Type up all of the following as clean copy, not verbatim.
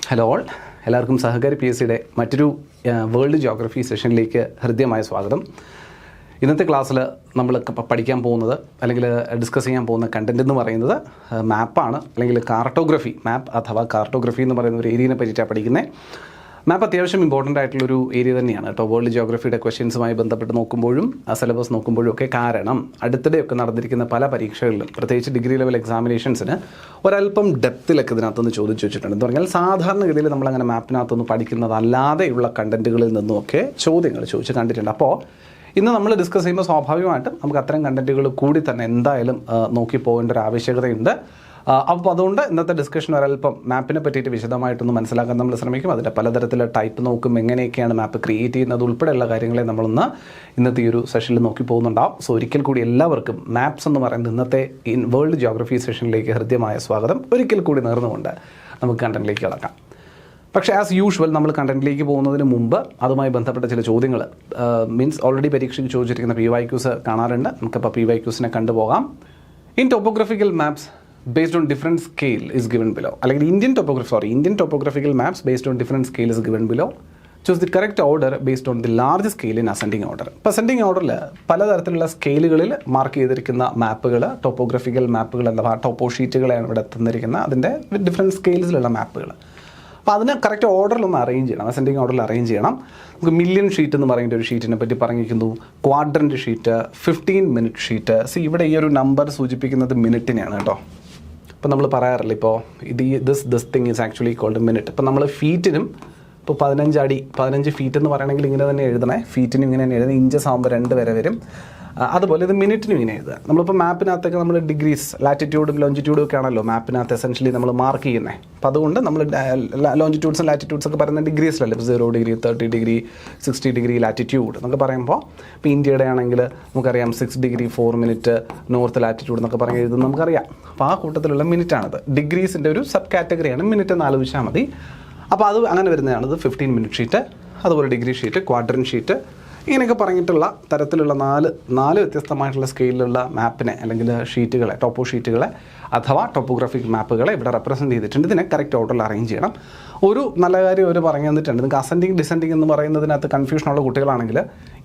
Hello all, എല്ലാവർക്കും സഹകാരി PSCയുടെ മറ്റൊരു world geography സെഷനിലേക്ക് ഹൃദ്യമായ സ്വാഗതം. ഇന്നത്തെ ക്ലാസ്സിൽ നമ്മൾ പഠിക്കാൻ പോകുന്നത് അല്ലെങ്കിൽ ഡിസ്കസ് ചെയ്യാൻ പോകുന്ന കണ്ടൻറ്റ് എന്ന് പറയുന്നത് മാപ്പാണ്, അല്ലെങ്കിൽ കാർട്ടോഗ്രഫി. മാപ്പ് അഥവാ കാർട്ടോഗ്രഫി എന്ന് പറയുന്ന ഒരു ഏരിയനെ പറ്റിയിട്ടാണ് പഠിക്കുന്നത്. മാപ്പ് അത്യാവശ്യം ഇമ്പോർട്ടൻ്റ് ആയിട്ടുള്ളൊരു ഏരിയ തന്നെയാണ് കേട്ടോ, വേൾഡ് ജിയോഗ്രഫിയുടെ ക്വസ്റ്റ്യൻസുമായി ബന്ധപ്പെട്ട് നോക്കുമ്പോഴും സിലബസ് നോക്കുമ്പോഴും ഒക്കെ. കാരണം അടുത്തിടെയൊക്കെ നടന്നിരിക്കുന്ന പല പരീക്ഷകളിലും, പ്രത്യേകിച്ച് ഡിഗ്രി ലെവൽ എക്സാമിനേഷൻസിന് ഒരല്പം ഡെപ്തിലൊക്കെ ഇതിനകത്തുനിന്ന് ചോദിച്ചു വെച്ചിട്ടുണ്ട്. എന്ന് പറഞ്ഞാൽ സാധാരണഗതിയിൽ നമ്മളങ്ങനെ മാപ്പിനകത്തൊന്ന് പഠിക്കുന്നതല്ലാതെയുള്ള കണ്ടൻറ്റുകളിൽ നിന്നുമൊക്കെ ചോദ്യങ്ങൾ ചോദിച്ച് കണ്ടിട്ടുണ്ട്. അപ്പോൾ ഇന്ന് നമ്മൾ ഡിസ്കസ് ചെയ്യുമ്പോൾ സ്വാഭാവികമായിട്ടും നമുക്ക് അത്തരം കണ്ടൻറ്റുകൾ കൂടി തന്നെ എന്തായാലും നോക്കി പോകേണ്ട ഒരു ആവശ്യകതയുണ്ട്. അപ്പോൾ അതുകൊണ്ട് ഇന്നത്തെ ഡിസ്കഷൻ ഒരല്പം മാപ്പിനെ പറ്റിയിട്ട് വിശദമായിട്ടൊന്ന് മനസ്സിലാക്കാൻ നമ്മൾ ശ്രമിക്കും. അതിൻ്റെ പലതരത്തിലുള്ള ടൈപ്പ് നോക്കും, എങ്ങനെയൊക്കെയാണ് മാപ്പ് ക്രിയേറ്റ് ചെയ്യുന്നത് ഉൾപ്പെടെയുള്ള കാര്യങ്ങളെ ഇന്നത്തെ ഈ ഒരു സെഷനിൽ നോക്കി പോകുന്നുണ്ടാവും. സോ ഒരിക്കൽ കൂടി എല്ലാവർക്കും മാപ്സ് എന്ന് പറയുന്നത് ഇന്നത്തെ വേൾഡ് ജിയോഗ്രഫി സെഷനിലേക്ക് ഹൃദ്യമായ സ്വാഗതം ഒരിക്കൽ കൂടി നേർന്നുകൊണ്ട് നമുക്ക് കണ്ടന്റിലേക്ക് കിടക്കാം. പക്ഷേ ആസ് യൂഷ്വൽ നമ്മൾ കണ്ടന്റിലേക്ക് പോകുന്നതിന് മുമ്പ് അതുമായി ബന്ധപ്പെട്ട ചില ചോദ്യങ്ങൾ മീൻസ് ഓൾറെഡി പരീക്ഷയ്ക്ക് ചോദിച്ചിരിക്കുന്ന PYQs കാണാറുണ്ട്. നമുക്കപ്പോൾ PYQസിനെ കണ്ടുപോകാം. In topographical maps based on different scale is given below. അല്ലെങ്കിൽ Indian topographical maps based on different scale is given below. Choose the correct order based on the large scale in ascending order. ഇപ്പോൾ ascending ഓർഡറിൽ പലതരത്തിലുള്ള സ്കെയിലുകളിൽ mark ചെയ്തിരിക്കുന്ന മാപ്പുകൾ, topographical മാപ്പുകൾ അഥവാ ടോപ്പോ ഷീറ്റുകളാണ് ഇവിടെ തന്നിരിക്കുന്നത്. അതിൻ്റെ ഡിഫറെൻറ്റ് സ്കെയിൽസിലുള്ള മാപ്പുകൾ. അപ്പോൾ അതിന് കറക്റ്റ് ഓർഡറിലൊന്ന് അറേഞ്ച് ചെയ്യണം, അസെൻഡിങ് ഓർഡറിൽ അറേഞ്ച് ചെയ്യണം. നമുക്ക് മില്യൺ ഷീറ്റ് എന്ന് പറയുന്ന ഒരു ഷീറ്റിനെ പറ്റി പറഞ്ഞിരിക്കുന്നു. Quadrant sheet, 15 minute sheet. ഇവിടെ ഈ ഒരു നമ്പർ സൂചിപ്പിക്കുന്നത് മിനിറ്റിനെയാണ് കേട്ടോ. ഇപ്പോൾ നമ്മൾ പറയാറില്ല, ഇപ്പോൾ this thing is actually called minute. ഇപ്പോൾ നമ്മൾ ഫീറ്റിനും ഇപ്പോൾ 15 ഫീറ്റ് എന്ന് പറയണമെങ്കിൽ ഇങ്ങനെ തന്നെ എഴുതണേ. ഫീറ്റിനും ഇങ്ങനെ തന്നെ എഴുതുന്നത്, ഇഞ്ചസ് ആകുമ്പോൾ 2 വരെ വരും. അതുപോലെ ഇത് മിനിറ്റിനും ഇങ്ങനെ എഴുതുക. നമ്മളിപ്പോൾ മാപ്പിനകത്തൊക്കെ നമ്മൾ ഡിഗ്രീസ്, ലാറ്റിറ്റ്യൂഡും ലോഞ്ചിറ്റ്യൂഡും ഒക്കെ ആണല്ലോ മാപ്പിനകത്ത് എസെൻഷ്യലി നമ്മൾ മാർക്ക് ചെയ്യുന്നത്. അപ്പോൾ അതുകൊണ്ട് നമ്മൾ ലോഞ്ചിറ്റ്യൂഡ്സും ലാറ്റിറ്റ്യൂഡ്സ് ഒക്കെ പറയുന്നത് ഡിഗ്രീസിലല്ലേ. ഇപ്പോൾ 0 ഡിഗ്രി, 30 ഡിഗ്രി, 60 ഡിഗ്രി ലാറ്റിറ്റ്യൂഡ് എന്നൊക്കെ പറയുമ്പോൾ, ഇപ്പോൾ ഇന്ത്യയുടെ ആണെങ്കിൽ നമുക്കറിയാം 6 ഡിഗ്രി 4 മിനിറ്റ് നോർത്ത് ലാറ്റിറ്റ്യൂഡ് എന്നൊക്കെ പറഞ്ഞ് എഴുതുന്നത് നമുക്കറിയാം. അപ്പോൾ ആ കൂട്ടത്തിലുള്ള മിനിറ്റാണിത്. ഡിഗ്രീസിൻ്റെ ഒരു സബ് കാറ്റഗറിയാണ് മിനിറ്റ് എന്ന് ആലോചിച്ചാൽ മതി. അപ്പോൾ അത് അങ്ങനെ വരുന്നതാണിത് 15 മിനിറ്റ് ഷീറ്റ്, അതുപോലെ ഡിഗ്രി ഷീറ്റ്, ക്വാഡ്രൻ ഷീറ്റ്, ഇങ്ങനെയൊക്കെ പറഞ്ഞിട്ടുള്ള തരത്തിലുള്ള നാല് വ്യത്യസ്തമായിട്ടുള്ള സ്കെയിലുള്ള മാപ്പിനെ അല്ലെങ്കിൽ ഷീറ്റുകളെ, ടോപ്പോ ഷീറ്റുകളെ അഥവാ ടോപ്പോഗ്രാഫിക് മാപ്പുകളെ ഇവിടെ റെപ്രസെൻറ്റ് ചെയ്തിട്ടുണ്ട്. ഇതിനെ കറക്റ്റ് ഓർഡറിൽ അറേഞ്ച് ചെയ്യണം. ഒരു നല്ല കാര്യം അവർ പറഞ്ഞു തന്നിട്ടുണ്ട്. നിങ്ങൾക്ക് അസെൻഡിങ് ഡിസെൻഡിങ് എന്ന് പറയുന്നതിനകത്ത് കൺഫ്യൂഷനുള്ള കുട്ടികളാണെങ്കിൽ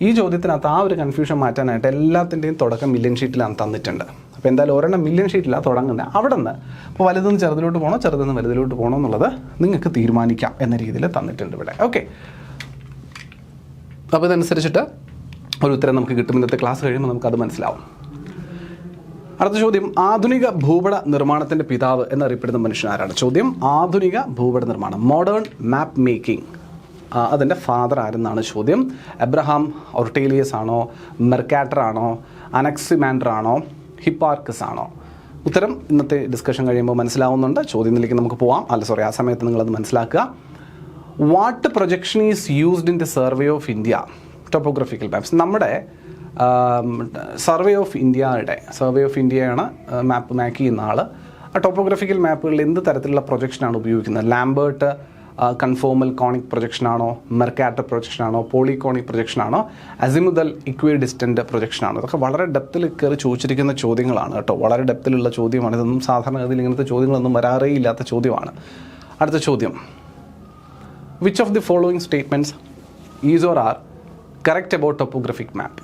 ഈ ചോദ്യത്തിനകത്ത് ആ ഒരു കൺഫ്യൂഷൻ മാറ്റാനായിട്ട് എല്ലാത്തിൻ്റെയും തുടക്കം മില്യൺ ഷീറ്റിലാണ് തന്നിട്ടുണ്ട്. അപ്പോൾ എന്തായാലും ഒരെണ്ണം മില്യൺ ഷീറ്റിലാണ് തുടങ്ങുന്നത്. അവിടെ നിന്ന് ഇപ്പോൾ വലുതെന്ന് ചെറുതിലോട്ട് പോകണോ, ചെറുതെന്ന് വലുതിലോട്ട് പോകണോ എന്നുള്ളത് നിങ്ങൾക്ക് തീരുമാനിക്കാം എന്ന രീതിയിൽ തന്നിട്ടുണ്ട് ഇവിടെ. ഓക്കെ, അപ്പോൾ ഇതനുസരിച്ചിട്ട് ഒരു ഉത്തരം നമുക്ക് കിട്ടും. ഇന്നത്തെ ക്ലാസ് കഴിയുമ്പോൾ നമുക്കത് മനസ്സിലാവും. അടുത്ത ചോദ്യം, ആധുനിക ഭൂപട നിർമ്മാണത്തിൻ്റെ പിതാവ് എന്നറിയപ്പെടുന്ന മനുഷ്യൻ ആരാണ്? ചോദ്യം, ആധുനിക ഭൂപട നിർമ്മാണം, മോഡേൺ മാപ്പ് മേക്കിംഗ്, അതിൻ്റെ ഫാദർ ആരെന്നാണ് ചോദ്യം. എബ്രഹാം ഒർട്ടേലിയസ് ആണോ, മെർക്കാറ്റർ ആണോ, അനക്സിമാൻഡർ ആണോ, ഹിപ്പാർക്കസ് ആണോ? ഉത്തരം ഇന്നത്തെ ഡിസ്കഷൻ കഴിയുമ്പോൾ മനസ്സിലാവുന്നുണ്ട്. ചോദ്യത്തിലേക്ക് നമുക്ക് പോവാം. ആ സമയത്ത് നിങ്ങളത് മനസ്സിലാക്കുക. What projection is used in the survey of India topographical maps? നമ്മുടെ സർവേ ഓഫ് ഇന്ത്യയാണ് മാപ്പ് മാക്ക് ചെയ്യുന്ന ആൾ. ആ ടോപ്പോഗ്രഫിക്കൽ മാപ്പുകളിൽ എന്ത് തരത്തിലുള്ള പ്രൊജക്ഷനാണ് ഉപയോഗിക്കുന്നത്? ലാംബേർട്ട് കൺഫോമൽ കോണിക് പ്രൊജക്ഷനാണോ, മെർക്കാറ്റർ പ്രൊജക്ഷനാണോ, പോളികോണിക് പ്രൊജക്ഷനാണോ, അസിമുതൽ ഇക്വി ഡിസ്റ്റൻ്റ് പ്രൊജക്ഷനാണോ? ഇതൊക്കെ വളരെ ഡെപ്തിൽ കയറി ചോദിച്ചിരിക്കുന്ന ചോദ്യങ്ങളാണ് കേട്ടോ. വളരെ ഡെപ്തിലുള്ള ചോദ്യമാണ്. ഇതൊന്നും സാധാരണഗതിയിൽ ഇങ്ങനത്തെ ചോദ്യങ്ങളൊന്നും വരാറേ ഇല്ലാത്ത ചോദ്യമാണ്. അടുത്ത ചോദ്യം, which of the following statements is or are correct about topographic map?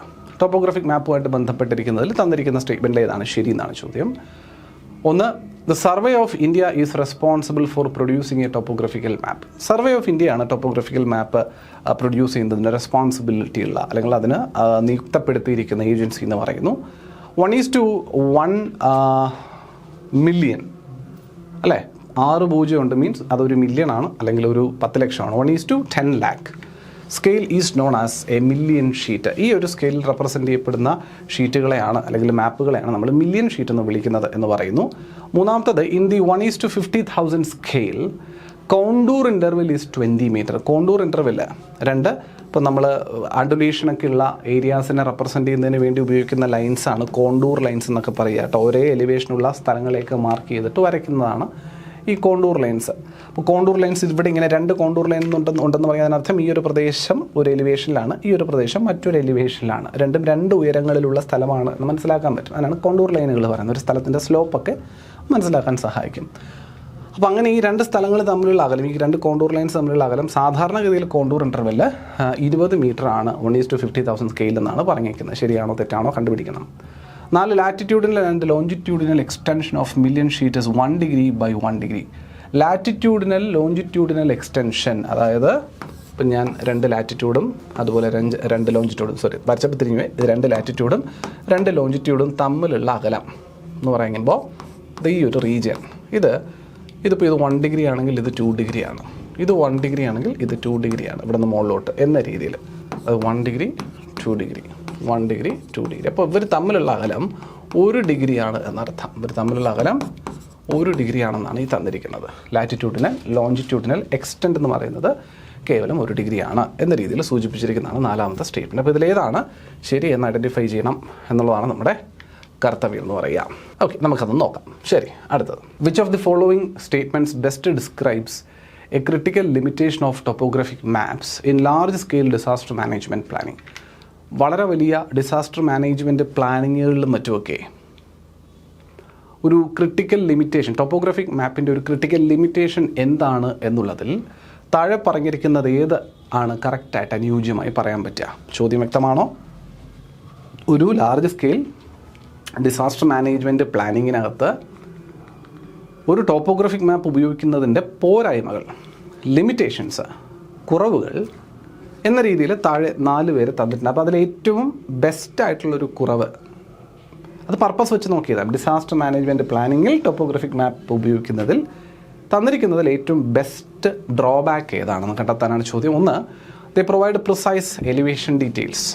Topographic മാപ്പുമായിട്ട് ബന്ധപ്പെട്ടിരിക്കുന്നതിൽ തന്നിരിക്കുന്ന സ്റ്റേറ്റ്മെൻറ്റിൽ ഏതാണ് ശരി എന്നാണ് ചോദ്യം. ഒന്ന്, the survey of India is responsible for producing a topographical map. Survey of ഇന്ത്യയാണ് ടോപ്പോഗ്രഫിക്കൽ മാപ്പ് പ്രൊഡ്യൂസ് ചെയ്യുന്നതിന് റെസ്പോൺസിബിലിറ്റി ഉള്ള, അല്ലെങ്കിൽ അതിന് നിയുക്തപ്പെടുത്തിയിരിക്കുന്ന ഏജൻസി എന്ന് പറയുന്നു. 1:1 മില്യൺ അല്ലേ? 6 ഉണ്ട്, മീൻസ് അതൊരു മില്യൺ ആണ്, അല്ലെങ്കിൽ ഒരു 10 ലക്ഷമാണ്. 1:10 lakh. Scale is known as A million sheet. ഈ ഒരു സ്കെയിലിൽ റെപ്രസെൻറ്റ് ചെയ്യപ്പെടുന്ന ഷീറ്റുകളെയാണ് അല്ലെങ്കിൽ മാപ്പുകളെയാണ് നമ്മൾ മില്യൺ ഷീറ്റ് എന്ന് വിളിക്കുന്നത് എന്ന് പറയുന്നു. മൂന്നാമത്തത്, in the 1:50,000 scale contour interval is 20 metre. Contour interval 2. ഇപ്പോൾ നമ്മൾ അഡുലേഷനൊക്കെ ഉള്ള ഏരിയാസിനെ റെപ്രസെൻറ്റ് ചെയ്യുന്നതിന് വേണ്ടി ഉപയോഗിക്കുന്ന ലൈൻസാണ് കോണ്ടൂർ ലൈൻസ് എന്നൊക്കെ പറയുക കേട്ടോ. ഒരേ എലിവേഷനുള്ള സ്ഥലങ്ങളെയൊക്കെ മാർക്ക് ചെയ്തിട്ട് വരയ്ക്കുന്നതാണ് ഈ കോണ്ടൂർ ലൈൻസ്. അപ്പോൾ കോണ്ടൂർ ലൈൻസ് ഇവിടെ ഇങ്ങനെ 2 കോണ്ടൂർ ലൈൻ ഉണ്ടെന്ന് പറയുന്നതിനർത്ഥം ഈ ഒരു പ്രദേശം ഒരു എലിവേഷനിലാണ്, ഈ ഒരു പ്രദേശം മറ്റൊരു എലിവേഷനിലാണ്. രണ്ടും 2 ഉയരങ്ങളിലുള്ള സ്ഥലമാണ് എന്ന് മനസ്സിലാക്കാൻ പറ്റും. അതിനാണ് കോണ്ടൂർ ലൈനുകൾ പറയുന്നത്. ഒരു സ്ഥലത്തിൻ്റെ സ്ലോപ്പൊക്കെ മനസ്സിലാക്കാൻ സഹായിക്കും. അപ്പോൾ അങ്ങനെ ഈ രണ്ട് സ്ഥലങ്ങൾ തമ്മിലുള്ള അകലം, ഈ രണ്ട് കോണ്ടൂർ ലൈൻസ് തമ്മിലുള്ള അകലം സാധാരണഗതിയിൽ കോണ്ടൂർ ഇൻ്റർവെല്ല് 20 മീറ്ററാണ് 1:50,000 സ്കെയിൽ എന്നാണ് പറഞ്ഞിരിക്കുന്നത്. ശരിയാണോ തെറ്റാണോ കണ്ടുപിടിക്കണം. 4 latitudinal and longitudinal extension of million sheet is 1 degree by 1 degree. Latitudinal longitudinal extension, അതായത് ഇപ്പം ഞാൻ 2 ലാറ്റിറ്റ്യൂഡും അതുപോലെ 2 ലോഞ്ചിറ്റ്യൂഡും, വരച്ചപ്പോൾ തിരിഞ്ഞു, ഇത് 2 ലാറ്റിറ്റ്യൂഡും 2 ലോഞ്ചിറ്റ്യൂഡും തമ്മിലുള്ള അകലം എന്ന് പറയുമ്പോൾ ഇത് ഈ ഒരു റീജിയൻ, ഇതിപ്പോൾ ഇത് 1 ഡിഗ്രി ആണെങ്കിൽ ഇത് 2 ഡിഗ്രിയാണ്, ഇത് 1 ഡിഗ്രി ആണെങ്കിൽ ഇത് 2 ഡിഗ്രിയാണ്, ഇവിടെ നിന്ന് മുകളിലോട്ട് എന്ന രീതിയിൽ. അത് 1 ഡിഗ്രി 2 ഡിഗ്രി 1 ഡിഗ്രി 2 ഡിഗ്രി. അപ്പോൾ ഇവർ തമ്മിലുള്ള അകലം 1 ഡിഗ്രിയാണ് എന്നർത്ഥം. ഇവർ തമ്മിലുള്ള അകലം 1 ഡിഗ്രിയാണെന്നാണ് ഈ തന്നിരിക്കുന്നത്. ലാറ്റിറ്റ്യൂഡിനൽ ലോഞ്ചിറ്റ്യൂഡിനൽ എക്സ്റ്റെൻറ്റ് എന്ന് പറയുന്നത് കേവലം 1 ഡിഗ്രിയാണ് എന്ന രീതിയിൽ സൂചിപ്പിച്ചിരിക്കുന്നതാണ് 4ാമത്തെ സ്റ്റേറ്റ്മെൻറ്റ്. അപ്പോൾ ഇതിലേതാണ് ശരി എന്ന് ഐഡൻറ്റിഫൈ ചെയ്യണം എന്നുള്ളതാണ് നമ്മുടെ കർത്തവ്യം എന്ന് പറയാം. ഓക്കെ, നമുക്കത് നോക്കാം. ശരി, അടുത്തത്. Which of the following statements best describes A critical limitation of topographic maps in large scale disaster management planning? വളരെ വലിയ ഡിസാസ്റ്റർ മാനേജ്മെൻറ്റ് പ്ലാനിങ്ങുകളിലും മറ്റുമൊക്കെ ഒരു ക്രിട്ടിക്കൽ ലിമിറ്റേഷൻ, ടോപ്പോഗ്രാഫിക് മാപ്പിൻ്റെ ഒരു ക്രിട്ടിക്കൽ ലിമിറ്റേഷൻ എന്താണ് എന്നുള്ളതിൽ താഴെ പറഞ്ഞിരിക്കുന്നത് ഏത് ആണ് കറക്റ്റായിട്ട് അനുയോജ്യമായി പറയാൻ പറ്റുക? ചോദ്യം വ്യക്തമാണോ? ഒരു ലാർജ് സ്കെയിൽ ഡിസാസ്റ്റർ മാനേജ്മെൻറ്റ് പ്ലാനിങ്ങിനകത്ത് ഒരു ടോപ്പോഗ്രാഫിക് മാപ്പ് ഉപയോഗിക്കുന്നതിൻ്റെ പോരായ്മകൾ, ലിമിറ്റേഷൻസ്, കുറവുകൾ എന്ന രീതിയിൽ താഴെ 4 പേര് തന്നിട്ടുണ്ട്. അപ്പോൾ അതിലേറ്റവും ബെസ്റ്റായിട്ടുള്ളൊരു കുറവ്, അത് പർപ്പസ് വെച്ച് നോക്കിയതാണ്. ഡിസാസ്റ്റർ മാനേജ്മെൻറ്റ് പ്ലാനിങ്ങിൽ ടോപ്പോഗ്രാഫിക് മാപ്പ് ഉപയോഗിക്കുന്നതിൽ തന്നിരിക്കുന്നതിൽ ഏറ്റവും ബെസ്റ്റ് ഡ്രോബാക്ക് ഏതാണെന്ന് കണ്ടെത്താനാണ് ചോദ്യം. 1, they provide precise elevation details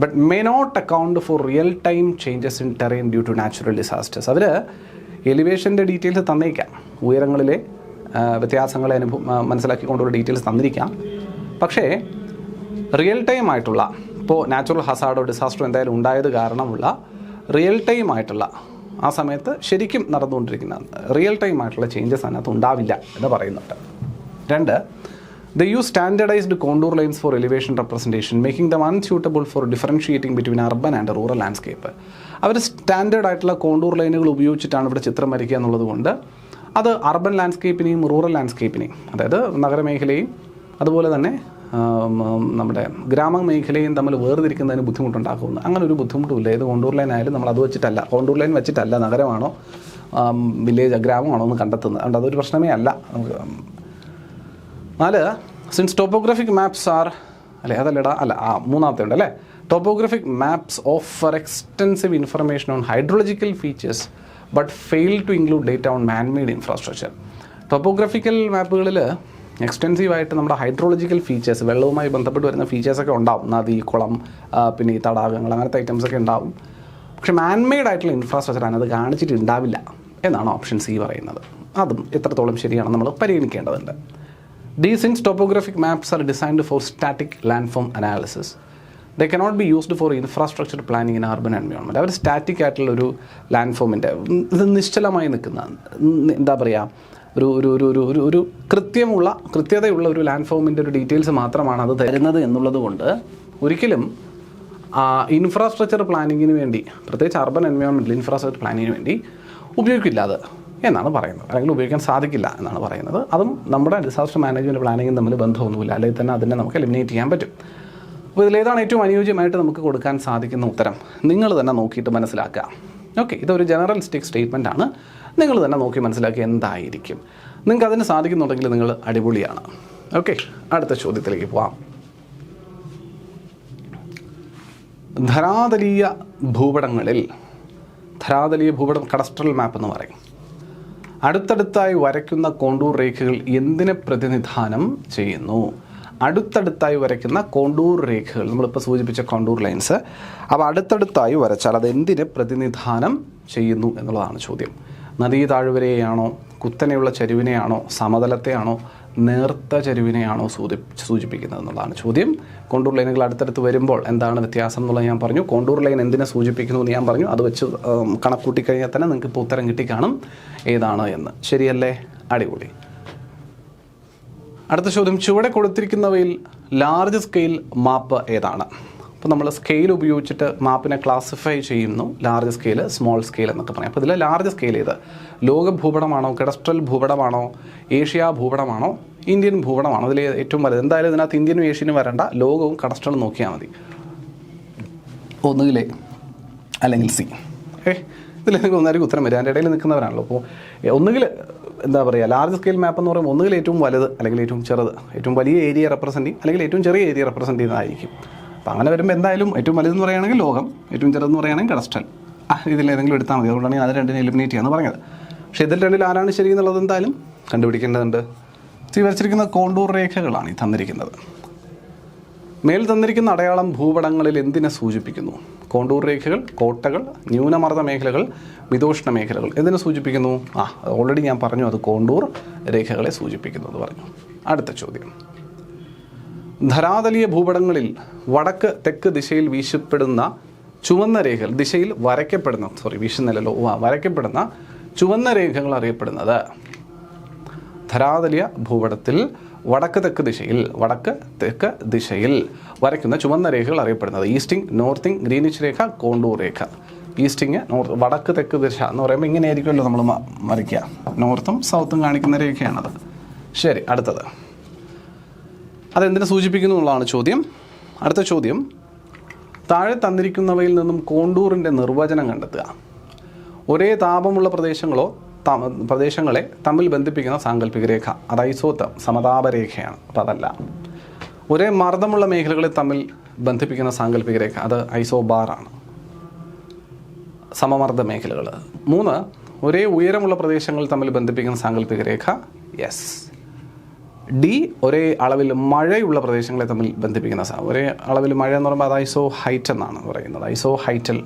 but may not account for real time changes in terrain due to natural disasters. അവർ എലിവേഷൻ്റെ ഡീറ്റെയിൽസ് തന്നേക്കാം, ഉയരങ്ങളിലെ വ്യത്യാസങ്ങളെ മനസ്സിലാക്കിക്കൊണ്ടുള്ള ഡീറ്റെയിൽസ് തന്നിരിക്കാം. പക്ഷേ റിയൽ ടൈം ആയിട്ടുള്ള, ഇപ്പോൾ നാച്ചുറൽ ഹസാർഡോ ഡിസാസ്റ്ററോ എന്തായാലും ഉണ്ടായത് കാരണമുള്ള റിയൽ ടൈം ആയിട്ടുള്ള, ആ സമയത്ത് ശരിക്കും നടന്നുകൊണ്ടിരിക്കുന്ന റിയൽ ടൈം ആയിട്ടുള്ള ചേഞ്ചസ് അതിനകത്ത് ഉണ്ടാവില്ല എന്ന് പറയുന്നുണ്ട്. 2, they use standardized contour lines for elevation representation, making them unsuitable for differentiating between urban and rural landscape. അവർ സ്റ്റാൻഡേർഡ് ആയിട്ടുള്ള കോണ്ടൂർ ലൈനുകൾ ഉപയോഗിച്ചിട്ടാണ് ഇവിടെ ചിത്രം വരയ്ക്കുക എന്നുള്ളത് കൊണ്ട് അത് അർബൻ ലാൻഡ്സ്കേപ്പിനെയും റൂറൽ ലാൻഡ്സ്കേപ്പിനെയും, അതായത് നഗരമേഖലയും അതുപോലെ തന്നെ നമ്മുടെ ഗ്രാമമേഖലയും തമ്മിൽ വേർതിരിക്കുന്നതിന് ബുദ്ധിമുട്ടുണ്ടാക്കുന്നു. അങ്ങനെ ഒരു ബുദ്ധിമുട്ടുമില്ല. ഏത് കോണ്ടൂർ ലൈൻ ആയാലും നമ്മൾ അത് വെച്ചിട്ടല്ല, കോണ്ടൂർ ലൈൻ വെച്ചിട്ടല്ല നഗരമാണോ വില്ലേജ് ഗ്രാമമാണോ എന്ന് കണ്ടെത്തുന്നത്. അതുകൊണ്ട് അതൊരു പ്രശ്നമേ അല്ല. 4, സിൻസ് ടോപ്പോഗ്രാഫിക് മാപ്സ് ആർ, മൂന്നാമത്തെ ഉണ്ട് അല്ലേ, topographic maps offer extensive information on hydrological features but fail to include data on manmade infrastructure. Topographical മാപ്പുകളിൽ എക്സ്റ്റെൻസീവായിട്ട് നമ്മുടെ ഹൈഡ്രോളജിക്കൽ ഫീച്ചേഴ്സ്, വെള്ളവുമായി ബന്ധപ്പെട്ട് വരുന്ന ഫീച്ചേഴ്സൊക്കെ ഉണ്ടാവും. നദി, കുളം, പിന്നെ ഈ തടാകങ്ങൾ, അങ്ങനത്തെ ഐറ്റംസൊക്കെ ഉണ്ടാവും. പക്ഷേ മാൻമെയ്ഡ് ആയിട്ടുള്ള ഇൻഫ്രാസ്ട്രക്ചർ അതിനത് കാണിച്ചിട്ടുണ്ടാവില്ല എന്നാണ് ഓപ്ഷൻ സി പറയുന്നത്. അതും എത്രത്തോളം ശരിയാണ് നമ്മൾ പരിഗണിക്കേണ്ടതുണ്ട്. D, since topographic maps are designed for static landform analysis, they cannot be used for infrastructure planning in urban environment. അവർ സ്റ്റാറ്റിക് ആയിട്ടുള്ള ഒരു ലാൻഡ്ഫോമിൻ്റെ, ഇത് നിശ്ചലമായി നിൽക്കുന്ന, എന്താ പറയുക, ഒരു ഒരു ഒരു ഒരു ഒരു കൃത്യതയുള്ള ഒരു ലാൻഡ്ഫോമിൻ്റെ ഒരു ഡീറ്റെയിൽസ് മാത്രമാണ് അത് തരുന്നത് എന്നുള്ളത് കൊണ്ട് ഒരിക്കലും ഇൻഫ്രാസ്ട്രക്ചർ പ്ലാനിങ്ങിന് വേണ്ടി, പ്രത്യേകിച്ച് അർബൻ എൻവയോൺമെൻറ്റിൽ ഇൻഫ്രാസ്ട്രക്ചർ പ്ലാനിങ്ങിന് വേണ്ടി ഉപയോഗിക്കില്ല അത് എന്നാണ് പറയുന്നത്. അല്ലെങ്കിൽ ഉപയോഗിക്കാൻ സാധിക്കില്ല എന്നാണ് പറയുന്നത്. അതും നമ്മുടെ ഡിസാസ്റ്റർ മാനേജ്മെൻറ്റ് പ്ലാനിങ്ങും തമ്മിൽ ബന്ധമൊന്നുമില്ല, അല്ലെങ്കിൽ തന്നെ അതിനെ നമുക്ക് എലിമിനേറ്റ് ചെയ്യാൻ പറ്റും. അപ്പോൾ ഇതിലേതാണ് ഏറ്റവും അനുയോജ്യമായിട്ട് നമുക്ക് കൊടുക്കാൻ സാധിക്കുന്ന ഉത്തരം നിങ്ങൾ തന്നെ നോക്കിയിട്ട് മനസ്സിലാക്കുക. ഓക്കെ, ഇതൊരു ജനറലിസ്റ്റിക് സ്റ്റേറ്റ്മെൻ്റ് ആണ്. നിങ്ങൾ തന്നെ നോക്കി മനസ്സിലാക്കി എന്തായിരിക്കും. നിങ്ങൾക്ക് അതിന് സാധിക്കുന്നുണ്ടെങ്കിൽ നിങ്ങൾ അടിപൊളിയാണ്. ഓക്കെ, അടുത്ത ചോദ്യത്തിലേക്ക് പോവാം. ധരാതലീയ ഭൂപടങ്ങളിൽ, ധരാതലീയ ഭൂപടം കഡസ്ട്രൽ മാപ്പ് എന്ന് പറയും, അടുത്തടുത്തായി വരയ്ക്കുന്ന കോണ്ടൂർ രേഖകൾ എന്തിനെ പ്രതിനിധാനം ചെയ്യുന്നു? അടുത്തടുത്തായി വരയ്ക്കുന്ന കോണ്ടൂർ രേഖകൾ, നമ്മളിപ്പോൾ സൂചിപ്പിച്ച കോണ്ടൂർ ലൈൻസ്, അപ്പോൾ അടുത്തടുത്തായി വരച്ചാൽ അത് എന്തിനെ പ്രതിനിധാനം ചെയ്യുന്നു എന്നുള്ളതാണ് ചോദ്യം. നദീ താഴ്വരയെയാണോ, കുത്തനെയുള്ള ചരിവിനെയാണോ, സമതലത്തെയാണോ, നേർത്ത ചരിവിനെയാണോ സൂചിപ്പിക്കുന്നത് എന്നുള്ളതാണ് ചോദ്യം. കോണ്ടൂർ ലൈനുകൾ അടുത്തടുത്ത് വരുമ്പോൾ എന്താണ് വ്യത്യാസം എന്നുള്ളത് ഞാൻ പറഞ്ഞു. കോണ്ടൂർ ലൈൻ എന്തിനെ സൂചിപ്പിക്കുന്നു എന്ന് ഞാൻ പറഞ്ഞു. അത് വെച്ച് കണക്കൂട്ടിക്കഴിഞ്ഞാൽ തന്നെ നിങ്ങൾക്ക് ഇപ്പോൾ ഉത്തരം കിട്ടിക്കാണും ഏതാണ് എന്ന്. ശരിയല്ലേ? അടിപൊളി. അടുത്ത ചോദ്യം, ചുവടെ കൊടുത്തിരിക്കുന്നവയിൽ ലാർജ് സ്കെയിൽ മാപ്പ് ഏതാണ്? അപ്പോൾ അപ്പോൾ നമ്മൾ സ്കെയിൽ ഉപയോഗിച്ചിട്ട് മാപ്പിനെ ക്ലാസിഫൈ ചെയ്യുന്നു. ലാർജ് സ്കെയിൽ, സ്മോൾ സ്കെയിൽ എന്നൊക്കെ പറയാം. അപ്പോൾ ഇതിൽ ലാർജ് സ്കെയിൽ ഏത്? ലോക ഭൂപടമാണോ, കഡസ്ട്രൽ ഭൂപടമാണോ, ഏഷ്യ ഭൂപടമാണോ, ഇന്ത്യൻ ഭൂപടമാണോ? അതിൽ ഏറ്റവും വലുത് എന്തായാലും ഇതിനകത്ത് ഇന്ത്യനും ഏഷ്യനും വരണ്ട, ലോകവും കഡസ്ട്രലും നോക്കിയാൽ മതി. ഒന്നുകിലേ അല്ലെങ്കിൽ സി. ഇതിലെനിക്ക് ഒന്നായിരിക്കും ഉത്തരം വരും. അതിൻ്റെ ഇടയിൽ നിൽക്കുന്നവരാണല്ലോ. അപ്പോൾ ഒന്നുകിൽ എന്താ പറയുക, ലാർജ് സ്കെയിൽ മാപ്പ് എന്ന് പറയുമ്പോൾ ഒന്നുകിൽ ഏറ്റവും വലുത് അല്ലെങ്കിൽ ഏറ്റവും ചെറുത്, ഏറ്റവും വലിയ ഏരിയ റെപ്രസെൻറ്റ് ചെയ്യും അല്ലെങ്കിൽ ഏറ്റവും ചെറിയ ഏരിയ റെപ്രസെൻറ്റ് ചെയ്യുന്നതായിരിക്കും. അപ്പോൾ അങ്ങനെ വരുമ്പോൾ എന്തായാലും ഏറ്റവും വലുതെന്ന് പറയുകയാണെങ്കിൽ ലോകം, ഏറ്റവും ചെറുതെന്ന് പറയുകയാണെങ്കിൽ കഡസ്ട്രൽ. ഇതിലേതെങ്കിലും എടുത്താൽ മതി. അതുകൊണ്ടാണ് അത് രണ്ടിനെ എലിമിനേറ്റ് ചെയ്യാമെന്ന് പറഞ്ഞത്. പക്ഷേ ഇതിൽ രണ്ടിൽ ആരാണ് ശരി എന്നുള്ളത് എന്തായാലും കണ്ടുപിടിക്കേണ്ടതുണ്ട്. വരച്ചിരിക്കുന്ന കോണ്ടൂർ രേഖകളാണ് ഈ തന്നിരിക്കുന്നത്. മേൽ തന്നിരിക്കുന്ന അടയാളം ഭൂപടങ്ങളിൽ എന്തിനെ സൂചിപ്പിക്കുന്നു? കോണ്ടൂർ രേഖകൾ, കോട്ടകൾ, ന്യൂനമർദ്ദ മേഖലകൾ, മിതോഷ്ണ മേഖലകൾ എന്തിനെ സൂചിപ്പിക്കുന്നു? ഓൾറെഡി ഞാൻ പറഞ്ഞു, അത് കോണ്ടൂർ രേഖകളെ സൂചിപ്പിക്കുന്നു എന്ന് പറഞ്ഞു. അടുത്ത ചോദ്യം, ധരാതലീയ ഭൂപടങ്ങളിൽ വടക്ക് തെക്ക് ദിശയിൽ വീശപ്പെടുന്ന ചുവന്ന രേഖകൾ, ദിശയിൽ വരയ്ക്കപ്പെടുന്ന, വീശുന്നില്ലല്ലോ, വരയ്ക്കപ്പെടുന്ന ചുവന്ന രേഖകൾ അറിയപ്പെടുന്നത്? ധരാതലീയ ഭൂപടത്തിൽ വടക്ക് തെക്ക് ദിശയിൽ വരയ്ക്കുന്ന ചുവന്ന രേഖകൾ അറിയപ്പെടുന്നത്? ഈസ്റ്റിംഗ്, നോർത്തിങ്, ഗ്രീനിഷ് രേഖ, കോണ്ടൂർ രേഖ. ഈസ്റ്റിങ്, വടക്ക് തെക്ക് ദിശ എന്ന് പറയുമ്പോൾ ഇങ്ങനെയായിരിക്കുമല്ലോ നമ്മൾ വരയ്ക്കുക. നോർത്തും സൗത്തും കാണിക്കുന്ന രേഖയാണത്. ശരി, അടുത്തത് അതെന്തിനെ സൂചിപ്പിക്കുന്നു എന്നുള്ളതാണ് ചോദ്യം. അടുത്ത ചോദ്യം, താഴെ തന്നിരിക്കുന്നവയിൽ നിന്നും കോണ്ടൂറിൻ്റെ നിർവചനം കണ്ടെത്തുക. ഒരേ താപമുള്ള പ്രദേശങ്ങളെ തമ്മിൽ ബന്ധിപ്പിക്കുന്ന സാങ്കല്പിക രേഖ, അത് ഐസോത്തം, സമതാപരേഖയാണ്. അപ്പോൾ അതല്ല. ഒരേ മർദ്ദമുള്ള മേഖലകളെ തമ്മിൽ ബന്ധിപ്പിക്കുന്ന സാങ്കല്പിക രേഖ, അത് ഐസോബാറാണ്, സമമർദ്ദ മേഖലകൾ. 3, ഒരേ ഉയരമുള്ള പ്രദേശങ്ങൾ തമ്മിൽ ബന്ധിപ്പിക്കുന്ന സാങ്കല്പിക രേഖ, യെസ്. ഡി, ഒരേ അളവിൽ മഴയുള്ള പ്രദേശങ്ങളെ തമ്മിൽ ബന്ധിപ്പിക്കുന്ന ഒരേ അളവിൽ മഴ എന്ന് പറയുമ്പോൾ അത് ഐസോ ഹൈറ്റ് എന്നാണ് പറയുന്നത്. ഐസോ ഹൈറ്റൽ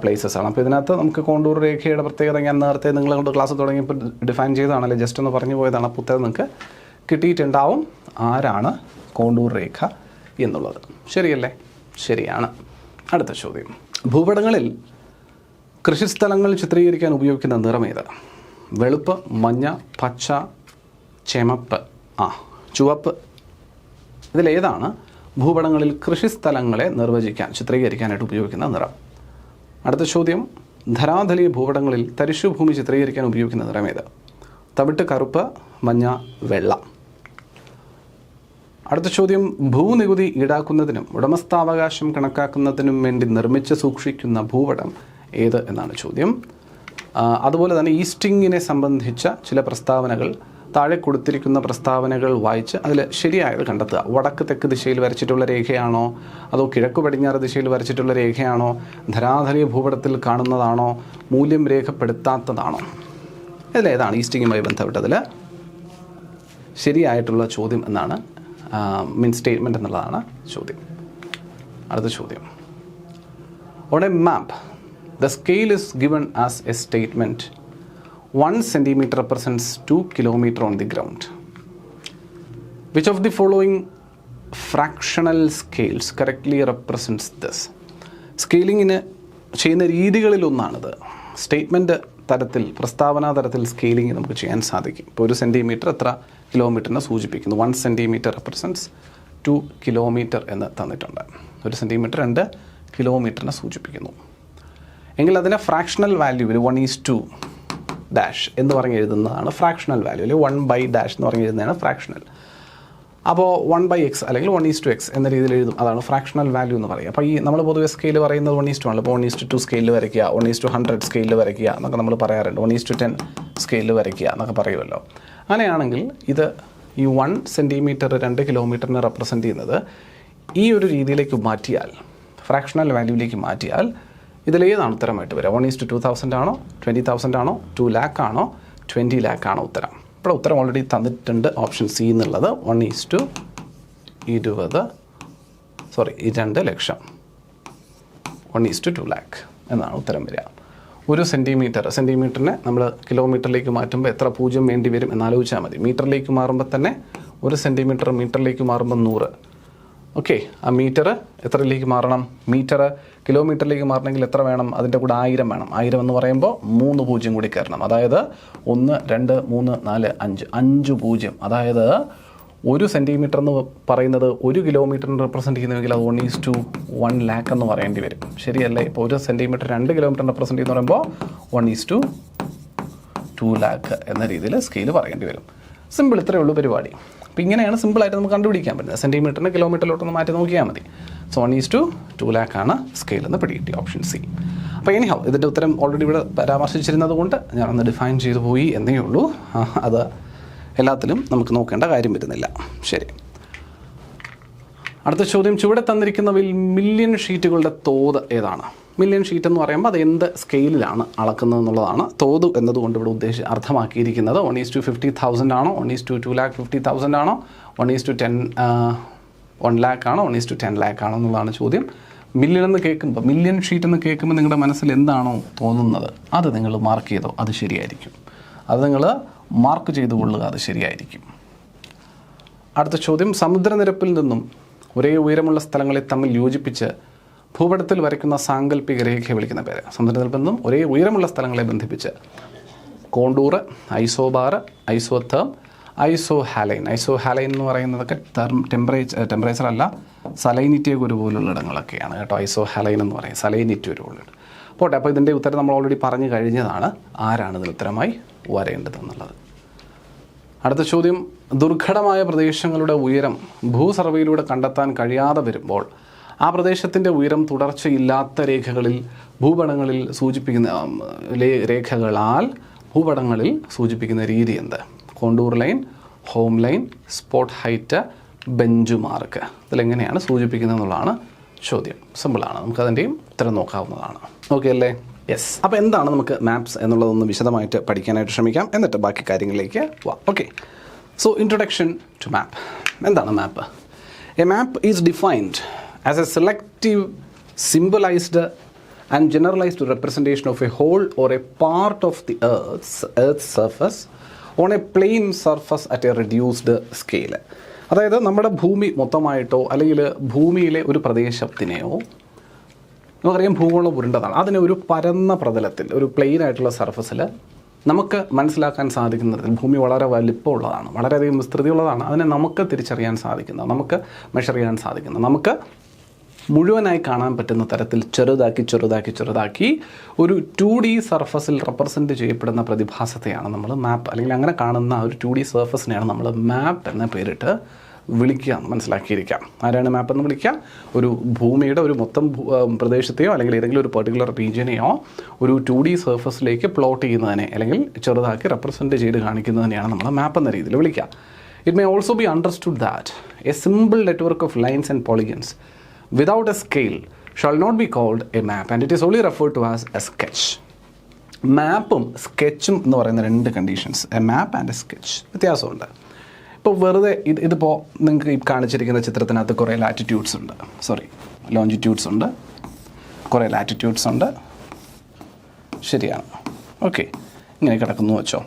പ്ലേസസ് ആണ്. അപ്പോൾ ഇതിനകത്ത് നമുക്ക് കോണ്ടൂർ രേഖയുടെ പ്രത്യേകത ഞാൻ നേരത്തെ നിങ്ങളുടെ ക്ലാസ് തുടങ്ങിയപ്പോൾ ഡിഫൈൻ ചെയ്തതാണല്ലേ, ജസ്റ്റ് ഒന്ന് പറഞ്ഞു പോയതാണ്. അപ്പോൾ ഉത്തരം നിങ്ങൾക്ക് കിട്ടിയിട്ടുണ്ടാവും ആരാണ് കോണ്ടൂർ രേഖ എന്നുള്ളത്. ശരിയല്ലേ? ശരിയാണ്. അടുത്ത ചോദ്യം, ഭൂപടങ്ങളിൽ കൃഷിസ്ഥലങ്ങൾ ചിത്രീകരിക്കാൻ ഉപയോഗിക്കുന്ന നിറമേത്? വെളുപ്പ്, മഞ്ഞ, പച്ച, ചെമപ്പ്, ചുവപ്പ്. ഇതിലേതാണ് ഭൂപടങ്ങളിൽ കൃഷിസ്ഥലങ്ങളെ ചിത്രീകരിക്കാനായിട്ട് ഉപയോഗിക്കുന്ന നിറം? അടുത്ത ചോദ്യം, ധരാതലീയ ഭൂപടങ്ങളിൽ തരിശുഭൂമി ചിത്രീകരിക്കാൻ ഉപയോഗിക്കുന്ന നിറമേത്? തവിട്ട്, കറുപ്പ്, മഞ്ഞ, വെള്ള. അടുത്ത ചോദ്യം, ഭൂനികുതി ഈടാക്കുന്നതിനും ഉടമസ്ഥാവകാശം കണക്കാക്കുന്നതിനും വേണ്ടി നിർമ്മിച്ച് സൂക്ഷിക്കുന്ന ഭൂപടം ഏത് എന്നാണ് ചോദ്യം. അതുപോലെ തന്നെ ഈസ്റ്റിങ്ങിനെ സംബന്ധിച്ച ചില പ്രസ്താവനകൾ, താഴെ കൊടുത്തിരിക്കുന്ന പ്രസ്താവനകൾ വായിച്ച് അതിൽ ശരിയായത് കണ്ടെത്തുക. വടക്ക് തെക്ക് ദിശയിൽ വരച്ചിട്ടുള്ള രേഖയാണോ, അതോ കിഴക്ക് പടിഞ്ഞാറ് ദിശയിൽ വരച്ചിട്ടുള്ള രേഖയാണോ, ധരാതലീയ ഭൂപടത്തിൽ കാണുന്നതാണോ, മൂല്യം രേഖപ്പെടുത്താത്തതാണോ? ഇതിലേതാണ് ഈസ്റ്റിങ്ങുമായി ബന്ധപ്പെട്ടതിൽ ശരിയായിട്ടുള്ള ചോദ്യം എന്നാണ് സ്റ്റേറ്റ്മെൻറ്റ് എന്നുള്ളതാണ് ചോദ്യം. അടുത്ത ചോദ്യം, on A map the scale is given as a statement 1 centimeter represents 2 kilometer on the ground. Which of the following fractional scales correctly represents this? സ്കെയിലിങ്ങിന് ചെയ്യുന്ന രീതികളിലൊന്നാണിത്. സ്റ്റേറ്റ്മെൻറ്റ് തരത്തിൽ, പ്രസ്താവനാ തരത്തിൽ സ്കെയിലിംഗ് നമുക്ക് ചെയ്യാൻ സാധിക്കും. ഇപ്പോൾ 1 സെൻറ്റിമീറ്റർ എത്ര കിലോമീറ്ററിനെ സൂചിപ്പിക്കുന്നു? 1 സെൻറ്റിമീറ്റർ റെപ്രസെൻറ്റ്സ് 2 കിലോമീറ്റർ എന്ന് തന്നിട്ടുണ്ട്. 1 സെൻറ്റിമീറ്റർ 2 കിലോമീറ്ററിനെ സൂചിപ്പിക്കുന്നു എങ്കിൽ അതിനെ ഫ്രാക്ഷണൽ വാല്യൂവിൽ 1:2 എന്ന് പറഞ്ഞ് എഴുതുന്നതാണ് ഫ്രാക്ഷണൽ വാല്യൂ. അല്ലെങ്കിൽ 1/- എന്ന് പറഞ്ഞ് എഴുതുന്നതാണ് ഫ്രാക്ഷണൽ. അപ്പോൾ 1/x അല്ലെങ്കിൽ 1:x എന്ന രീതിയിൽ എഴുതും. അതാണ് ഫ്രാക്ഷണൽ വാല്യൂ എന്ന് പറയുക. അപ്പോൾ ഈ നമ്മൾ പൊതുവെ സ്കെയിൽ പറയുന്നത് 1:2 ആണ്. അപ്പോൾ 1:2 സ്കെയിലിൽ വരയ്ക്കുക, 1:100 സ്കെയിലിൽ വരയ്ക്കുക എന്നൊക്കെ നമ്മൾ പറയാറുണ്ട്. 1:10 സ്കെയിലിൽ വരയ്ക്കുക എന്നൊക്കെ പറയുമല്ലോ. അങ്ങനെയാണെങ്കിൽ ഇത് ഈ 1 സെൻറ്റിമീറ്റർ 2 കിലോമീറ്ററിനെ റെപ്രസെൻറ്റ് ചെയ്യുന്നത് ഈ ഒരു രീതിയിലേക്ക് മാറ്റിയാൽ, ഫ്രാക്ഷണൽ വാല്യൂവിലേക്ക് മാറ്റിയാൽ ഇതിലേതാണ് ഉത്തരമായിട്ട് വരിക? 1:2000 ആണോ, 20,000 ആണോ, 2 lakh ആണോ, 20 lakh ആണോ ഉത്തരം? ഇപ്പോൾ ഉത്തരം ഓൾറെഡി തന്നിട്ടുണ്ട്. ഓപ്ഷൻ സി എന്നുള്ളത് 1:2 ലക്ഷം, 1:2 lakh എന്നാണ് ഉത്തരം വരിക. 1 സെൻറ്റിമീറ്ററിനെ നമ്മൾ കിലോമീറ്ററിലേക്ക് മാറ്റുമ്പോൾ എത്ര പൂജ്യം വേണ്ടി വരും എന്നാലോചിച്ചാൽ മതി. മീറ്ററിലേക്ക് മാറുമ്പോൾ തന്നെ 1 സെൻറ്റിമീറ്റർ മീറ്ററിലേക്ക് മാറുമ്പോൾ 100. ഓക്കെ, ആ മീറ്റർ എത്രയിലേക്ക് മാറണം? മീറ്റർ കിലോമീറ്ററിലേക്ക് മാറണമെങ്കിൽ എത്ര വേണം? അതിൻ്റെ കൂടെ 1000 വേണം. 1000 എന്ന് പറയുമ്പോൾ 3 പൂജ്യം കൂടി കയറണം. അതായത് 1, 2, 3, 4, 5 0. അതായത് 1 സെൻറ്റിമീറ്റർ എന്ന് പറയുന്നത് 1 കിലോമീറ്ററിന് റെപ്രസെൻറ്റ് ചെയ്യുന്നുവെങ്കിൽ അത് 1:1 ലാക്ക് എന്ന് പറയേണ്ടി വരും. ശരിയല്ലേ? ഇപ്പോൾ 1 സെൻറ്റിമീറ്റർ 2 കിലോമീറ്ററിന് റെപ്രസെൻറ്റ് ചെയ്യുന്ന പറയുമ്പോൾ 1:2 ലാക്ക് എന്ന രീതിയിൽ സ്കെയിൽ പറയേണ്ടി വരും. സിമ്പിൾ, ഇത്രയേ ഉള്ളൂ പരിപാടി. അപ്പോൾ ഇങ്ങനെയാണ് സിമ്പിളായിട്ട് നമുക്ക് കണ്ടുപിടിക്കാൻ പറ്റുന്നത്. സെൻറ്റിമീറ്ററിന് കിലോമീറ്ററിലോട്ടൊന്ന് മാറ്റി നോക്കിയാൽ മതി. സോ 1:2 ലാക്കാണ് സ്കെയിൽ എന്ന് പിടികിട്ടി, ഓപ്ഷൻ സി. അപ്പോൾ എനിഹൗ ഇതിൻ്റെ ഉത്തരം ഓൾറെഡി ഇവിടെ പരാമർശിച്ചിരുന്നത് കൊണ്ട് ഞാനൊന്ന് ഡിഫൈൻ ചെയ്തു പോയി എന്നേ ഉള്ളൂ. അത് എല്ലാത്തിലും നമുക്ക് നോക്കേണ്ട കാര്യം വരുന്നില്ല. ശരി, അടുത്ത ചോദ്യം. ചുവടെ തന്നിരിക്കുന്നവയിൽ മില്യൺ ഷീറ്റുകളുടെ തോത് ഏതാണ്? മില്യൺ ഷീറ്റ് എന്ന് പറയുമ്പോൾ അത് എന്ത് സ്കെയിലിലാണ് അളക്കുന്നത് എന്നുള്ളതാണ്. തോത് എന്നതുകൊണ്ട് ഇവിടെ അർത്ഥമാക്കിയിരിക്കുന്നത് 1:50,000 ആണോ, 1:2,50,000 ആണോ, 1:1 ലാക്ക് ആണോ, 1:10 ലാക്ക് ആണോ എന്നുള്ളതാണ് ചോദ്യം. മില്യൺ എന്ന് കേൾക്കുമ്പോൾ, മില്യൺ ഷീറ്റ് എന്ന് കേൾക്കുമ്പോൾ നിങ്ങളുടെ മനസ്സിൽ എന്താണോ തോന്നുന്നത് അത് നിങ്ങൾ മാർക്ക് ചെയ്തോ, അത് ശരിയായിരിക്കും. അത് നിങ്ങൾ മാർക്ക് ചെയ്തു കൊള്ളുക, അത് ശരിയായിരിക്കും. അടുത്ത ചോദ്യം. സമുദ്രനിരപ്പിൽ നിന്നും ഒരേ ഉയരമുള്ള സ്ഥലങ്ങളെ തമ്മിൽ യോജിപ്പിച്ച് ഭൂപടത്തിൽ വരയ്ക്കുന്ന സാങ്കല്പിക രേഖയെ വിളിക്കുന്ന പേര്. സമുദ്രനിരപ്പിൽ നിന്നും ഒരേ ഉയരമുള്ള സ്ഥലങ്ങളെ ബന്ധിപ്പിച്ച് കോണ്ടൂർ, ഐസോബാർ, ഐസോതേം, ഐസോഹാലൈൻ. ഐസോഹാലൈൻ എന്ന് പറയുന്നതൊക്കെ ടെമ്പറേച്ചർ അല്ല, സലൈനിറ്റി ഒരു പോലുള്ള ഇടങ്ങളൊക്കെയാണ് കേട്ടോ. ഐസോഹാലൈൻ എന്ന് പറയും, സലൈനിറ്റി ഒരു പോലുള്ള. പോട്ടെ, അപ്പോൾ ഇതിൻ്റെ ഉത്തരം നമ്മൾ ഓൾറെഡി പറഞ്ഞു കഴിഞ്ഞതാണ്. ആരാണ് ഇതിന് ഉത്തരമായി വരേണ്ടതെന്നുള്ളത്. അടുത്ത ചോദ്യം. ദുർഘടമായ പ്രദേശങ്ങളുടെ ഉയരം ഭൂസർവേയിലൂടെ കണ്ടെത്താൻ കഴിയാതെ വരുമ്പോൾ ആ പ്രദേശത്തിൻ്റെ ഉയരം തുടർച്ചയില്ലാത്ത രേഖകളാൽ ഭൂപടങ്ങളിൽ സൂചിപ്പിക്കുന്ന രീതി എന്ത്? കോണ്ടൂർ ലൈൻ, ഹോം line, spot height, bench mark. ഇതിലെങ്ങനെയാണ് സൂചിപ്പിക്കുന്നത് എന്നുള്ളതാണ് ചോദ്യം. സിമ്പിളാണ്, നമുക്കതിൻ്റെയും ഉത്തരം നോക്കാവുന്നതാണ്. ഓക്കെ അല്ലേ? യെസ്. അപ്പോൾ എന്താണ് നമുക്ക് മാപ്സ് എന്നുള്ളതൊന്ന് വിശദമായിട്ട് പഠിക്കാനായിട്ട് ശ്രമിക്കാം, എന്നിട്ട് ബാക്കി കാര്യങ്ങളിലേക്ക് പോവാം. Okay, so introduction to map. എന്താണ് map? A map is defined as a selective, symbolized and generalized representation of a whole or a part of the Earth's surface on a plane surface at a reduced scale. അതായത് നമ്മുടെ ഭൂമി മൊത്തമായിട്ടോ അല്ലെങ്കിൽ ഭൂമിയിലെ ഒരു പ്രദേശത്തിനെയോ, നമുക്കറിയാം ഭൂഗോളം ഉരുണ്ടതാണ്, അതിനെ ഒരു പരന്ന പ്രതലത്തിൽ, ഒരു പ്ലെയിൻ ആയിട്ടുള്ള സർഫസിൽ നമുക്ക് മനസ്സിലാക്കാൻ സാധിക്കുന്ന തരത്തിൽ ഭൂമി വളരെ വലിപ്പമുള്ളതാണ്, വളരെയധികം വിസ്തൃതിയുള്ളതാണ്. അതിനെ നമുക്ക് തിരിച്ചറിയാൻ സാധിക്കുന്ന, നമുക്ക് മെഷർ ചെയ്യാൻ സാധിക്കുന്ന, നമുക്ക് മുഴുവനായി കാണാൻ പറ്റുന്ന തരത്തിൽ ചെറുതാക്കി ഒരു 2D സർഫസിൽ റെപ്രസെൻറ്റ് ചെയ്യപ്പെടുന്ന പ്രതിഭാസത്തെയാണ് നമ്മൾ മാപ്പ്, അല്ലെങ്കിൽ അങ്ങനെ കാണുന്ന ഒരു 2D സർഫസിനെയാണ് നമ്മൾ മാപ്പ് എന്ന പേരിട്ട് വിളിക്കുക എന്ന് മനസ്സിലാക്കിയിരിക്കാം. ആരാണ് മാപ്പ് എന്ന് വിളിക്കുക? ഒരു ഭൂമിയുടെ ഒരു മൊത്തം പ്രദേശത്തെയോ അല്ലെങ്കിൽ ഏതെങ്കിലും ഒരു പെർട്ടിക്കുലർ റീജിയനെയോ ഒരു 2D സർഫസിലേക്ക് പ്ലോട്ട് ചെയ്യുന്നതിനെ അല്ലെങ്കിൽ ചെറുതാക്കി റെപ്രസെൻറ്റ് ചെയ്ത് കാണിക്കുന്നതിനെയാണ് നമ്മൾ മാപ്പ് എന്ന രീതിയിൽ വിളിക്കുക. It may also be understood that A simple network of lines and polygons without a scale shall not be called a map and it is only referred to as a sketch. മാപ്പും സ്കെച്ചും എന്ന് പറയുന്ന രണ്ട് conditions, A map and A sketch, വ്യത്യാസമുണ്ട്. ഇപ്പോൾ വെറുതെ ഇതിപ്പോൾ നിങ്ങൾക്ക് ഈ കാണിച്ചിരിക്കുന്ന ചിത്രത്തിനകത്ത് കുറേ ലാറ്റിറ്റ്യൂഡ്സ് ഉണ്ട്, ലോഞ്ചിറ്റ്യൂഡ്സ് ഉണ്ട്, കുറേ ലാറ്റിറ്റ്യൂഡ്സ് ഉണ്ട്, ശരിയാണ്. ഓക്കെ, ഇങ്ങനെ കിടക്കുന്നു വെച്ചോ.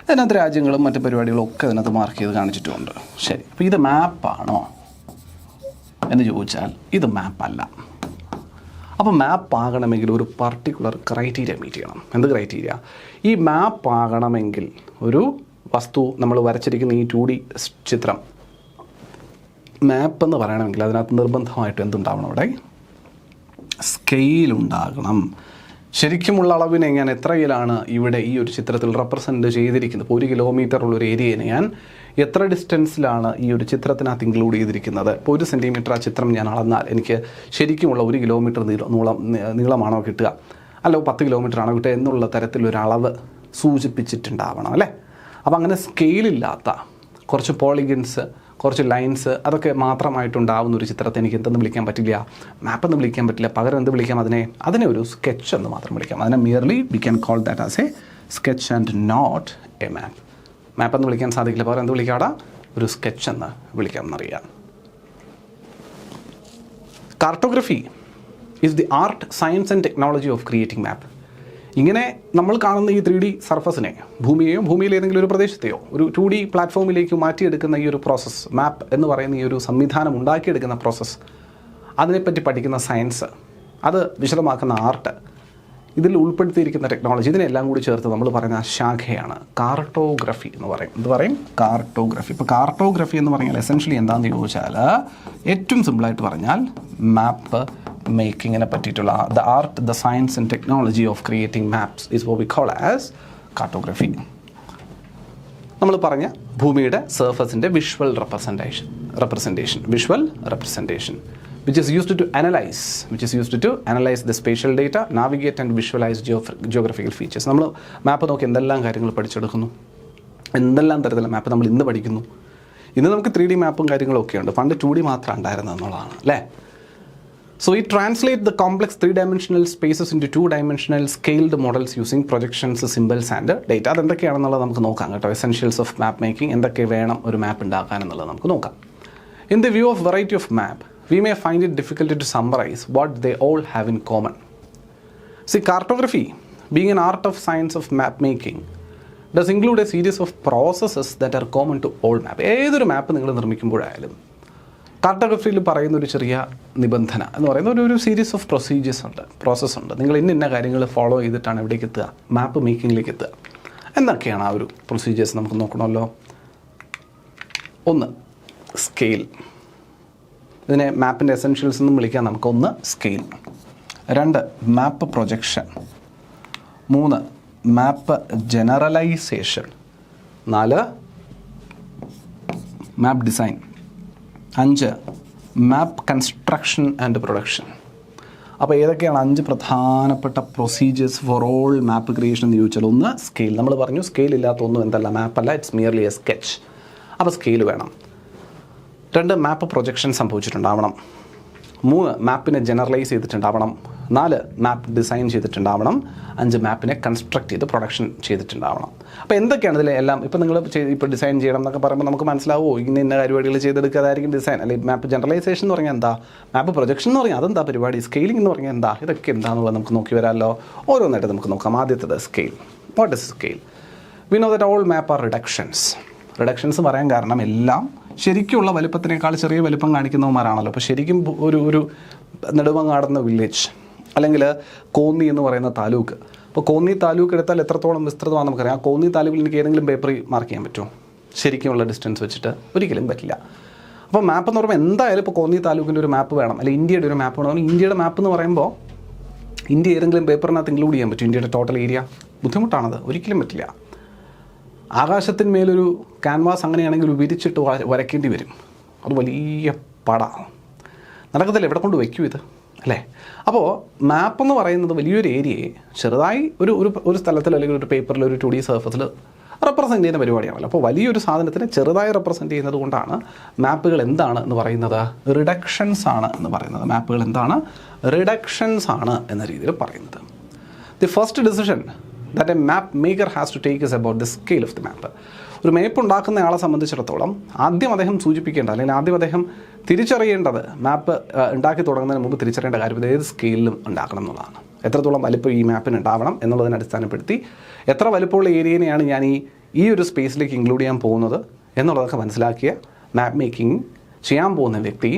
അതിനകത്ത് രാജ്യങ്ങളും മറ്റ് പരിപാടികളും ഒക്കെ അതിനകത്ത് മാർക്ക് ചെയ്ത് കാണിച്ചിട്ടുമുണ്ട്. ശരി, അപ്പോൾ ഇത് മാപ്പാണോ എന്ന് ചോദിച്ചാൽ ഇത് മാപ്പല്ല. അപ്പോൾ മാപ്പ് ആകണമെങ്കിൽ ഒരു പർട്ടിക്കുലർ ക്രൈറ്റീരിയ മീറ്റ് ചെയ്യണം. എന്ത് ക്രൈറ്റീരിയ? ഈ മാപ്പ് ആകണമെങ്കിൽ ഒരു വസ്തു നമ്മൾ വരച്ചിരിക്കുന്ന ഈ 2D ചിത്രം മാപ്പ് എന്ന് പറയണമെങ്കിൽ അതിനകത്ത് നിർബന്ധമായിട്ടും എന്തുണ്ടാവണം? അവിടെ സ്കെയിലുണ്ടാകണം. ശരിക്കുമുള്ള അളവിനെ ഞാൻ എത്രയിലാണ് ഇവിടെ ഈ ഒരു ചിത്രത്തിൽ റെപ്രസെൻറ്റ് ചെയ്തിരിക്കുന്നത്? ഇപ്പോൾ 1 കിലോമീറ്റർ ഉള്ളൊരു ഏരിയനെ ഞാൻ എത്ര ഡിസ്റ്റൻസിലാണ് ഈ ഒരു ചിത്രത്തിനകത്ത് ഇൻക്ലൂഡ് ചെയ്തിരിക്കുന്നത്? ഇപ്പോൾ 1 സെൻറ്റിമീറ്റർ ആ ചിത്രം ഞാൻ അളന്നാൽ എനിക്ക് ശരിക്കുമുള്ള 1 കിലോമീറ്റർ നീളമാണോ കിട്ടുക, അല്ല 10 കിലോമീറ്റർ ആണോ കിട്ടുക എന്നുള്ള തരത്തിലൊരളവ് സൂചിപ്പിച്ചിട്ടുണ്ടാവണം അല്ലേ? അപ്പോൾ അങ്ങനെ സ്കെയിലില്ലാത്ത കുറച്ച് പോളിഗൺസ്, കുറച്ച് ലൈൻസ്, അതൊക്കെ മാത്രമായിട്ടുണ്ടാവുന്ന ഒരു ചിത്രത്തെ എനിക്ക് എന്തെന്ന് വിളിക്കാൻ പറ്റില്ല? മാപ്പെന്ന് വിളിക്കാൻ പറ്റില്ല. പകരം എന്ത് വിളിക്കാം? അതിനെ ഒരു സ്കെച്ച് എന്ന് മാത്രം വിളിക്കാം. അതിനെ merely we can call that as a sketch and not a map. മാപ്പെന്ന് വിളിക്കാൻ സാധിക്കില്ല, പകരം എന്ത് വിളിക്കാം? അവിടെ ഒരു സ്കെച്ച് എന്ന് വിളിക്കാം എന്നറിയാം. Cartography is the art, science and technology of creating map. ഇങ്ങനെ നമ്മൾ കാണുന്ന ഈ 3D സർഫസിനെ, ഭൂമിയെയോ ഭൂമിയിൽ ഏതെങ്കിലും ഒരു പ്രദേശത്തെയോ ഒരു 2D പ്ലാറ്റ്ഫോമിലേക്ക് മാറ്റിയെടുക്കുന്ന ഈ ഒരു പ്രോസസ്സ്, മാപ്പ് എന്ന് പറയുന്ന ഈ ഒരു സംവിധാനം ഉണ്ടാക്കിയെടുക്കുന്ന പ്രോസസ്സ്, അതിനെപ്പറ്റി പഠിക്കുന്ന സയൻസ്, അത് വിശദമാക്കുന്ന ആർട്ട്, ഇതിൽ ഉൾപ്പെടുത്തിയിരിക്കുന്ന ടെക്നോളജി ഇതിനെല്ലാം കൂടി ചേർത്ത് നമ്മൾ പറയുന്ന ശാഖയാണ് കാർട്ടോഗ്രഫി എന്ന് പറയും. എന്ത് പറയും? കാർട്ടോഗ്രഫി. ഇപ്പോൾ കാർട്ടോഗ്രഫി എന്ന് പറഞ്ഞാൽ എസെൻഷ്യലി എന്താണെന്ന് ചോദിച്ചാൽ ഏറ്റവും സിമ്പിളായിട്ട് പറഞ്ഞാൽ മാപ്പ് മേക്കിങ്ങിനെ പറ്റിയിട്ടുള്ള the art, the science and technology of creating maps is what we call as cartography. നമ്മൾ പറഞ്ഞ ഭൂമിയുടെ സർഫസിൻ്റെ visual representation which is used to analyze the spatial data, navigate and visualize geographical features. നമ്മൾ മാപ്പ് നോക്കി എന്തെല്ലാം കാര്യങ്ങൾ പഠിച്ചെടുക്കുന്നു, എന്തെല്ലാം തരത്തിലുള്ള മാപ്പ് നമ്മൾ ഇന്ന് പഠിക്കുന്നു. ഇന്ന് നമുക്ക് 3D മാപ്പും കാര്യങ്ങളൊക്കെ ഉണ്ട്, പണ്ട് 2D മാത്രം ഉണ്ടായിരുന്നു എന്നുള്ളതാണ് അല്ലേ. So we translate the complex 3-dimensional spaces into 2-dimensional scaled models using projections, symbols and data. അതെന്തൊക്കെയാണെന്നുള്ളത് നമുക്ക് നോക്കാം കേട്ടോ. എസെൻഷ്യൽസ് ഓഫ് മാപ്പ് മേക്കിംഗ്, എന്തൊക്കെ വേണം ഒരു മാപ്പ് ഉണ്ടാക്കാൻ എന്നുള്ളത് നമുക്ക് നോക്കാം. In the view of variety of map, we may find it difficult to summarize what they all have in common. See, cartography, being an art of science of map making, does include a series of processes that are common to all map. ഏതൊരു മാപ്പ് നിങ്ങൾ നിർമ്മിക്കുമ്പോഴായാലും കാർട്ടോഗ്രഫിയിൽ പറയുന്ന ഒരു ചെറിയ നിബന്ധന എന്ന് പറയുന്ന ഒരു series of process ഉണ്ട്. നിങ്ങൾ ഇന്ന കാര്യങ്ങൾ ഫോളോ ചെയ്തിട്ടാണ് എവിടേക്ക് എത്തുക, മാപ്പ് മേക്കിങ്ങിലേക്ക് എത്തുക. എന്തൊക്കെയാണ് ആ ഒരു പ്രൊസീജിയേഴ്സ് നമുക്ക് നോക്കണമല്ലോ. 1, സ്കെയിൽ. ഇതിനെ മാപ്പിൻ്റെ എസെൻഷ്യൽസ് എന്നും വിളിക്കാം നമുക്ക്. 1, scale. 2, map projection. 3, map generalisation. 4, map design. 5, map construction and production. അപ്പോൾ ഏതൊക്കെയാണ് 5 പ്രധാനപ്പെട്ട procedures for all map creation എന്ന് ചോദിച്ചാൽ? 1, സ്കെയിൽ. നമ്മൾ പറഞ്ഞു സ്കെയിൽ ഇല്ലാത്ത ഒന്നും എന്തല്ല മാപ്പല്ല, ഇറ്റ്സ് മിയർലി എ സ്കെച്ച്. അപ്പോൾ സ്കെയിൽ വേണം. 2, map projection സംഭവിച്ചിട്ടുണ്ടാവണം. 3, മാപ്പിനെ generalise ചെയ്തിട്ടുണ്ടാവണം. 4, map design ചെയ്തിട്ടുണ്ടാവണം. 5, മാപ്പിനെ construct ചെയ്ത് പ്രൊഡക്ഷൻ ചെയ്തിട്ടുണ്ടാവണം. അപ്പോൾ എന്തൊക്കെയാണ് ഇതിൽ എല്ലാം? ഇപ്പോൾ നിങ്ങൾ ഇപ്പോൾ ഡിസൈൻ ചെയ്യണം എന്നൊക്കെ പറയുമ്പോൾ നമുക്ക് മനസ്സിലാവുമോ ഇന്ന പരിപാടികൾ ചെയ്തെടുക്കുക, അതായിരിക്കും ഡിസൈൻ. അല്ലെങ്കിൽ മാപ്പ് ജനറലൈസേഷൻ എന്ന് പറഞ്ഞാൽ എന്താ, മാപ്പ് പ്രൊജക്ഷൻ എന്ന് പറഞ്ഞാൽ അതെന്താ പരിപാടി, സ്കെയിലിംഗ് എന്ന് പറഞ്ഞാൽ എന്താ, ഇതൊക്കെ എന്താണെന്നുള്ളത് നമുക്ക് നോക്കി വരാമല്ലോ. ഓരോന്നായിട്ട് നമുക്ക് നോക്കാം. ആദ്യത്തേത് scale. What is scale? We know that all map are reductions പറയാൻ കാരണം എല്ലാം ശരിക്കുള്ള വലുപ്പത്തിനേക്കാൾ ചെറിയ വലുപ്പം കാണിക്കുന്നവന്മാരാണല്ലോ. അപ്പോൾ ശരിക്കും ഒരു നെടുമങ്ങാടുന്ന വില്ലേജ് അല്ലെങ്കിൽ കോന്നി എന്ന് പറയുന്ന താലൂക്ക്, അപ്പോൾ കോന്നി താലൂക്ക് എടുത്താൽ എത്രത്തോളം വിസ്തൃതമാണെന്ന് നമുക്കറിയാം. ആ കോന്നി താലൂക്കിൽ എനിക്ക് ഏതെങ്കിലും പേപ്പറിൽ മാർക്ക് ചെയ്യാൻ പറ്റുമോ? ശരിക്കുമുള്ള ഡിസ്റ്റൻസ് വെച്ചിട്ട് ഒരിക്കലും പറ്റില്ല. അപ്പോൾ മാപ്പ് എന്ന് പറയുമ്പോൾ എന്തായാലും ഇപ്പോൾ കോന്നി താലൂക്കിൻ്റെ ഒരു മാപ്പ് വേണം, അല്ലെങ്കിൽ ഇന്ത്യയുടെ ഒരു മാപ്പ് വേണം. ഇന്ത്യയുടെ മാപ്പ് എന്ന് പറയുമ്പോൾ ഇന്ത്യ ഏതെങ്കിലും പേപ്പറിനകത്ത് ഇൻക്ലൂഡ് ചെയ്യാൻ പറ്റും ഇന്ത്യയുടെ ടോട്ടൽ ഏരിയ? ബുദ്ധിമുട്ടാണത്, ഒരിക്കലും പറ്റില്ല. ആകാശത്തിന്മേലൊരു ക്യാൻവാസ് അങ്ങനെയാണെങ്കിൽ വിരിച്ചിട്ട് വരയ്ക്കേണ്ടി വരും. അത് വലിയ പടമാണ്, നടക്കത്തില്ല. എവിടെ കൊണ്ട് വയ്ക്കും ഇത് അല്ലേ? അപ്പോൾ മാപ്പ് എന്ന് പറയുന്നത് വലിയൊരു ഏരിയയെ ചെറുതായി ഒരു സ്ഥലത്തിൽ അല്ലെങ്കിൽ ഒരു പേപ്പറിൽ ഒരു 2D സർഫസിൽ റെപ്രസെൻറ്റ് ചെയ്യുന്ന പരിപാടിയാണല്ലോ. അപ്പോൾ വലിയൊരു സാധനത്തിനെ ചെറുതായി റെപ്രസെൻറ്റ് ചെയ്യുന്നത് കൊണ്ടാണ് മാപ്പുകൾ എന്താണ് എന്ന് പറയുന്നത്? റിഡക്ഷൻസ് ആണ് എന്ന് പറയുന്നത്. മാപ്പുകൾ എന്താണ്? റിഡക്ഷൻസ് ആണ് എന്ന രീതിയിൽ പറയുന്നത്. The first decision that a map maker has to take is about the scale of the map. ഒരു മാപ്പ് ഉണ്ടാക്കുന്ന ആളെ സംബന്ധിച്ചിടത്തോളം ആദ്യം അദ്ദേഹം സൂചിപ്പിക്കേണ്ട, അല്ലെങ്കിൽ ആദ്യം അദ്ദേഹം തിരിച്ചറിയേണ്ടത്, മാപ്പ് ഉണ്ടാക്കി തുടങ്ങുന്നതിന് മുമ്പ് തിരിച്ചറിയേണ്ട കാര്യം ഏത് സ്കെയിലും ഉണ്ടാക്കണം എന്നുള്ളതാണ്. എത്രത്തോളം വലിപ്പം ഈ മാപ്പിന് ഉണ്ടാവണം എന്നുള്ളതിനെ അടിസ്ഥാനപ്പെടുത്തി എത്ര വലിപ്പമുള്ള ഏരിയനെയാണ് ഞാൻ ഈ ഒരു സ്പേസിലേക്ക് ഇൻക്ലൂഡ് ചെയ്യാൻ പോകുന്നത് എന്നുള്ളതൊക്കെ മനസ്സിലാക്കിയ മാപ്പ് മേക്കിംഗ് ചെയ്യാൻ പോകുന്ന വ്യക്തി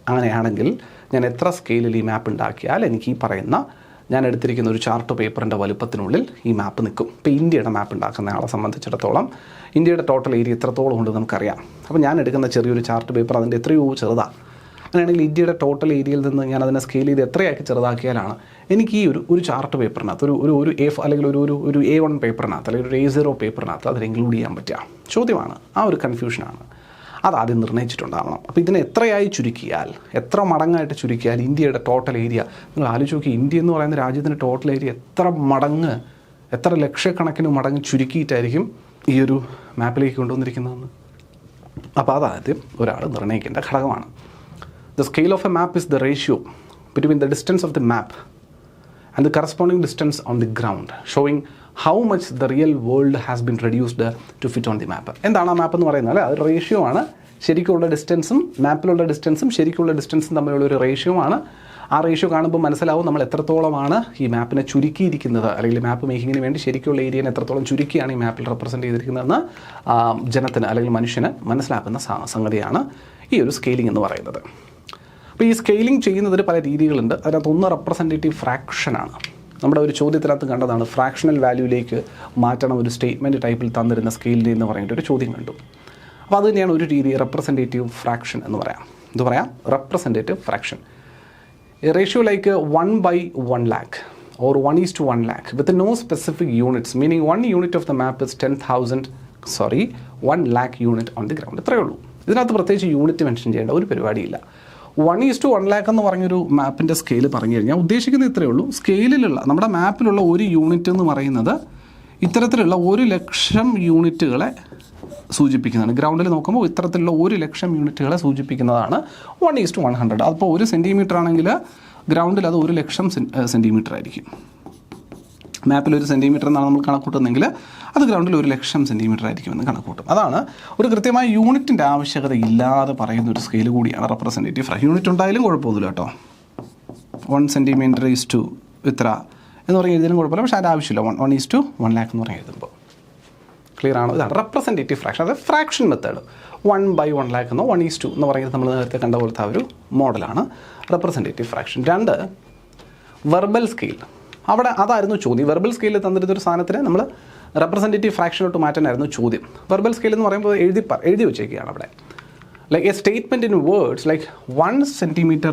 അങ്ങനെയാണെങ്കിൽ ഞാൻ എത്ര സ്കെയിലിൽ ഈ മാപ്പ് ഉണ്ടാക്കിയാൽ എനിക്ക് ഈ പറയുന്ന ഞാൻ എടുത്തിരിക്കുന്ന ഒരു ചാർട്ട് പേപ്പറിൻ്റെ വലുപ്പത്തിനുള്ളിൽ ഈ മാപ്പ് നിൽക്കും. ഇപ്പോൾ ഇന്ത്യയുടെ മാപ്പ് ഉണ്ടാക്കുന്ന ആളെ സംബന്ധിച്ചിടത്തോളം ഇന്ത്യയുടെ ടോട്ടൽ ഏരിയ എത്രത്തോളം ഉണ്ട് നമുക്കറിയാം. അപ്പോൾ ഞാൻ എടുക്കുന്ന ചെറിയൊരു ചാർട്ട് പേപ്പർ അതിൻ്റെ എത്രയോ ചെറുതാണ്. അങ്ങനെയാണെങ്കിൽ ഇന്ത്യയുടെ ടോട്ടൽ ഏരിയയിൽ നിന്ന് ഞാൻ അതിനെ സ്കെയിൽ ചെയ്ത് എത്രയാക്കി ചെറുതാക്കിയാലാണ് എനിക്ക് ഈ ഒരു ചാർട്ട് പേപ്പറിനകത്ത് ഒരു A4 അല്ലെങ്കിൽ ഒരു A1 പേപ്പറിനകത്ത് അല്ലെങ്കിൽ ഒരു A0 പേപ്പറിനകത്ത് അതിൽ ഇൻക്ലൂഡ് ചെയ്യാൻ പറ്റുക ചോദ്യമാണ്. ആ ഒരു കൺഫ്യൂഷനാണ്. അതാദ്യം നിർണ്ണയിച്ചിട്ടുണ്ടാവണം. അപ്പോൾ ഇതിനെ എത്രയായി ചുരുക്കിയാൽ, എത്ര മടങ്ങായിട്ട് ചുരുക്കിയാൽ ഇന്ത്യയുടെ ടോട്ടൽ ഏരിയ, നിങ്ങൾ ആലോചിച്ച് നോക്കി, ഇന്ത്യ എന്ന് പറയുന്ന രാജ്യത്തിൻ്റെ ടോട്ടൽ ഏരിയ എത്ര ലക്ഷക്കണക്കിന് മടങ്ങ് ചുരുക്കിയിട്ടായിരിക്കും ഈ ഒരു മാപ്പിലേക്ക് കൊണ്ടുവന്നിരിക്കുന്നതെന്ന്. അപ്പോൾ അതാദ്യം ഒരാൾ നിർണ്ണയിക്കേണ്ട ഘടകമാണ്. The scale of a map is the ratio between the distance of the map and the corresponding distance on the ground showing how much the real world has been reduced to fit on the map. എന്താണ് ആ മാപ്പ് എന്ന് പറയുന്നത്? അത് ratio ആണ്. ശരിക്കുള്ള ഡിസ്റ്റൻസും മാപ്പിലുള്ള ഡിസ്റ്റൻസും ശരിക്കുള്ള ഡിസ്റ്റൻസും തമ്മിലുള്ള ഒരു റേഷ്യോ ആണ്. ആ റേഷ്യോ കാണുമ്പോൾ മനസ്സിലാവും നമ്മൾ എത്രത്തോളമാണ് ഈ മാപ്പിനെ ചുരുക്കിയിരിക്കുന്നത്, അല്ലെങ്കിൽ മാപ്പ് മേക്കിങ്ങിന് വേണ്ടി ശരിക്കുള്ള ഏരിയനെ എത്രത്തോളം ചുരുക്കിയാണ് ഈ മാപ്പിൽ റെപ്രസെൻറ്റ് ചെയ്തിരിക്കുന്നതെന്ന് ജനത്തിന് അല്ലെങ്കിൽ മനുഷ്യന് മനസ്സിലാക്കുന്ന സംഗതിയാണ് ഈ ഒരു സ്കെയിലിംഗ് എന്ന് പറയുന്നത്. അപ്പോൾ ഈ സ്കെയിലിംഗ് ചെയ്യുന്നതിന് പല രീതികളുണ്ട്. അതിനകത്ത് ഒന്ന് റെപ്രസെൻറ്റേറ്റീവ് ഫ്രാക്ഷനാണ്. നമ്മുടെ ഒരു ചോദ്യത്തിനകത്ത് കണ്ടതാണ്, ഫ്രാക്ഷണൽ വാല്യൂയിലേക്ക് മാറ്റണം ഒരു സ്റ്റേറ്റ്മെൻറ്റ് ടൈപ്പിൽ തന്നിരുന്ന സ്കെയിലിൽ എന്ന് പറഞ്ഞിട്ട് ഒരു ചോദ്യം കണ്ടു. അപ്പോൾ അത് തന്നെയാണ് ഒരു രീതി റെപ്രസെൻറ്റേറ്റീവ് ഫ്രാക്ഷൻ എന്ന് പറയാം. എന്ത് പറയാം? Representative fraction. A ratio like 1/1 lakh or 1:1 lakh with no specific units, meaning 1 unit of the map is 1 lakh unit on the ground. ഇത്രയേ ഉള്ളൂ. ഇതിനകത്ത് പ്രത്യേകിച്ച് യൂണിറ്റ് മെൻഷൻ ചെയ്യേണ്ട ഒരു പരിപാടിയില്ല. 1:1 lakh എന്ന് പറഞ്ഞൊരു മാപ്പിൻ്റെ സ്കെയിൽ പറഞ്ഞു കഴിഞ്ഞാൽ ഉദ്ദേശിക്കുന്നത് ഇത്രയേ ഉള്ളൂ. സ്കെയിലിലുള്ള നമ്മുടെ മാപ്പിലുള്ള ഒരു യൂണിറ്റ് എന്ന് പറയുന്നത് ഇത്തരത്തിലുള്ള 1,00,000 യൂണിറ്റുകളെ സൂചിപ്പിക്കുന്നതാണ്. ഗ്രൗണ്ടിൽ നോക്കുമ്പോൾ ഇത്തരത്തിലുള്ള 1,00,000 യൂണിറ്റുകളെ സൂചിപ്പിക്കുന്നതാണ് 1:100. അപ്പോൾ 1 സെൻറ്റിമീറ്റർ ആണെങ്കിൽ ഗ്രൗണ്ടിൽ അത് 1,00,000 സെൻറ്റിമീറ്റർ ആയിരിക്കും. മാപ്പിൽ 1 സെൻറ്റിമീറ്റർ എന്നാണ് നമ്മൾ കണക്കൂട്ടുന്നതെങ്കിൽ അത് ഗ്രൗണ്ടിൽ 1,00,000 സെൻറ്റിമീറ്റർ ആയിരിക്കുമെന്ന് കണക്കൂട്ടും. അതാണ് ഒരു കൃത്യമായ യൂണിറ്റിൻ്റെ ആവശ്യകത ഇല്ലാതെ പറയുന്ന ഒരു സ്കെയിൽ കൂടിയാണ് റെപ്രസെൻറ്റേറ്റീവ് ഫ്രാക്ഷൻ. യൂണിറ്റ് ഉണ്ടായാലും കുഴപ്പമൊന്നുമില്ല കേട്ടോ. 1 സെൻറ്റിമീറ്റർ ഇസ് ഇത്ര എന്ന് പറഞ്ഞ് എഴുതിയാലും കുഴപ്പമില്ല. പക്ഷേ അതിൻ്റെ ആവശ്യമില്ല. 1:1 lakh എന്ന് പറഞ്ഞ് എഴുതുമ്പോൾ ക്ലിയർ ആണോ? ഇതാണ് റെപ്രസെൻറ്റേറ്റീവ് ഫ്രാക്ഷൻ. അത് ഫ്രാക്ഷൻ മെത്തേഡ് 1/1 lakh എന്നോ 1:2 എന്ന് പറയുന്നത് നമ്മൾ നേരത്തെ കണ്ട പോലത്തെ ആ ഒരു മോഡലാണ് റെപ്രസെൻറ്റേറ്റീവ് ഫ്രാക്ഷൻ. 2 verbal scale. അവിടെ അതായിരുന്നു ചോദ്യം. വെർബൽ സ്കെയിലിൽ തന്നിരുന്നൊരു സാധനത്തിന് നമ്മൾ റെപ്രസെൻറ്റേറ്റീവ് ഫ്രാക്ഷനോട്ട് മാറ്റാനായിരുന്നു ചോദ്യം. വെർബൽ സ്കെയിൽ എന്ന് പറയുമ്പോൾ എഴുതി വെച്ചേക്കുകയാണ് അവിടെ. Like A statement in words like 1 centimetre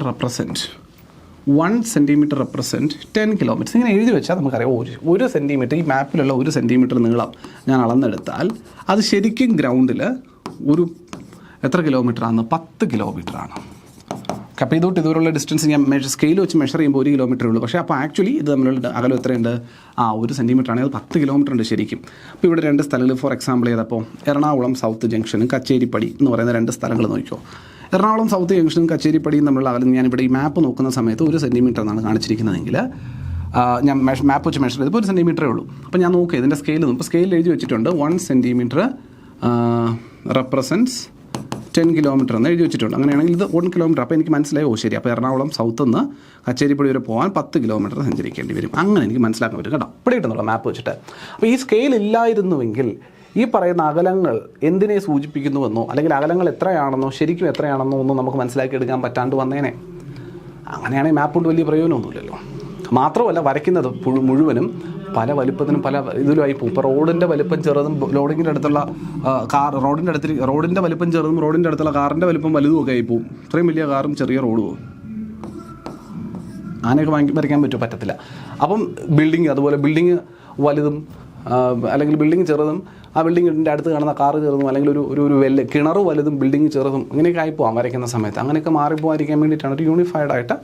represent 10 kilometre. ഇങ്ങനെ എഴുതി വെച്ചാൽ നമുക്കറിയാം 1 സെൻറ്റിമീറ്റർ, ഈ മാപ്പിലുള്ള 1 സെൻറ്റിമീറ്റർ നീളം ഞാൻ അളന്നെടുത്താൽ അത് ശരിക്കും ഗ്രൗണ്ടിൽ ഒരു എത്ര കിലോമീറ്ററാണ്? 10 കിലോമീറ്ററാണ്. അപ്പോൾ ഇതുവരെയുള്ള ഡിസ്റ്റൻസ് ഞാൻ സ്കെയിൽ വെച്ച് മെഷർ ചെയ്യുമ്പോൾ 1 കിലോമീറ്റർ ഉള്ളൂ. പക്ഷേ അപ്പോൾ ആക്ച്വലി ഇത് തമ്മിലുള്ള അകലം എത്രയുണ്ട്? 1 സെൻറ്റിമീറ്റർ ആണെങ്കിൽ അത് 10 കിലോമീറ്റർ ഉണ്ട് ശരിക്കും. അപ്പോൾ ഇവിടെ 2 സ്ഥലങ്ങൾ ഫോർ എക്സാമ്പിൾ ചെയ്തപ്പോൾ എറണാകുളം സൗത്ത് ജംഗ്ഷനും കച്ചേരിപ്പടി എന്ന് പറയുന്ന 2 സ്ഥലങ്ങൾ നോക്കിയോ. എറണാകുളം സൗത്ത് ജംഗ്ഷനും കച്ചേരിപ്പടിയും തമ്മിലുള്ള അകലം ഞാനിവിടെ ഈ മാപ്പ് നോക്കുന്ന സമയത്ത് 1 സെൻറ്റിമീറ്റർ എന്നാണ് കാണിച്ചിരിക്കുന്നതെങ്കിൽ ഞാൻ മാപ്പ് വെച്ച് മെഷർ ചെയ്തപ്പോൾ 1 സെൻറ്റിമീറ്ററേ ഉള്ളൂ. അപ്പോൾ ഞാൻ നോക്കുക ഇതിൻ്റെ സ്കെയിൽ. ഇപ്പോൾ സ്കെയിൽ എഴുതി വെച്ചിട്ടുണ്ട് 1 സെൻറ്റിമീറ്റർ റെപ്രസെൻറ്റ്സ് 10 കിലോമീറ്റർ എന്ന് എഴുതി വെച്ചിട്ടുണ്ട്. അങ്ങനെയാണെങ്കിൽ ഇത് 1 കിലോമീറ്റർ. അപ്പോൾ എനിക്ക് മനസ്സിലായി, ശരി, അപ്പോൾ എറണാകുളം സൗത്ത് നിന്ന് കച്ചേരിപ്പടി വരെ പോകാൻ 10 കിലോമീറ്റർ സഞ്ചരിക്കേണ്ടി വരും. അങ്ങനെ എനിക്ക് മനസ്സിലാക്കാൻ പറ്റും കേട്ടോ, ഇവിടെ കിട്ടുന്നുള്ള മാപ്പ് വെച്ചിട്ട്. അപ്പോൾ ഈ സ്കെയിൽ ഇല്ലായിരുന്നുവെങ്കിൽ ഈ പറയുന്ന അകലങ്ങൾ എന്തിനെ സൂചിപ്പിക്കുന്നുവെന്നോ അല്ലെങ്കിൽ അകലങ്ങൾ എത്രയാണെന്നോ ശരിക്കും എത്രയാണെന്നോ ഒന്നും നമുക്ക് മനസ്സിലാക്കിയെടുക്കാൻ പറ്റാണ്ട് വന്നേനെ. അങ്ങനെയാണെങ്കിൽ മാപ്പ് കൊണ്ട് വലിയ പ്രയോജനമൊന്നുമില്ലല്ലോ. മാത്രമല്ല വരയ്ക്കുന്നത് മുഴുവനും പല വലുപ്പത്തിനും പല ഇതിലുമായി പോകും. ഇപ്പോൾ റോഡിൻ്റെ വലുപ്പം ചെറുതും ലോഡിങ്ങിൻ്റെ അടുത്തുള്ള റോഡിൻ്റെ വലുപ്പം ചെറുതും റോഡിൻ്റെ അടുത്തുള്ള കാറിൻ്റെ വലുപ്പം വലുതും ഒക്കെ ആയി പോകും. ഇത്രയും വലിയ കാറും ചെറിയ റോഡും ആനയൊക്കെ വരയ്ക്കാൻ പറ്റത്തില്ല. അപ്പം ബിൽഡിങ്, അതുപോലെ ബിൽഡിങ് വലുതും അല്ലെങ്കിൽ ബിൽഡിങ് ചെറുതും ആ ബിൽഡിങ്ങിൻ്റെ അടുത്ത് കാണുന്ന കാറ് ചെറുതും അല്ലെങ്കിൽ ഒരു കിണർ വലുതും ബിൽഡിങ് ചെറുതും ഇങ്ങനെയൊക്കെ ആയിപ്പോവാം വരയ്ക്കുന്ന സമയത്ത്. അങ്ങനെയൊക്കെ മാറിപ്പോകാതിരിക്കാൻ വേണ്ടിയിട്ടാണ് ഒരു യൂണിഫൈഡായിട്ട്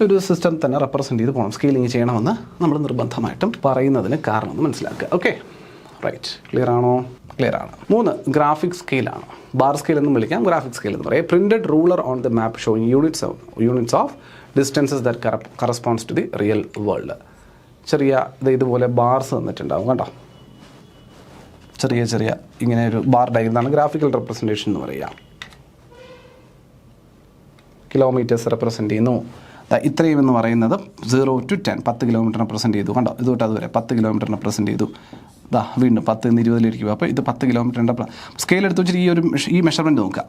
ഒരു സിസ്റ്റം തന്നെ റെപ്രസെൻറ്റ് ചെയ്ത് പോകണം, സ്കെയിലിങ് ചെയ്യണമെന്ന് നമ്മൾ നിർബന്ധമായിട്ടും പറയുന്നതിന് കാരണമെന്ന് മനസ്സിലാക്കുക. ഓക്കെ, റൈറ്റ്, ക്ലിയർ ആണോ? ക്ലിയർ ആണ്. 3 ഗ്രാഫിക് സ്കെയിലാണ്. ബാർ സ്കെയിൽ എന്നും വിളിക്കാം, ഗ്രാഫിക് സ്കെയിൽ എന്ന് പറയാം. Printed ruler on the map showing units of distances that corresponds to the real world. ചെറിയ ഇതുപോലെ ബാർസ് തന്നിട്ടുണ്ടാവും കേട്ടോ. ചെറിയ ഇങ്ങനെ ഒരു ബാർ ഡയഗ്രാമാണ് ഗ്രാഫിക്കൽ റെപ്രസെൻറ്റേഷൻ എന്ന് പറയുക. കിലോമീറ്റേഴ്സ് റെപ്രസെൻറ്റ് ചെയ്യുന്നു. ഇത്രയും എന്ന് പറയുന്നത് 0 to 10 10 കിലോമീറ്റർ റെപ്രസെൻറ്റ് ചെയ്തു. കണ്ടോ, ഇത് തൊട്ട് അതുവരെ 10 കിലോമീറ്റർ റെപ്രസെൻറ്റ് ചെയ്തു. വീണ്ടും 10 നിന്ന് 20 അപ്പോൾ ഇത് 10 കിലോമീറ്ററിൻ്റെ സ്കെയിൽ എടുത്ത് വെച്ചിട്ട് ഈ മെഷർമെൻറ്റ് നോക്കുക.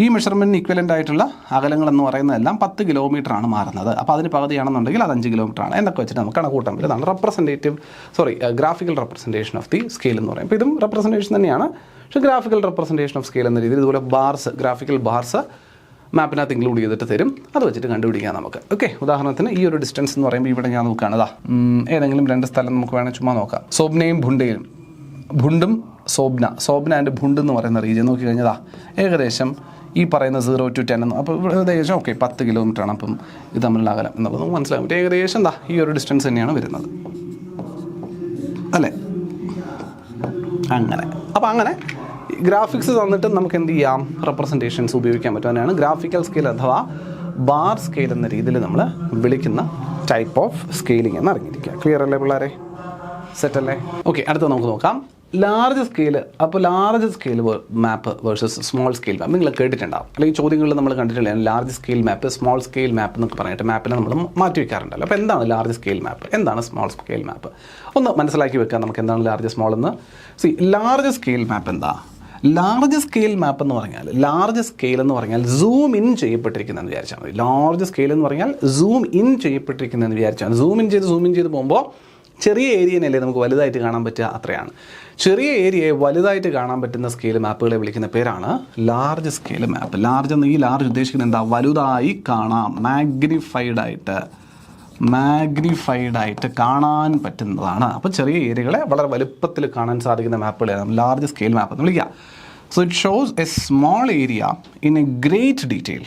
ഈ മെഷർമെൻറ്റിന് ഇക്വലൻ്റ് ആയിട്ടുള്ള അകലങ്ങളെന്ന് പറയുന്നതെല്ലാം 10 കിലോമീറ്ററാണ് മാറുന്നത്. അപ്പോൾ അതിന് പകുതിയാണെന്നുണ്ടെങ്കിൽ അത് 5 കിലോമീറ്ററാണ് എന്നൊക്കെ വെച്ചിട്ട് നമുക്ക് കണക്കൂട്ടാൻ പറ്റും. അതാണ് graphical representation of the scale എന്ന് പറയും. അപ്പോൾ ഇതും റെപ്രസെൻറ്റേഷൻ തന്നെയാണ്. പക്ഷേ ഗ്രാഫിക്കൽ റെപ്രസെൻറ്റേഷൻ ഓഫ് സ്കെയിൽ എന്ന രീതിയിൽ ഇതുപോലെ ഗ്രാഫിക്കൽ ബാർസ് മാപ്പിനകത്ത് ഇൻക്ലൂഡ് ചെയ്തിട്ട് തരും. അത് വെച്ചിട്ട് കണ്ടുപിടിക്കാം നമുക്ക്. ഓക്കെ, ഉദാഹരണത്തിന് ഈ ഒരു ഡിസ്റ്റൻസ് എന്ന് പറയുമ്പോൾ ഇവിടെ ഞാൻ നോക്കുകയാണ്. ഏതെങ്കിലും 2 സ്ഥലം നമുക്ക് വേണമെങ്കിൽ ചുമ്മാ നോക്കാം. സോബ്നയും ഭുണ്ടയും, ഭുണ്ടും സോബ്ന ആൻഡ് ഭുണ്ട് എന്ന് പറയുന്ന റീജിയൻ നോക്കി കഴിഞ്ഞാൽ ഏകദേശം ഈ പറയുന്ന 0 to 10 എന്ന്. അപ്പോൾ ഇവിടെ ഏകദേശം 10 കിലോമീറ്ററാണ്. അപ്പം ഇത് തമ്മിലുള്ള അകലം എന്നുള്ളത് നമുക്ക് മനസ്സിലാക്കാൻ പറ്റും. ഏകദേശം ഈ ഒരു ഡിസ്റ്റൻസ് തന്നെയാണ് വരുന്നത് അല്ലേ? അങ്ങനെ അപ്പോൾ അങ്ങനെ ഗ്രാഫിക്സ് തന്നിട്ട് നമുക്ക് എന്ത് ചെയ്യാം, റെപ്രസെൻറ്റേഷൻസ് ഉപയോഗിക്കാൻ പറ്റും. അതിനാണ് ഗ്രാഫിക്കൽ സ്കെയിൽ അഥവാ ബാർ സ്കെയിൽ എന്ന രീതിയിൽ നമ്മൾ വിളിക്കുന്ന ടൈപ്പ് ഓഫ് സ്കെയിലിംഗ് എന്ന് അറിഞ്ഞിരിക്കുക. ക്ലിയർ അല്ലേ പിള്ളേരെ? സെറ്റ് അല്ലേ? ഓക്കെ, അടുത്ത നമുക്ക് നോക്കാം ലാർജ് സ്കെയിൽ. അപ്പോൾ ലാർജ് സ്കെയിൽ മാപ്പ് വേഴ്സസ് സ്മോൾ സ്കെയിൽ മാപ്പ് നിങ്ങൾ കേട്ടിട്ടുണ്ടാവും, അല്ലെങ്കിൽ ചോദ്യങ്ങളിൽ നമ്മൾ കണ്ടിട്ടില്ല. ലാർജ് സ്കെയിൽ മാപ്പ്, സ്മോൾ സ്കെയിൽ മാപ്പ് എന്നൊക്കെ പറഞ്ഞിട്ട് മാപ്പിനെ നമ്മൾ മാറ്റി വയ്ക്കാറുണ്ടല്ലോ. അപ്പോൾ എന്താണ് ലാർജ് സ്കെയിൽ മാപ്പ്, എന്താണ് സ്മോൾ സ്കെയിൽ മാപ്പ്? ഒന്ന് മനസ്സിലാക്കി വെക്കാം നമുക്ക് എന്താണ് ലാർജ് സ്മോൾ എന്ന്. ലാർജ് സ്കെയിൽ മാപ്പ് എന്താ? ലാർജ് സ്കെയിൽ മാപ്പ് എന്ന് പറഞ്ഞാൽ സൂം ഇൻ ചെയ്യപ്പെട്ടിരിക്കുന്നതെന്ന് വിചാരിച്ചാൽ മതി. ലാർജ് സ്കെയിൽ എന്ന് പറഞ്ഞാൽ സൂം ഇൻ ചെയ്യപ്പെട്ടിരിക്കുന്നതെന്ന് വിചാരിച്ചാൽ സൂം ഇൻ ചെയ്ത് പോകുമ്പോൾ ചെറിയ ഏരിയനല്ലേ നമുക്ക് വലുതായിട്ട് കാണാൻ പറ്റുക, അത്രയാണ്. ചെറിയ ഏരിയയെ വലുതായിട്ട് കാണാൻ പറ്റുന്ന സ്കെയിൽ മാപ്പുകളെ വിളിക്കുന്ന പേരാണ് ലാർജ് സ്കെയിൽ മാപ്പ്. ലാർജ് എന്ന് ഈ ലാർജ് ഉദ്ദേശിക്കുന്നത് എന്താ? വലുതായി കാണാം, മാഗ്നിഫൈഡ് ആയിട്ട് കാണാൻ പറ്റുന്നതാണ്. അപ്പോൾ ചെറിയ ഏരിയകളെ വളരെ വലുപ്പത്തിൽ കാണാൻ സാധിക്കുന്ന മാപ്പുകളെയാണ് ലാർജ് സ്കെയിൽ മാപ്പ് എന്ന് വിളിക്കുക. So it shows A small area in A great detail.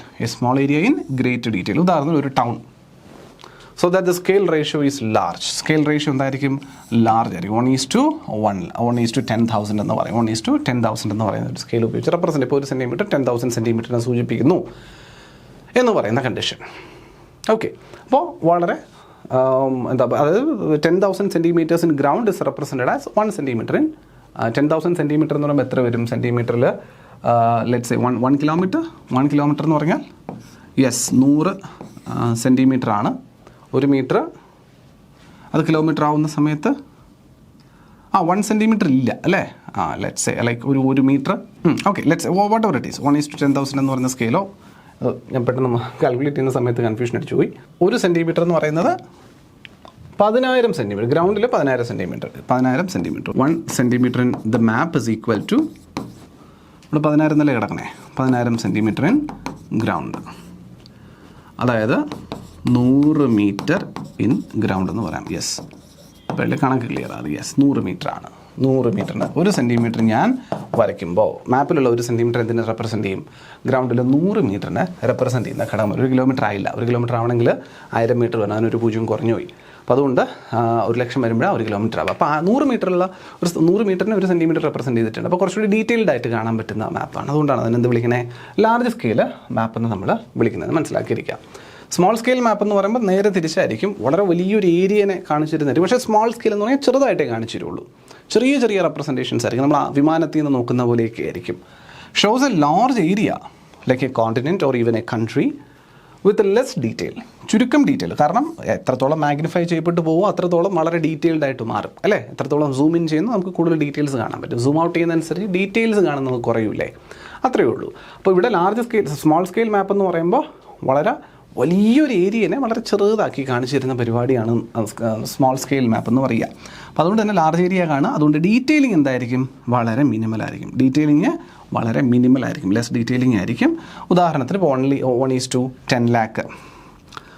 ഉദാഹരണത്തിന് ഒരു town. So that the scale ratio is large. Scale ratio എന്തായിരിക്കും? ലാർജ് ആയിരിക്കും. 1:10,000 എന്ന് പറയും. 1:10,000 എന്ന് പറയുന്ന ഒരു സ്കെയിൽ ഉപയോഗിച്ച് റെപ്രസെൻറ്റ്. ഇപ്പോൾ ഒരു സെൻറ്റിമീറ്റർ 10,000 സെൻറ്റിമീറ്ററിനെ സൂചിപ്പിക്കുന്നു എന്ന് പറയുന്ന കണ്ടീഷൻ. ഓക്കെ, അപ്പോൾ വളരെ അതായത് 10,000 centimetres in ground is represented as 1 centimetre in 10,000 centimetre എന്ന് പറയുമ്പോൾ എത്ര വരും സെൻറ്റിമീറ്ററിൽ? Let's say 1 kilometre. 1 കിലോമീറ്റർ എന്ന് പറഞ്ഞാൽ 100 സെൻറ്റിമീറ്റർ ആണ്. 1 മീറ്റർ അത് കിലോമീറ്റർ ആവുന്ന സമയത്ത് 1 സെൻറ്റിമീറ്റർ ഇല്ല അല്ലേ? ലെറ്റ്സ് സേ ലൈക്ക് ഒരു metre. Okay, let's whatever it is 1:10,000 എന്ന് പറയുന്ന സ്കെയിലോ ഞാൻ പെട്ടെന്ന് കാൽക്കുലേറ്റ് ചെയ്യുന്ന സമയത്ത് കൺഫ്യൂഷൻ അടിച്ചു പോയി. 1 സെൻറ്റിമീറ്റർ എന്ന് പറയുന്നത് 10,000 സെൻറ്റിമീറ്റർ. ഗ്രൗണ്ടിൽ 10,000 centimetre. 1 centimetre in the map is equal to, ഇവിടെ 10,000 എന്നല്ലേ കിടക്കണേ, 10,000 സെൻറ്റിമീറ്റർ ഇൻ ഗ്രൗണ്ട്. അതായത് 100 മീറ്റർ ഇൻ ഗ്രൗണ്ട് എന്ന് പറയാം. യെസ്, അപ്പോൾ കണക്ക് ക്ലിയർ ആണ്. യെസ്, 100 മീറ്റർ ആണ്. 100 മീറ്ററിന് 1 സെൻറ്റിമീറ്റർ ഞാൻ വരയ്ക്കുമ്പോൾ മാപ്പിലുള്ള 1 സെൻറ്റിമീറ്റർ എന്തിനെ റെപ്രസെൻറ്റ് ചെയ്യും? ഗ്രൗണ്ടിൽ 100 മീറ്ററിനെ റെപ്രസെൻറ്റ് ചെയ്യുന്ന ഘടകം. 1 കിലോമീറ്റർ ആയില്ല. 1 കിലോമീറ്റർ ആവണമെങ്കിൽ 1000 മീറ്റർ വേണം. അതിനൊരു 0 കുറഞ്ഞു പോയി. അപ്പോൾ അതുകൊണ്ട് 1,00,000 വരുമ്പോഴാണ് 1 കിലോമീറ്റർ ആവുക. അപ്പോൾ 100 മീറ്ററുള്ള 100 മീറ്ററിനെ 1 സെൻറ്റിമീറ്റർ റെപ്രസെൻറ്റ് ചെയ്തിട്ടുണ്ട്. അപ്പോൾ കുറച്ചുകൂടി ഡീറ്റെയിൽഡ് ആയിട്ട് കാണാൻ പറ്റുന്ന മാപ്പാണ്. അതുകൊണ്ടാണ് അതിനെന്ത് വിളിക്കുന്നത്? ലാർജ് സ്കെയിൽ മാപ്പ് എന്ന് നമ്മൾ വിളിക്കുന്നത്. മനസ്സിലാക്കിയിരിക്കുക. സ്മോൾ സ്കെയിൽ മാപ്പ് എന്ന് പറയുമ്പോൾ നേരെ തിരിച്ചായിരിക്കും. വളരെ വലിയൊരു ഏരിയനെ കാണിച്ചിരുന്നത്. പക്ഷേ സ്മോൾ സ്കെയിൽ എന്ന് പറഞ്ഞാൽ ചെറുതായിട്ടേ കാണിച്ചിരുള്ളൂ. ചെറിയ റെപ്രസെൻറ്റേഷൻസ് ആയിരിക്കും. നമ്മൾ വിമാനത്തിൽ നിന്ന് നോക്കുന്ന പോലെയൊക്കെ ആയിരിക്കും. Shows A large area like A continent or even A country with less detail. ചുരുക്കം ഡീറ്റെയിൽ. കാരണം എത്രത്തോളം മാഗ്നിഫൈ ചെയ്യപ്പെട്ട് പോകുമോ അത്രത്തോളം വളരെ ഡീറ്റെയിൽഡ് ആയിട്ട് മാറും അല്ലേ? എത്രത്തോളം സൂം ഇൻ ചെയ്യുന്നു നമുക്ക് കൂടുതൽ ഡീറ്റെയിൽസ് കാണാൻ പറ്റും. സൂം ഔട്ട് ചെയ്യുന്നതനുസരിച്ച് ഡീറ്റെയിൽസ് കാണുന്നത് കുറയൂലേ? അത്രയേ ഉള്ളൂ. അപ്പോൾ ഇവിടെ ലാർജ് സ്കെയിൽ സ്മോൾ സ്കെയിൽ മാപ്പ് എന്ന് പറയുമ്പോൾ വളരെ വലിയൊരു ഏരിയനെ വളരെ ചെറുതാക്കി കാണിച്ചു തരുന്ന പരിപാടിയാണ് സ്മോൾ സ്കെയിൽ മാപ്പ് എന്ന് പറയുക. അപ്പോൾ അതുകൊണ്ട് തന്നെ ലാർജ് ഏരിയ കാണുക. അതുകൊണ്ട് ഡീറ്റെയിലിംഗ് എന്തായിരിക്കും? വളരെ മിനിമലായിരിക്കും. വളരെ മിനിമലായിരിക്കും. ലെസ് ഡീറ്റെയിലിംഗ് ആയിരിക്കും. ഉദാഹരണത്തിന് ഇപ്പോൾ 1:10 lakh.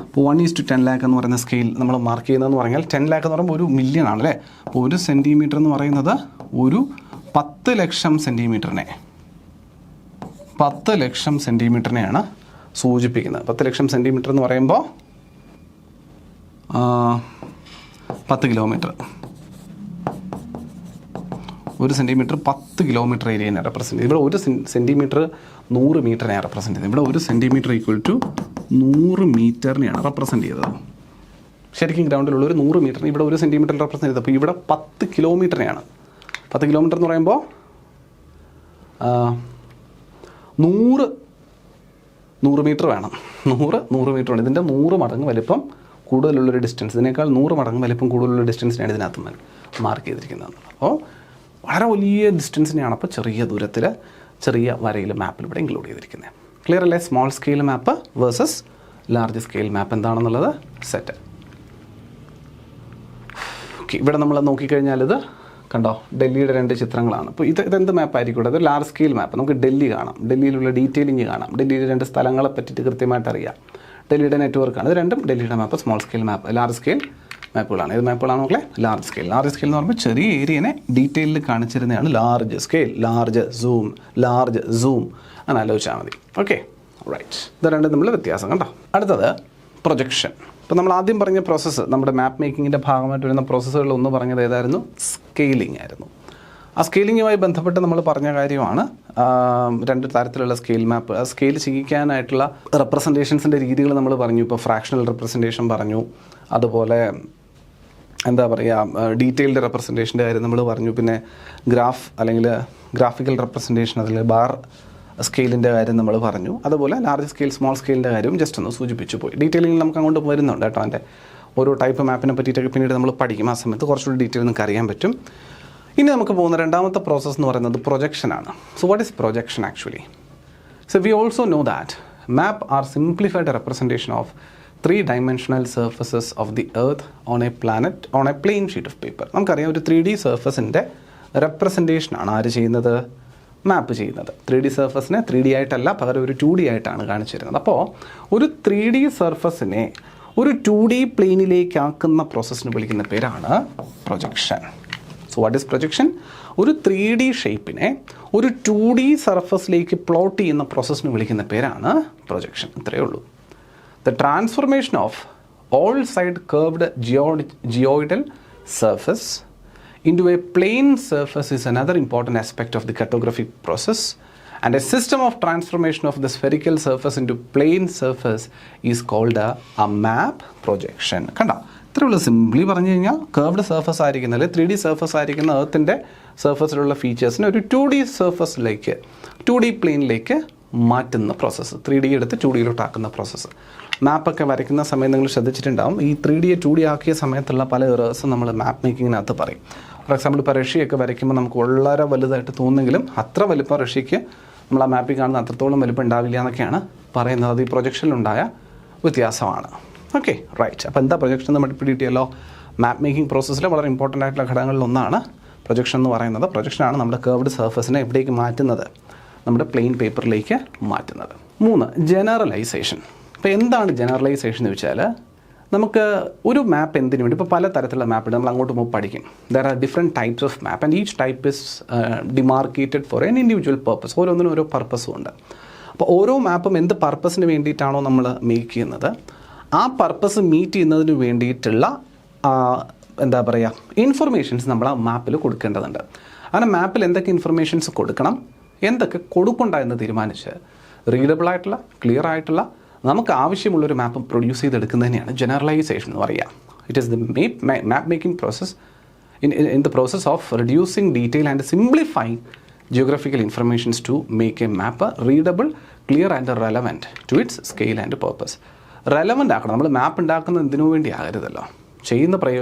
അപ്പോൾ 1:10 lakh എന്ന് പറയുന്ന സ്കെയിൽ നമ്മൾ മാർക്ക് ചെയ്യുന്നതെന്ന് പറഞ്ഞാൽ 10 lakh എന്ന് പറയുമ്പോൾ 1 million ആണല്ലേ? അപ്പോൾ 1 സെൻറ്റിമീറ്റർ എന്ന് പറയുന്നത് ഒരു 10,00,000 സെൻറ്റിമീറ്ററിനെ 10,00,000 സെൻറ്റിമീറ്ററിനെയാണ് സൂചിപ്പിക്കുന്നത്. 10,00,000 സെൻറ്റിമീറ്റർ എന്ന് പറയുമ്പോൾ 10 കിലോമീറ്റർ. 1 സെൻറ്റിമീറ്റർ 10 കിലോമീറ്റർ ഏരിയനെ റെപ്രസെൻറ്റ് ചെയ്യും. ഇവിടെ 1 സെൻറ്റിമീറ്റർ 100 മീറ്ററിനെയാണ് റെപ്രസെൻറ്റ് ചെയ്യുന്നത്. ഇവിടെ 1 സെൻറ്റിമീറ്റർ ഈക്വൽ ടു 100 മീറ്ററിനെയാണ് റെപ്രസെൻറ്റ് ചെയ്തത്. ശരിക്കും ഗ്രൗണ്ടിലുള്ള ഒരു 100 മീറ്ററിന് ഇവിടെ 1 സെൻറ്റിമീറ്റർ റെപ്രസെൻറ്റ് ചെയ്തത്. അപ്പോൾ ഇവിടെ 10 കിലോമീറ്ററിനെയാണ്. 10 കിലോമീറ്റർ എന്ന് പറയുമ്പോൾ 100 മീറ്റർ വേണം. 100 മീറ്റർ ഉണ്ട്. ഇതിൻ്റെ 100 മടങ്ങ് വലിപ്പം കൂടുതലുള്ളൊരു ഡിസ്റ്റൻസ്, ഇതിനേക്കാൾ 100 മടങ്ങ് വലിപ്പം കൂടുതലുള്ള ഡിസ്റ്റൻസിനാണ് ഇതിനകത്ത് മാർക്ക് ചെയ്തിരിക്കുന്നത്. അപ്പോൾ വളരെ വലിയ ഡിസ്റ്റൻസിനെയാണ് അപ്പോൾ ചെറിയ ദൂരത്തിൽ ചെറിയ വരയിൽ മാപ്പിൽ ഇവിടെ ഇൻക്ലൂഡ് ചെയ്തിരിക്കുന്നത്. ക്ലിയർ അല്ലേ? സ്മോൾ സ്കെയിൽ മാപ്പ് വേഴ്സസ് ലാർജ് സ്കെയിൽ മാപ്പ് എന്താണെന്നുള്ളത് സെറ്റ്. ഓക്കെ, ഇവിടെ നമ്മൾ നോക്കിക്കഴിഞ്ഞാൽ ഇത് കണ്ടോ, ഡൽഹിയുടെ 2 ചിത്രങ്ങളാണ്. അപ്പോൾ ഇതെന്ത് മാപ്പായിരിക്കും? അത് ലാർജ് സ്കെയിൽ മാപ്പ്. നമുക്ക് ഡൽഹി കാണാം, ഡൽഹിയിലുള്ള ഡീറ്റെയിലിംഗ് കാണാം, ഡൽഹിയിലെ 2 സ്ഥലങ്ങളെ പറ്റിയിട്ട് കൃത്യമായിട്ട് അറിയാം. ഡൽഹിയുടെ നെറ്റ്വർക്കാണ്. ഇത് രണ്ടും ഡൽഹിയുടെ map. Small scale map, large scale മാപ്പുകളാണ്. ഏത് മാപ്പുകളാണ് നോക്കലേ? Large scale. ലാർജ് സ്കെയിൽ എന്ന് പറയുമ്പോൾ ചെറിയ ഏരിയനെ ഡീറ്റെയിലിൽ കാണിച്ചിരുന്നതാണ് ലാർജ് സ്കെയിൽ. ലാർജ് സൂം അങ്ങനെ ആലോചിച്ചാൽ മതി. Okay, right. ഇത് രണ്ടും തമ്മിൽ വ്യത്യാസം കണ്ടോ. അടുത്തത് പ്രൊജക്ഷൻ. ഇപ്പോൾ നമ്മൾ ആദ്യം പറഞ്ഞ പ്രോസസ്സ്, നമ്മുടെ മാപ്പ് മേക്കിങ്ങിൻ്റെ ഭാഗമായിട്ട് വരുന്ന പ്രോസസ്സുകളിൽ ഒന്ന് പറഞ്ഞത് ഏതായിരുന്നു? സ്കെയിലിംഗ് ആയിരുന്നു. ആ സ്കെയിലിങ്ങുമായി ബന്ധപ്പെട്ട് നമ്മൾ പറഞ്ഞ കാര്യമാണ് 2 തരത്തിലുള്ള സ്കെയിൽ മാപ്പ്. ആ സ്കെയിൽ ചെയ്യിക്കാനായിട്ടുള്ള റെപ്രസെൻറ്റേഷൻസിൻ്റെ രീതികൾ നമ്മൾ പറഞ്ഞു. ഇപ്പോൾ ഫ്രാക്ഷണൽ റെപ്രസെൻറ്റേഷൻ പറഞ്ഞു, അതുപോലെ എന്താ പറയുക, ഡീറ്റെയിൽഡ് റെപ്രസെൻറ്റേഷൻ്റെ കാര്യം നമ്മൾ പറഞ്ഞു, പിന്നെ ഗ്രാഫിക്കൽ റെപ്രസെൻറ്റേഷൻ, അതിൽ ബാർ സ്കെയിലിൻ്റെ കാര്യം നമ്മൾ പറഞ്ഞു. അതുപോലെ ലാർജ് സ്കെയിൽ, സ്മോൾ സ്കെയിലിൻ്റെ കാര്യവും ജസ്റ്റ് ഒന്ന് സൂചിപ്പിച്ചു പോയി. ഡീറ്റെയിലിംഗ് നമുക്ക് അങ്ങോട്ട് വരുന്നുണ്ട് കേട്ടോ. അതിൻ്റെ ഓരോ ടൈപ്പ് മാപ്പിനെ പറ്റിയിട്ടൊക്കെ പിന്നീട് നമ്മൾ പഠിക്കും. ആ സമയത്ത് കുറച്ചുകൂടി ഡീറ്റെയിൽ നിങ്ങൾക്ക് അറിയാൻ പറ്റും. ഇനി നമുക്ക് പോകുന്ന രണ്ടാമത്തെ പ്രോസസ്സ് എന്ന് പറയുന്നത് പ്രൊജക്ഷനാണ്. So what is projection actually? So we also know that map are simplified representation of 3-dimensional surfaces of the earth on a planet on a plain sheet of paper. നമുക്കറിയാം ഒരു 3D സർഫസിൻ്റെ റെപ്രസെൻറ്റേഷനാണ് ആര് ചെയ്യുന്നത്? മാപ്പ് ചെയ്യുന്നത്. 3D സർഫസിനെ 3D ആയിട്ടല്ല, പകരം ഒരു 2D ആയിട്ടാണ് കാണിച്ചിരുന്നത്. അപ്പോൾ ഒരു 3D സർഫസിനെ ഒരു 2D പ്ലെയിനിലേക്ക് ആക്കുന്ന പ്രോസസ്സിന് വിളിക്കുന്ന പേരാണ് projection. So what is projection? ഒരു 3D ഷേപ്പിനെ ഒരു 2D സർഫസിലേക്ക് പ്ലോട്ട് ചെയ്യുന്ന പ്രോസസ്സിന് വിളിക്കുന്ന പേരാണ് പ്രൊജക്ഷൻ. ഇത്രയേ ഉള്ളൂ. The transformation of all-side curved geoidal surface into a plane surface is another important aspect of the cartographic process, and a system of transformation of the spherical surface into plane surface is called a map projection. കണ്ടോ? ഇത്രയുള്ള simply പറഞ്ഞു കഴിഞ്ഞാൽ curved surface ആയിരിക്കുന്ന അല്ലെങ്കിൽ 3D surface ആയിരിക്കുന്ന എർത്തിൻ്റെ സർഫസിലുള്ള ഫീച്ചേഴ്സിനെ ഒരു 2D സർഫസിലേക്ക് 2D പ്ലെയിനിലേക്ക് മാറ്റുന്ന പ്രോസസ്സ്, 3D എടുത്ത് 2Dയിലോട്ട് ആക്കുന്ന പ്രോസസ്സ്. മാപ്പൊക്കെ വരയ്ക്കുന്ന സമയം നിങ്ങൾ ശ്രദ്ധിച്ചിട്ടുണ്ടാവും, ഈ 3Dയെ 2D ആക്കിയ സമയത്തുള്ള പല എറേഴ്സും നമ്മൾ മാപ്പ് മേക്കിങ്ങിനകത്ത് പറയും. ഫോർ എക്സാമ്പിൾ ഇപ്പോൾ റഷ്യയൊക്കെ വരയ്ക്കുമ്പോൾ നമുക്ക് വളരെ വലുതായിട്ട് തോന്നുമെങ്കിലും അത്ര വലിപ്പം റഷ്യയ്ക്ക് നമ്മൾ ആ മാപ്പിൽ കാണുന്ന അത്രത്തോളം വലിപ്പം ഉണ്ടാവില്ല എന്നൊക്കെയാണ് പറയുന്നത്. അത് ഈ പ്രൊജക്ഷനിലുണ്ടായ വ്യത്യാസമാണ്. Okay, right. അപ്പോൾ എന്താ പ്രൊജക്ഷൻ നമ്മൾ പിടികിട്ടിയല്ലോ? മാപ്പ് മേക്കിംഗ് പ്രോസസ്സിൽ വളരെ ഇമ്പോർട്ടൻ്റ് ആയിട്ടുള്ള ഘടകങ്ങളിലൊന്നാണ് പ്രൊജക്ഷൻ എന്ന് പറയുന്നത്. പ്രൊജക്ഷനാണ് നമ്മുടെ കർവ്ഡ് സർഫസിനെ എവിടേക്ക് മാറ്റുന്നത്? നമ്മുടെ പ്ലെയിൻ പേപ്പറിലേക്ക് മാറ്റുന്നത്. 3, ജനറലൈസേഷൻ. ഇപ്പോൾ എന്താണ് ജനറലൈസേഷൻ എന്ന് വെച്ചാൽ, നമുക്ക് ഒരു മാപ്പ് എന്തിനു വേണ്ടി, ഇപ്പോൾ പല തരത്തിലുള്ള മാപ്പ് നമ്മൾ അങ്ങോട്ട് പോകുമ്പോൾ പഠിക്കും. There are different types of map and each type is demarcated for an individual purpose. ഓരോന്നിനും ഓരോ പർപ്പസും ഉണ്ട്. അപ്പോൾ ഓരോ മാപ്പും എന്ത് പർപ്പസിന് വേണ്ടിയിട്ടാണോ നമ്മൾ മേക്ക് ചെയ്യുന്നത്, ആ പർപ്പസ് മീറ്റ് ചെയ്യുന്നതിന് വേണ്ടിയിട്ടുള്ള എന്താ പറയുക ഇൻഫർമേഷൻസ് നമ്മൾ ആ മാപ്പിൽ കൊടുക്കേണ്ടതുണ്ട്. അങ്ങനെ മാപ്പിൽ എന്തൊക്കെ ഇൻഫർമേഷൻസ് കൊടുക്കണം, എന്തൊക്കെ കൊടുക്കണ്ട എന്ന് തീരുമാനിച്ച് റീഡബിൾ ആയിട്ടുള്ള ക്ലിയർ ആയിട്ടുള്ള നമുക്ക് ആവശ്യമുള്ളൊരു മാപ്പ് പ്രൊഡ്യൂസ് ചെയ്തെടുക്കുന്നതിനെയാണ് ജനറലൈസേഷൻ എന്ന് പറയുക. It is the map making process in the process of reducing detail and simplifying geographical informations to make a map readable, clear and relevant to its scale and purpose. Relevant ആക്കണം. നമ്മൾ മാപ്പ് ഉണ്ടാക്കുന്നത് എന്തിനു വേണ്ടി ആകരുതല്ലോ, ചെയ്യുന്ന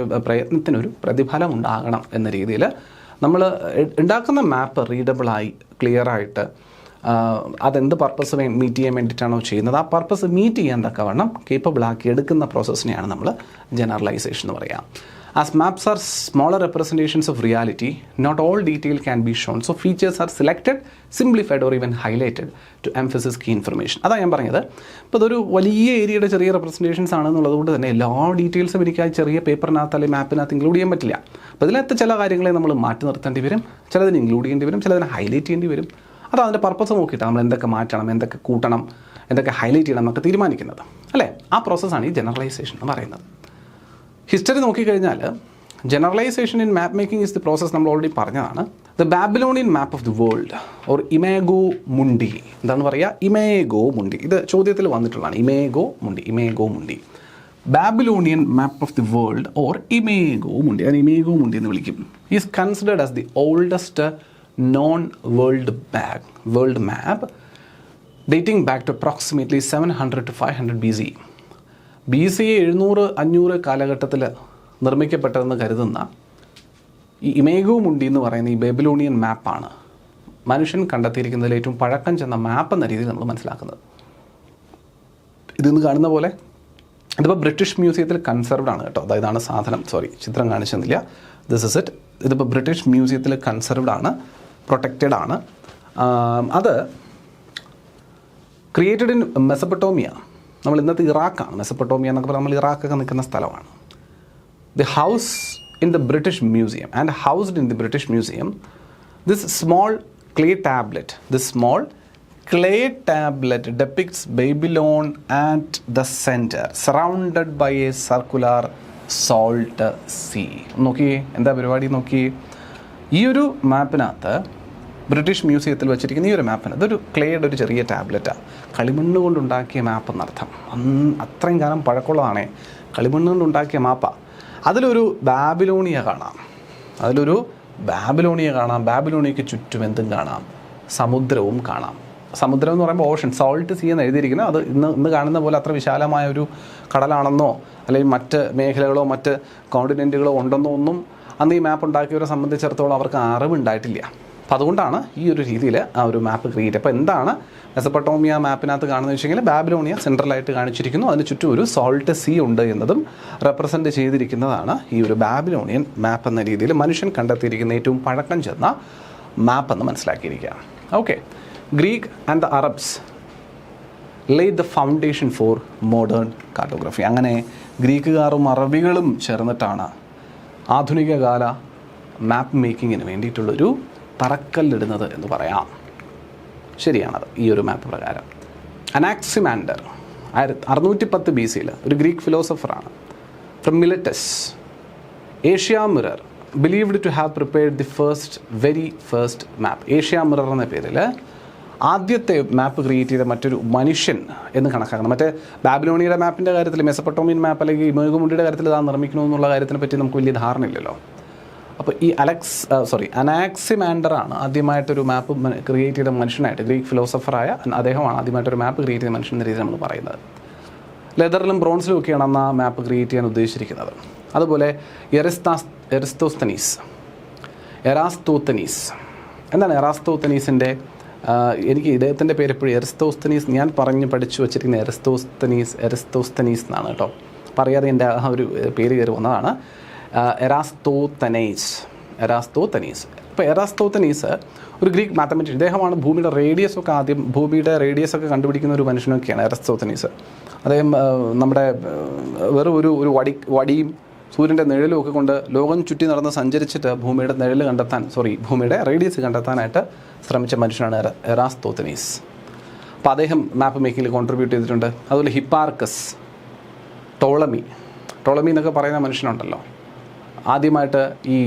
പ്രയത്നത്തിനൊരു പ്രതിഫലം ഉണ്ടാകണം എന്ന രീതിയിൽ നമ്മൾ ഉണ്ടാക്കുന്ന മാപ്പ് റീഡബിളായി ക്ലിയറായിട്ട് അതെന്ത് പർപ്പസ് മീറ്റ് ചെയ്യാൻ വേണ്ടിയിട്ടാണോ ചെയ്യുന്നത്, ആ പർപ്പസ് മീറ്റ് ചെയ്യാൻ തക്കവണ്ണം കേപ്പബിളാക്കി എടുക്കുന്ന പ്രോസസ്സിനെയാണ് നമ്മൾ ജനറലൈസേഷൻ എന്ന് പറയുക. As maps are smaller representations of reality, not all detail can be shown. So features are selected, simplified or even highlighted to emphasize key information. അതാണ് ഞാൻ പറഞ്ഞത്. ഇപ്പോൾ ഇതൊരു വലിയ ഏരിയയുടെ ചെറിയ റെപ്രസെൻറ്റേഷൻസ് ആണെന്നുള്ളത് കൊണ്ട് തന്നെ എല്ലാ ഡീറ്റെയിൽസും എനിക്ക് ആ ചെറിയ പേപ്പറിനകത്ത് അല്ലെങ്കിൽ മാപ്പിനകത്ത് ഇൻക്ലൂഡ് ചെയ്യാൻ പറ്റില്ല. അപ്പോൾ ഇതിനകത്ത് ചില കാര്യങ്ങളെ നമ്മൾ മാറ്റി നിർത്തേണ്ടി വരും, ചിലതിന് ഇൻക്ലൂഡ് ചെയ്യേണ്ടി വരും, ചിലതിനെ ഹൈലൈറ്റ് ചെയ്യേണ്ടി വരും. അത് അതിൻ്റെ പർപ്പസ് നോക്കിയിട്ടാണ് നമ്മൾ എന്തൊക്കെ മാറ്റണം, എന്തൊക്കെ കൂട്ടണം, എന്തൊക്കെ ഹൈലൈറ്റ് ചെയ്യണം എന്നൊക്കെ തീരുമാനിക്കുന്നത് അല്ലേ. ആ പ്രോസസ്സാണ് ഈ ജനറലൈസേഷൻ എന്ന് പറയുന്നത്. ഹിസ്റ്ററി നോക്കിക്കഴിഞ്ഞാൽ generalization in map making is the process നമ്മൾ ഓൾറെഡി പറഞ്ഞതാണ്. The Babylonian map of the world or Imago Mundi. എന്താണ് പറയുക? Imago Mundi. ഇത് ചോദ്യത്തിൽ വന്നിട്ടുള്ളതാണ്. Imago Mundi. Babylonian map of the world or Imago Mundi, അതിന് ഇമേഗോ മുണ്ടി എന്ന് വിളിക്കും. Is considered as the oldest known world map dating back to approximately 700 to 500 BC. BC 700-500 കാലഘട്ടത്തിൽ നിർമ്മിക്കപ്പെട്ടതെന്ന് കരുതുന്ന ഈ ഇമേഗോ മുണ്ടി എന്ന് പറയുന്ന ഈ ബാബിലോണിയൻ മാപ്പാണ് മനുഷ്യൻ കണ്ടെത്തിയിരിക്കുന്നതിൽ ഏറ്റവും പഴക്കം ചെന്ന മാപ്പ് എന്ന രീതിയിൽ നമ്മൾ മനസ്സിലാക്കുന്നത്. ഇതിന്ന് കാണുന്ന പോലെ ഇതിപ്പോൾ ബ്രിട്ടീഷ് മ്യൂസിയത്തിൽ കൺസർവ്ഡ് ആണ് കേട്ടോ. അതായതാണ് സാധനം, ചിത്രം കാണിച്ചെന്നില്ല. This is it. ഇതിപ്പോൾ ബ്രിട്ടീഷ് മ്യൂസിയത്തിൽ കൺസർവ്ഡ് ആണ്, പ്രൊട്ടക്റ്റഡ് ആണ്. അത് ക്രിയേറ്റഡ് ഇൻ മെസപ്പൊട്ടോമിയ. നമ്മൾ ഇന്നത്തെ ഇറാഖാണ് മെസപ്പൊട്ടോമിയ എന്നൊക്കെ പറഞ്ഞാൽ നമ്മൾ ഇറാഖൊക്കെ നിൽക്കുന്ന സ്ഥലമാണ്. The house in the British museum and housed in the British museum this small clay tablet depicts Babylon at the center surrounded by a circular salt sea. നോക്കിയേ എന്താ പരിപാടി നോക്കിയേ. ഈ ഒരു മാപ്പിനകത്ത് ബ്രിട്ടീഷ് മ്യൂസിയത്തിൽ വെച്ചിരിക്കുന്ന ഈ ഒരു മാപ്പിന് ഇതൊരു ക്ലേയുടെ ഒരു ചെറിയ ടാബ്ലറ്റാണ്. കളിമണ്ണ് കൊണ്ടുണ്ടാക്കിയ മാപ്പ് എന്നർത്ഥം. അത്രയും കാലം പഴക്കമുള്ളതാണേ. കളിമണ്ണ് കൊണ്ടുണ്ടാക്കിയ മാപ്പാണ്. അതിലൊരു ബാബിലോണിയ കാണാം. ബാബിലോണിയയ്ക്ക് ചുറ്റും എന്തും കാണാം, സമുദ്രവും കാണാം. സമുദ്രം എന്ന് പറയുമ്പോൾ ഓഷൻ, സോൾട്ട് സീ എന്ന് എഴുതിയിരിക്കുന്നത്. അത് ഇന്ന് കാണുന്ന പോലെ അത്ര വിശാലമായ ഒരു കടലാണെന്നോ അല്ലെങ്കിൽ മറ്റ് മേഖലകളോ മറ്റ് കോണ്ടിനെൻറ്റുകളോ ഉണ്ടെന്നോ ഒന്നും അന്ന് ഈ മാപ്പ് ഉണ്ടാക്കിയവരെ സംബന്ധിച്ചിടത്തോളം അവർക്ക് അറിവുണ്ടായിട്ടില്ല. അപ്പോൾ അതുകൊണ്ടാണ് ഈ ഒരു രീതിയിൽ ആ ഒരു മാപ്പ് ക്രിയേറ്റ്. അപ്പോൾ എന്താണ് മെസപ്പൊട്ടോമിയ മാപ്പിനകത്ത് കാണുന്നത് വെച്ചെങ്കിൽ ബാബിലോണിയ സെൻട്രലായിട്ട് കാണിച്ചിരിക്കുന്നു, അതിന് ചുറ്റും ഒരു സോൾട്ട് സീ ഉണ്ട് എന്നതും റെപ്രസെൻറ്റ് ചെയ്തിരിക്കുന്നതാണ് ഈ ഒരു ബാബിലോണിയൻ മാപ്പ് എന്ന രീതിയിൽ മനുഷ്യൻ കണ്ടെത്തിയിരിക്കുന്ന ഏറ്റവും പഴക്കം ചെന്ന മാപ്പ് എന്ന് മനസ്സിലാക്കിയിരിക്കുക. Okay, Greek and the Arabs laid the foundation for modern cartography. അങ്ങനെ ഗ്രീക്കുകാരും അറബികളും ചേർന്നിട്ടാണ് ആധുനിക കാല മാപ്പ് മേക്കിങ്ങിന് വേണ്ടിയിട്ടുള്ളൊരു തറക്കല്ലിടുന്നത് എന്ന് പറയാം. ശരിയാണത് ഈ ഒരു മാപ്പ് പ്രകാരം. അനാക്സിമാൻഡർ 610 BC ഒരു ഗ്രീക്ക് ഫിലോസഫറാണ്. From Miletus. Asia mirror believed to have prepared the very first map. Asia mirror എന്ന പേരിൽ ആദ്യത്തെ മാപ്പ് ക്രിയേറ്റ് ചെയ്ത മറ്റൊരു മനുഷ്യൻ എന്ന് കണക്കാക്കണം. മറ്റേ ബാബിലോണിയുടെ മാപ്പിൻ്റെ കാര്യത്തിൽ, മെസപ്പൊട്ടോമിയൻ മാപ്പ് അല്ലെങ്കിൽ ഇമേഗുമുണ്ടിയുടെ കാര്യത്തിൽ ഇതാ നിർമ്മിക്കണമെന്നുള്ള കാര്യത്തിനെ പറ്റി നമുക്ക് വലിയ ധാരണയില്ലല്ലോ. അപ്പോൾ ഈ അനാക്സിമാൻഡറാണ് ആദ്യമായിട്ടൊരു മാപ്പ് ക്രിയേറ്റ് ചെയ്ത മനുഷ്യനായിട്ട്, ഗ്രീക്ക് ഫിലോസഫറായ അദ്ദേഹമാണ് ആദ്യമായിട്ടൊരു മാപ്പ് ക്രിയേറ്റ് ചെയ്ത മനുഷ്യൻ എന്ന രീതിയിൽ നമ്മൾ പറയുന്നത്. ലെതറിലും ബ്രോൺസിലും ഒക്കെയാണ് അന്ന് ആ മാപ്പ് ക്രിയേറ്റ് ചെയ്യാൻ ഉദ്ദേശിച്ചിരിക്കുന്നത്. അതുപോലെ എറാസ്തോസ്തനീസ്. എന്താണ് എറാസ്തോത്തനീസിൻ്റെ? എനിക്ക് ഇദ്ദേഹത്തിൻ്റെ പേര് എപ്പോഴും എറിസ്തോസ്തനീസ്, ഞാൻ പഠിച്ചു വച്ചിരിക്കുന്ന എറിസ്തോസ്തനീസ് എന്നാണ് കേട്ടോ. അപ്പോൾ അറിയാതെ എൻ്റെ ആ ഒരു പേര് കയറി വന്നതാണ്. എറാസ്തോത്തനീസ്. അപ്പോൾ എറാസ്തോത്തനീസ് ഒരു ഗ്രീക്ക് മാത്തമാറ്റിഷ്യൻ. ഇദ്ദേഹമാണ് ഭൂമിയുടെ റേഡിയസൊക്കെ കണ്ടുപിടിക്കുന്ന ഒരു മനുഷ്യനൊക്കെയാണ് എറാസ്തോത്തനീസ്. അദ്ദേഹം നമ്മുടെ വെറും ഒരു വടിയും സൂര്യൻ്റെ നിഴലും ഒക്കെ കൊണ്ട് ലോകം ചുറ്റി നടന്ന് സഞ്ചരിച്ചിട്ട് ഭൂമിയുടെ റേഡിയസ് കണ്ടെത്താനായിട്ട് ശ്രമിച്ച മനുഷ്യനാണ് എറാസ്തോത്തനീസ്. അപ്പോൾ അദ്ദേഹം മാപ്പ് മേക്കിങ്ങിൽ കോൺട്രിബ്യൂട്ട് ചെയ്തിട്ടുണ്ട്. അതുപോലെ ഹിപ്പാർക്കസ്, ടോളമി എന്നൊക്കെ പറയുന്ന മനുഷ്യനുണ്ടല്ലോ. ആദ്യമായിട്ട് ഈ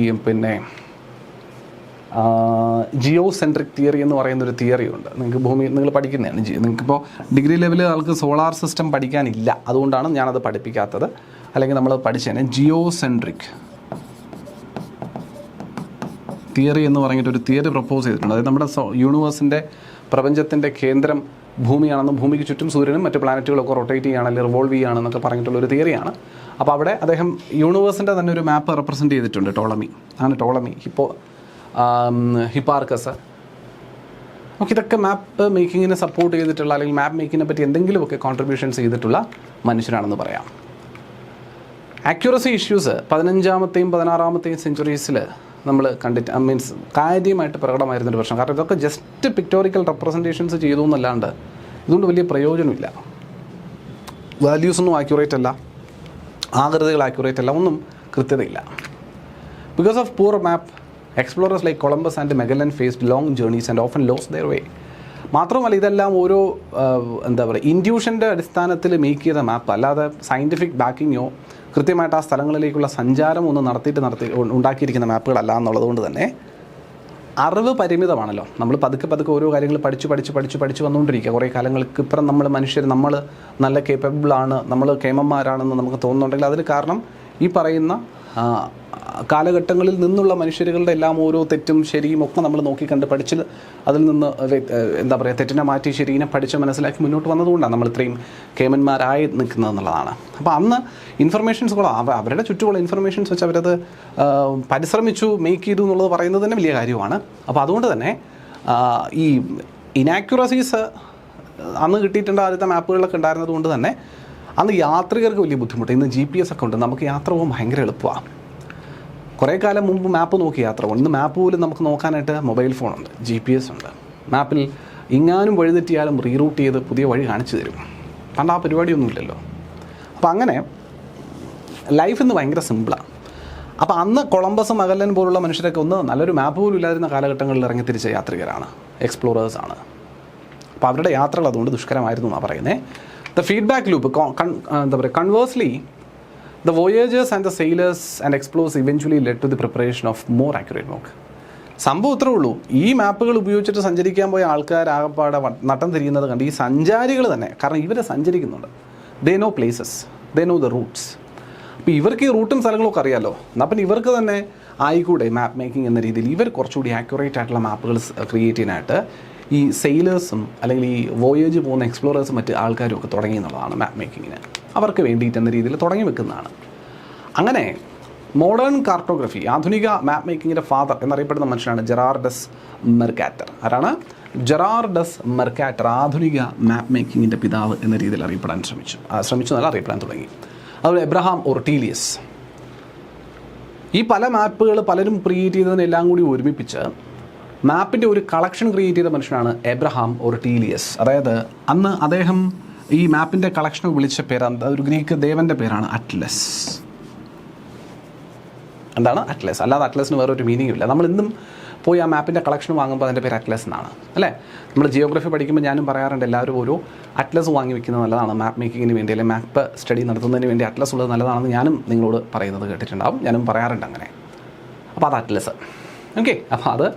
ജിയോസെൻട്രിക് തിയറി എന്ന് പറയുന്നൊരു തിയറി ഉണ്ട്. നിങ്ങൾ പഠിക്കുന്നതാണ്. നിങ്ങൾക്കിപ്പോൾ ഡിഗ്രി ലെവലിൽ ആൾക്ക് സോളാർ സിസ്റ്റം പഠിക്കാനില്ല, അതുകൊണ്ടാണ് ഞാനത് പഠിപ്പിക്കാത്തത്. അല്ലെങ്കിൽ നമ്മൾ പഠിച്ചതിനെ ജിയോസെൻട്രിക് തിയറി എന്ന് പറഞ്ഞിട്ടൊരു തിയറി പ്രപ്പോസ് ചെയ്തിട്ടുണ്ട്. അതായത് നമ്മുടെ യൂണിവേഴ്സിൻ്റെ, പ്രപഞ്ചത്തിൻ്റെ കേന്ദ്രം ഭൂമിയാണെന്നും ഭൂമിക്ക് ചുറ്റും സൂര്യനും മറ്റ് പ്ലാനറ്റുകളൊക്കെ റൊട്ടേറ്റ് ചെയ്യുകയാണ് അല്ലെങ്കിൽ റിവോൾവ് ചെയ്യുകയാണെന്നൊക്കെ പറഞ്ഞിട്ടുള്ളൊരു തിയറിയാണ്. അപ്പോൾ അവിടെ അദ്ദേഹം യൂണിവേഴ്സിൻ്റെ തന്നെ ഒരു മാപ്പ് റെപ്രസെൻറ്റ് ചെയ്തിട്ടുണ്ട്. Ptolemy, Hipparchus. നമുക്ക് ഇതൊക്കെ മാപ്പ് മേക്കിങ്ങിനെ സപ്പോർട്ട് ചെയ്തിട്ടുള്ള അല്ലെങ്കിൽ മാപ്പ് മേക്കിങ്ങിനെ പറ്റി എന്തെങ്കിലുമൊക്കെ കോൺട്രിബ്യൂഷൻസ് ചെയ്തിട്ടുള്ള മനുഷ്യരാണെന്ന് പറയാം. ആക്യുറസി ഇഷ്യൂസ് 15ാമത്തെയും 16ാമത്തെയും സെഞ്ച്വറീസിൽ നമ്മൾ കാര്യമായിട്ട് പ്രകടമായിരുന്നൊരു പ്രശ്നം. കാരണം ഇതൊക്കെ ജസ്റ്റ് പിക്ടോറിക്കൽ റെപ്രസെൻറ്റേഷൻസ് ചെയ്തു എന്നല്ലാണ്ട് ഇതുകൊണ്ട് വലിയ പ്രയോജനമില്ല. വാല്യൂസൊന്നും ആക്യുറേറ്റ് അല്ല, ആകൃതികൾ ആക്യുറേറ്റ് അല്ല, ഒന്നും കൃത്യതയില്ല. Because of poor map, explorers like Columbus and Magellan faced long journeys and often lost their way. മാത്രമല്ല ഇതെല്ലാം ഓരോ ഇൻഡ്യൂഷൻ്റെ അടിസ്ഥാനത്തിൽ മേക്ക് ചെയ്ത മാപ്പ്, അല്ലാതെ സയൻറ്റിഫിക് ബാക്കിങ്ങോ കൃത്യമായിട്ട് ആ സ്ഥലങ്ങളിലേക്കുള്ള സഞ്ചാരം ഒന്ന് നടത്തി ഉണ്ടാക്കിയിരിക്കുന്ന മാപ്പുകളല്ല എന്നുള്ളത് കൊണ്ട് തന്നെ അറിവ് പരിമിതമാണല്ലോ. നമ്മൾ പതുക്കെ ഓരോ കാര്യങ്ങൾ പഠിച്ചു വന്നുകൊണ്ടിരിക്കുക. കുറേ കാലങ്ങൾക്ക് ഇപ്പുറം നമ്മൾ നല്ല കേപ്പബിളാണ്, നമ്മൾ കേമന്മാരാണെന്ന് നമുക്ക് തോന്നുന്നുണ്ടെങ്കിൽ അതിന് കാരണം ഈ പറയുന്ന കാലഘട്ടങ്ങളിൽ നിന്നുള്ള മനുഷ്യരുടെ എല്ലാം ഓരോ തെറ്റും ശരിയും ഒക്കെ നമ്മൾ നോക്കിക്കണ്ട് പഠിച്ച് അതിൽ നിന്ന് തെറ്റിനെ മാറ്റി ശരീനെ പഠിച്ച് മനസ്സിലാക്കി മുന്നോട്ട് വന്നതുകൊണ്ടാണ് നമ്മൾ ഇത്രയും കേമന്മാരായി നിൽക്കുന്നതെന്നുള്ളതാണ്. അപ്പോൾ അന്ന് ഇൻഫർമേഷൻസ് അവരുടെ ചുറ്റുമുള്ള ഇൻഫർമേഷൻസ് വെച്ച് അവരത് പരിശ്രമിച്ചു മേക്ക് ചെയ്തു എന്നുള്ളത് പറയുന്നത് തന്നെ വലിയ കാര്യമാണ്. അപ്പോൾ അതുകൊണ്ട് തന്നെ ഈ ഇനാക്യുറസീസ് അന്ന് കിട്ടിയിട്ടുണ്ട്. ആദ്യത്തെ മാപ്പുകളിലൊക്കെ ഉണ്ടായിരുന്നത് കൊണ്ട് തന്നെ അന്ന് യാത്രികർക്ക് വലിയ ബുദ്ധിമുട്ട്. ഇന്ന് GPS ഒക്കെ ഉണ്ട്, നമുക്ക് യാത്ര പോകാൻ ഭയങ്കര എളുപ്പമാണ്. കുറേ കാലം മുമ്പ് മാപ്പ് നോക്കി യാത്ര പോകും. ഇന്ന് മാപ്പ് പോലും നമുക്ക് നോക്കാനായിട്ട് മൊബൈൽ ഫോണുണ്ട്, GPS ഉണ്ട്. മാപ്പിൽ ഇങ്ങാനും വഴിതെറ്റിയാലും റീറൂട്ട് ചെയ്ത് പുതിയ വഴി കാണിച്ചു തരും. പണ്ട് ആ പരിപാടിയൊന്നുമില്ലല്ലോ. അപ്പോൾ അങ്ങനെ ലൈഫ് ഇന്ന് ഭയങ്കര സിമ്പിളാണ്. അപ്പോൾ അന്ന് കൊളംബസും മഗല്ലൻ പോലുള്ള മനുഷ്യരൊക്കെ നല്ലൊരു മാപ്പ് പോലും ഇല്ലാതിരുന്ന കാലഘട്ടങ്ങളിൽ ഇറങ്ങി തിരിച്ച യാത്രികരാണ്, എക്സ്പ്ലോറേഴ്സാണ്. അപ്പോൾ അവരുടെ യാത്രകൾ അതുകൊണ്ട് ദുഷ്കരമായിരുന്നു എന്നാണ് പറയുന്നത്. The feedback loop, conversely, the voyagers and the sailors and explorers eventually led to the preparation of more accurate map. സംഭവം ഇത്രേ ഉള്ളൂ. ഈ മാപ്പുകൾ ഉപയോഗിച്ചിട്ട് സഞ്ചരിക്കാൻ പോയ ആൾക്കാരാകപ്പാടെ നട്ടം തിരിയുന്നത് കണ്ട് ഈ സഞ്ചാരികൾ തന്നെ, കാരണം ഇവർ സഞ്ചരിക്കുന്നുണ്ട്, they know places, they know the routes. അപ്പോൾ ഇവർക്ക് ഈ റൂട്ടും സ്ഥലങ്ങളൊക്കെ അറിയാമല്ലോ. അപ്പം ഇവർക്ക് തന്നെ ആയിക്കൂടെ മാപ്പ് മേക്കിംഗ് എന്ന രീതിയിൽ ഇവർ കുറച്ചുകൂടി ആക്യുറേറ്റ് ആയിട്ടുള്ള മാപ്പുകൾ ക്രിയേറ്റ് ചെയ്യാനായിട്ട് ഈ സെയിലേഴ്സും അല്ലെങ്കിൽ ഈ വോയേജ് പോകുന്ന എക്സ്പ്ലോറേഴ്സും മറ്റ് ആൾക്കാരും ഒക്കെ തുടങ്ങി എന്നുള്ളതാണ് മാപ്പ് മേക്കിങ്ങിന്. അവർക്ക് വേണ്ടിയിട്ട് എന്ന രീതിയിൽ തുടങ്ങി വെക്കുന്നതാണ്. അങ്ങനെ മോഡേൺ കാർട്ടോഗ്രഫി, ആധുനിക മാപ്പ് മേക്കിങ്ങിൻ്റെ ഫാദർ എന്നറിയപ്പെടുന്ന മനുഷ്യനാണ് ജെറാർഡസ് മെർക്കാറ്റർ. ആരാണ്? ജെറാർഡസ് മെർക്കാറ്റർ ആധുനിക മാപ്പ് മേക്കിങ്ങിൻ്റെ പിതാവ് എന്ന രീതിയിൽ അറിയപ്പെടാൻ ശ്രമിച്ചു അറിയപ്പെടാൻ തുടങ്ങി. അതുപോലെ എബ്രഹാം ഒർട്ടീലിയസ്. ഈ പല മാപ്പുകൾ പലരും ക്രിയേറ്റ് ചെയ്തതിനെല്ലാം കൂടി ഒരുമിപ്പിച്ച് മാപ്പിൻ്റെ ഒരു കളക്ഷൻ ക്രിയേറ്റ് ചെയ്ത മനുഷ്യനാണ് എബ്രഹാം ഒർട്ടീലിയസ്. അതായത് അന്ന് അദ്ദേഹം ഈ മാപ്പിൻ്റെ കളക്ഷനെ വിളിച്ച പേരാണ്, ഒരു ഗ്രീക്ക് ദേവൻ്റെ പേരാണ് അറ്റ്ലസ്. എന്താണ് അറ്റ്ലസ്? അല്ലാതെ അറ്റ്ലസിന് വേറൊരു മീനിങ് ഇല്ല. നമ്മൾ ഇന്നും പോയി ആ മാപ്പിൻ്റെ കളക്ഷൻ വാങ്ങുമ്പോൾ അതിൻ്റെ പേര് അറ്റ്ലസ് എന്നാണ്, അല്ലേ? നമ്മൾ ജിയോഗ്രഫി പഠിക്കുമ്പോൾ ഞാനും പറയാറുണ്ട്, എല്ലാവരും ഓരോ അറ്റ്ലസ് വാങ്ങി വെക്കുന്നത് നല്ലതാണ് മാപ്പ് മേക്കിങ്ങിന് വേണ്ടി, അല്ലെങ്കിൽ മാപ്പ് സ്റ്റഡി നടത്തുന്നതിന് വേണ്ടി അറ്റ്ലസ് ഉള്ളത് നല്ലതാണെന്ന് ഞാനും നിങ്ങളോട് പറയുന്നത് കേട്ടിട്ടുണ്ടാവും, ഞാനും പറയാറുണ്ട് അങ്ങനെ. അപ്പോൾ അത് അറ്റ്ലസ്. ഓക്കെ, അപ്പോൾ അത്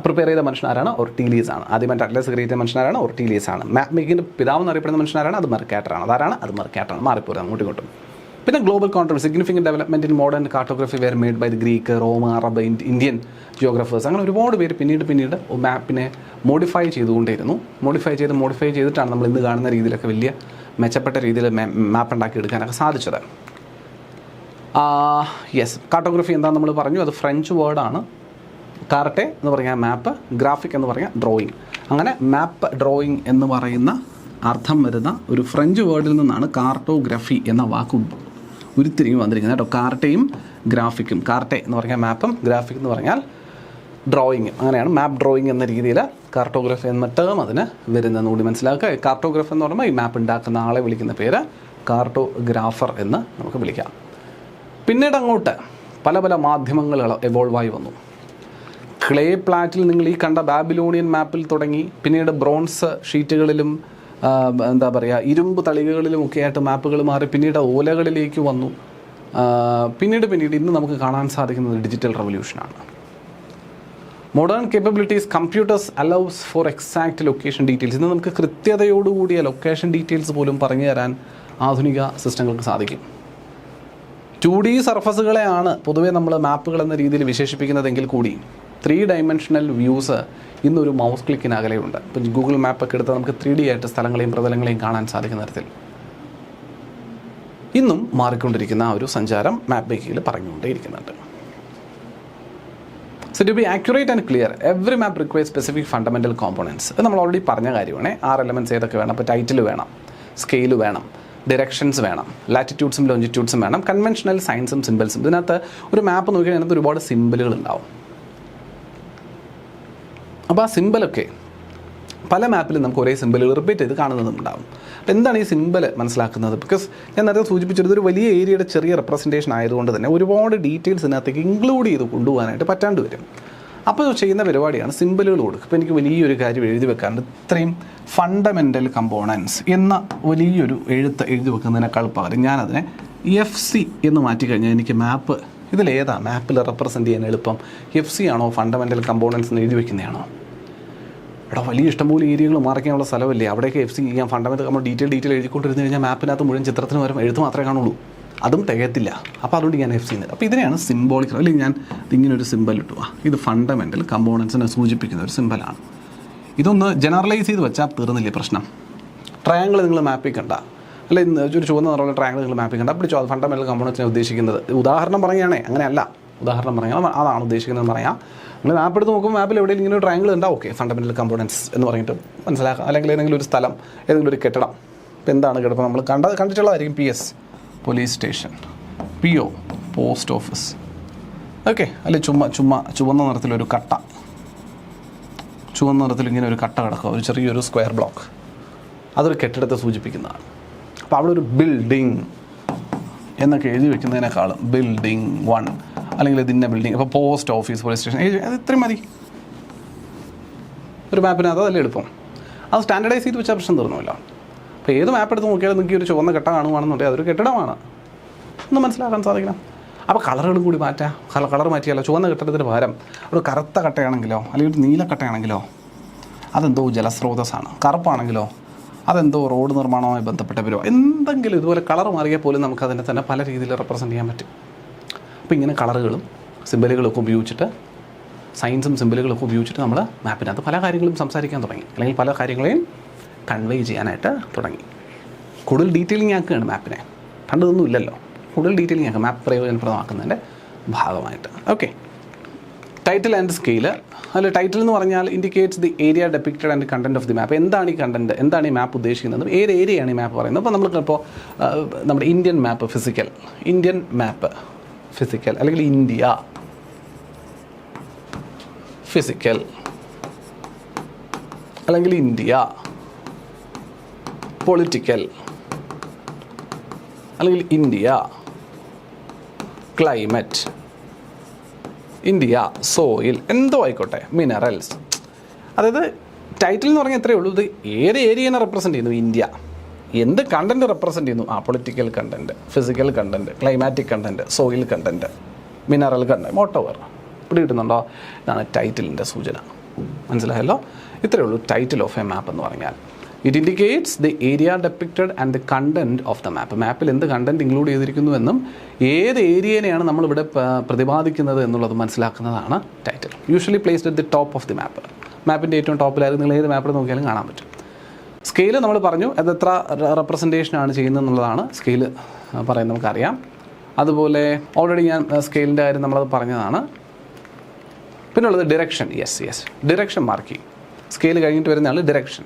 പ്രിപ്പയർ ചെയ്ത മനുഷ്യനാരാണ്? ഒർട്ടീലിയസ് ആണ്. ആദ്യമായിട്ട് അറ്റ്ലസ് ക്രിയേറ്റ് ചെയ്ത മനുഷ്യനാരാണ്? ഒർട്ടീലിയസ് ആണ്. മാപ്പ് മേക്കിങ്ങിൻ്റെ പിതാവ് എന്നറിയപ്പെടുന്ന മനുഷ്യനാരാണ്? അത് മെർക്കാറ്ററാണ്. അതാരാണ്? അത് മെർക്കാറ്ററാണ്. മാറിപ്പോരും അങ്ങോട്ടും ഇങ്ങോട്ടും. പിന്നെ global contribution, significant development in modern cartography were made by the Greek, Rome, Arab, Indian geographers. അങ്ങനെ ഒരുപാട് പേര് പിന്നീട് മാപ്പിനെ മോഡിഫൈ ചെയ്തിട്ടാണ് നമ്മൾ ഇന്ന് കാണുന്ന രീതിയിലൊക്കെ വലിയ മെച്ചപ്പെട്ട രീതിയിൽ മാപ്പ് ഉണ്ടാക്കി എടുക്കാനൊക്കെ സാധിച്ചത്. യെസ്, കാർട്ടോഗ്രഫി എന്താണെന്ന് നമ്മൾ പറഞ്ഞു, അത് ഫ്രഞ്ച് വേർഡാണ്. കാർട്ടെ എന്ന് പറഞ്ഞാൽ മാപ്പ്, ഗ്രാഫിക് എന്ന് പറഞ്ഞാൽ ഡ്രോയിങ്. അങ്ങനെ മാപ്പ് ഡ്രോയിങ് എന്ന് പറയുന്ന അർത്ഥം വരുന്ന ഒരു ഫ്രഞ്ച് വേർഡിൽ നിന്നാണ് കാർട്ടോഗ്രഫി എന്ന വാക്ക് ഉരുത്തിരിഞ്ഞ് വന്നിരിക്കുന്നത് കേട്ടോ. കാർട്ടയും ഗ്രാഫിക്കും, കാർട്ടെ എന്ന് പറഞ്ഞാൽ മാപ്പും, ഗ്രാഫിക് എന്ന് പറഞ്ഞാൽ ഡ്രോയിങ്ങും. അങ്ങനെയാണ് മാപ്പ് ഡ്രോയിങ് എന്ന രീതിയിൽ കാർട്ടോഗ്രഫി എന്ന ടേം അതിന് വരുന്നതെന്ന് കൂടി മനസ്സിലാക്കുക. കാർട്ടോഗ്രഫി എന്ന് പറയുമ്പോൾ ഈ മാപ്പ് ഉണ്ടാക്കുന്ന ആളെ വിളിക്കുന്ന പേര് കാർട്ടോഗ്രാഫർ എന്ന് നമുക്ക് വിളിക്കാം. പിന്നീട് അങ്ങോട്ട് പല പല മാധ്യമങ്ങൾ എവോൾവായി വന്നു. ക്ലേ പ്ലാറ്റിൽ നിങ്ങൾ ഈ കണ്ട ബാബിലോണിയൻ മാപ്പിൽ തുടങ്ങി, പിന്നീട് ബ്രോൺസ് ഷീറ്റുകളിലും എന്താ പറയുക ഇരുമ്പ് തളികകളിലുമൊക്കെ ആയിട്ട് മാപ്പുകൾ മാറി, പിന്നീട് ഓലകളിലേക്ക് വന്നു. പിന്നീട് ഇന്ന് നമുക്ക് കാണാൻ സാധിക്കുന്നത് ഡിജിറ്റൽ റവല്യൂഷനാണ്. Modern capabilities computers allows for exact location details. ഇന്ന് നമുക്ക് കൃത്യതയോടുകൂടിയ ലൊക്കേഷൻ ഡീറ്റെയിൽസ് പോലും പറഞ്ഞു തരാൻ ആധുനിക സിസ്റ്റങ്ങൾക്ക് സാധിക്കും. 2D സർഫസുകളെയാണ് പൊതുവേ നമ്മൾ മാപ്പുകൾ എന്ന രീതിയിൽ വിശേഷിപ്പിക്കുന്നതെങ്കിൽ കൂടി 3 ഡൈമെൻഷണൽ വ്യൂസ് ഇന്നൊരു മൗസ് ക്ലിക്കിനകലെയുണ്ട്. ഇപ്പോൾ ഗൂഗിൾ മാപ്പൊക്കെ എടുത്താൽ നമുക്ക് 3D ആയിട്ട് സ്ഥലങ്ങളെയും പ്രതലങ്ങളെയും കാണാൻ സാധിക്കുന്ന തരത്തിൽ ഇന്നും മാറിക്കൊണ്ടിരിക്കുന്ന ആ ഒരു സഞ്ചാരം മാപ്പ് മേക്കിങ്ങിൽ പറഞ്ഞുകൊണ്ടേയിരിക്കുന്നുണ്ട്. So to be accurate and clear, every map require specific fundamental components. അത് നമ്മൾ ഓൾറെഡി പറഞ്ഞ കാര്യമാണ്. 6 എലമെൻറ്റ്സ് ഏതൊക്കെ വേണം? അപ്പോൾ ടൈറ്റിൽ വേണം, സ്കെയിൽ വേണം, ഡയറക്ഷൻസ് വേണം, ലാറ്റിറ്റ്യൂഡ്സും ലോഞ്ചിറ്റ്യൂഡ്സും വേണം, കൺവെൻഷണൽ സൈൻസും സിമ്പിൾസും. ഇതിനകത്ത് ഒരു മാപ്പ് നോക്കിയാൽ അതിനകത്ത് ഒരുപാട് സിമ്പിളുകൾ ഉണ്ടാവും. അപ്പോൾ ആ സിമ്പിളൊക്കെ പല മാപ്പിലും നമുക്ക് ഒരേ സിമ്പിളുകൾ റിപ്പീറ്റ് ചെയ്ത് കാണുന്നതും ഉണ്ടാവും. അപ്പോൾ എന്താണ് ഈ സിമ്പിൾ മനസ്സിലാക്കുന്നത്? ബിക്കോസ് ഞാൻ നേരത്തെ സൂചിപ്പിച്ചത് ഒരു വലിയ ഏരിയയുടെ ചെറിയ റെപ്രസെൻറ്റേഷൻ ആയതുകൊണ്ട് തന്നെ ഒരുപാട് ഡീറ്റെയിൽസ് ഇതിനകത്തേക്ക് ഇൻക്ലൂഡ് ചെയ്ത് കൊണ്ടുപോകാനായിട്ട് പറ്റാണ്ട് വരും. അപ്പോൾ ചെയ്യുന്ന പരിപാടിയാണ് സിമ്പിളുകൾ കൊടുക്കുക. ഇപ്പോൾ എനിക്ക് വലിയൊരു കാര്യം എഴുതി വെക്കാറുണ്ട്, ഇത്രയും ഫണ്ടമെൻ്റൽ കമ്പോണൻസ് എന്ന വലിയൊരു എഴുതി വെക്കുന്നതിനേക്കാൾ പകരം ഞാനതിനെ FC എന്ന് മാറ്റിക്കഴിഞ്ഞാൽ എനിക്ക് മാപ്പ് ഇതിലേതാണ് മാപ്പിൽ റെപ്രസെൻറ്റ് ചെയ്യാൻ എളുപ്പം? FC ആണോ ഫണ്ടമെൻ്റൽ കമ്പോണൻസ് എന്ന് എഴുതി വെക്കുന്നതാണോ? എടാ, വലിയ ഇഷ്ടംപോലെ ഏരിയകൾ മാറിക്കാനുള്ള സ്ഥലമല്ലേ, അവിടെയൊക്കെ FC ചെയ്യാൻ ഫണ്ടമെൻ്റൽ നമ്മൾ ഡീറ്റെയിൽ എഴുതിക്കൊണ്ടിരുന്ന് കഴിഞ്ഞാൽ മാപ്പിനകത്ത് മുഴുവൻ ചിത്രത്തിന് വരും എഴുത്ത് മാത്രമേ കാണുള്ളൂ, അതും തികയത്തില്ല. അപ്പോൾ അതുകൊണ്ട് ഞാൻ FC ചെയ്യുന്നത്. അപ്പോൾ ഇതിനെയാണ് സിംബോളിക്, അല്ലെങ്കിൽ ഞാൻ ഇങ്ങനൊരു സിമ്പൽ ഇട്ടു, ഇത് ഫണ്ടമെൻ്റൽ കമ്പോണൻസിനെ സൂചിപ്പിക്കുന്ന ഒരു സിമ്പലാണ്. ഇതൊന്ന് ജനറലൈസ് ചെയ്ത് വെച്ചാൽ തീർന്നില്ലേ പ്രശ്നം. ട്രയാങ്കിൾ നിങ്ങൾ മാപ്പിൽ കണ്ട, അല്ല ഒരു ചുവന്ന നിറമുള്ള ട്രയാങ്കിൾ നിങ്ങൾ മാപ്പിൽ കണ്ട, പിടിച്ചോ അത് ഫണ്ടമെൻ്റൽ കമ്പോണൻസിനെ ഉദ്ദേശിക്കുന്നത്. ഉദാഹരണം പറയുകയാണേ, അങ്ങനെയല്ല, ഉദാഹരണം പറയാം അതാണ് ഉദ്ദേശിക്കുന്നതെന്ന് പറയാം. നിങ്ങൾ മാപ്പ് എടുത്ത് നോക്കുമ്പോൾ മാപ്പിൽ എവിടെയും ഇങ്ങനെ ഒരു ട്രയാങ്കിൾ ഉണ്ടാവും, ഓക്കെ ഫണ്ടമെൻ്റൽ കമ്പോണൻസ് എന്ന് പറഞ്ഞിട്ട് മനസ്സിലാക്കാം. അല്ലെങ്കിൽ ഏതെങ്കിലും ഒരു സ്ഥലം, ഏതെങ്കിലും ഒരു കെട്ടിടം, ഇപ്പോൾ എന്താണ് കിടപ്പം നമ്മൾ കണ്ടിട്ടുള്ളതായിരിക്കും. PS police station, PO post office, okay. അല്ലെ ചുവന്ന നിറത്തിലൊരു കട്ട, ചുവന്ന നിറത്തിൽ ഇങ്ങനെ ഒരു കട്ട കിടക്കുക, ഒരു ചെറിയൊരു സ്ക്വയർ ബ്ലോക്ക്, അതൊരു കെട്ടിടത്തെ സൂചിപ്പിക്കുന്നതാണ്. അപ്പോൾ അവിടെ ഒരു ബിൽഡിംഗ് എന്നൊക്കെ എഴുതി വെക്കുന്നതിനേക്കാളും ബിൽഡിംഗ് 1 അല്ലെങ്കിൽ ഇതിൻ്റെ ബിൽഡിംഗ്, അപ്പോൾ പോസ്റ്റ് ഓഫീസ്, പോലീസ് സ്റ്റേഷൻ, അത് ഇത്രയും മതി ഒരു മാപ്പിനകത്ത്. അതല്ലേ എളുപ്പം. അത് സ്റ്റാൻഡർഡൈസ് ചെയ്ത് വെച്ചാൽ പ്രശ്നം തീർന്നുമല്ലോ. അപ്പോൾ ഏത് മാപ്പ് എടുത്ത് നോക്കിയാലും നിങ്ങൾക്ക് ഒരു ചുവന്ന കെട്ട കാണുകയാണെന്നുണ്ടെങ്കിൽ അതൊരു കെട്ടിടമാണ് ഒന്ന് മനസ്സിലാക്കാൻ സാധിക്കണം. അപ്പോൾ കളറുകളും കൂടി മാറ്റാം. കളർ മാറ്റിയാലോ, ചുവന്ന കെട്ടിടത്തിന് പകരം ഒരു കറുത്ത കട്ടയാണെങ്കിലോ അല്ലെങ്കിൽ ഒരു നീലക്കട്ടയാണെങ്കിലോ അതെന്തോ ജലസ്രോതസ്സാണ്. കറുപ്പാണെങ്കിലോ അതെന്തോ റോഡ് നിർമ്മാണവുമായി ബന്ധപ്പെട്ട പരിപാടി. എന്തെങ്കിലും ഇതുപോലെ കളർ മാറിയാൽ പോലും നമുക്കതിനെ തന്നെ പല രീതിയിൽ റെപ്രസെൻറ്റ് ചെയ്യാൻ പറ്റും. അപ്പോൾ ഇങ്ങനെ കളറുകളും സിമ്പലുകളൊക്കെ ഉപയോഗിച്ചിട്ട്, സയൻസും സിമ്പലുകളൊക്കെ ഉപയോഗിച്ചിട്ട് നമ്മൾ മാപ്പിനകത്ത് പല കാര്യങ്ങളും സംസാരിക്കാൻ തുടങ്ങി, അല്ലെങ്കിൽ പല കാര്യങ്ങളെയും കൺവേ ചെയ്യാനായിട്ട് തുടങ്ങി. കൂടുതൽ ഡീറ്റെയിലിംഗ് ആക്കുകയാണ് മാപ്പിനെ. പണ്ടതൊന്നും ഇല്ലല്ലോ. കൂടുതൽ ഡീറ്റെയിലിംഗ് ആക്കാം മാപ്പ് പ്രയോജനപ്രദമാക്കുന്നതിൻ്റെ ഭാഗമായിട്ട്. Okay, title and scale. അതിൽ ടൈറ്റിൽ എന്ന് പറഞ്ഞാൽ indicates the area depicted and content of the map. എന്താണ് ഈ കണ്ടന്റ്, എന്താണ് ഈ മാപ്പ് ഉദ്ദേശിക്കുന്നത്, ഏത് ഏരിയയാണ് ഈ മാപ്പ് പറയുന്നത്. അപ്പോൾ നമ്മൾക്കിപ്പോൾ നമ്മുടെ ഇന്ത്യൻ മാപ്പ് ഫിസിക്കൽ, ഇന്ത്യൻ മാപ്പ് ഫിസിക്കൽ, അല്ലെങ്കിൽ ഇന്ത്യ ഫിസിക്കൽ, അല്ലെങ്കിൽ ഇന്ത്യ പൊളിറ്റിക്കൽ, അല്ലെങ്കിൽ ഇന്ത്യ ക്ലൈമറ്റ്, ഇന്ത്യ സോയിൽ, എന്തോ ആയിക്കോട്ടെ, മിനറൽസ്. അതായത് ടൈറ്റിൽ എന്ന് പറഞ്ഞാൽ എത്രയേ ഉള്ളൂ, ഇത് ഏത് ഏരിയനെ റെപ്രസെൻ്റ് ചെയ്യുന്നു, ഇന്ത്യ. എന്ത് കണ്ടൻറ്റ് റെപ്രസെൻ്റ് ചെയ്യുന്നു, political content, physical content, climatic content, soil content, mineral content, വോട്ടവർ. ഇവിടെ കിട്ടുന്നുണ്ടോ? ഇതാണ് ടൈറ്റിലിൻ്റെ സൂചന. മനസ്സിലായല്ലോ? ഇത്രയേ ഉള്ളൂ ടൈറ്റിൽ ഓഫ് എ മാപ്പ് എന്ന് പറഞ്ഞാൽ. It indicates the area depicted and the content of the map. മാപ്പിൽ എന്ത് കണ്ടൻറ്റ് ഇൻക്ലൂഡ് ചെയ്തിരിക്കുന്നുവെന്നും ഏത് ഏരിയനെയാണ് നമ്മളിവിടെ പ്രതിപാദിക്കുന്നത് എന്നുള്ളത് മനസ്സിലാക്കുന്നതാണ് title. Usually placed at the top of the map. മാപ്പിൻ്റെ ഏറ്റവും ടോപ്പിലായിരുന്നു. നിങ്ങൾ ഏത് മാപ്പിൽ നോക്കിയാലും കാണാൻ പറ്റും. സ്കെയിൽ നമ്മൾ പറഞ്ഞു, അത് എത്ര റെപ്രസെൻറ്റേഷനാണ് ചെയ്യുന്നത് എന്നുള്ളതാണ് സ്കെയിൽ പറയുന്നത്, നമുക്കറിയാം. അതുപോലെ ഓൾറെഡി ഞാൻ സ്കെയിലിൻ്റെ കാര്യം നമ്മളത് പറഞ്ഞതാണ്. പിന്നെ ഉള്ളത് ഡിറക്ഷൻ. യെസ്, ഡിറക്ഷൻ മാർക്ക് ചെയ്യും. സ്കെയിൽ കഴിഞ്ഞിട്ട് വരുന്നതാണ് direction.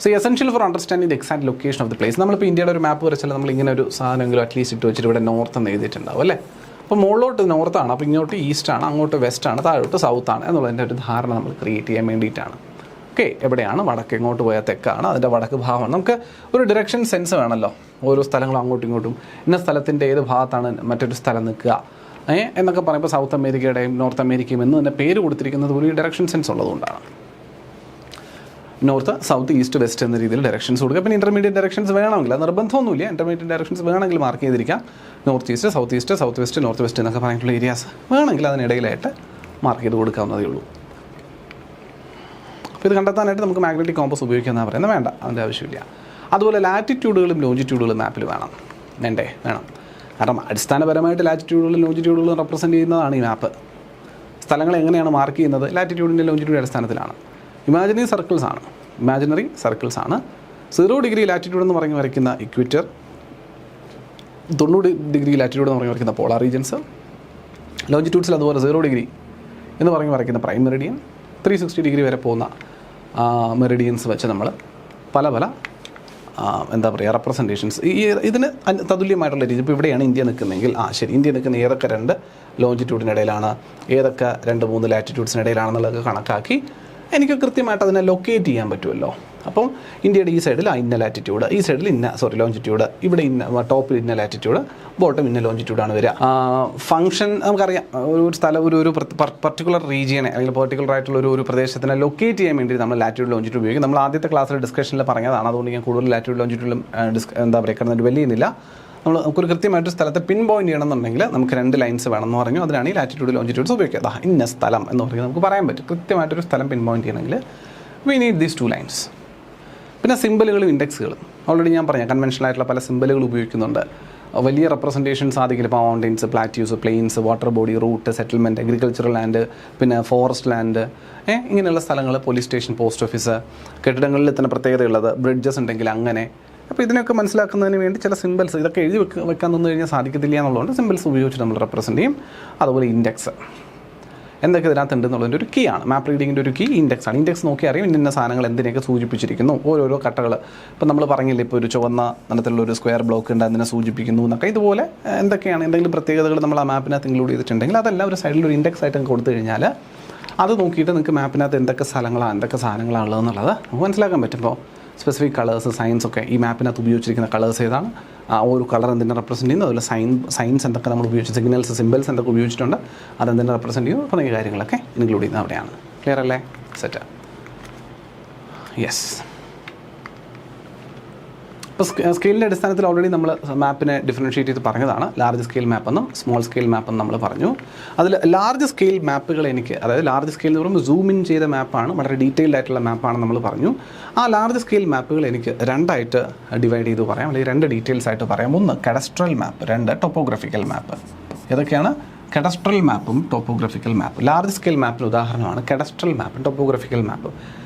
So essential for understanding the exact location of the place. നമ്മളിപ്പോൾ ഇന്ത്യയുടെ ഒരു മാപ്പ് വരച്ചാൽ നമ്മൾ ഇങ്ങനെ ഒരു സാധനമെങ്കിലും അറ്റ്ലീസ്റ്റ് ഇട്ട് വെച്ചിട്ട് ഇവിടെ നോർത്ത് എന്ന് എഴുതിയിട്ടുണ്ടാവും അല്ലേ. അപ്പോൾ മുകളിലോട്ട് നോർത്താണ്, അപ്പോൾ ഇങ്ങോട്ട് ഈസ്റ്റാണ്, അങ്ങോട്ട് വെസ്റ്റാണ്, താഴോട്ട് സൗത്താണ് എന്നുള്ളതിൻ്റെ ഒരു ധാരണ നമ്മൾ ക്രിയേറ്റ് ചെയ്യാൻ വേണ്ടിയിട്ടാണ്. ഓക്കെ, എവിടെയാണ് വടക്ക്, എങ്ങോട്ട് പോയാൽ തെക്കാണ്, അതിൻ്റെ വടക്ക് ഭാഗമാണ്. നമുക്ക് ഒരു ഡിറക്ഷൻ സെൻസ് വേണമല്ലോ. ഓരോ സ്ഥലങ്ങളും അങ്ങോട്ടും ഇങ്ങോട്ടും ഇന്ന സ്ഥലത്തിൻ്റെ ഏത് ഭാഗത്താണ് മറ്റൊരു സ്ഥലം നിൽക്കുക എന്നൊക്കെ പറയുമ്പോൾ സൗത്ത് അമേരിക്കയുടെയും നോർത്ത് അമേരിക്കയും എന്ന് തന്നെ പേര് കൊടുത്തിരിക്കുന്നത് ഒരു ഡയറക്ഷൻ സെൻസ് ഉള്ളതുകൊണ്ടാണ്. നോർത്ത്, സൗത്ത്, ഈസ്റ്റ്, വെസ്റ്റ് എന്ന രീതിയിൽ ഡയറക്ഷൻസ് കൊടുക്കുക. പിന്നെ ഇൻ്റർമീഡിയറ്റ് ഡയറക്ഷൻസ് വേണമെങ്കിൽ, അത് നിർബന്ധമൊന്നുമില്ല. ഇൻ്റർമീഡിയറ്റ് ഡയറക്ഷൻസ് വേണമെങ്കിൽ മാർക്ക് ചെയ്തിരിക്കാം. North east, south west, north west എന്നൊക്കെ പറഞ്ഞിട്ടുള്ള ഏരിയാസ് വേണമെങ്കിൽ അതിനിടയിലായിട്ട് മാർക്ക് ചെയ്ത് കൊടുക്കാവുന്നതേ ഉള്ളൂ. അപ്പോൾ ഇത് കണ്ടെത്താനായിട്ട് നമുക്ക് മാഗ്നറ്റിക് കോമ്പസ് ഉപയോഗിക്കാമെന്നാണ് പറയുന്നത്. വേണ്ട, അതിൻ്റെ ആവശ്യമില്ല. അതുപോലെ ലാറ്റിറ്റ്യൂഡുകളും ലോഞ്ചിറ്റ്യൂഡുകളും മാപ്പിൽ വേണം. വേണം. കാരണം അടിസ്ഥാനപരമായിട്ട് ലാറ്റിറ്റ്യൂഡുകളും ലോഞ്ചിറ്റ്യൂഡുകളും റെപ്രസെൻറ്റ് ചെയ്യുന്നതാണ് ഈ മാപ്പ്. സ്ഥലങ്ങൾ എങ്ങനെയാണ് മാർക്ക് ചെയ്യുന്നത്? ലാറ്റിറ്റ്യൂഡിൻ്റെ ലോഞ്ചിറ്റ്യൂഡ് അടിസ്ഥാനത്തിലാണ്. ഇമാജിനറി സർക്കിൾസ് ആണ്. 0 ഡിഗ്രി ലാറ്റിറ്റ്യൂഡ് എന്ന് പറഞ്ഞ് വരയ്ക്കുന്ന ഇക്വേറ്റർ, 90 ഡിഗ്രി ലാറ്റിറ്റ്യൂഡ് എന്ന് പറഞ്ഞ് വരയ്ക്കുന്ന പോളാർ റീജൻസ്, ലോഞ്ചിറ്റ്യൂഡ്സിൽ അതുപോലെ 0 ഡിഗ്രി എന്ന് പറഞ്ഞ് വരയ്ക്കുന്ന പ്രൈം മെറിഡിയൻ, 360 ഡിഗ്രി വരെ പോകുന്ന മെറിഡിയൻസ് വെച്ച് നമ്മൾ പല റെപ്രസെൻറ്റേഷൻസ് ഇതിന് തതുല്യമായിട്ടുള്ള രീതി. ഇപ്പോൾ ഇവിടെയാണ് ഇന്ത്യ നിൽക്കുന്നതെങ്കിൽ ശരി, ഇന്ത്യ നിൽക്കുന്ന ഏതൊക്കെ 2 ലോഞ്ചിറ്റ്യൂഡിനിടയിലാണ്, ഏതൊക്കെ 2-3 ലാറ്റിറ്റ്യൂഡ്സിനിടയിലാണെന്നുള്ളത് കണക്കാക്കി എനിക്ക് കൃത്യമായിട്ട് അതിനെ ലൊക്കേറ്റ് ചെയ്യാൻ പറ്റുമല്ലോ. അപ്പം ഇന്ത്യയുടെ ഈ സൈഡിൽ ഇന്ന ലാറ്റിറ്റ്യൂഡ്, ഈ സൈഡിൽ ലോഞ്ചിറ്റ്യൂഡ്, ഇവിടെ ടോപ്പിൽ ഇന്ന ലാറ്റിറ്റ്യൂഡ്, ബോട്ടം ഇന്ന ലോഞ്ചിറ്റ്യൂഡാണ് വരിക. ഫംഗ്ഷൻ നമുക്കറിയാം. ഒരു സ്ഥലം ഒരു പർട്ടിക്കുലർ റീജിയനെ അല്ലെങ്കിൽ പെർട്ടിക്കുലർ ആയിട്ടുള്ള ഒരു പ്രദേശത്തിനെ ലൊക്കേറ്റ് ചെയ്യാൻ വേണ്ടി നമ്മൾ ലാറ്റിറ്റ്യൂഡ് ലോഞ്ചിറ്റ്യൂഡ് ഉപയോഗിക്കും. നമ്മൾ ആദ്യത്തെ ക്ലാസ്സിൽ ഡിസ്കഷനിൽ പറഞ്ഞതാണ്. അതുകൊണ്ട് ഞാൻ കൂടുതൽ ലാറ്റിറ്റ്യൂഡ് ലോഞ്ചിറ്റ്യൂഡിലും കിടന്നിട്ട് വലിയ ചെയ്യുന്നില്ല. നമുക്കൊരു കൃത്യമായിട്ട് സ്ഥലത്തെ പിൻ പോയിന്റ് ചെയ്യണമെന്നുണ്ടെങ്കിൽ നമുക്ക് 2 ലൈൻസ് വേണമെന്ന് പറഞ്ഞു. അതിനാണ് ഈ ലാറ്റിറ്റ്യൂഡ് ലോഞ്ചിറ്റ്യൂഡ്സ് ഉപയോഗിക്കുക. ഇന്ന സ്ഥലം എന്ന് പറയുന്നത് നമുക്ക് പറയാൻ പറ്റും. കൃത്യമായിട്ടൊരു സ്ഥലം പിൻ പോയിന്റ് ചെയ്യണമെങ്കിൽ വി നീഡ് ദീസ് 2 ലൈൻസ്. പിന്നെ സിമ്പിളുകളും ഇൻഡെക്സുകളും ഓൾറെഡി ഞാൻ പറഞ്ഞ കൺവെൻഷണൽ ആയിട്ടുള്ള പല സിമ്പിളുകൾ ഉപയോഗിക്കുന്നുണ്ട്. വലിയ റെപ്രസെൻറ്റേഷൻ സാധിക്കില്ല. ഇപ്പോൾ mountains, plateaus, plains, water body, route, settlement, agricultural land, പിന്നെ ഫോറസ്റ്റ് ലാൻഡ്, ഇങ്ങനെയുള്ള സ്ഥലങ്ങൾ, പോലീസ് സ്റ്റേഷൻ, പോസ്റ്റ് ഓഫീസ്, കെട്ടിടങ്ങളിൽ തന്നെ പ്രത്യേകതയുള്ളത്, ബ്രിഡ്ജസ് ഉണ്ടെങ്കിൽ അങ്ങനെ. അപ്പോൾ ഇതിനൊക്കെ മനസ്സിലാക്കുന്നതിന് വേണ്ടി ചില സിമ്പിൾസ് ഇതൊക്കെ എഴുതി വെക്കാൻ നിന്ന് കഴിഞ്ഞാൽ സാധിക്കത്തില്ല എന്നുള്ളതുകൊണ്ട് സിമ്പിൾസ് ഉപയോഗിച്ച് നമ്മൾ റെപ്രസെൻറ്റ് ചെയ്യും. അതുപോലെ ഇൻഡെക്സ് എന്തൊക്കെ ഇതിനകത്തുണ്ട് എന്നുള്ളതിൻ്റെ ഒരു കീ ആണ്. മാപ്പ് റീഡിങ്ങിൻ്റെ ഒരു കീ ഇൻഡെക്സ് ആണ്. ഇൻഡെക്സ് നോക്കി അറിയും ഇന്ന സാധനങ്ങൾ എന്തിനെയൊക്കെ സൂചിപ്പിച്ചിരിക്കുന്നു, ഓരോരോ കട്ടകൾ. ഇപ്പോൾ നമ്മൾ പറഞ്ഞില്ലേ, ഇപ്പോൾ ഒരു ചുവന്ന നിറത്തിലുള്ള ഒരു സ്ക്വയർ ബ്ലോക്ക് ഉണ്ട്, അതിനെ സൂചിപ്പിക്കുന്നു എന്നൊക്കെ. ഇതുപോലെ എന്തൊക്കെയാണ് എന്തെങ്കിലും പ്രത്യേകതകൾ നമ്മൾ ആ മാപ്പിനകത്ത് ഇൻക്ലൂഡ് ചെയ്തിട്ടുണ്ടെങ്കിൽ അതെല്ലാം ഒരു സൈഡിൽ ഒരു ഇൻഡെക്സ് ആയിട്ട് കൊടുത്തു കഴിഞ്ഞാൽ അത് നോക്കിയിട്ട് നിങ്ങൾക്ക് മാപ്പിനകത്ത് എന്തൊക്കെ സ്ഥലങ്ങളാണ്, എന്തൊക്കെ സാധനങ്ങളാണുള്ളതെന്നുള്ളത് നമുക്ക് മനസ്സിലാക്കാൻ പറ്റും. ഇപ്പോൾ സ്പെസിഫിക് കളേഴ്സ്, സയൻസ് ഒക്കെ ഈ മാപ്പിനകത്ത് ഉപയോഗിച്ചിരിക്കുന്ന കളേഴ്സ് ഏതാണ്, ഒരു കളർ എന്തിനെ റെപ്രസെൻറ്റ് ചെയ്യുന്നു, അതുപോലെ സയൻസ് എന്തൊക്കെ നമ്മൾ ഉപയോഗിച്ച് സിഗ്നൽസ്, സിമ്പിൾസ് എന്തൊക്കെ ഉപയോഗിച്ചിട്ടുണ്ട്, അതെന്തിനെ റെപ്രസെൻറ്റ് ചെയ്യുന്നു തുടങ്ങിയ കാര്യങ്ങളൊക്കെ ഇൻക്ലൂഡ് ചെയ്യുന്നത് അവിടെയാണ്. ക്ലിയർ അല്ലേ? സെറ്റ്. യെസ്. ഇപ്പോൾ സ്കെയിലിൻ്റെ അടിസ്ഥാനത്തിൽ ഓൾറെഡി നമ്മൾ മാപ്പിനെ ഡിഫറൻഷ്യേറ്റ് ചെയ്ത് പറഞ്ഞതാണ്. ലാർജ് സ്കെയിൽ മാപ്പ് എന്നും സ്മോൾ സ്കെയിൽ മാപ്പ് എന്നും നമ്മൾ പറഞ്ഞു. അതിൽ ലാർജ് സ്കെയിൽ മാപ്പുകൾ അതായത് ലാർജ് സ്കെയിൽ എന്ന് പറയുമ്പോൾ സൂം ഇൻ ചെയ്ത മാപ്പാണ്, വളരെ ഡീറ്റെയിൽഡ് ആയിട്ടുള്ള മാപ്പാണെന്ന് നമ്മൾ പറഞ്ഞു. ആ ലാർജ് സ്കെയിൽ മാപ്പുകൾ എനിക്ക് 2 ആയിട്ട് ഡിവൈഡ് ചെയ്ത് പറയാം, അല്ലെങ്കിൽ 2 ഡീറ്റെയിൽസ് ആയിട്ട് പറയാം. 1 കഡസ്ട്രൽ മാപ്പ്, 2 ടോപ്പോഗ്രഫിക്കൽ മാപ്പ്. ഏതൊക്കെയാണ്? കഡസ്ട്രൽ മാപ്പും ടോപ്പോഗ്രഫിക്കൽ മാപ്പ്. ലാർജ് സ്കെയിൽ മാപ്പിന് ഉദാഹരണമാണ് കഡസ്ട്രൽ മാപ്പ്, ടോപ്പോഗ്രഫിക്കൽ മാപ്പ്.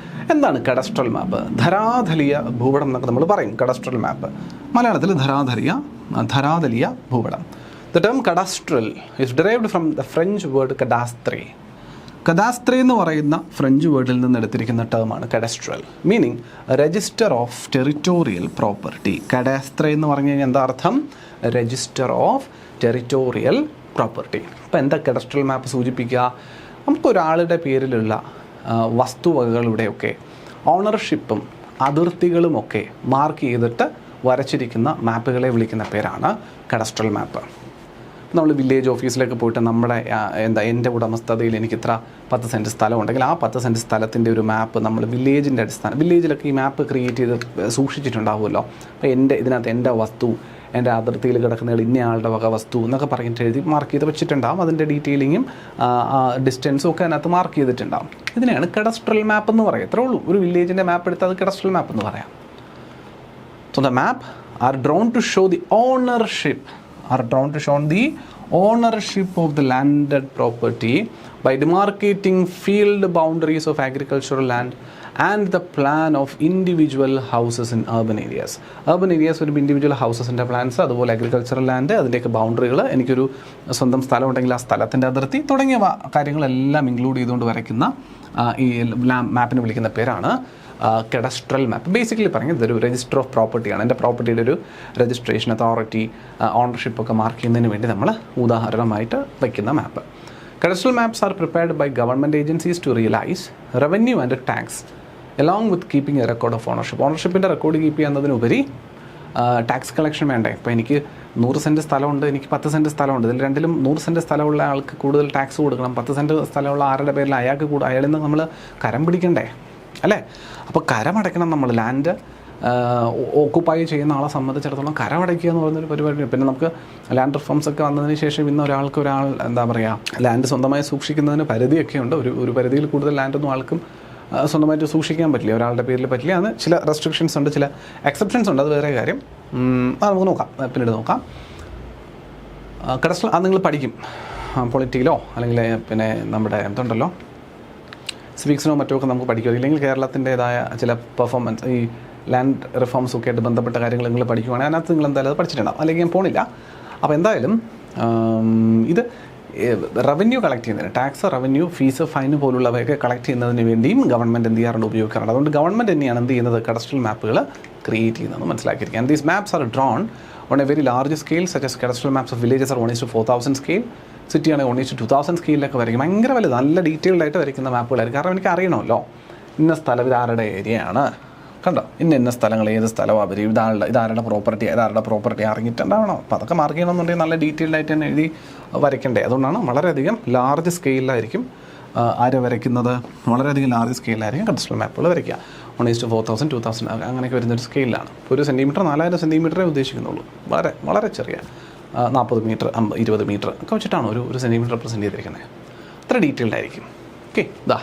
എന്താണ് കഡസ്ട്രൽ മാപ്പ്? ധരാതലീയ ഭൂപടം എന്നൊക്കെ നമ്മൾ പറയും. കഡസ്ട്രൽ മാപ്പ് മലയാളത്തിൽ ധരാതലീയ ഭൂപടം. The term cadastral is derived from the French word cadastre. കഡാസ്ട്രേ എന്ന് പറയുന്ന ഫ്രഞ്ച് വേർഡിൽ നിന്ന് എടുത്തിരിക്കുന്ന ടേമാണ് cadastral, meaning register of territorial property. Cadastre എന്ന് പറഞ്ഞു കഴിഞ്ഞാൽ എന്താ അർത്ഥം? Register of territorial property. അപ്പോൾ എന്താ കഡസ്ട്രൽ മാപ്പ് സൂചിപ്പിക്കുക? നമുക്കൊരാളുടെ പേരിലുള്ള വസ്തുവകകളുടെയൊക്കെ ഓണർഷിപ്പും അതിർത്തികളുമൊക്കെ മാർക്ക് ചെയ്തിട്ട് വരച്ചിരിക്കുന്ന മാപ്പുകളെ വിളിക്കുന്ന പേരാണ് കഡസ്ട്രൽ മാപ്പ്. നമ്മൾ വില്ലേജ് ഓഫീസിലേക്ക് പോയിട്ട് നമ്മുടെ എൻ്റെ ഉടമസ്ഥതയിൽ എനിക്ക് ഇത്ര 10 സെൻറ്റ് സ്ഥലം ഉണ്ടെങ്കിൽ ആ 10 സെൻറ്റ് സ്ഥലത്തിൻ്റെ ഒരു മാപ്പ് നമ്മൾ വില്ലേജിൻ്റെ അടിസ്ഥാനം, വില്ലേജിലൊക്കെ ഈ മാപ്പ് ക്രിയേറ്റ് ചെയ്ത് സൂക്ഷിച്ചിട്ടുണ്ടാവുമല്ലോ. അപ്പോൾ ഇതിനകത്ത് എൻ്റെ വസ്തു, എൻ്റെ അതിർത്തിയിൽ കിടക്കുന്ന ഇന്നയാളുടെ വക വസ്തു എന്നൊക്കെ പറഞ്ഞിട്ട് എഴുതി മാർക്ക് ചെയ്ത് വെച്ചിട്ടുണ്ടാവും. അതിൻ്റെ ഡീറ്റെയിലിങ്ങും ഡിസ്റ്റൻസും ഒക്കെ അതിനകത്ത് മാർക്ക് ചെയ്തിട്ടുണ്ടാവും. ഇതിനെയാണ് കഡസ്ട്രൽ മാപ്പ് എന്ന് പറയുക. ഇത്രേ ഉള്ളൂ. ഒരു വില്ലേജിൻ്റെ മാപ്പ് എടുത്താൽ അത് കഡസ്ട്രൽ മാപ്പ് എന്ന് പറയാം. So the map are drawn to show the ownership of the landed property by demarcating field boundaries of agricultural land and the plan of individual houses in urban areas. Urban areas ഒരു individual ഹൗസസിൻ്റെ plans, അതുപോലെ agricultural land, അതിൻ്റെയൊക്കെ ബൗണ്ടറികൾ, എനിക്കൊരു സ്വന്തം സ്ഥലം ഉണ്ടെങ്കിൽ ആ സ്ഥലത്തിൻ്റെ അതിർത്തി തുടങ്ങിയ കാര്യങ്ങളെല്ലാം ഇൻക്ലൂഡ് ചെയ്തുകൊണ്ട് വരയ്ക്കുന്ന ഈ മാപ്പിന് വിളിക്കുന്ന പേരാണ് കഡസ്ട്രൽ മാപ്പ്. ബേസിക്കലി പറഞ്ഞാൽ ഇതൊരു രജിസ്റ്റർ ഓഫ് പ്രോപ്പർട്ടിയാണ്. എൻ്റെ പ്രോപ്പർട്ടിയുടെ ഒരു രജിസ്ട്രേഷൻ, അതോറിറ്റി, ഓണർഷിപ്പ് ഒക്കെ മാർക്ക് ചെയ്യുന്നതിന് വേണ്ടി നമ്മൾ ഉദാഹരണമായിട്ട് വയ്ക്കുന്ന map. Cadastral maps are prepared by government agencies to realise revenue and tax along with keeping a record of ownership. ഓണർഷിപ്പിൻ്റെ റെക്കോർഡ് കീപ്പ് ചെയ്യുന്നതിനുപരി ടാക്സ് കളക്ഷൻ വേണ്ടേ? ഇപ്പോൾ എനിക്ക് 100 സെൻറ്റ് സ്ഥലമുണ്ട്, എനിക്ക് 10 സെൻറ്റ് സ്ഥലമുണ്ട്. ഇതിൽ രണ്ടിലും 100 സെൻറ്റ് സ്ഥലമുള്ള ആൾക്ക് കൂടുതൽ ടാക്സ് കൊടുക്കണം. 10 സെൻറ്റ് സ്ഥലമുള്ള ആരുടെ പേരിൽ അയാൾക്ക് അയാളിൽ നിന്ന് നമ്മൾ കരം പിടിക്കണ്ടേ, അല്ലേ? അപ്പോൾ കരമടയ്ക്കണം നമ്മൾ. ലാൻഡ് ഓക്കുപ്പൈ ചെയ്യുന്ന ആളെ സംബന്ധിച്ചിടത്തോളം കരമടയ്ക്കുക എന്ന് പറയുന്നൊരു പരിപാടി. പിന്നെ നമുക്ക് ലാൻഡ് റിഫോംസ് ഒക്കെ വന്നതിന് ശേഷം ഇന്ന് ഒരാൾ എന്താ പറയുക, ലാൻഡ് സ്വന്തമായി സൂക്ഷിക്കുന്നതിന് പരിധിയൊക്കെ ഉണ്ട്. ഒരു പരിധിയിൽ കൂടുതൽ ലാൻഡൊന്നും ആൾക്കും സ്വന്തമായിട്ട് സൂക്ഷിക്കാൻ പറ്റില്ല, ഒരാളുടെ പേരിൽ പറ്റില്ല. അത് ചില റെസ്ട്രിക്ഷൻസ് ഉണ്ട്, ചില എക്സെപ്ഷൻസ് ഉണ്ട്, അത് വേറെ കാര്യം. അത് നമുക്ക് നോക്കാം, പിന്നീട് നോക്കാം. കഡസ്ട്രൽ അത് നിങ്ങൾ പഠിക്കും പൊളിറ്റിയിലോ അല്ലെങ്കിൽ പിന്നെ നമ്മുടെ എന്തുണ്ടല്ലോ സിവിക്സിനോ മറ്റോ ഒക്കെ നമുക്ക് പഠിക്കുക. ഇല്ലെങ്കിൽ കേരളത്തിൻ്റെതായ ചില പെർഫോമൻസ്, ഈ ലാൻഡ് റിഫോംസൊക്കെ ആയിട്ട് ബന്ധപ്പെട്ട കാര്യങ്ങൾ നിങ്ങൾ പഠിക്കുകയാണെങ്കിൽ അതിനകത്ത് നിങ്ങൾ എന്തായാലും അത് പഠിച്ചിട്ടുണ്ടാവും, അല്ലെങ്കിൽ ഞാൻ പോണില്ല. അപ്പോൾ എന്തായാലും ഇത് റവന്യൂ കളക്ട് ചെയ്യുന്നതിന്, ടാക്സ്, റവന്യൂ, ഫീസ്, ഫൈൻ പോലുള്ളവയൊക്കെ കളക്ട് ചെയ്യുന്നതിന് വേണ്ടിയും ഗവൺമെൻറ് എന്ത് ചെയ്യാറുണ്ട്, ഉപയോഗിക്കാറുണ്ട്. അതുകൊണ്ട് ഗവൺമെൻറ് തന്നെയാണ് എന്ത് ചെയ്യുന്നത്, കഡസ്ട്രൽ മാപ്പുകൾ ക്രിയേറ്റ് ചെയ്യുന്നത് മനസ്സിലാക്കിയിരിക്കുക. And these maps are drawn on a very large scale, such as cadastral maps of villages are 1:4000 scale. സിറ്റിയാണെങ്കിൽ 1:2000 സ്കെയിലൊക്കെ വരയ്ക്കും. ഭയങ്കര വലുത്, നല്ല ഡീറ്റെയിൽഡ് ആയിട്ട് വരയ്ക്കുന്ന മാപ്പുകളായിരിക്കും. കാരണം എനിക്ക് അറിയണമല്ലോ ഇന്ന സ്ഥലം ഇതാരുടെ ഏരിയയാണ്, കണ്ടോ, ഇന്ന സ്ഥലങ്ങൾ ഏത് സ്ഥലമാണ് അവർ, ഇതാരുടെ പ്രോപ്പർട്ടി അറിഞ്ഞിട്ടുണ്ടാവണം. അപ്പോൾ അതൊക്കെ മാർക്ക് ചെയ്യണമെന്നുണ്ടെങ്കിൽ നല്ല ഡീറ്റെയിൽഡ് ആയിട്ട് തന്നെ എഴുതി വരയ്ക്കണ്ടേ. അതുകൊണ്ടാണ് വളരെയധികം ലാർജ് സ്കെയിലായിരിക്കും വരയ്ക്കുന്നത്. വളരെയധികം ലാർജ് സ്കെയിലായിരിക്കും കഡസ്ട്രൽ മാപ്പുകൾ വരയ്ക്കുക. 1:4000, 2000 അങ്ങനെയൊക്കെ വരുന്നൊരു സ്കെയിലാണ്. ഒരു സെൻറ്റിമീറ്റർ 4000 സെൻറ്റിമീറ്ററേ ഉദ്ദേശിക്കുന്നുള്ളൂ. വളരെ ചെറിയ 40 മീറ്റർ 20 മീറ്റർ ഒക്കെ വെച്ചിട്ടാണ് ഒരു സെൻറ്റിമീറ്റർ റെപ്രസെൻറ്റ് ചെയ്തിരിക്കുന്നത്. അത്ര ഡീറ്റെയിൽഡ് ആയിരിക്കും. ഓക്കെ, ഇതാ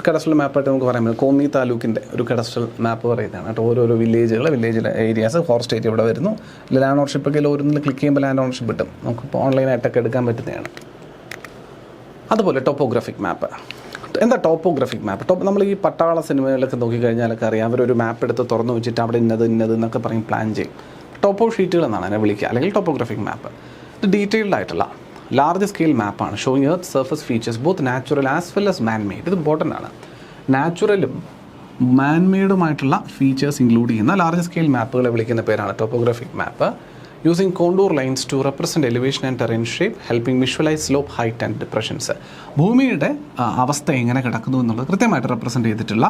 കഡസ്ട്രൽ മാപ്പായിട്ട് നമുക്ക് പറയാൻ പറ്റും. കോന്നി താലൂക്കിൻ്റെ ഒരു കഡസ്ട്രൽ മാപ്പ് പറയുന്നതാണ് കേട്ടോ. ഓരോരോ വില്ലേജിലെ ഏരിയാസ്, ഫോറസ്റ്റ് ഏരിയ ഇവിടെ വരുന്നു. ലാൻഡ് ഓണർഷിപ്പൊക്കെ ഓരോന്നിൽ ക്ലിക്ക് ചെയ്യുമ്പോൾ ലാൻഡ് ഓണർഷിപ്പ് കിട്ടും. നമുക്കിപ്പോൾ ഓൺലൈനായിട്ടൊക്കെ എടുക്കാൻ പറ്റുന്നതാണ്. അതുപോലെ ടോപ്പോഗ്രാഫിക് മാപ്പ്. എന്താ ടോപ്പോഗ്രാഫിക് മാപ്പ്? നമ്മൾ ഈ പട്ടാള സിനിമകളിലൊക്കെ നോക്കിക്കഴിഞ്ഞാലൊക്കെ അറിയാം, അവരൊരു മാപ്പ് എടുത്ത് തുറന്നു വെച്ചിട്ട് അവിടെ ഇന്നത് എന്നൊക്കെ പറയും പ്ലാൻ ചെയ്യും. ടോപ്പോ ഷീറ്റുകൾ എന്നാണ് അതിനെ വിളിക്കുക, അല്ലെങ്കിൽ ടോപ്പോഗ്രാഫിക് മാപ്പ്. ഇത് ഡീറ്റെയിൽഡ് ആയിട്ടുള്ള ലാർജ് സ്കെയിൽ മാപ്പാണ്, showing earth surface features both natural as well as man made. ഇത് ഇമ്പോർട്ടൻ്റ് ആണ്. നാച്ചുറലും മാൻമെയ്ഡുമായിട്ടുള്ള ഫീച്ചേഴ്സ് ഇൻക്ലൂഡ് ചെയ്യുന്ന ലാർജ് സ്കെയിൽ മാപ്പുകളെ വിളിക്കുന്ന പേരാണ് topographic map. Using contour lines to represent elevation and terrain shape, helping visualise slope, height and depressions. ഭൂമിയുടെ അവസ്ഥ എങ്ങനെ കിടക്കുന്നു എന്നുള്ളത് കൃത്യമായിട്ട് റെപ്രസെൻറ്റ് ചെയ്തിട്ടുള്ള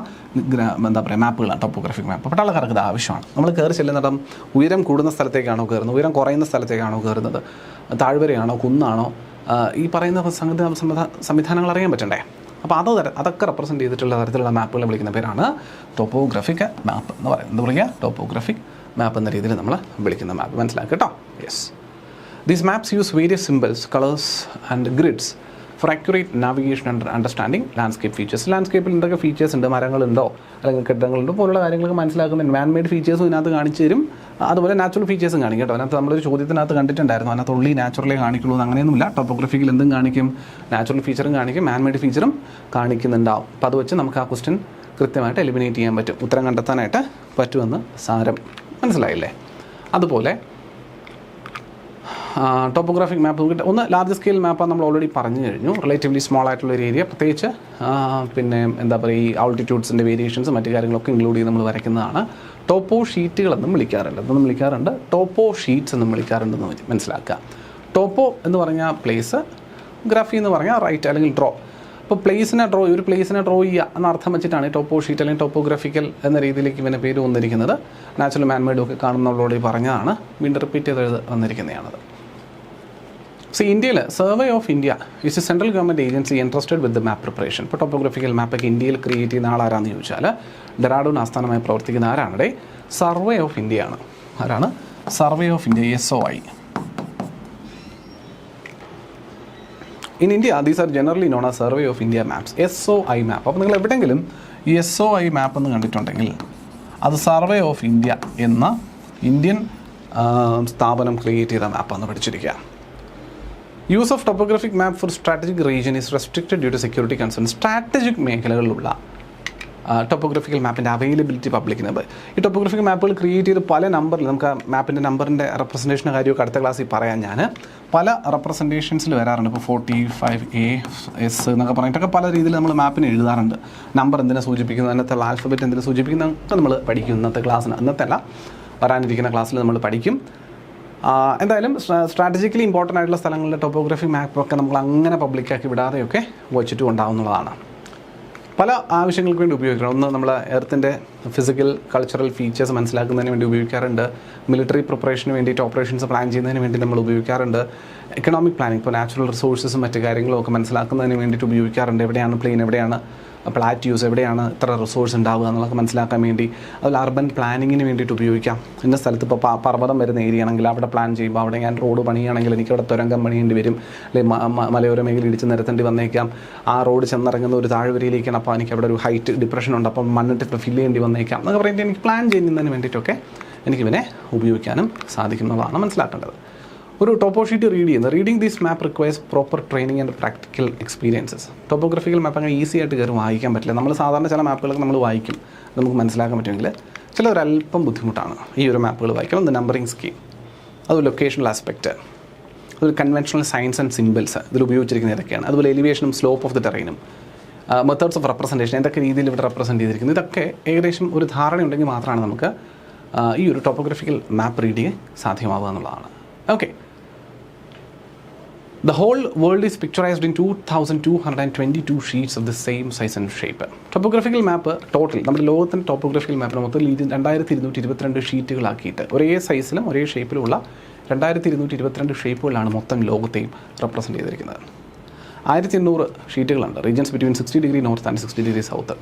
എന്താ പറയുക മാപ്പുകളാണ് ടോപ്പോഗ്രാഫിക് മാപ്പ്. പട്ടാളക്കാർക്ക് ഇത് ആവശ്യമാണ്. നമ്മൾ കയറി ചെല്ലുന്നിടം ഉയരം കൂടുന്ന സ്ഥലത്തേക്കാണോ കയറുന്നത്, ഉയരം കുറയുന്ന സ്ഥലത്തേക്കാണോ കയറുന്നത്, താഴ്വരയാണോ കുന്നാണോ, ഈ പറയുന്ന സംവിധാനങ്ങൾ അറിയാൻ പറ്റണ്ടേ. അപ്പോൾ അതൊക്കെ റെപ്രസെൻറ്റ് ചെയ്തിട്ടുള്ള തരത്തിലുള്ള മാപ്പുകളെ വിളിക്കുന്ന പേരാണ് ടോപ്പോഗ്രാഫിക് മാപ്പ് എന്ന് പറയുന്നത്. എന്താ പറയുക, ടോപ്പോഗ്രാഫിക് മാപ്പ് എന്ന രീതിയിൽ നമ്മൾ വിളിക്കുന്ന മാപ്പ് മനസ്സിലാക്കുക കേട്ടോ. Yes, these maps use various symbols, colours and grids for accurate navigation and understanding landscape features. ലാൻഡ്സ്കേപ്പിൽ എന്തൊക്കെ ഫീച്ചേഴ്സ് ഉണ്ട്, മരങ്ങളുണ്ടോ അല്ലെങ്കിൽ കെട്ടിടങ്ങളുണ്ടോ പോലുള്ള കാര്യങ്ങളൊക്കെ മനസ്സിലാക്കുന്ന മാൻമെയ്ഡ് ഫീച്ചേഴ്സും ഇതിനകത്ത് കാണിച്ചു തരും. അതുപോലെ നാച്ചുറൽ ഫീച്ചേഴ്സും കാണിക്കും കേട്ടോ. അതിനകത്ത് നമ്മളൊരു ചോദ്യത്തിനകത്ത് കണ്ടിട്ടുണ്ടായിരുന്നു, അതിനകത്ത് ഉള്ളി നാച്ചുറലേ കാണിക്കുള്ളൂ എന്ന്. അങ്ങനെയൊന്നുമില്ല. ടോപ്പോഗ്രാഫിക്കിൽ എന്തും കാണിക്കും, നാച്ചുറൽ ഫീച്ചറും കാണിക്കും, മാൻമെയ്ഡ് ഫീച്ചറും കാണിക്കുന്നുണ്ടാവും. അപ്പോൾ അത് വെച്ച് നമുക്ക് ആ ക്വസ്റ്റ്യൻ കൃത്യമായിട്ട് എലിമിനേറ്റ് ചെയ്യാൻ പറ്റും, ഉത്തരം കണ്ടെത്താനായിട്ട് പറ്റുമെന്ന് സാരം. മനസ്സിലായില്ലേ? അതുപോലെ ടോപ്പോഗ്രാഫിക് മാപ്പ് നോക്കിയിട്ട് ഒന്ന് ലാർജ് സ്കെയിൽ മാപ്പാണ് നമ്മൾ ഓൾറെഡി പറഞ്ഞു കഴിഞ്ഞു. റിലേറ്റീവ്ലി സ്മോൾ ആയിട്ടുള്ള ഒരു ഏരിയ, പ്രത്യേകിച്ച് പിന്നെ എന്താ പറയുക, ഈ ആൾട്ടിറ്റ്യൂഡ്സിൻ്റെ വേരിയേഷൻസ് മറ്റു കാര്യങ്ങളൊക്കെ ഇൻക്ലൂഡ് ചെയ്ത് നമ്മൾ വരയ്ക്കുന്നതാണ്. ടോപ്പോ ഷീറ്റുകളെന്നും വിളിക്കാറുണ്ട്, ടോപ്പോ ഷീറ്റ്സ് എന്നും വിളിക്കാറുണ്ടെന്ന് മനസ്സിലാക്കുക. ടോപ്പോ എന്ന് പറഞ്ഞാൽ പ്ലേസ്, ഗ്രാഫി എന്ന് പറഞ്ഞാൽ റൈറ്റ് അല്ലെങ്കിൽ ഡ്രോ. അപ്പോൾ ഒരു പ്ലേസിനെ ഡ്രോ ചെയ്യുക എന്നർത്ഥം വെച്ചിട്ടാണ് ടോപ്പോ ഷീറ്റ് അല്ലെങ്കിൽ ടോപ്പോഗ്രാഫിക്കൽ എന്ന രീതിയിലേക്ക് ഇവൻ്റെ പേര് വന്നിരിക്കുന്നത്. നാച്ചുറൽ മാൻമെയ്ഡും ഒക്കെ കാണുന്നവരോട് പറഞ്ഞതാണ്, വീണ്ടും റിപ്പീറ്റ് ചെയ്ത് വന്നിരിക്കുന്നതാണത്. സോ ഇന്ത്യയിൽ survey of India is A central government agency interested with the map preparation. ഇപ്പോൾ ടോപ്പോഗ്രാഫിക്കൽ മാപ്പൊക്കെ ഇന്ത്യയിൽ ക്രിയേറ്റ് ചെയ്യുന്ന ആളാരാന്ന് ചോദിച്ചാൽ ഡെറാഡൂൺ ആസ്ഥാനമായി പ്രവർത്തിക്കുന്ന ആരാണ്? സർവേ ഓഫ് ഇന്ത്യ ആണ്. ആരാണ്? Survey of India, SOI. In India these are generally known as survey of India maps, SOI map. അപ്പോൾ നിങ്ങൾ എവിടെയെങ്കിലും ഈ SOI മാപ്പ് എന്ന് കണ്ടിട്ടുണ്ടെങ്കിൽ അത് സർവേ ഓഫ് ഇന്ത്യ എന്ന ഇന്ത്യൻ സ്ഥാപനം ക്രിയേറ്റ് ചെയ്ത മാപ്പാണെന്ന് പഠിച്ചിരിക്കുക. Use of topographic map for strategic region is restricted due to security concern. Strategic മേഖലകളിലുള്ള ടോപ്പോഗ്രാഫിക്കൽ മാപ്പിൻ്റെ അവൈലബിലിറ്റി പബ്ലിക്കിന്. ഈ ടോപ്പോഗ്രാഫിക്കൽ മാപ്പുകൾ ക്രിയേറ്റ് ചെയ്ത് പല നമ്പറിൽ, നമുക്ക് മാപ്പിൻ്റെ നമ്പറിൻ്റെ റെപ്രസെൻറ്റേഷൻ്റെ കാര്യമൊക്കെ അടുത്ത ക്ലാസ്സിൽ പറയാം ഞാൻ. പല റെപ്രസെൻറ്റേഷൻസിൽ വരാറുണ്ട്. ഇപ്പോൾ 45A, S എന്നൊക്കെ പറഞ്ഞിട്ടൊക്കെ പല രീതിയിൽ നമ്മൾ മാപ്പിന് എഴുതാറുണ്ട്. നമ്പർ എന്തിനെ സൂചിപ്പിക്കുന്നത്, അന്നത്തെ ആൽഫബറ്റ് എന്തിനെ സൂചിപ്പിക്കുന്നതൊക്കെ നമ്മൾ പഠിക്കും ഇന്നത്തെ ക്ലാസ്സിന്. അന്നത്തെ വരാനിരിക്കുന്ന ക്ലാസ്സിൽ നമ്മൾ പഠിക്കും. എന്തായാലും സ്ട്രാറ്റജിക്കലി ഇമ്പോർട്ടൻ്റ് ആയിട്ടുള്ള സ്ഥലങ്ങളിലെ ടോപ്പോഗ്രാഫി മാപ്പൊക്കെ നമ്മൾ അങ്ങനെ പബ്ലിക്കാക്കി വിടാതെയൊക്കെ വച്ചിട്ടും ഉണ്ടാവുന്നതാണ്. പല ആവശ്യങ്ങൾക്ക് വേണ്ടി ഉപയോഗിക്കണം. ഒന്ന്, നമ്മൾ എർത്തിൻ്റെ ഫിസിക്കൽ കൾച്ചറൽ ഫീച്ചേഴ്സ് മനസ്സിലാക്കുന്നതിന് വേണ്ടി ഉപയോഗിക്കാറുണ്ട്. മിലിറ്ററി പ്രിപ്പറേഷന് വേണ്ടിയിട്ട് ഓപ്പറേഷൻസ് പ്ലാൻ ചെയ്യുന്നതിന് വേണ്ടി നമ്മൾ ഉപയോഗിക്കാറുണ്ട്. എക്കണോമിക് പ്ലാനിങ്, ഇപ്പോൾ നാച്ചുറൽ റിസോഴ്സസും മറ്റു കാര്യങ്ങളും ഒക്കെ മനസ്സിലാക്കുന്നതിന് വേണ്ടിയിട്ട് ഉപയോഗിക്കാറുണ്ട്. എവിടെയാണ് പ്ലെയിൻ, എവിടെയാണ് പ്ലാറ്റ്യൂസ്, എവിടെയാണ് ഇത്ര റിസോഴ്സ് ഉണ്ടാവുക എന്നുള്ളത് മനസ്സിലാക്കാൻ വേണ്ടി. അതുപോലെ അർബൻ പ്ലാനിങ്ങിന് വേണ്ടിയിട്ട് ഉപയോഗിക്കാം. ഇന്ന സ്ഥലത്ത് ഇപ്പോൾ പർവ്വതം വരുന്ന ഏരിയ ആണെങ്കിൽ അവിടെ പ്ലാൻ ചെയ്യുമ്പോൾ അവിടെ ഞാൻ റോഡ് പണിയുകയാണെങ്കിൽ എനിക്ക് അവിടെ തുരങ്കം പണിയേണ്ടി വരും, അല്ലെങ്കിൽ മലയോര മേഖല ഇടിച്ച് നിരത്തേണ്ടി വന്നേക്കാം. ആ റോഡ് ചെന്നിറങ്ങുന്ന ഒരു താഴ്വരയിലേക്കാണ്, അപ്പോൾ എനിക്ക് അവിടെ ഒരു ഹൈറ്റ് ഡിപ്രഷൻ ഉണ്ട്, അപ്പം മണ്ണിട്ട് ഫില്ല് ചെയ്യേണ്ടി വന്നേക്കാം എന്നൊക്കെ പറഞ്ഞിട്ട് എനിക്ക് പ്ലാൻ ചെയ്യുന്നതിന് വേണ്ടിയിട്ടൊക്കെ എനിക്കിവനെ ഉപയോഗിക്കാനും സാധിക്കുന്നതാണ് മനസ്സിലാക്കേണ്ടത്. ഒരു topo sheet reading this map requires proper training and practical experiences. Topographical map അങ്ങനെ ഈസി ആയിട്ട് കയറി വായിക്കാൻ പറ്റില്ല. നമ്മൾ സാധാരണ ചില മാപ്പുകളൊക്കെ നമ്മൾ വായിക്കും, നമുക്ക് മനസ്സിലാക്കാൻ പറ്റുമെങ്കിൽ ചിലൊരല്പം ബുദ്ധിമുട്ടാണ് ഈ ഒരു മാപ്പുകൾ വായിക്കണം. നമ്പറിങ് സ്കീം, അത് ലൊക്കേഷണൽ ആസ്പെക്റ്റ്, അതൊരു കൺവെൻഷണൽ സയൻസ് ആൻഡ് സിമ്പിൾസ് ഇതിൽ ഉപയോഗിച്ചിരിക്കുന്നത് ഇതൊക്കെയാണ്. അതുപോലെ എലിവേഷനും സ്ലോപ്പ് ഓഫ് ദി ടെറൈനും, മെത്തേഡ്സ് ഓഫ് റെപ്രസെൻറ്റേഷൻ, എന്തൊക്കെ രീതിയിൽ ഇവിടെ റെപ്രസെൻറ്റ് ചെയ്തിരിക്കുന്നത്, ഇതൊക്കെ ഏകദേശം ഒരു ധാരണയുണ്ടെങ്കിൽ മാത്രമാണ് നമുക്ക് ഈ ഒരു ടോപ്പോഗ്രാഫിക്കൽ മാപ്പ് റീഡിങ് സാധ്യമാവുക എന്നുള്ളതാണ്. Okay, the whole world is picturized in 2222 sheets of the same size and shape. Topographical map total നമ്മുടെ ലോകത്തിൻ്റെ ടോപ്പോഗ്രാഫിക്കൽ മാപ്പിന് മൊത്തം 2222 ഷീറ്റുകളാക്കിയിട്ട് ഒരേ സൈസിലും ഒരേ ഷേപ്പിലുമുള്ള 2222 ഷേപ്പുകളാണ് മൊത്തം ലോകത്തെയും റെപ്രസെൻറ്റ് ചെയ്തിരിക്കുന്നത്. 1800 ഷീറ്റുകളുണ്ട്. Regions between 60 degree north and 60 degree south.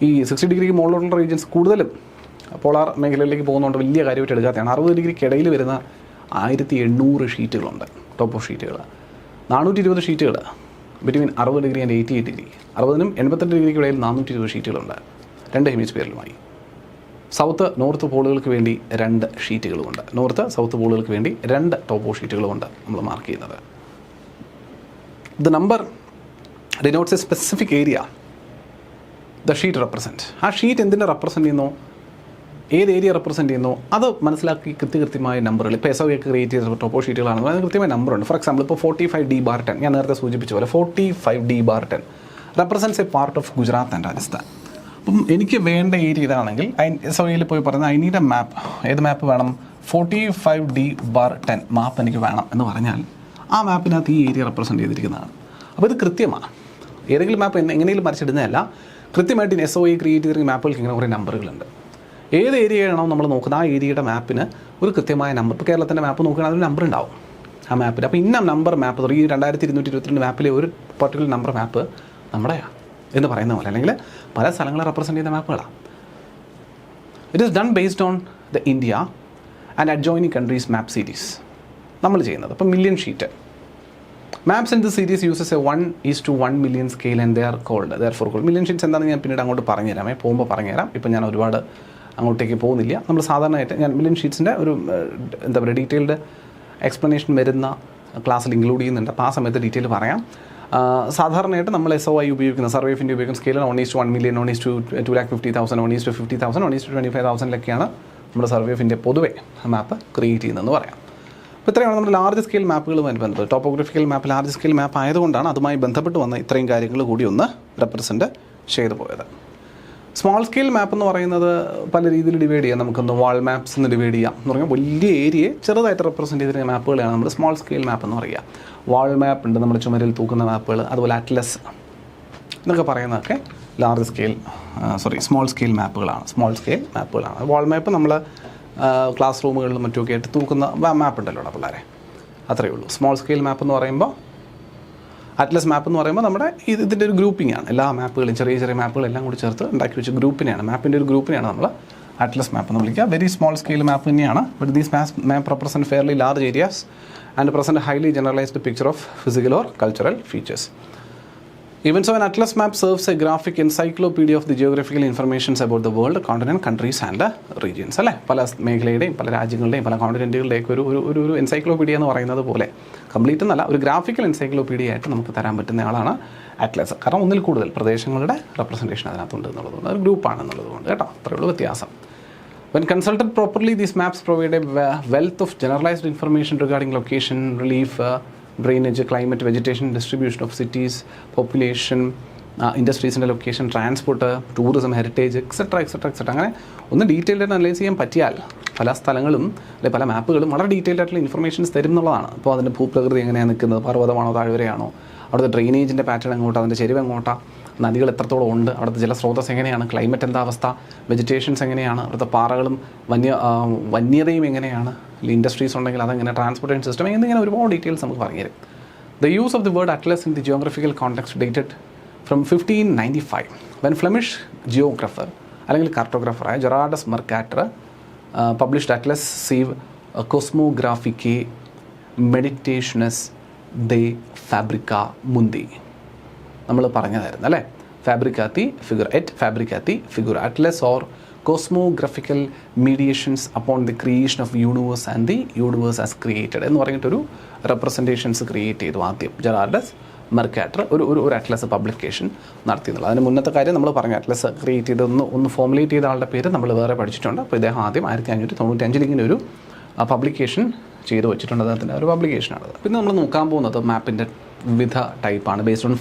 ഈ 60 ഡിഗ്രിക്ക് മുകളിലുള്ള റീജിയൻസ് കൂടുതലും പോളാർ മേഖലയിലേക്ക് പോകുന്നതുകൊണ്ട് വലിയ കാര്യമായിട്ട് എടുക്കാത്തതാണ്. 60 ഡിഗ്രിക്ക് ഇടയിൽ വരുന്ന 1800 ഷീറ്റുകളുണ്ട്, ടോപ്പോ ഷീറ്റുകൾ. 420 ഷീറ്റുകൾ ബിറ്റ്വീൻ 60 ഡിഗ്രി ആൻഡ് 88 ഡിഗ്രി. 60നും 82 ഡിഗ്രിക്ക് ഇടയിൽ 420 ഷീറ്റുകളുണ്ട്, 2 ഹെമിസ്ഫിയറിലുമായി. നോർത്ത് പോളുകൾക്ക് വേണ്ടി 2 ഷീറ്റുകളുമുണ്ട്. നോർത്ത് സൗത്ത് പോളുകൾക്ക് വേണ്ടി 2 ടോപ്പോ ഷീറ്റുകളുമുണ്ട് നമ്മൾ മാർക്ക് ചെയ്യുന്നത്. The number denotes A specific area the sheet represent. ആ ഷീറ്റ് എന്തിനെ റെപ്രസെൻറ്റ് ചെയ്യുന്നു, ഏത് ഏരിയ റെപ്രസെൻറ്റ് ചെയ്യുന്നു അത് മനസ്സിലാക്കി കൃത്യമായ നമ്പറുകൾ. ഇപ്പോൾ SOI ഒക്കെ ക്രിയേറ്റ് ചെയ്ത ടോപ്പോ ഷീറ്റുകളാണെന്ന് അതിന് കൃത്യമായ നമ്പറുണ്ട്. ഫോർ എക്സാമ്പിൾ ഇപ്പോൾ 45D/10, ഞാൻ നേരത്തെ സൂചിപ്പിച്ച പോലെ 45D/10 represents A part of Gujarat and Rajasthan. അപ്പം എനിക്ക് വേണ്ട ഏരിയ ഇതാണെങ്കിൽ SOIയിൽ പോയി പറയുന്നത് ഐ നീഡ് എ മാപ്പ്. ഏത് മാപ്പ് വേണം? 45D/10 മാപ്പ് എനിക്ക് വേണം എന്ന് പറഞ്ഞാൽ ആ മാപ്പിനകത്ത് ഈ ഏരിയ റെപ്രസെൻറ്റ് ചെയ്തിരിക്കുന്നതാണ്. അപ്പോൾ ഇത് കൃത്യമാണ്. ഏതെങ്കിലും മാപ്പ് എങ്ങനെയും മറിച്ചിടുന്നതല്ല, കൃത്യമായിട്ട് SOI ക്രിയേറ്റ് ചെയ്തിരിക്കുന്ന മാപ്പുകൾക്ക് ഇങ്ങനെ കുറേ നമ്പറുകളുണ്ട്. ഏത് ഏരിയയാണോ നമ്മൾ നോക്കുന്നത് ആ ഏരിയയുടെ മാപ്പിന് ഒരു കൃത്യമായ നമ്പർ. ഇപ്പോൾ കേരളത്തിൻ്റെ മാപ്പ് നോക്കുകയാണെങ്കിൽ അതിന് നമ്പർ ഉണ്ടാവും ആ മാപ്പിൽ. അപ്പോൾ ഇന്ന നമ്പർ മാപ്പ്, ഈ 2222 മാപ്പിലെ ഒരു പർട്ടിക്കുലർ നമ്പർ മാപ്പ് നമ്മുടെയാണ് എന്ന് പറയുന്ന പോലെ, അല്ലെങ്കിൽ പല സ്ഥലങ്ങളെ റെപ്രസെൻറ്റ് ചെയ്യുന്ന മാപ്പുകളാണ്. It is done based on the India and adjoining countries map series നമ്മൾ ചെയ്യുന്നത്. അപ്പോൾ million sheet maps in the series uses a 1:1 million scale and therefore called. Million sheets എന്താണെന്ന് ഞാൻ പിന്നീട് അങ്ങോട്ട് പറഞ്ഞുതരാമേ, പോകുമ്പോൾ പറഞ്ഞുതരാം. ഇപ്പം ഞാൻ ഒരുപാട് അങ്ങോട്ടേക്ക് പോകുന്നില്ല. നമ്മൾ സാധാരണയായിട്ട് ഞാൻ മില്യൺ ഷീറ്റ്സിൻ്റെ ഒരു എന്താ പറയുക ഡീറ്റെയിൽഡ് എക്സ്പ്ലനേഷൻ വരുന്ന ക്ലാസ്സിൽ ഇൻക്ലൂഡ് ചെയ്യുന്നുണ്ട്. അപ്പോൾ ആ സമയത്ത് ഡീറ്റെയിൽ പറയാം. സാധാരണയായിട്ട് നമ്മൾ SOI ഉപയോഗിക്കുന്ന, സർവേ ഓഫ് ഇന്ത്യ ഉപയോഗിക്കുന്ന സ്കെയിൽ 1:1 million, 1:250,000, 1:50,000, 1:25,000 നമ്മുടെ സർവേ ഓഫ് ഇന്ത്യ പൊതുവേ മാപ്പ് ക്രിയേറ്റ് ചെയ്യുന്നതെന്ന് പറയാം. അപ്പോൾ ഇത്രയാണ് നമ്മുടെ ലാർജ് സ്കെയിൽ മാപ്പുകളുമായി ബന്ധപ്പെട്ട്. ടോപ്പോഗ്രഫിക്കൽ മാപ്പ് ലാർജ് സ്കെയിൽ മാപ്പ് ആയതുകൊണ്ടാണ് അതുമായി ബന്ധപ്പെട്ട് വന്ന ഇത്രയും കാര്യങ്ങൾ കൂടി ഒന്ന് റെപ്രസെൻറ്റ് ചെയ്തു പോയത്. സ്മോൾ സ്കെയിൽ മാപ്പ് എന്ന് പറയുന്നത് പല രീതിയിൽ ഡിവൈഡ് ചെയ്യാം. നമുക്കൊന്ന് വാൾ മാപ്സ് എന്ന് ഡിവൈഡ് ചെയ്യാം എന്ന് പറഞ്ഞാൽ വലിയ ഏരിയയെ ചെറുതായിട്ട് റെപ്രസെൻറ്റ് ചെയ്തിരുന്ന മാപ്പുകളാണ് നമ്മൾ സ്മോൾ സ്കെയിൽ മാപ്പ് എന്ന് പറയുക. വാൾ മാപ്പ് ഉണ്ട്, നമ്മുടെ ചുമരിൽ തൂക്കുന്ന മാപ്പുകൾ, അതുപോലെ അറ്റ്ലസ് എന്നൊക്കെ പറയുന്നതൊക്കെ ലാർജ് സ്കെയിൽ സ്മോൾ സ്കെയിൽ മാപ്പുകളാണ്. വാൾ മാപ്പ് നമ്മൾ ക്ലാസ് റൂമുകളിലും മറ്റുമൊക്കെ ആയിട്ട് തൂക്കുന്ന മാപ്പ് ഉണ്ടല്ലോ പിള്ളേരെ, അത്രയേ ഉള്ളൂ. സ്മോൾ സ്കെയിൽ മാപ്പ് എന്ന് പറയുമ്പോൾ, അറ്റ്ലസ് മാപ്പ് എന്ന് പറയുമ്പോൾ നമ്മുടെ ഇതിൻ്റെ ഒരു ഗ്രൂപ്പിംഗ് ആണ്. എല്ലാ മാപ്പുകളും ചെറിയ ചെറിയ മാപ്പുകളെല്ലാം കൂടി ചേർത്ത് ഉണ്ടാക്കി വെച്ച ഗ്രൂപ്പിനെയാണ്, മാപ്പിൻ്റെ ഒരു ഗ്രൂപ്പിനെയാണ് നമ്മൾ അറ്റ്ലസ് മാപ്പ് എന്ന് വിളിക്കുക. വെരി സ്മോൾ സ്കെയിൽ മാപ്പ് തന്നെയാണ്. But these map represent fairly large areas and present highly generalised picture of physical or cultural features. Even so, an atlas map serves a graphic encyclopedia of the geographical informations about the world, continent, countries and regions. അല്ലേ, പല മേഖലയുടെയും പല രാജ്യങ്ങളുടെയും പല കോണ്ടിനെൻറ്റുകളുടെയൊക്കെ ഒരു encyclopedia എന്ന് പറയുന്നത് പോലെ, complete എന്നല്ല, ഒരു ഗ്രാഫിക്കൽ എൻസൈക്ലോപീഡിയ ആയിട്ട് നമുക്ക് തരാൻ പറ്റുന്ന ആളാണ് അറ്റ്ലസ്. കാരണം ഒന്നിൽ കൂടുതൽ പ്രദേശങ്ങളുടെ റെപ്രസെൻറ്റേഷൻ അതിനകത്തുണ്ട് എന്നുള്ളതുകൊണ്ട്, ഒരു ഗ്രൂപ്പാണെന്നുള്ളതുകൊണ്ട് കേട്ടോ, അത്രയുള്ളൂ വ്യത്യാസം. When consulted properly, these maps provide a wealth of generalized information regarding location, relief, drainage, climate, vegetation, distribution of cities, population, ഇൻഡസ്ട്രീസിൻ്റെ location, transport, tourism, heritage, etcetera അങ്ങനെ ഒന്ന് ഡീറ്റെയിൽഡ് ആയിട്ട് അനലൈസ് ചെയ്യാൻ പറ്റിയാൽ പല സ്ഥലങ്ങളും അല്ലെങ്കിൽ പല മാപ്പുകളും വളരെ ഡീറ്റെയിൽഡ് ആയിട്ടുള്ള ഇൻഫർമേഷൻസ് തരും എന്നുള്ളതാണ്. അപ്പോൾ അതിൻ്റെ ഭൂപ്രകൃതി എങ്ങനെയാണ് നിൽക്കുന്നത്, പർവ്വതമാണോ താഴ്വരയാണോ, അവിടുത്തെ ഡ്രെയിനേജിൻ്റെ പാറ്റേൺ എങ്ങോട്ടാണ്, അതിൻ്റെ ചെരിവ് എങ്ങോട്ടാണ്, നദികൾ എത്രത്തോളം ഉണ്ട്, അവിടുത്തെ ജലസ്രോതസ് എങ്ങനെയാണ്, ക്ലൈമറ്റ് എന്താ അവസ്ഥ, വെജിറ്റേഷൻസ് എങ്ങനെയാണ്, അവിടുത്തെ പാറകളും വന്യതയും എങ്ങനെയാണ്, ഇൻഡസ്ട്രീസ് ഉണ്ടെങ്കിൽ അതെങ്ങനെ, ട്രാൻസ്പോർട്ടേഷൻ സിസ്റ്റം, എന്നിങ്ങനെ ഒരുപാട് ഡീറ്റെയിൽസ് നമുക്ക് പറഞ്ഞു തരും. The use of the word atlas in the geographical context dated from 1595 when Flemish geographer അല്ലെങ്കിൽ കാർട്ടോഗ്രാഫറായ Gerardus Mercator published atlas sive cosmographicae meditationes de fabrica mundi. നമ്മൾ പറഞ്ഞതായിരുന്നു അല്ലേ, ഫാബ്രിക്കാത്തി ഫിഗുർ atlas or cosmographical mediations upon the creation of universe and the universe as created എന്ന് പറഞ്ഞിട്ടൊരു representations create ചെയ്തു ആദ്യം ജെറാർഡസ് മെർക്കാറ്റർ ഒരു അറ്റ്ലസ് പബ്ലിക്കേഷൻ നടത്തിയെന്നുള്ളത്. അതിന് മുന്നത്തെ കാര്യം നമ്മൾ പറഞ്ഞു, അറ്റ്ലസ് ക്രിയേറ്റ് ചെയ്ത് ഒന്ന് ഫോർമുലേറ്റ് ചെയ്ത ആളുടെ പേര് നമ്മൾ വേറെ പഠിച്ചിട്ടുണ്ട്. അപ്പോൾ ഇദ്ദേഹം ആദ്യം 1595 ഇങ്ങനെ ഒരു പബ്ലിക്കേഷൻ ചെയ്ത് വെച്ചിട്ടുണ്ട്, അദ്ദേഹത്തിൻ്റെ ഒരു പബ്ലിക്കേഷനാണ്. പിന്നെ നമ്മൾ നോക്കാൻ പോകുന്നത് മാപ്പിൻ്റെ വിവിധ ടൈപ്പാണ് ബേസ്ഡ് ഓൺ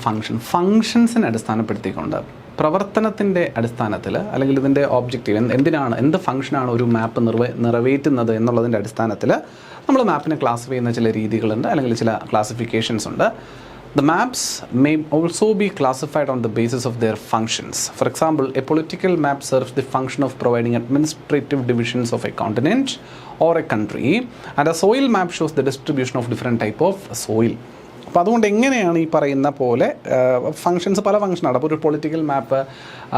ഫങ്ഷൻസിനെ അടിസ്ഥാനപ്പെടുത്തിക്കൊണ്ട് പ്രവർത്തനത്തിൻ്റെ അടിസ്ഥാനത്തിൽ അല്ലെങ്കിൽ ഇതിൻ്റെ ഓബ്ജക്റ്റീവ് എന്ത് ഫംഗ്ഷനാണ് ഒരു മാപ്പ് നിറവേറ്റുന്നത് എന്നുള്ളതിൻ്റെ അടിസ്ഥാനത്തിൽ നമ്മൾ മാപ്പിനെ ക്ലാസിഫൈ ചെയ്യുന്ന ചില രീതികളുണ്ട്, അല്ലെങ്കിൽ ചില ക്ലാസിഫിക്കേഷൻസ് ഉണ്ട്. The maps may also be classified on the basis of their functions. For example, a political map serves the function of providing administrative divisions of a continent or a country, and a soil map shows the distribution of different type of soil. അപ്പോൾ അതുകൊണ്ട് എങ്ങനെയാണ് ഈ പറയുന്ന പോലെ functions പല ഫങ്ഷനാണ്. അപ്പോൾ ഒരു political മാപ്പ്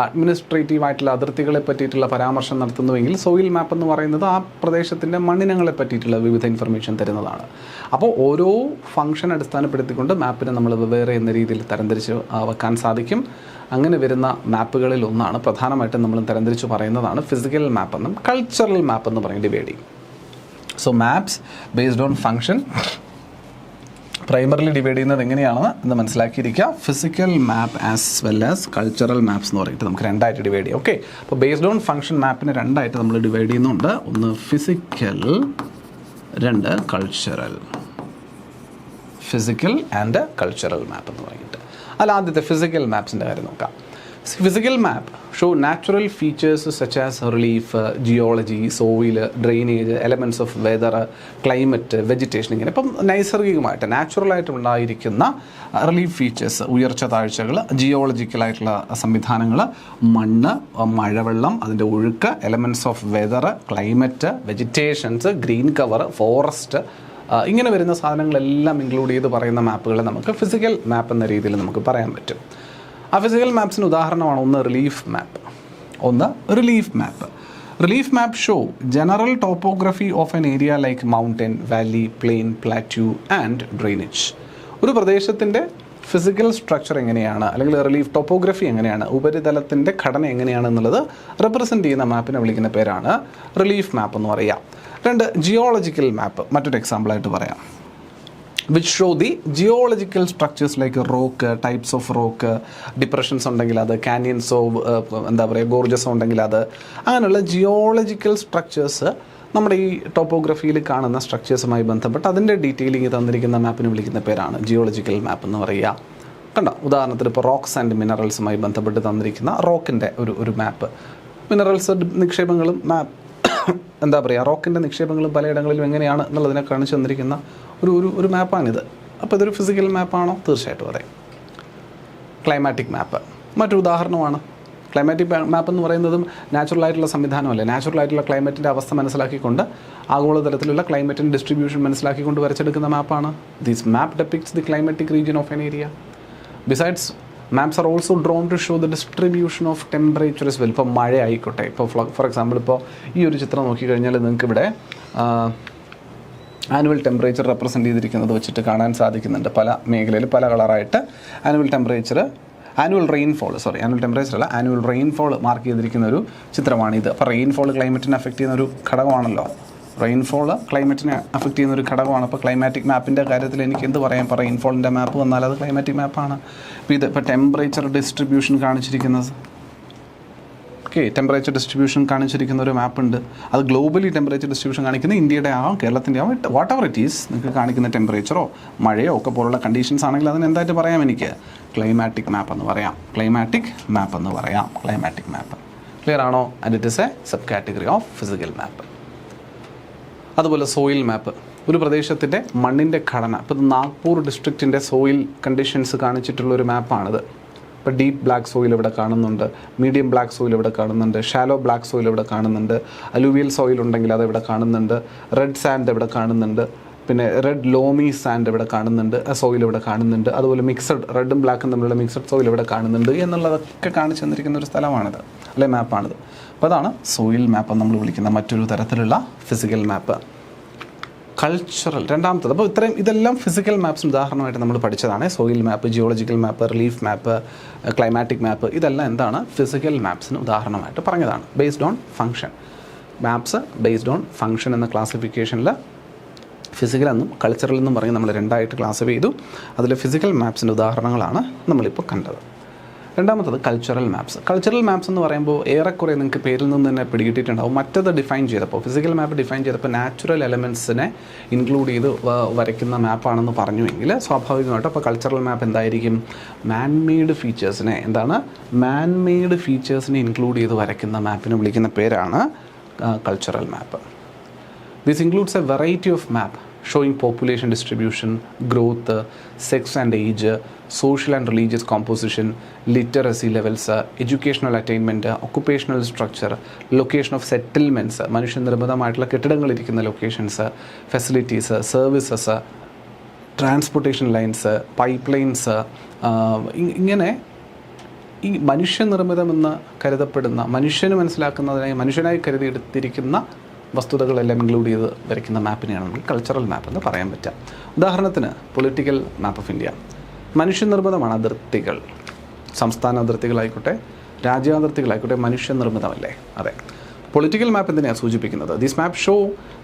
അഡ്മിനിസ്ട്രേറ്റീവായിട്ടുള്ള അതിർത്തികളെ പറ്റിയിട്ടുള്ള പരാമർശം നടത്തുന്നുവെങ്കിൽ സോയിൽ മാപ്പ് എന്ന് പറയുന്നത് ആ പ്രദേശത്തിൻ്റെ മണ്ണിനങ്ങളെ പറ്റിയിട്ടുള്ള വിവിധ ഇൻഫർമേഷൻ തരുന്നതാണ്. അപ്പോൾ ഓരോ ഫങ്ഷൻ അടിസ്ഥാനപ്പെടുത്തിക്കൊണ്ട് മാപ്പിനെ നമ്മൾ വെവ്വേറെ എന്ന രീതിയിൽ തരംതിരിച്ച് വെക്കാൻ സാധിക്കും. അങ്ങനെ വരുന്ന മാപ്പുകളിൽ ഒന്നാണ് പ്രധാനമായിട്ടും നമ്മൾ തരംതിരിച്ച് പറയുന്നതാണ് ഫിസിക്കൽ മാപ്പ് എന്നും കൾച്ചറൽ മാപ്പ് എന്ന് പറയും ഡിവൈഡ് ചെയ്യും. So maps based on function primarily divide ചെയ്യുന്നത് എങ്ങനെയാണെന്ന് എന്ന് മനസ്സിലാക്കിയിരിക്കുക. Physical map as well as cultural maps എന്ന് പറഞ്ഞിട്ട് നമുക്ക് രണ്ടായിട്ട് ഡിവൈഡ് ചെയ്യാം. ഓക്കെ, അപ്പോൾ ബേസ്ഡ് ഓൺ ഫങ്ഷൻ മാപ്പിനെ രണ്ടായിട്ട് നമ്മൾ ഡിവൈഡ് ചെയ്യുന്നുണ്ട്. ഒന്ന് ഫിസിക്കൽ, രണ്ട് കൾച്ചറൽ. ഫിസിക്കൽ ആൻഡ് കൾച്ചറൽ മാപ്പ് എന്ന് പറഞ്ഞിട്ട് അല്ല, ആദ്യത്തെ ഫിസിക്കൽ മാപ്സിൻ്റെ കാര്യം നോക്കാം. Physical map show natural features such as relief, geology, soil, drainage, elements of weather, climate, vegetation. ഇങ്ങനെ ഇപ്പം നൈസർഗികമായിട്ട് നാച്ചുറലായിട്ട് ഉണ്ടായിരിക്കുന്ന റിലീഫ് ഫീച്ചേഴ്സ്, ഉയർച്ച താഴ്ചകൾ, ജിയോളജിക്കലായിട്ടുള്ള സംവിധാനങ്ങൾ, മണ്ണ്, മഴവെള്ളം, അതിൻ്റെ ഒഴുക്ക്, elements of weather, climate, vegetations, green cover, forest, ഇങ്ങനെ വരുന്ന സാധനങ്ങളെല്ലാം ഇൻക്ലൂഡ് ചെയ്ത് പറയുന്ന മാപ്പുകളെ നമുക്ക് ഫിസിക്കൽ മാപ്പ് എന്ന രീതിയിൽ നമുക്ക് പറയാൻ പറ്റും. ആ ഫിസിക്കൽ മാപ്സിന് ഉദാഹരണമാണ് ഒന്ന് relief map. Relief map show general topography of an area like mountain, valley, plain, plateau and drainage. ഒരു പ്രദേശത്തിൻ്റെ ഫിസിക്കൽ സ്ട്രക്ചർ എങ്ങനെയാണ്, അല്ലെങ്കിൽ റിലീഫ് ടോപ്പോഗ്രഫി എങ്ങനെയാണ്, ഉപരിതലത്തിൻ്റെ ഘടന എങ്ങനെയാണ് എന്നുള്ളത് റെപ്രസെൻറ്റ് ചെയ്യുന്ന മാപ്പിനെ വിളിക്കുന്ന പേരാണ് റിലീഫ് മാപ്പ് എന്ന് പറയാം. രണ്ട്, ജിയോളജിക്കൽ മാപ്പ് മറ്റൊരു എക്സാമ്പിളായിട്ട് പറയാം. Which show the geological structures like rock, types of rock, depressions ഉണ്ടെങ്കിൽ അത്, കാനിയൻസോ എന്താ പറയുക ഗോർജസോ ഉണ്ടെങ്കിൽ അത്, അങ്ങനെയുള്ള ജിയോളജിക്കൽ സ്ട്രക്ചേഴ്സ് നമ്മുടെ ഈ ടോപ്പോഗ്രഫിയിൽ കാണുന്ന സ്ട്രക്ചേഴ്സുമായി ബന്ധപ്പെട്ട് അതിൻ്റെ ഡീറ്റെയിലിംഗ് തന്നിരിക്കുന്ന മാപ്പിന് വിളിക്കുന്ന പേരാണ് ജിയോളജിക്കൽ മാപ്പ് എന്ന് പറയുക. കണ്ടോ, ഉദാഹരണത്തിന് ഇപ്പോൾ റോക്സ് ആൻഡ് മിനറൽസുമായി ബന്ധപ്പെട്ട് തന്നിരിക്കുന്ന റോക്കിൻ്റെ ഒരു മാപ്പ്, മിനറൽസ് നിക്ഷേപങ്ങളും മാപ്പ് എന്താ പറയുക, റോക്കിൻ്റെ നിക്ഷേപങ്ങളും പലയിടങ്ങളിലും എങ്ങനെയാണ് എന്നുള്ളതിനെ കാണിച്ചു തന്നിരിക്കുന്ന ഒരു മാപ്പാണിത്. അപ്പോൾ ഇതൊരു ഫിസിക്കൽ മാപ്പാണോ? തീർച്ചയായിട്ടും അതെ. ക്ലൈമാറ്റിക് മാപ്പ് മറ്റൊരു ഉദാഹരണമാണ്. ക്ലൈമാറ്റിക് മാപ്പ് എന്ന് പറയുന്നതും നാച്ചുറൽ ആയിട്ടുള്ള സംവിധാനമല്ലേ. നാച്ചുറൽ ആയിട്ടുള്ള ക്ലൈമറ്റിൻ്റെ അവസ്ഥ മനസ്സിലാക്കിക്കൊണ്ട് ആഗോളതലത്തിലുള്ള ക്ലൈമറ്റിൻ്റെ ഡിസ്ട്രിബ്യൂഷൻ മനസ്സിലാക്കിക്കൊണ്ട് വരച്ചെടുക്കുന്ന മാപ്പാണ്. This map depicts the climatic region of an area. Besides maps are also drawn to show the distribution of temperature as well. ഇപ്പോൾ മഴ ആയിക്കോട്ടെ, ഇപ്പോൾ ഫോർ എക്സാമ്പിൾ ഇപ്പോൾ ഈ ഒരു ചിത്രം നോക്കിക്കഴിഞ്ഞാൽ നിങ്ങൾക്കിവിടെ ആനുവൽ ടെമ്പറേച്ചർ റെപ്രസെൻറ്റ് ചെയ്തിരിക്കുന്നത് വെച്ചിട്ട് കാണാൻ സാധിക്കുന്നുണ്ട്. പല മേഖലയിൽ പല കളറായിട്ട് ആനുവൽ റെയിൻഫോൾ മാർക്ക് ചെയ്തിരിക്കുന്ന ഒരു ചിത്രമാണിത്. അപ്പോൾ റെയിൻഫോൾ ക്ലൈമറ്റിനെ അഫക്റ്റ് ചെയ്യുന്ന ഒരു ഘടകമാണല്ലോ. റെയിൻഫോൾ ക്ലൈമറ്റിനെ അഫക്റ്റ് ചെയ്യുന്ന ഒരു ഘടകമാണ്. അപ്പോൾ ക്ലൈമാറ്റിക് മാപ്പിൻ്റെ കാര്യത്തിൽ എനിക്ക് എന്ത് പറയാം? ഇപ്പോൾ റെയിൻഫോളിൻ്റെ മാപ്പ് വന്നാൽ അത് ക്ലൈമാറ്റിക് മാപ്പാണ്. ഇപ്പോൾ ടെമ്പറേച്ചർ ഡിസ്ട്രിബ്യൂഷൻ കാണിച്ചിരിക്കുന്നത്, ടെമ്പറേച്ചർ ഡിസ്ട്രിബ്യൂഷൻ കാണിച്ചിരിക്കുന്ന ഒരു മാപ്പ് ഉണ്ട്. അത് ഗ്ലോബലി ടെമ്പറേച്ചർ ഡിസ്ട്രിബ്യൂഷൻ കാണിക്കുന്ന ഇന്ത്യയുടെ ആവാം, കേരളത്തിൻ്റെ ആവാം, വാട്ട് എവർ ഇറ്റ് ഈസ്. നിങ്ങൾക്ക് കാണിക്കുന്ന ടെമ്പറേച്ചറോ മഴയോ ഒക്കെ പോലുള്ള കണ്ടീഷൻസ് ആണെങ്കിൽ അതിന് എന്തായിട്ട് പറയാം? എനിക്ക് ക്ലൈമാറ്റിക് മാപ്പ് എന്ന് പറയാം. ക്ലൈമാറ്റിക് മാപ്പ് ക്ലിയർ ആണോ? And it is A sub category of physical മാപ്പ്. അതുപോലെ സോയിൽ മാപ്പ്, ഒരു പ്രദേശത്തിൻ്റെ മണ്ണിൻ്റെ ഘടന. ഇപ്പോൾ നാഗ്പൂർ ഡിസ്ട്രിക്റ്റിൻ്റെ സോയിൽ കണ്ടീഷൻസ് കാണിച്ചിട്ടുള്ളൊരു മാപ്പാണിത്. ഇപ്പോൾ ഡീപ്പ് ബ്ലാക്ക് സോയിൽ ഇവിടെ കാണുന്നുണ്ട്, മീഡിയം ബ്ലാക്ക് സോയിൽ ഇവിടെ കാണുന്നുണ്ട്, ഷാലോ ബ്ലാക്ക് സോയിൽ ഇവിടെ കാണുന്നുണ്ട്, അലൂവിയൽ സോയിൽ ഉണ്ടെങ്കിൽ അത് ഇവിടെ കാണുന്നുണ്ട്, റെഡ് സാൻഡ് ഇവിടെ കാണുന്നുണ്ട്, പിന്നെ റെഡ് ലോമി സാൻഡ് ഇവിടെ കാണുന്നുണ്ട്, സോയിൽ ഇവിടെ കാണുന്നുണ്ട്, അതുപോലെ മിക്സഡ് റെഡും ബ്ലാക്കും തമ്മിലുള്ള മിക്സഡ് സോയിൽ ഇവിടെ കാണുന്നുണ്ട് എന്നുള്ളതൊക്കെ കാണിച്ചു തന്നിരിക്കുന്ന ഒരു സ്ഥലമാണിത്, അല്ലെ മാപ്പാണിത്. അപ്പോൾ അതാണ് സോയിൽ മാപ്പ് നമ്മൾ വിളിക്കുന്ന മറ്റൊരു തരത്തിലുള്ള ഫിസിക്കൽ മാപ്പ്. കൾച്ചറൽ രണ്ടാമത്തത്. അപ്പോൾ ഇതെല്ലാം ഫിസിക്കൽ മാപ്സിന് ഉദാഹരണമായിട്ട് നമ്മൾ പഠിച്ചതാണ്. സോയിൽ മാപ്പ്, ജിയോളജിക്കൽ മാപ്പ്, റിലീഫ് മാപ്പ്, ക്ലൈമാറ്റിക് മാപ്പ്, ഇതെല്ലാം എന്താണ്? ഫിസിക്കൽ മാപ്സിന് ഉദാഹരണമായിട്ട് പറഞ്ഞതാണ്. Based on function maps, based on function എന്ന ക്ലാസിഫിക്കേഷനിൽ ഫിസിക്കൽ എന്നും കൾച്ചറൽ എന്നും പറഞ്ഞ് നമ്മൾ രണ്ടായിട്ട് ക്ലാസിഫൈ ചെയ്തു. അതിൽ ഫിസിക്കൽ മാപ്സിൻ്റെ ഉദാഹരണങ്ങളാണ് നമ്മളിപ്പോൾ കണ്ടത്. രണ്ടാമത്തത് കൾച്ചറൽ മാപ്സ് എന്ന് പറയുമ്പോൾ ഏറെക്കുറെ നിങ്ങൾക്ക് പേരിൽ നിന്ന് തന്നെ പിടികിട്ടിയിട്ടുണ്ടാവും. മറ്റത് ഡിഫൈൻ ചെയ്തപ്പോൾ, ഫിസിക്കൽ മാപ്പ് ഡിഫൈൻ ചെയ്തപ്പോൾ നാച്ചുറൽ എലമെൻറ്റ്സിനെ ഇൻക്ലൂഡ് ചെയ്ത് വരയ്ക്കുന്ന മാപ്പാണെന്ന് പറഞ്ഞുവെങ്കിൽ സ്വാഭാവികമായിട്ടും അപ്പോൾ കൾച്ചറൽ മാപ്പ് എന്തായിരിക്കും? മാൻമെയ്ഡ് ഫീച്ചേഴ്സിനെ ഇൻക്ലൂഡ് ചെയ്ത് വരയ്ക്കുന്ന മാപ്പിനെ വിളിക്കുന്ന പേരാണ് cultural map. This includes A variety of map showing population distribution, growth, sex and age, social and religious composition, literacy levels, educational attainment, occupational structure, location of settlements, മനുഷ്യനിർമ്മിതമായിട്ടുള്ള കെട്ടിടങ്ങളിരിക്കുന്ന locations, facilities, services, transportation lines, pipe lines, ഇങ്ങനെ ഈ മനുഷ്യനിർമ്മിതമെന്ന് കരുതപ്പെടുന്ന, മനുഷ്യന് മനസ്സിലാക്കുന്നതിനായി മനുഷ്യനായി കരുതിയെടുത്തിരിക്കുന്ന വസ്തുതകളെല്ലാം include ചെയ്ത് വരയ്ക്കുന്ന മാപ്പിനെയാണ് നമുക്ക് കൾച്ചറൽ മാപ്പ് എന്ന് പറയാൻ പറ്റുക. ഉദാഹരണത്തിന് പൊളിറ്റിക്കൽ മാപ്പ് ഓഫ് ഇന്ത്യ. മനുഷ്യനിർമ്മിതമാണ് അതിർത്തികൾ, സംസ്ഥാന അതിർത്തികളായിക്കോട്ടെ രാജ്യാതിർത്തികളായിക്കോട്ടെ മനുഷ്യനിർമ്മിതമല്ലേ? അതെ. പൊളിറ്റിക്കൽ മാപ്പ് എന്തിനാണ് സൂചിപ്പിക്കുന്നത്? This map show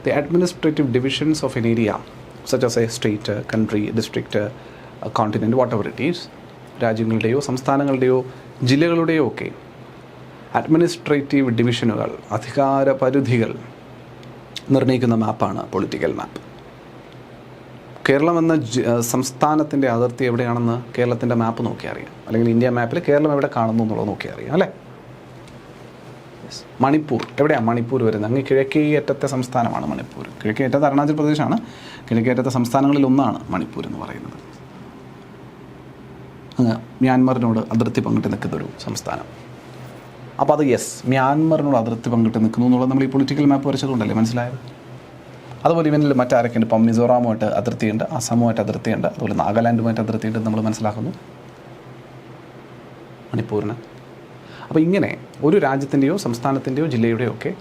the administrative divisions of an area such as a state, country, district, continent, whatever it is. രാജ്യങ്ങളുടെയോ സംസ്ഥാനങ്ങളുടെയോ ജില്ലകളുടെയോ ഒക്കെ അഡ്മിനിസ്ട്രേറ്റീവ് ഡിവിഷനുകൾ, അധികാര പരിധികൾ നിർണ്ണയിക്കുന്ന മാപ്പാണ് പൊളിറ്റിക്കൽ മാപ്പ്. കേരളം എന്ന സംസ്ഥാനത്തിൻ്റെ അതിർത്തി എവിടെയാണെന്ന് കേരളത്തിൻ്റെ മാപ്പ് നോക്കി അറിയാം, അല്ലെങ്കിൽ ഇന്ത്യ മാപ്പിൽ കേരളം എവിടെ കാണുന്നു എന്നുള്ളത് നോക്കി അറിയാം, അല്ലേ? മണിപ്പൂർ എവിടെയാണ് മണിപ്പൂർ വരുന്നത്? അങ്ങ് കിഴക്കേ അറ്റത്തെ സംസ്ഥാനമാണ് മണിപ്പൂർ. കിഴക്കേ അറ്റത്ത് അരുണാചൽ പ്രദേശാണ്, കിഴക്കേ അറ്റത്തെ സംസ്ഥാനങ്ങളിൽ ഒന്നാണ് മണിപ്പൂർ എന്ന് പറയുന്നത്. അങ്ങ് മ്യാൻമറിനോട് അതിർത്തി പങ്കിട്ട് നിൽക്കുന്നൊരു സംസ്ഥാനം. അപ്പോൾ അത് മ്യാൻമറിനോട് അതിർത്തി പങ്കിട്ട് നിൽക്കുന്നു എന്നുള്ളത് നമ്മൾ ഈ പൊളിറ്റിക്കൽ മാപ്പ് വരച്ചതുകൊണ്ടല്ലേ മനസ്സിലായത്. അതുപോലെ ഇവനിൽ മറ്റാരൊക്കെയുണ്ട്? ഇപ്പം മിസോറാമുമായിട്ട് അതിർത്തിയുണ്ട്, അസമുമായിട്ട് അതിർത്തിയുണ്ട്, അതുപോലെ നാഗാലാൻഡുമായിട്ട് അതിർത്തിയുണ്ട് നമ്മൾ മനസ്സിലാക്കുന്നു മണിപ്പൂരിന്. അപ്പോൾ ഇങ്ങനെ ഒരു രാജ്യത്തിൻ്റെയോ സംസ്ഥാനത്തിൻ്റെയോ ജില്ലയുടെയോ ഒക്കെ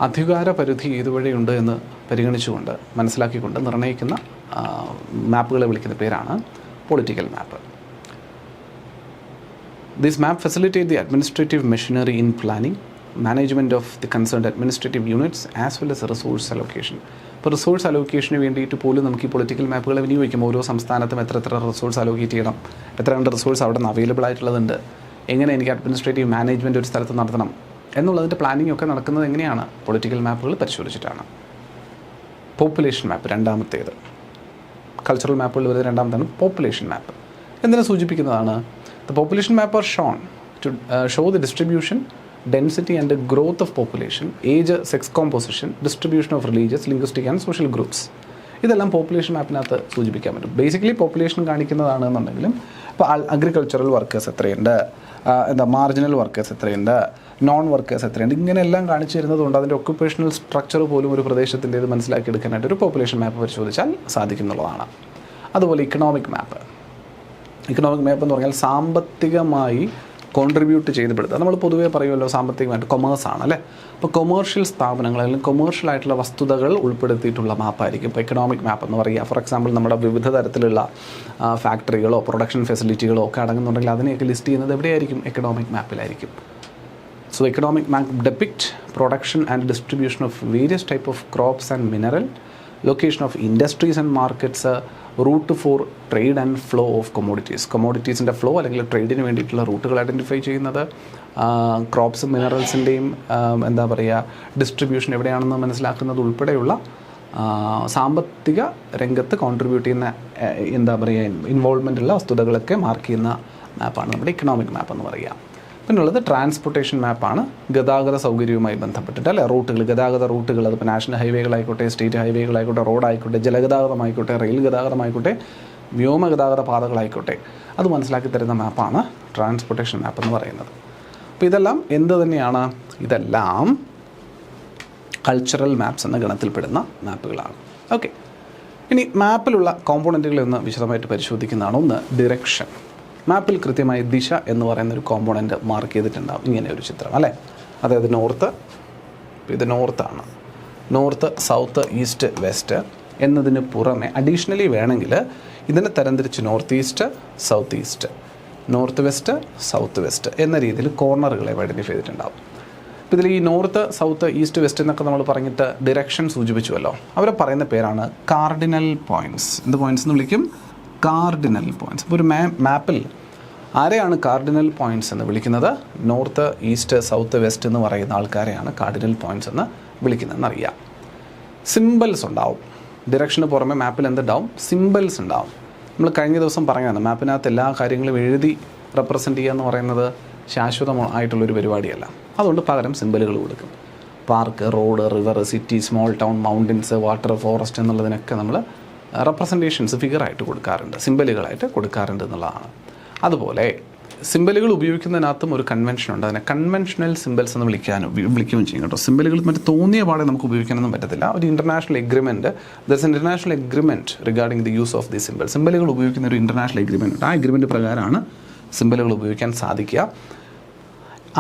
അധികാര പരിധി ഏതുവഴിയുണ്ട് എന്ന് പരിഗണിച്ചുകൊണ്ട് മനസ്സിലാക്കിക്കൊണ്ട് നിർണ്ണയിക്കുന്ന മാപ്പുകളെ വിളിക്കുന്ന പേരാണ് political map. This map facilitates the administrative machinery in planning, management of the concerned administrative units as well as resource allocation. ഇപ്പോൾ റിസോഴ്സ് അലോക്കേഷന് വേണ്ടിയിട്ട് പോലും നമുക്ക് ഈ പൊളിറ്റിക്കൽ മാപ്പുകളെ വിനിയോഗിക്കും. ഓരോ സംസ്ഥാനത്തും എത്ര റിസോഴ്സ് അലോക്കേറ്റ് ചെയ്യണം, എത്ര കണ്ട് റിസോഴ്സ് അവിടെ നിന്ന് അവൈലബിൾ ആയിട്ടുള്ളതുണ്ട്, എങ്ങനെ എനിക്ക് അഡ്മിനിസ്ട്രേറ്റീവ് മാനേജ്മെൻറ്റ് ഒരു സ്ഥലത്ത് നടത്തണം, എന്നുള്ളതിൻ്റെ പ്ലാനിംഗ് ഒക്കെ നടക്കുന്നത് എങ്ങനെയാണ്? പൊളിറ്റിക്കൽ മാപ്പുകൾ പരിശോധിച്ചിട്ടാണ്. പോപ്പുലേഷൻ മാപ്പ് രണ്ടാമത്തേത്. കൾച്ചറൽ മാപ്പുകൾ വരുന്നത് രണ്ടാമത്താണ് പോപ്പുലേഷൻ മാപ്പ്. എന്തിനെ സൂചിപ്പിക്കുന്നതാണ്? The population map are shown to show the distribution, density and growth of population, age, sex composition, distribution of religious, linguistic and social groups. ഇതെല്ലാം പോപ്പുലേഷൻ മാപ്പിനകത്ത് സൂചിപ്പിക്കാൻ പറ്റും. ബേസിക്കലി പോപ്പുലേഷൻ കാണിക്കുന്നതാണെന്നുണ്ടെങ്കിലും ഇപ്പോൾ അഗ്രികൾച്ചറൽ വർക്കേഴ്സ് എത്രയുണ്ട്, marginal workers എത്രയുണ്ട്, non workers എത്രയുണ്ട്, ഇങ്ങനെയെല്ലാം കാണിച്ചു തരുന്നതുകൊണ്ട് അതിൻ്റെ ഒക്യുപ്പേഷണൽ സ്ട്രക്ചർ പോലും ഒരു പ്രദേശത്തിൻ്റേത് മനസ്സിലാക്കിയെടുക്കാനായിട്ട് ഒരു പോപ്പുലേഷൻ മാപ്പ് പരിശോധിച്ചാൽ സാധിക്കുന്നുള്ളതാണ്. അതുപോലെ ഇക്കണോമിക് മാപ്പ്. ഇക്കണോമിക് മാപ്പ് എന്ന് പറഞ്ഞാൽ സാമ്പത്തികമായി കോൺട്രിബ്യൂട്ട് ചെയ്യപ്പെടുത്തുക. നമ്മൾ പൊതുവേ പറയുമല്ലോ സാമ്പത്തികമായിട്ട് കൊമേഴ്സാണ് അല്ലേ. അപ്പോൾ കൊമേഴ്ഷ്യൽ സ്ഥാപനങ്ങൾ അല്ലെങ്കിൽ കൊമേഴ്ഷ്യൽ ആയിട്ടുള്ള വസ്തുതകൾ ഉൾപ്പെടുത്തിയിട്ടുള്ള മാപ്പായിരിക്കും ഇപ്പോൾ എക്കണോമിക് മാപ്പ് എന്ന് പറയുക. ഫോർ എക്സാമ്പിൾ നമ്മുടെ വിവിധ തരത്തിലുള്ള ഫാക്ടറികളോ പ്രൊഡക്ഷൻ ഫെസിലിറ്റികളോ ഒക്കെ അടങ്ങുന്നുണ്ടെങ്കിൽ അതിനെയൊക്കെ ലിസ്റ്റ് ചെയ്യുന്നത് എവിടെയായിരിക്കും? Economic മാപ്പിലായിരിക്കും. So economic map depict production and distribution of various type of crops and mineral, location of industries and markets, route for trade and flow of commodities. Commoditiesൻ്റെ flow അല്ലെങ്കിൽ ട്രേഡിന് വേണ്ടിയിട്ടുള്ള റൂട്ടുകൾ ഐഡൻറ്റിഫൈ ചെയ്യുന്നത്, ക്രോപ്സും മിനറൽസിൻ്റെയും എന്താ പറയുക ഡിസ്ട്രിബ്യൂഷൻ എവിടെയാണെന്ന് മനസ്സിലാക്കുന്നത് ഉൾപ്പെടെയുള്ള സാമ്പത്തിക രംഗത്ത് കോൺട്രിബ്യൂട്ട് ചെയ്യുന്ന എന്താ പറയുക ഇൻവോൾവ്മെൻറ്റുള്ള വസ്തുതകളൊക്കെ മാർക്ക് ചെയ്യുന്ന മാപ്പാണ് നമ്മുടെ ഇക്കണോമിക് മാപ്പ് എന്ന് പറയുക. പിന്നുള്ളത് ട്രാൻസ്പോർട്ടേഷൻ മാപ്പാണ്. ഗതാഗത സൗകര്യവുമായി ബന്ധപ്പെട്ടിട്ട് അല്ലേ, റൂട്ടുകൾ, ഗതാഗത റൂട്ടുകൾ, അതിപ്പോൾ നാഷണൽ ഹൈവേകളായിക്കോട്ടെ, സ്റ്റേറ്റ് ഹൈവേകളായിക്കോട്ടെ, റോഡായിക്കോട്ടെ, ജലഗതാഗതമായിക്കോട്ടെ, റെയിൽ ഗതാഗതമായിക്കോട്ടെ, വ്യോമഗതാഗത പാതകളായിക്കോട്ടെ, അത് മനസ്സിലാക്കി തരുന്ന മാപ്പാണ് ട്രാൻസ്പോർട്ടേഷൻ മാപ്പ് എന്ന് പറയുന്നത്. അപ്പോൾ ഇതെല്ലാം എന്ത് തന്നെയാണ്? ഇതെല്ലാം കൾച്ചറൽ മാപ്സ് എന്ന ഗണത്തിൽപ്പെടുന്ന മാപ്പുകളാണ്. ഓക്കെ, ഇനി മാപ്പിലുള്ള കോമ്പോണൻറ്റുകളിൽ ഒന്ന് വിശദമായിട്ട് പരിശോധിക്കുന്നതാണ്. ഒന്ന് ഡിറക്ഷൻ. മാപ്പിൽ കൃത്യമായി ദിശ എന്ന് പറയുന്നൊരു കോമ്പോണൻറ്റ് മാർക്ക് ചെയ്തിട്ടുണ്ടാകും. ഇങ്ങനെ ഒരു ചിത്രം അല്ലേ, അതായത് നോർത്ത്, ഇത് നോർത്താണ്, നോർത്ത്, സൗത്ത്, ഈസ്റ്റ്, വെസ്റ്റ് എന്നതിന് പുറമെ അഡീഷണലി വേണമെങ്കിൽ ഇതിനെ തരംതിരിച്ച് north east, south east, north west, south west എന്ന രീതിയിൽ കോർണറുകളെ ഐഡൻറ്റിഫൈ ചെയ്തിട്ടുണ്ടാകും. ഇപ്പോൾ ഇതിൽ ഈ നോർത്ത്, സൗത്ത്, ഈസ്റ്റ്, വെസ്റ്റ് എന്നൊക്കെ നമ്മൾ പറഞ്ഞിട്ട് ഡിറക്ഷൻ സൂചിപ്പിച്ചുവല്ലോ. അവരെ പറയുന്ന പേരാണ് കാർഡിനൽ പോയിൻറ്റ്സ്. എന്ത് പോയിൻറ്റ്സ് എന്ന് വിളിക്കും? Cardinal points. ഇപ്പോൾ ഒരു മാപ്പിൽ ആരെയാണ് കാർഡിനൽ പോയിൻറ്റ്സ് എന്ന് വിളിക്കുന്നത്? നോർത്ത്, ഈസ്റ്റ്, സൗത്ത്, വെസ്റ്റ് എന്ന് പറയുന്ന ആൾക്കാരെയാണ് കാർഡിനൽ പോയിൻറ്റ്സ് എന്ന് വിളിക്കുന്നതെന്ന് അറിയാം. സിമ്പിൾസ് ഉണ്ടാവും. ഡിറക്ഷന് പുറമെ മാപ്പിൽ എന്തുണ്ടാവും? സിമ്പിൾസ് ഉണ്ടാവും. നമ്മൾ കഴിഞ്ഞ ദിവസം പറഞ്ഞതാണ് മാപ്പിനകത്ത് എല്ലാ കാര്യങ്ങളും എഴുതി റെപ്രസെൻ്റ് ചെയ്യുക എന്ന് പറയുന്നത് ശാശ്വതമായിട്ടുള്ളൊരു പരിപാടിയല്ല. അതുകൊണ്ട് പകരം സിമ്പിളുകൾ കൊടുക്കും. Park, road, river, city, small town, mountains, water, forest എന്നുള്ളതിനൊക്കെ നമ്മൾ റെപ്രസെൻറ്റേഷൻസ് ഫിഗറായിട്ട് കൊടുക്കാറുണ്ട്, സിമ്പിളുകളായിട്ട് കൊടുക്കാറുണ്ട് എന്നുള്ളതാണ്. അതുപോലെ സിമ്പിളുകൾ ഉപയോഗിക്കുന്നതിനകത്തും ഒരു കൺവെൻഷൻ ഉണ്ട്. അതിനെ കൺവെൻഷണൽ സിമ്പിൾസ് എന്ന് വിളിക്കുകയും ചെയ്യും കേട്ടോ. സിമ്പിളുകൾ മറ്റേ തോന്നിയ പാടെ നമുക്ക് ഉപയോഗിക്കാനൊന്നും പറ്റത്തില്ല. ഒരു international agreement, there's an international agreement regarding the use of the symbol. സിമ്പിളുകൾ ഉപയോഗിക്കുന്ന ഒരു ഇൻ്റർനാഷണൽ എഗ്രിമെൻറ്റ് ഉണ്ട്. ആ എഗ്രിമെൻറ്റ് പ്രകാരമാണ് സിമ്പിളുകൾ ഉപയോഗിക്കാൻ സാധിക്കുക.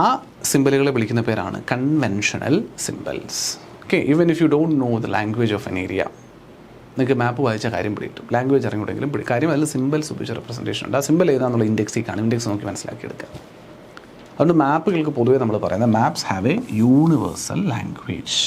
ആ സിമ്പിളുകളെ വിളിക്കുന്ന പേരാണ് conventional symbols. Okay, even if you don't know the language of an area, നിങ്ങൾക്ക് മാപ്പ് വായിച്ച കാര്യം പിടിയിട്ടും ലാംഗ്വേജ് അറിഞ്ഞുകൊണ്ടെങ്കിലും കാര്യം അതിൽ സിമ്പിൾസ് ഉപയോഗിച്ച റെപ്രസെൻറ്റേഷൻ ഉണ്ട്. ആ സിമ്പിൾ ഏതാണെന്നുള്ള ഇൻഡെക്സിൽ കാണും. ഇൻഡെക്സ് നോക്കി മനസ്സിലാക്കിയെടുക്കുക. അതുകൊണ്ട് മാപ്പുകൾക്ക് പൊതുവേ നമ്മൾ പറയുന്നത് maps have a universal language.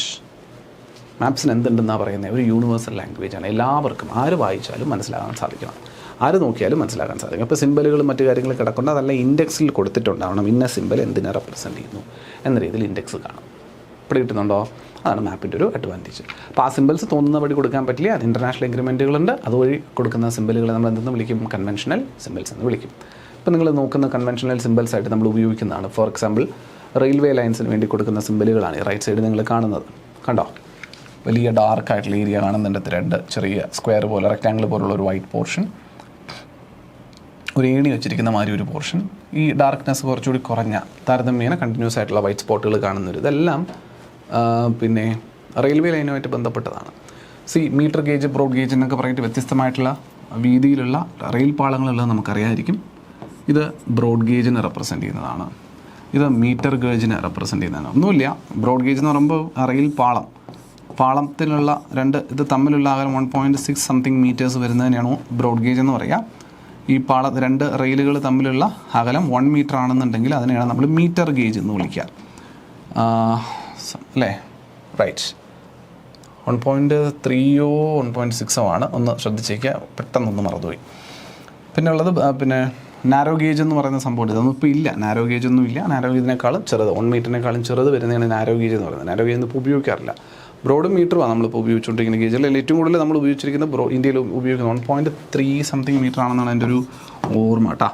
മാപ്സിന് എന്തുണ്ടെന്നാണ് പറയുന്നത്? ഒരു യൂണിവേഴ്സൽ ലാംഗ്വേജാണ്. എല്ലാവർക്കും ആര് വായിച്ചാലും മനസ്സിലാകാൻ സാധിക്കണം, ആര് നോക്കിയാലും മനസ്സിലാക്കാൻ സാധിക്കും. ഇപ്പോൾ സിമ്പിളുകളും മറ്റു കാര്യങ്ങളും കിടക്കൊണ്ട് അതല്ല ഇൻഡെക്സിൽ കൊടുത്തിട്ടുണ്ടാവണം. ഇന്ന സിമ്പിൾ എന്തിനെ റെപ്രസെൻറ്റ് ചെയ്യുന്നു എന്ന രീതിയിൽ ഇൻഡെക്സ് കാണും. ഇവിടെ കിട്ടുന്നുണ്ടോ? അതാണ് മാപ്പിൻ്റെ ഒരു അഡ്വാൻറ്റേജ്. അപ്പോൾ ആ സിമ്പിൾസ് തോന്നുന്ന വഴി കൊടുക്കാൻ പറ്റില്ല. അത് ഇൻ്റർനാഷണൽ എഗ്രിമെൻറ്റുകളുണ്ട്. അതുവഴി കൊടുക്കുന്ന സിമ്പിളുകളെ നമ്മൾ എന്തെന്ന് വിളിക്കും? കൺവെൻഷണൽ സിമ്പിൾസ് എന്ന് വിളിക്കും. ഇപ്പോൾ നിങ്ങൾ നോക്കുന്ന കൺവെൻഷണൽ സിമ്പിൾസ് ആയിട്ട് നമ്മൾ ഉപയോഗിക്കുന്നതാണ്. ഫോർ എക്സാമ്പിൾ റെയിൽവേ ലൈൻസിന് വേണ്ടി കൊടുക്കുന്ന സിമ്പിളുകളാണ് ഈ റൈറ്റ് സൈഡ് നിങ്ങൾ കാണുന്നത്. കണ്ടോ? വലിയ ഡാർക്കായിട്ടുള്ള ഏരിയ കാണുന്നുണ്ട്. ത്രെഡ്, ചെറിയ സ്ക്വയർ പോലെ റെക്റ്റാങ്കിൾ പോലുള്ള ഒരു വൈറ്റ് പോർഷൻ, ഒരു ഏണി വെച്ചിരിക്കുന്ന മാതിരി ഒരു പോർഷൻ, ഈ ഡാർക്ക്നെസ് കുറച്ചുകൂടി കുറഞ്ഞ താരതമ്യേന കണ്ടിന്യൂസ് ആയിട്ടുള്ള വൈറ്റ് സ്പോട്ടുകൾ കാണുന്നൊരു ഇതെല്ലാം പിന്നെ റെയിൽവേ ലൈനുമായിട്ട് ബന്ധപ്പെട്ടതാണ്. മീറ്റർ ഗേജ്, ബ്രോഡ് ഗേജ് എന്നൊക്കെ പറഞ്ഞിട്ട് വ്യത്യസ്തമായിട്ടുള്ള വീതിയിലുള്ള റെയിൽ പാളങ്ങളുള്ളത് നമുക്കറിയാമായിരിക്കും. ഇത് ബ്രോഡ് ഗേജിനെ റെപ്രസെൻറ്റ് ചെയ്യുന്നതാണ്. ഇത് മീറ്റർ ഗേജിനെ റെപ്രസെൻറ്റ് ചെയ്യുന്നതാണ്. ഒന്നുമില്ല, ബ്രോഡ് ഗേജ് എന്ന് പറയുമ്പോൾ റെയിൽ പാളത്തിലുള്ള ഇത് തമ്മിലുള്ള അകലം 1.6 സംതിങ് മീറ്റേഴ്സ് വരുന്നതിനാണ് ബ്രോഡ് ഗേജ് എന്ന് പറയുക. ഈ രണ്ട് റെയിലുകൾ തമ്മിലുള്ള അകലം 1 മീറ്റർ ആണെന്നുണ്ടെങ്കിൽ അതിനെയാണ് നമ്മൾ മീറ്റർ ഗേജ് എന്ന് വിളിക്കുക അല്ലേ? റൈറ്റ്. 1.3 1.6 ആണ്. ഒന്ന് ശ്രദ്ധിച്ചേക്കുക, പെട്ടെന്നൊന്ന് മറന്നുപോയി. പിന്നെ ഉള്ളത് നാരോ ഗേജ് എന്ന് പറയുന്ന സംഭവം ഇതൊന്നും ഇപ്പോൾ ഇല്ല. നാരോ ഗേജ് ഒന്നും ഇല്ല. നാരോ ഗേജിനേക്കാളും ചെറുത് 1 മീറ്ററിനേക്കാളും ചെറുത് വരുന്നതാണ് നാരോ ഗേജ് എന്ന് പറയുന്നത്. നാരോ ഗേജ് ഇപ്പോൾ ഉപയോഗിക്കാറില്ല. ബ്രോഡ് മീറ്ററുമാണ് നമ്മളിപ്പോൾ ഉപയോഗിച്ചുകൊണ്ടിരിക്കുന്ന ഗേജ്. അല്ലെങ്കിൽ ഏറ്റവും കൂടുതൽ നമ്മൾ ഉപയോഗിച്ചിരിക്കുന്ന ഇന്ത്യയിൽ ഉപയോഗിക്കുന്ന 1.3 സംതിങ് മീറ്റർ ആണെന്നാണ് എൻ്റെ ഒരു ഓർമ്മ കേട്ടോ.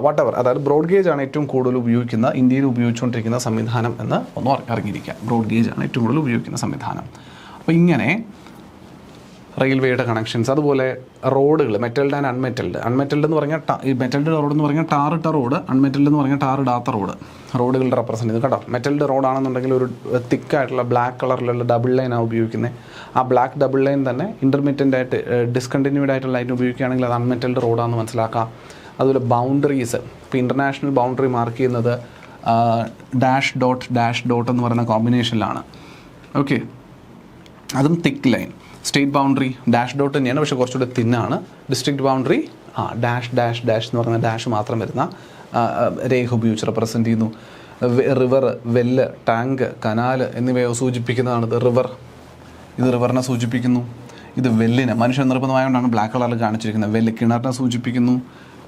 വാട്ടെവർ, അതായത് ബ്രോഡ് ഗേജ് ആണ് ഏറ്റവും കൂടുതൽ ഉപയോഗിക്കുന്ന ഇന്ത്യയിൽ ഉപയോഗിച്ചുകൊണ്ടിരിക്കുന്ന സംവിധാനം എന്ന് ഒന്ന് അറിഞ്ഞിരിക്കുക. ബ്രോഡ് ഗേജ് ആണ് ഏറ്റവും കൂടുതൽ ഉപയോഗിക്കുന്ന സംവിധാനം. അപ്പോൾ ഇങ്ങനെ റെയിൽവേയുടെ കണക്ഷൻസ്, അതുപോലെ റോഡുകൾ, മെറ്റൽഡ് ആൻഡ് അൺമെറ്റൽഡ്. അൺമെറ്റൽഡ് എന്ന് പറഞ്ഞാൽ ഈ മെറ്റൽഡ് റോഡ് എന്ന് പറഞ്ഞാൽ ടാറിട്ട റോഡ്, അൺമെറ്റൽഡ് എന്ന് പറഞ്ഞാൽ ടാറിടാത്ത റോഡ്. റോഡുകളുടെ റെപ്രസെൻ്റ് ചെയ്ത് കേട്ടോ. മെറ്റൽഡ് റോഡാണെന്നുണ്ടെങ്കിൽ ഒരു തിക്കായിട്ടുള്ള ബ്ലാക്ക് കളറിലുള്ള ഡബിൾ ലൈനാണ് ഉപയോഗിക്കുന്നത്. ആ ബ്ലാക്ക് ഡബിൾ ലൈൻ തന്നെ ഇൻ്റർമീഡിയൻ്റ് ആയിട്ട് ഡിസ്കണ്ടിന്യൂഡ് ആയിട്ടുള്ള ലൈൻ ഉപയോഗിക്കുകയാണെങ്കിൽ അത് അൺമെറ്റൽഡ് റോഡാണെന്ന് മനസ്സിലാക്കാം. അതുപോലെ ബൗണ്ടറീസ്, ഇപ്പോൾ ഇൻ്റർനാഷണൽ ബൗണ്ടറി മാർക്ക് ചെയ്യുന്നത് ഡാഷ് ഡോട്ട് എന്ന് പറയുന്ന കോമ്പിനേഷനിലാണ്. ഓക്കെ, അതും thick line. State boundary dash dot തന്നെയാണ്, പക്ഷേ കുറച്ചുകൂടി തിന്നാണ്. ഡിസ്ട്രിക്ട് ബൗണ്ടറി ഡാഷ് എന്ന് പറയുന്ന ഡാഷ് മാത്രം വരുന്ന രേഖ ഉപയോഗിച്ച് റെപ്രസെൻ്റ് ചെയ്യുന്നു. റിവർ, വെല്ല്, ടാങ്ക്, കനാല് എന്നിവയെ സൂചിപ്പിക്കുന്നതാണ് ഇത് റിവർ. ഇത് റിവറിനെ സൂചിപ്പിക്കുന്നു. ഇത് വെല്ലിനെ, മനുഷ്യ നിർബന്ധമായതുകൊണ്ടാണ് ബ്ലാക്ക് കളറിൽ കാണിച്ചിരിക്കുന്നത്. വെല്ല് കിണറിനെ സൂചിപ്പിക്കുന്നു.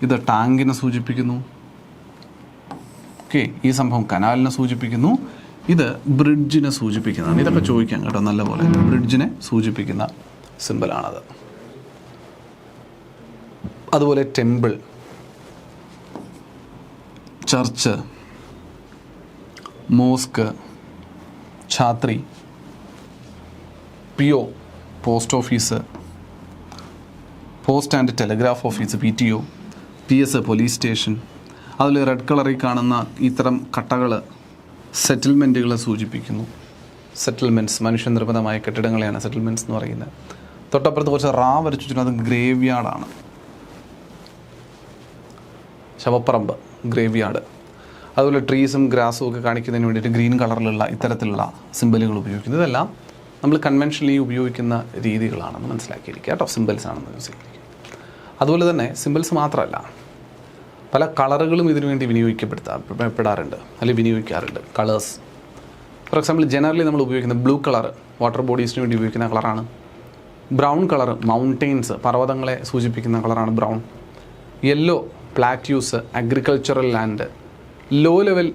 ഇത് ടാങ്കിനെ സൂചിപ്പിക്കുന്നു. ഓക്കെ, ഈ സംഭവം കനാലിനെ സൂചിപ്പിക്കുന്നു. ഇത് ബ്രിഡ്ജിനെ സൂചിപ്പിക്കുന്നതാണ്. ഇതൊക്കെ ചോദിക്കാം കേട്ടോ നല്ലപോലെ. ബ്രിഡ്ജിനെ സൂചിപ്പിക്കുന്ന സിമ്പിളാണത്. അതുപോലെ temple, church, mosque, chhatri, PO post office, post and telegraph office PTO, PS police station. അതിൽ റെഡ് കളറിൽ കാണുന്ന ഇത്തരം കട്ടകൾ സെറ്റിൽമെൻറ്റുകളെ സൂചിപ്പിക്കുന്നു. സെറ്റിൽമെൻറ്റ്സ്, മനുഷ്യനിർമ്മിതമായ കെട്ടിടങ്ങളെയാണ് സെറ്റിൽമെൻറ്റ്സ് എന്ന് പറയുന്നത്. തൊട്ടപ്പുറത്ത് കുറച്ച് വരച്ചു വെച്ചിട്ടുണ്ട്, അത് ഗ്രേവ് യാർഡാണ്. ശവപ്പറമ്പ്, ഗ്രേവ് യാർഡ്. അതുപോലെ ട്രീസും ഗ്രാസും ഒക്കെ കാണിക്കുന്നതിന് വേണ്ടിയിട്ട് ഗ്രീൻ കളറിലുള്ള ഇത്തരത്തിലുള്ള സിമ്പലുകൾ ഉപയോഗിക്കുന്നത്. ഇതെല്ലാം നമ്മൾ കൺവെൻഷനലി ഉപയോഗിക്കുന്ന രീതികളാണെന്ന് മനസ്സിലാക്കിയിരിക്കുക കേട്ടോ. സിമ്പിൾസ് ആണെന്ന് മനസ്സിലാക്കിയിരിക്കുക. അതുപോലെ തന്നെ സിമ്പിൾസ് മാത്രമല്ല, പല കളറുകളും ഇതിനു വേണ്ടി വിനിയോഗിക്കപ്പെടാറുണ്ട് അല്ലെങ്കിൽ വിനിയോഗിക്കാറുണ്ട്. കളേഴ്സ്, ഫോർ എക്സാമ്പിൾ ജനറലി നമ്മൾ ഉപയോഗിക്കുന്ന ബ്ലൂ കളർ വാട്ടർ ബോഡീസിന് വേണ്ടി ഉപയോഗിക്കുന്ന കളറാണ്. ബ്രൗൺ കളർ മൗണ്ടെയിൻസ്, പർവ്വതങ്ങളെ സൂചിപ്പിക്കുന്ന കളറാണ് brown. Yellow plateaus, agricultural land, low level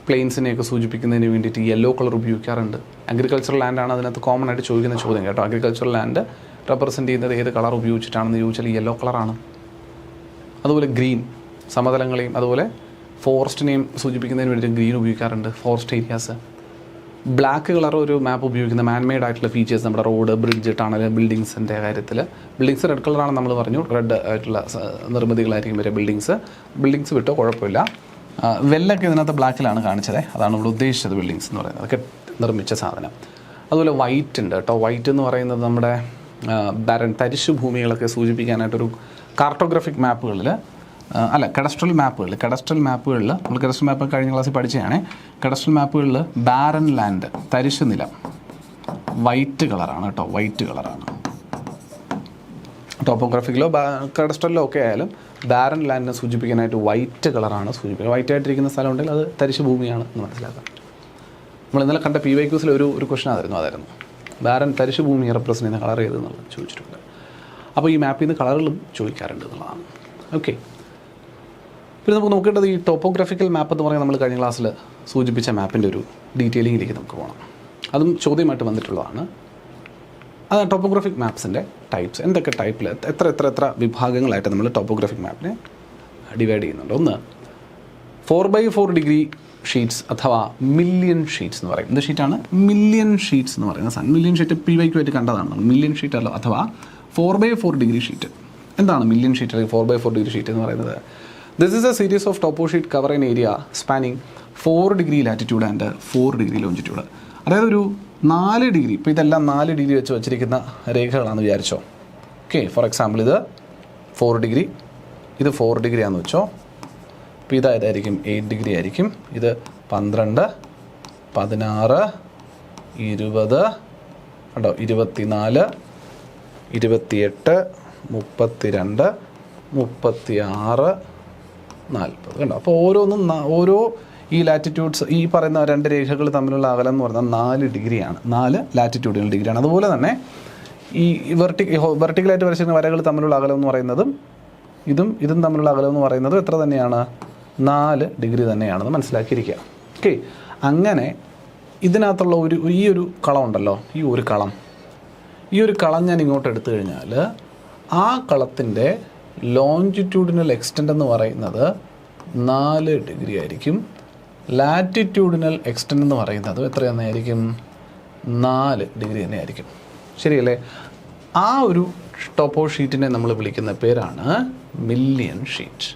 പ്ലെയിൻസിനെയൊക്കെ സൂചിപ്പിക്കുന്നതിന് വേണ്ടിയിട്ട് യെല്ലോ കളർ ഉപയോഗിക്കാറുണ്ട്. അഗ്രികൾച്ചറൽ ലാൻഡാണ് അതിനകത്ത് കോമൺ ആയിട്ട് ചോദിക്കുന്ന ചോദ്യം കേട്ടോ. അഗ്രികൾച്ചറൽ ലാൻഡ് റെപ്രസെൻറ്റ് ചെയ്യുന്നത് ഏത് കളർ ഉപയോഗിച്ചിട്ടാണെന്ന് ചോദിച്ചാൽ യെല്ലോ കളറാണ്. അതുപോലെ ഗ്രീൻ, സമതലങ്ങളെയും അതുപോലെ ഫോറസ്റ്റിനെയും സൂചിപ്പിക്കുന്നതിന് വേണ്ടിയിട്ട് ഗ്രീൻ ഉപയോഗിക്കാറുണ്ട്. Forest areas. ബ്ലാക്ക് കളർ ഒരു മാപ്പ് ഉപയോഗിക്കുന്ന മാൻമെയ്ഡ് ആയിട്ടുള്ള ഫീച്ചേഴ്സ്, നമ്മുടെ റോഡ്, ബ്രിഡ്ജ്, ടണൽ, ബിൽഡിങ്സിൻ്റെ കാര്യത്തിൽ. ബിൽഡിങ്സ് റെഡ് കളറാണ് നമ്മൾ പറഞ്ഞു. റെഡ് ആയിട്ടുള്ള നിർമ്മിതികളായിരിക്കും വരെ ബിൽഡിങ്സ് വിട്ടോ കുഴപ്പമില്ല. വെല്ലൊക്കെ ഇതിനകത്ത് ബ്ലാക്കിലാണ് കാണിച്ചത്. അതാണ് നമ്മൾ ഉദ്ദേശിച്ചത് ബിൽഡിങ്സ് എന്ന് പറയുന്നത്, അതൊക്കെ നിർമ്മിച്ച സാധനം. അതുപോലെ വൈറ്റ് ഉണ്ട് കേട്ടോ. വൈറ്റ് എന്ന് പറയുന്നത് നമ്മുടെ തരിശു ഭൂമികളൊക്കെ സൂചിപ്പിക്കാനായിട്ടൊരു കാർട്ടോഗ്രാഫിക് മാപ്പുകളിൽ കഡസ്ട്രൽ മാപ്പുകളിൽ നമ്മൾ കഡസ്ട്രൽ മാപ്പ് കഴിഞ്ഞ ക്ലാസ്സിൽ പഠിച്ചതാണ്. കഡസ്ട്രൽ മാപ്പുകളിൽ ബാരൻ ലാൻഡ്, തരിശു നിലം, വൈറ്റ് കളറാണ് കേട്ടോ. വൈറ്റ് കളറാണ്. ടോപ്പോഗ്രാഫിക്കിലോ കഡസ്ട്രലിലോ ഒക്കെ ആയാലും ബാരൻ ലാൻഡിനെ സൂചിപ്പിക്കാനായിട്ട് വൈറ്റ് കളറാണ് സൂചിപ്പിക്കുക. വൈറ്റ് ആയിട്ടിരിക്കുന്ന സ്ഥലം ഉണ്ടെങ്കിൽ അത് തരിശു ഭൂമിയാണ് എന്ന് മനസ്സിലാക്കാം. നമ്മൾ ഇന്നലെ കണ്ട PYQസിൽ ഒരു ക്വസ്റ്റൻ അതായിരുന്നു ബാരൻ തരിശു ഭൂമി റെപ്രസെൻ്റ് ചെയ്യുന്ന കളർ ഏതെന്നുള്ളത് ചോദിച്ചിട്ടുണ്ട്. അപ്പോൾ ഈ മാപ്പിൽ നിന്ന് കളറുകളും ചോദിക്കാറുണ്ട് എന്നുള്ളതാണ്. ഓക്കെ, പിന്നെ നമുക്ക് നോക്കേണ്ടത് ഈ ടോപ്പോഗ്രാഫിക്കൽ മാപ്പ് എന്ന് പറയുന്നത് നമ്മൾ കഴിഞ്ഞ ക്ലാസ്സിൽ സൂചിപ്പിച്ച മാപ്പിൻ്റെ ഒരു ഡീറ്റെയിലിങ്ങിലേക്ക് നമുക്ക് പോകണം. അതും ചോദ്യമായിട്ട് വന്നിട്ടുള്ളതാണ്. അത് ടോപ്പോഗ്രാഫിക് മാപ്സിൻ്റെ ടൈപ്സ് എന്തൊക്കെ ടൈപ്പിൽ എത്ര വിഭാഗങ്ങളായിട്ട് നമ്മൾ ടോപ്പോഗ്രാഫിക് മാപ്പിനെ ഡിവൈഡ് ചെയ്യുന്നുണ്ട്. ഒന്ന് 4x4 ഡിഗ്രി ഷീറ്റ്സ് അഥവാ മില്യൺ ഷീറ്റ്സ് എന്ന് പറയും. എന്ത് ഷീറ്റാണ്? മില്യൺ ഷീറ്റ്സ് എന്ന് പറയുന്ന സാധനം. മില്യൺ ഷീറ്റ് PYQ ആയിട്ട് കണ്ടതാണ് നമ്മൾ. മില്യൺ ഷീറ്റ് അല്ല, അഥവാ 4x4 ഡിഗ്രി ഷീറ്റ്. എന്താണ് മില്യൺ ഷീറ്റ് അല്ലെങ്കിൽ 4x4 ഡിഗ്രി ഷീറ്റ് എന്ന് പറയുന്നത്? This is a series of topo sheet cover in area spanning 4 degree latitude and 4 degree longitude. അതായത് ഒരു 4 ഡിഗ്രി, ഇപ്പോൾ ഇതെല്ലാം 4 ഡിഗ്രി വെച്ച് വച്ചിരിക്കുന്ന രേഖകളാണെന്ന് വിചാരിച്ചോ. ഓക്കെ, ഫോർ എക്സാമ്പിൾ ഇത് 4 ഡിഗ്രി, ഇത് 4 ഡിഗ്രി ആണെന്ന് വെച്ചോ. ഇപ്പോൾ ഇതായതായിരിക്കും 8 ഡിഗ്രി ആയിരിക്കും. ഇത് 12, 16, 20 കണ്ടോ, 24, 28, 32, 36, 40 കണ്ടോ. അപ്പോൾ ഓരോ ഈ ലാറ്റിറ്റ്യൂഡ്സ്, ഈ പറയുന്ന 2 രേഖകൾ തമ്മിലുള്ള അകലം എന്ന് പറഞ്ഞാൽ 4 ഡിഗ്രിയാണ്. 4 ലാറ്റിറ്റ്യൂഡുകൾ ഡിഗ്രിയാണ്. അതുപോലെ തന്നെ ഈ വെർട്ടിക്കലായിട്ട് വരച്ചിരിക്കുന്ന വരകൾ തമ്മിലുള്ള അകലം എന്ന് പറയുന്നതും ഇതും തമ്മിലുള്ള അകലം എന്ന് പറയുന്നത് എത്ര തന്നെയാണ്? 4 ഡിഗ്രി തന്നെയാണെന്ന് മനസ്സിലാക്കിയിരിക്കുക. ഓക്കെ, അങ്ങനെ ഇതിനകത്തുള്ള ഈ ഒരു കളം ഉണ്ടല്ലോ, ഈ ഒരു കളം ഞാൻ ഇങ്ങോട്ട് എടുത്തു കഴിഞ്ഞാൽ ആ കളത്തിൻ്റെ ലോഞ്ചിറ്റ്യൂഡിനൽ എക്സ്റ്റെൻറ്റ് എന്ന് പറയുന്നത് 4 ഡിഗ്രി ആയിരിക്കും. ലാറ്റിറ്റ്യൂഡിനൽ എക്സ്റ്റെൻറ്റ് എന്ന് പറയുന്നത് എത്ര തന്നെയായിരിക്കും? 4 ഡിഗ്രി തന്നെയായിരിക്കും. ശരിയല്ലേ? ആ ഒരു ടോപ്പോ ഷീറ്റിനെ നമ്മൾ വിളിക്കുന്ന പേരാണ് മില്യൺ ഷീറ്റ്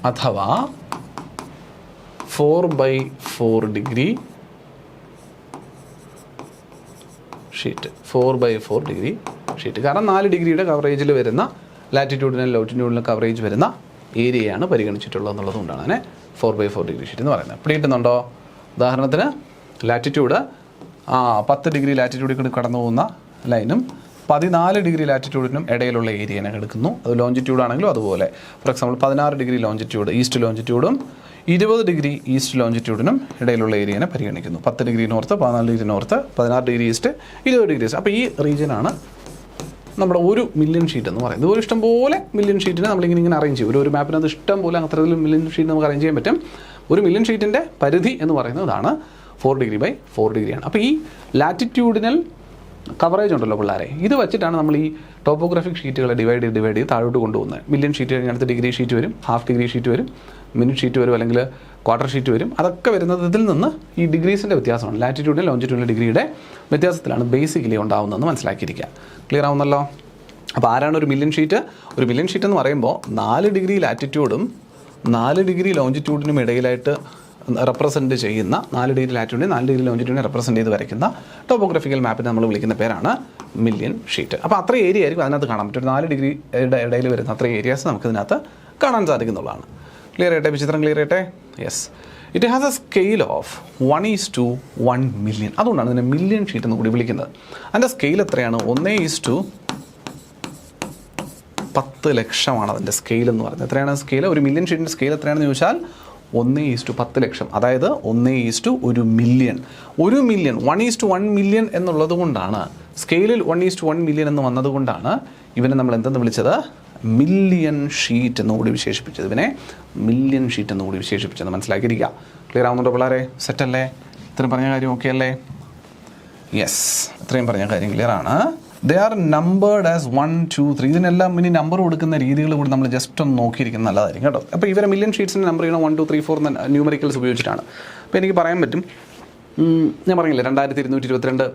അഥവാ 4/4 ഡിഗ്രി ഷീറ്റ്. 4/4 degree sheet. കാരണം 4 ഡിഗ്രിയുടെ കവറേജിൽ വരുന്ന ലാറ്റിറ്റ്യൂഡിനൽ ലോറ്റിറ്റ്യൂഡിനൽ കവറേജ് വരുന്ന ഏരിയയാണ് പരിഗണിച്ചിട്ടുള്ളത് എന്നുള്ളതുകൊണ്ടാണ് അതിനെ 4/4 ഡിഗ്രി ഷീറ്റ് എന്ന് പറയുന്നത്. പിടിയിട്ടുന്നുണ്ടോ? ഉദാഹരണത്തിന് ലാറ്റിറ്റ്യൂഡ് 10 ഡിഗ്രി ലാറ്റിറ്റ്യൂഡിൽ കൂടി കടന്നു പോകുന്ന ലൈനും 14 ഡിഗ്രി ലാറ്റിറ്റ്യൂഡിനും ഇടയിലുള്ള ഏരിയനെ എടുക്കുന്നു. അത് ലോഞ്ചിറ്റ്യൂഡ് ആണെങ്കിലും അതുപോലെ. For example 16 degree longitude east ലോഞ്ചിറ്റ്യൂഡും 20 ഡിഗ്രി ഈസ്റ്റ് ലോഞ്ചിറ്റ്യൂഡിനും ഇടയിലുള്ള ഏരിയനെ പരിഗണിക്കുന്നു. 10 degree north, 14 degree north, 16 degree east, 20 degree east. അപ്പോൾ ഈ റീജിയനാണ് നമ്മുടെ ഒരു മില്യൺ ഷീറ്റ് എന്ന് പറയുന്നത്. ഒരു ഇഷ്ടം പോലെ മില്യൺ ഷീറ്റിനെ നമ്മളിങ്ങനെ അറേഞ്ച് ചെയ്യും. ഒരു മാപ്പിനകത്ത് ഇഷ്ടം പോലെ അത്തരത്തിൽ മില്യൺ ഷീറ്റ് നമുക്ക് അറേഞ്ച് ചെയ്യാൻ പറ്റും. ഒരു മില്യൺ ഷീറ്റിൻ്റെ പരിധി എന്ന് പറയുന്നതാണ് 4 ഡിഗ്രി/4 ഡിഗ്രിയാണ്. അപ്പോൾ ഈ ലാറ്റിറ്റ്യൂഡിനൽ കവറേജ് ഉണ്ടല്ലോ പിള്ളേരെ, ഇത് വെച്ചിട്ടാണ് നമ്മൾ ഈ ടോപ്പോഗ്രാഫിക് ഷീറ്റുകളെ ഡിവൈഡ് ചെയ്ത് താഴോട്ട് കൊണ്ടുപോകുന്നത്. മില്യൺ ഷീറ്റ് കഴിഞ്ഞടുത്ത് ഡിഗ്രി ഷീറ്റ് വരും, ഹാഫ് ഡിഗ്രി ഷീറ്റ് വരും, മിനിറ്റ് ഷീറ്റ് വരും, അല്ലെങ്കിൽ ക്വാർട്ടർ ഷീറ്റ് വരും. അതൊക്കെ വരുന്നത് ഇതിൽ നിന്ന് ഈ ഡിഗ്രീസിൻ്റെ വ്യത്യാസമാണ്. ലാറ്റിറ്റ്യൂഡിൽ ലോഞ്ചിറ്റ്യൂഡിൽ ഡിഗ്രിയുടെ വ്യത്യാസത്തിലാണ് ബേസിക്കലി ഉണ്ടാകുന്നതെന്ന് മനസ്സിലാക്കിയിരിക്കുക. ക്ലിയർ ആവുന്നല്ലോ? അപ്പോൾ ആരാണ് ഒരു മില്യൺ ഷീറ്റ്? ഒരു മില്യൺ ഷീറ്റ് എന്ന് പറയുമ്പോൾ 4 ഡിഗ്രി ലാറ്റിറ്റ്യൂഡും 4 ഡിഗ്രി ലോഞ്ചിറ്റ്യൂഡിനും ഇടയിലായിട്ട് റെപ്രസെൻറ്റ് ചെയ്യുന്ന 4 ഡിഗ്രി ലാറ്റിറ്റ്യൂഡിനെ 4 ഡിഗ്രി ലോഞ്ചിറ്റ്യൂഡിനെ റെപ്രസെൻറ്റ് ചെയ്ത് വരയ്ക്കുന്ന ടോപ്പോഗ്രാഫിക്കൽ മാപ്പിനെ നമ്മൾ വിളിക്കുന്ന പേരാണ് മില്യൺ ഷീറ്റ്. അപ്പോൾ അത്ര ഏരിയ ആയിരിക്കും അതിനകത്ത് കാണാൻ പറ്റും. 4 ഡിഗ്രിയുടെ ഇടയിൽ വരുന്ന അത്ര ഏരിയാസ് നമുക്ക് ഇതിനകത്ത് കാണാൻ സാധിക്കുന്നുള്ളതാണ്. ക്ലിയർ ആയിട്ടെ? വിചിത്രം ക്ലിയർ ആയിട്ടെ? Yes. It has a scale of 1:1 million. അതുകൊണ്ടാണ് ഇതിനെ മില്യൺ ഷീറ്റ് എന്ന് കൂടി വിളിക്കുന്നത്. അതിൻ്റെ സ്കെയിൽ എത്രയാണ്? 1:10 ലക്ഷമാണ് അതിൻ്റെ സ്കെയിൽ എന്ന് പറയുന്നത്. എത്രയാണ് സ്കെയിൽ? ഒരു മില്യൺ ഷീറ്റിൻ്റെ സ്കെയിൽ എത്രയാണെന്ന് ചോദിച്ചാൽ 1:10 ലക്ഷം. അതായത് 1:1 മില്യൺ. 1:1 മില്യൺ എന്നുള്ളത് കൊണ്ടാണ്, സ്കെയിലിൽ 1:1 മില്യൺ എന്ന് വന്നതുകൊണ്ടാണ് ഇവനെ നമ്മൾ എന്തെന്ന് വിളിച്ചത്? മില്യൺ ഷീറ്റ് എന്നുകൂടി വിശേഷിപ്പിച്ചത്. ഇവനെ മില്യൺ ഷീറ്റ് എന്നുകൂടി വിശേഷിപ്പിച്ചത്. മനസ്സിലാക്കിയിരിക്കുക. ക്ലിയർ ആവുന്നുണ്ടോ പിള്ളേരെ? സെറ്റല്ലേ? ഇത്രയും പറഞ്ഞ കാര്യം ഓക്കെ അല്ലേ? യെസ്, ഇത്രയും പറഞ്ഞ കാര്യം ക്ലിയർ ആണ്. ദേ ആർ നമ്പേർഡ് ആസ് 1, 2, 3. ഇതിനെല്ലാം ഇനി നമ്പർ കൊടുക്കുന്ന രീതികൾ കൂടി നമ്മൾ ജസ്റ്റ് ഒന്ന് നോക്കിയിരിക്കുന്നത് നല്ലതായിരിക്കും കേട്ടോ. അപ്പോൾ ഇവരെ മില്യൺ ഷീറ്റ്സിന് നമ്പർ ചെയ്യണം 1, 2, 3, 4 എന്ന ന്യൂമറിക്കൽസ് ഉപയോഗിച്ചിട്ടാണ്. അപ്പോൾ എനിക്ക് പറയാൻ പറ്റും, ഞാൻ പറഞ്ഞില്ലേ 2222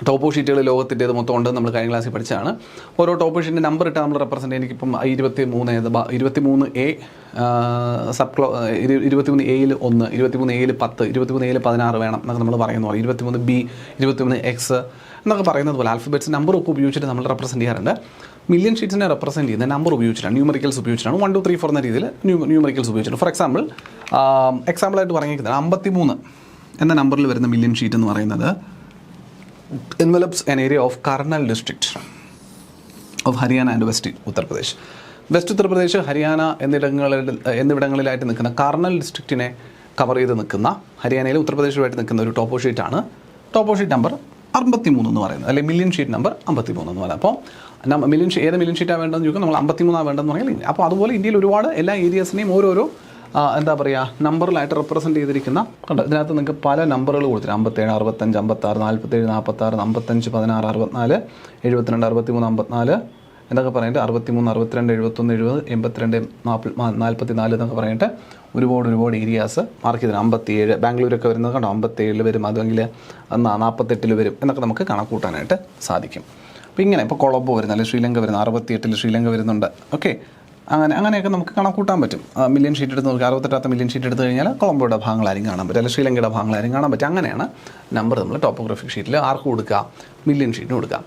ടോപ്പോ ഷീറ്റുകൾ ലോകത്തിൻ്റേത് മൊത്തം ഉണ്ട്. നമ്മൾ കഴിഞ്ഞ ക്ലാസ്സിൽ പഠിച്ചതാണ്. ഓരോ ടോപ്പോ ഷീറ്റിൻ്റെ നമ്പർ ഇട്ട് നമ്മൾ റെപ്രസെൻറ്റ് ചെയ്യാൻ. എനിക്കിപ്പം 23A സബ് 23Aയിൽ 1, 23Aയിൽ 10, 23Aയിൽ 16 വേണം എന്നൊക്കെ നമ്മൾ പറയുന്നു. 23B, 23X എന്നൊക്കെ പറയുന്നത് പോലെ ആൽഫബറ്റ്സ് നമ്പറൊക്കെ ഉപയോഗിച്ചിട്ട് നമ്മൾ റെപ്രസെൻറ്റ് ചെയ്യാറുണ്ട്. മില്യൺ ഷീറ്റ്സിനെ റെപ്രസെൻറ്റ് ചെയ്യുന്ന നമ്പർ ഉപയോഗിച്ചിട്ടാണ്, ന്യൂമറിക്കൽസ് ഉപയോഗിച്ചിട്ടാണ്. 1, 2, 3, 4 എന്ന രീതിയിൽ ന്യൂമറിക്കൽസ് ഉപയോഗിച്ചിട്ടുണ്ട്. ഫോർ എക്സാമ്പിളായിട്ട് പറഞ്ഞിരിക്കുന്നത് 53 എന്ന നമ്പറിൽ വരുന്ന മില്യൺ ഷീറ്റ് എന്ന് പറയുന്നത് envelops an area of Karnal district of Haryana and West Uttar Pradesh. West Uttar Pradesh, Haryana എന്നിവിടങ്ങളിലായിട്ട് നിൽക്കുന്ന കാർണൽ ഡിസ്ട്രിക്റ്റിനെ കവർ ചെയ്ത് നിൽക്കുന്ന, ഹരിയാനയിലും ഉത്തർപ്രദേശിലുമായിട്ട് നിൽക്കുന്ന ഒരു ടോപ്പോ ഷീറ്റാണ് ടോപ്പോ ഷീറ്റ് നമ്പർ 53 എന്ന് പറയുന്നത്, അല്ലെങ്കിൽ മില്യൺ ഷീറ്റ് നമ്പർ 53 എന്ന് പറയുന്നത്. അപ്പോൾ ഏത് മില്യൺ ഷീറ്റാണ് വേണ്ടതെന്ന് ചോദിക്കും, നമ്മൾ 53 വേണ്ടതെന്ന് പറഞ്ഞാൽ. അപ്പോൾ അതുപോലെ ഇന്ത്യയിൽ ഒരുപാട് എല്ലാ ഏരിയാസിനെയും ഓരോരോ എന്താ പറയുക നമ്പറിലായിട്ട് റെപ്രസെൻറ്റ് ചെയ്തിരിക്കുന്ന കണ്ടോ. ഇതിനകത്ത് നിങ്ങൾക്ക് പല നമ്പറുകൾ കൊടുത്തിട്ട് 57, 65, 56, 47, 46, 55, 16, 64, 72, 63, 54 എന്നൊക്കെ പറഞ്ഞിട്ട് 63, 62, 71, 70, 82, 44 എന്നൊക്കെ പറഞ്ഞിട്ട് ഒരുപാട് ഏരിയാസ് മാർക്ക് ചെയ്തിട്ട് 57 ബാംഗ്ലൂരൊക്കെ വരുന്നത് കണ്ടോ, 57 വരും, അല്ലെങ്കിൽ 48 വരും എന്നൊക്കെ നമുക്ക് കണക്കൂട്ടാനായിട്ട് സാധിക്കും. അപ്പോൾ ഇങ്ങനെ ഇപ്പോൾ കൊളംബോ വരുന്നത്, അല്ലെങ്കിൽ ശ്രീലങ്ക വരുന്നത്, 68 ശ്രീലങ്ക വരുന്നുണ്ട്. ഓക്കെ, അങ്ങനെയൊക്കെ നമുക്ക് കണക്കൂട്ടാൻ പറ്റും. മില്യൺ ഷീറ്റ് എടുത്ത് നോക്കി 68 മില്യൺ ഷീറ്റ് എടുത്ത് കഴിഞ്ഞാൽ കൊളംബോയുടെ ഭാഗങ്ങളായിരിക്കും കാണാൻ പറ്റും, അല്ലെങ്കിൽ ശ്രീലങ്കയുടെ ഭാഗങ്ങളായിരിക്കും കാണാൻ പറ്റും. അങ്ങനെയാണ് നമ്പർ നമ്മൾ ടോപ്പോഗ്രാഫിക് ഷീറ്റിൽ ആർക്ക് കൊടുക്കുക? മില്യൺ ഷീറ്റിന് കൊടുക്കുക.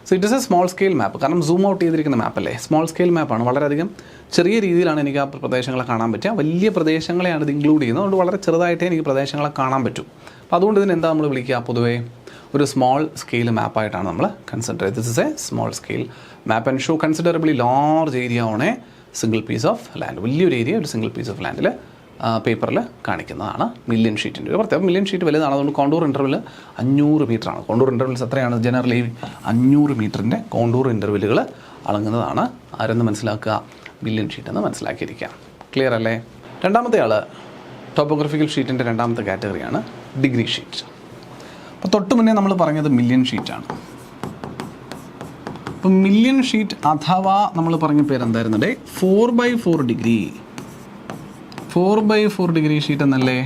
So it is a small scale മാപ്പ്. കാരണം സൂം ഔട്ട് ചെയ്തിരിക്കുന്ന മാപ്പല്ലേ, സ്മോൾ സ്കെയിൽ മാപ്പാണ്. വളരെയധികം ചെറിയ രീതിയിലാണ് എനിക്ക് ആ പ്രദേശങ്ങളെ കാണാൻ പറ്റുക. വലിയ പ്രദേശങ്ങളെയാണ് ഇത് ഇൻക്ലൂഡ് ചെയ്യുന്നത്. അതുകൊണ്ട് വളരെ ചെറുതായിട്ടേ എനിക്ക് പ്രദേശങ്ങളെ കാണാൻ പറ്റും. അപ്പോൾ അതുകൊണ്ട് ഇതിന് എന്താ നമ്മൾ വിളിക്കുക? പൊതുവേ ഒരു സ്മോൾ സ്കെയിൽ മാപ്പായിട്ടാണ് നമ്മൾ കൺസിഡർ ചെയ്തത്. This is a small scale map and show considerably large area on a single piece of land. വലിയൊരു ഏരിയ ഒരു സിംഗിൾ പീസ് ഓഫ് ലാൻഡിൽ പേപ്പറിൽ കാണിക്കുന്നതാണ് മില്യൺ ഷീറ്റിൻ്റെ ഒരു പ്രത്യേകം. മില്യൺ ഷീറ്റ് വലുതാണ്, അതുകൊണ്ട് കോണ്ടൂർ ഇൻ്റർവെൽ 500 മീറ്ററാണ്. കോണ്ടൂർ ഇൻ്റർവെൽസ് എത്രയാണ്? ജനറലി 500 മീറ്ററിൻ്റെ കോണ്ടൂർ ഇൻ്റർവെല്ലുകൾ അളങ്ങുന്നതാണ്. ആരെന്ന് മനസ്സിലാക്കുക? മില്യൺ ഷീറ്റ് എന്ന് മനസ്സിലാക്കിയിരിക്കുക. ക്ലിയർ അല്ലേ? രണ്ടാമത്തെ ആൾ ടോപ്പോഗ്രഫിക്കൽ ഷീറ്റിൻ്റെ രണ്ടാമത്തെ കാറ്റഗറിയാണ് ഡിഗ്രി ഷീറ്റ്. അപ്പോൾ തൊട്ട് മുന്നേ നമ്മൾ പറഞ്ഞത് മില്യൺ ഷീറ്റാണ്. അപ്പോൾ മില്യൺ ഷീറ്റ് അഥവാ നമ്മൾ പറഞ്ഞ പേരെന്തായിരുന്നേ? 4/4 ഡിഗ്രി 4/4 ഡിഗ്രി ഷീറ്റ് എന്നല്ലേ?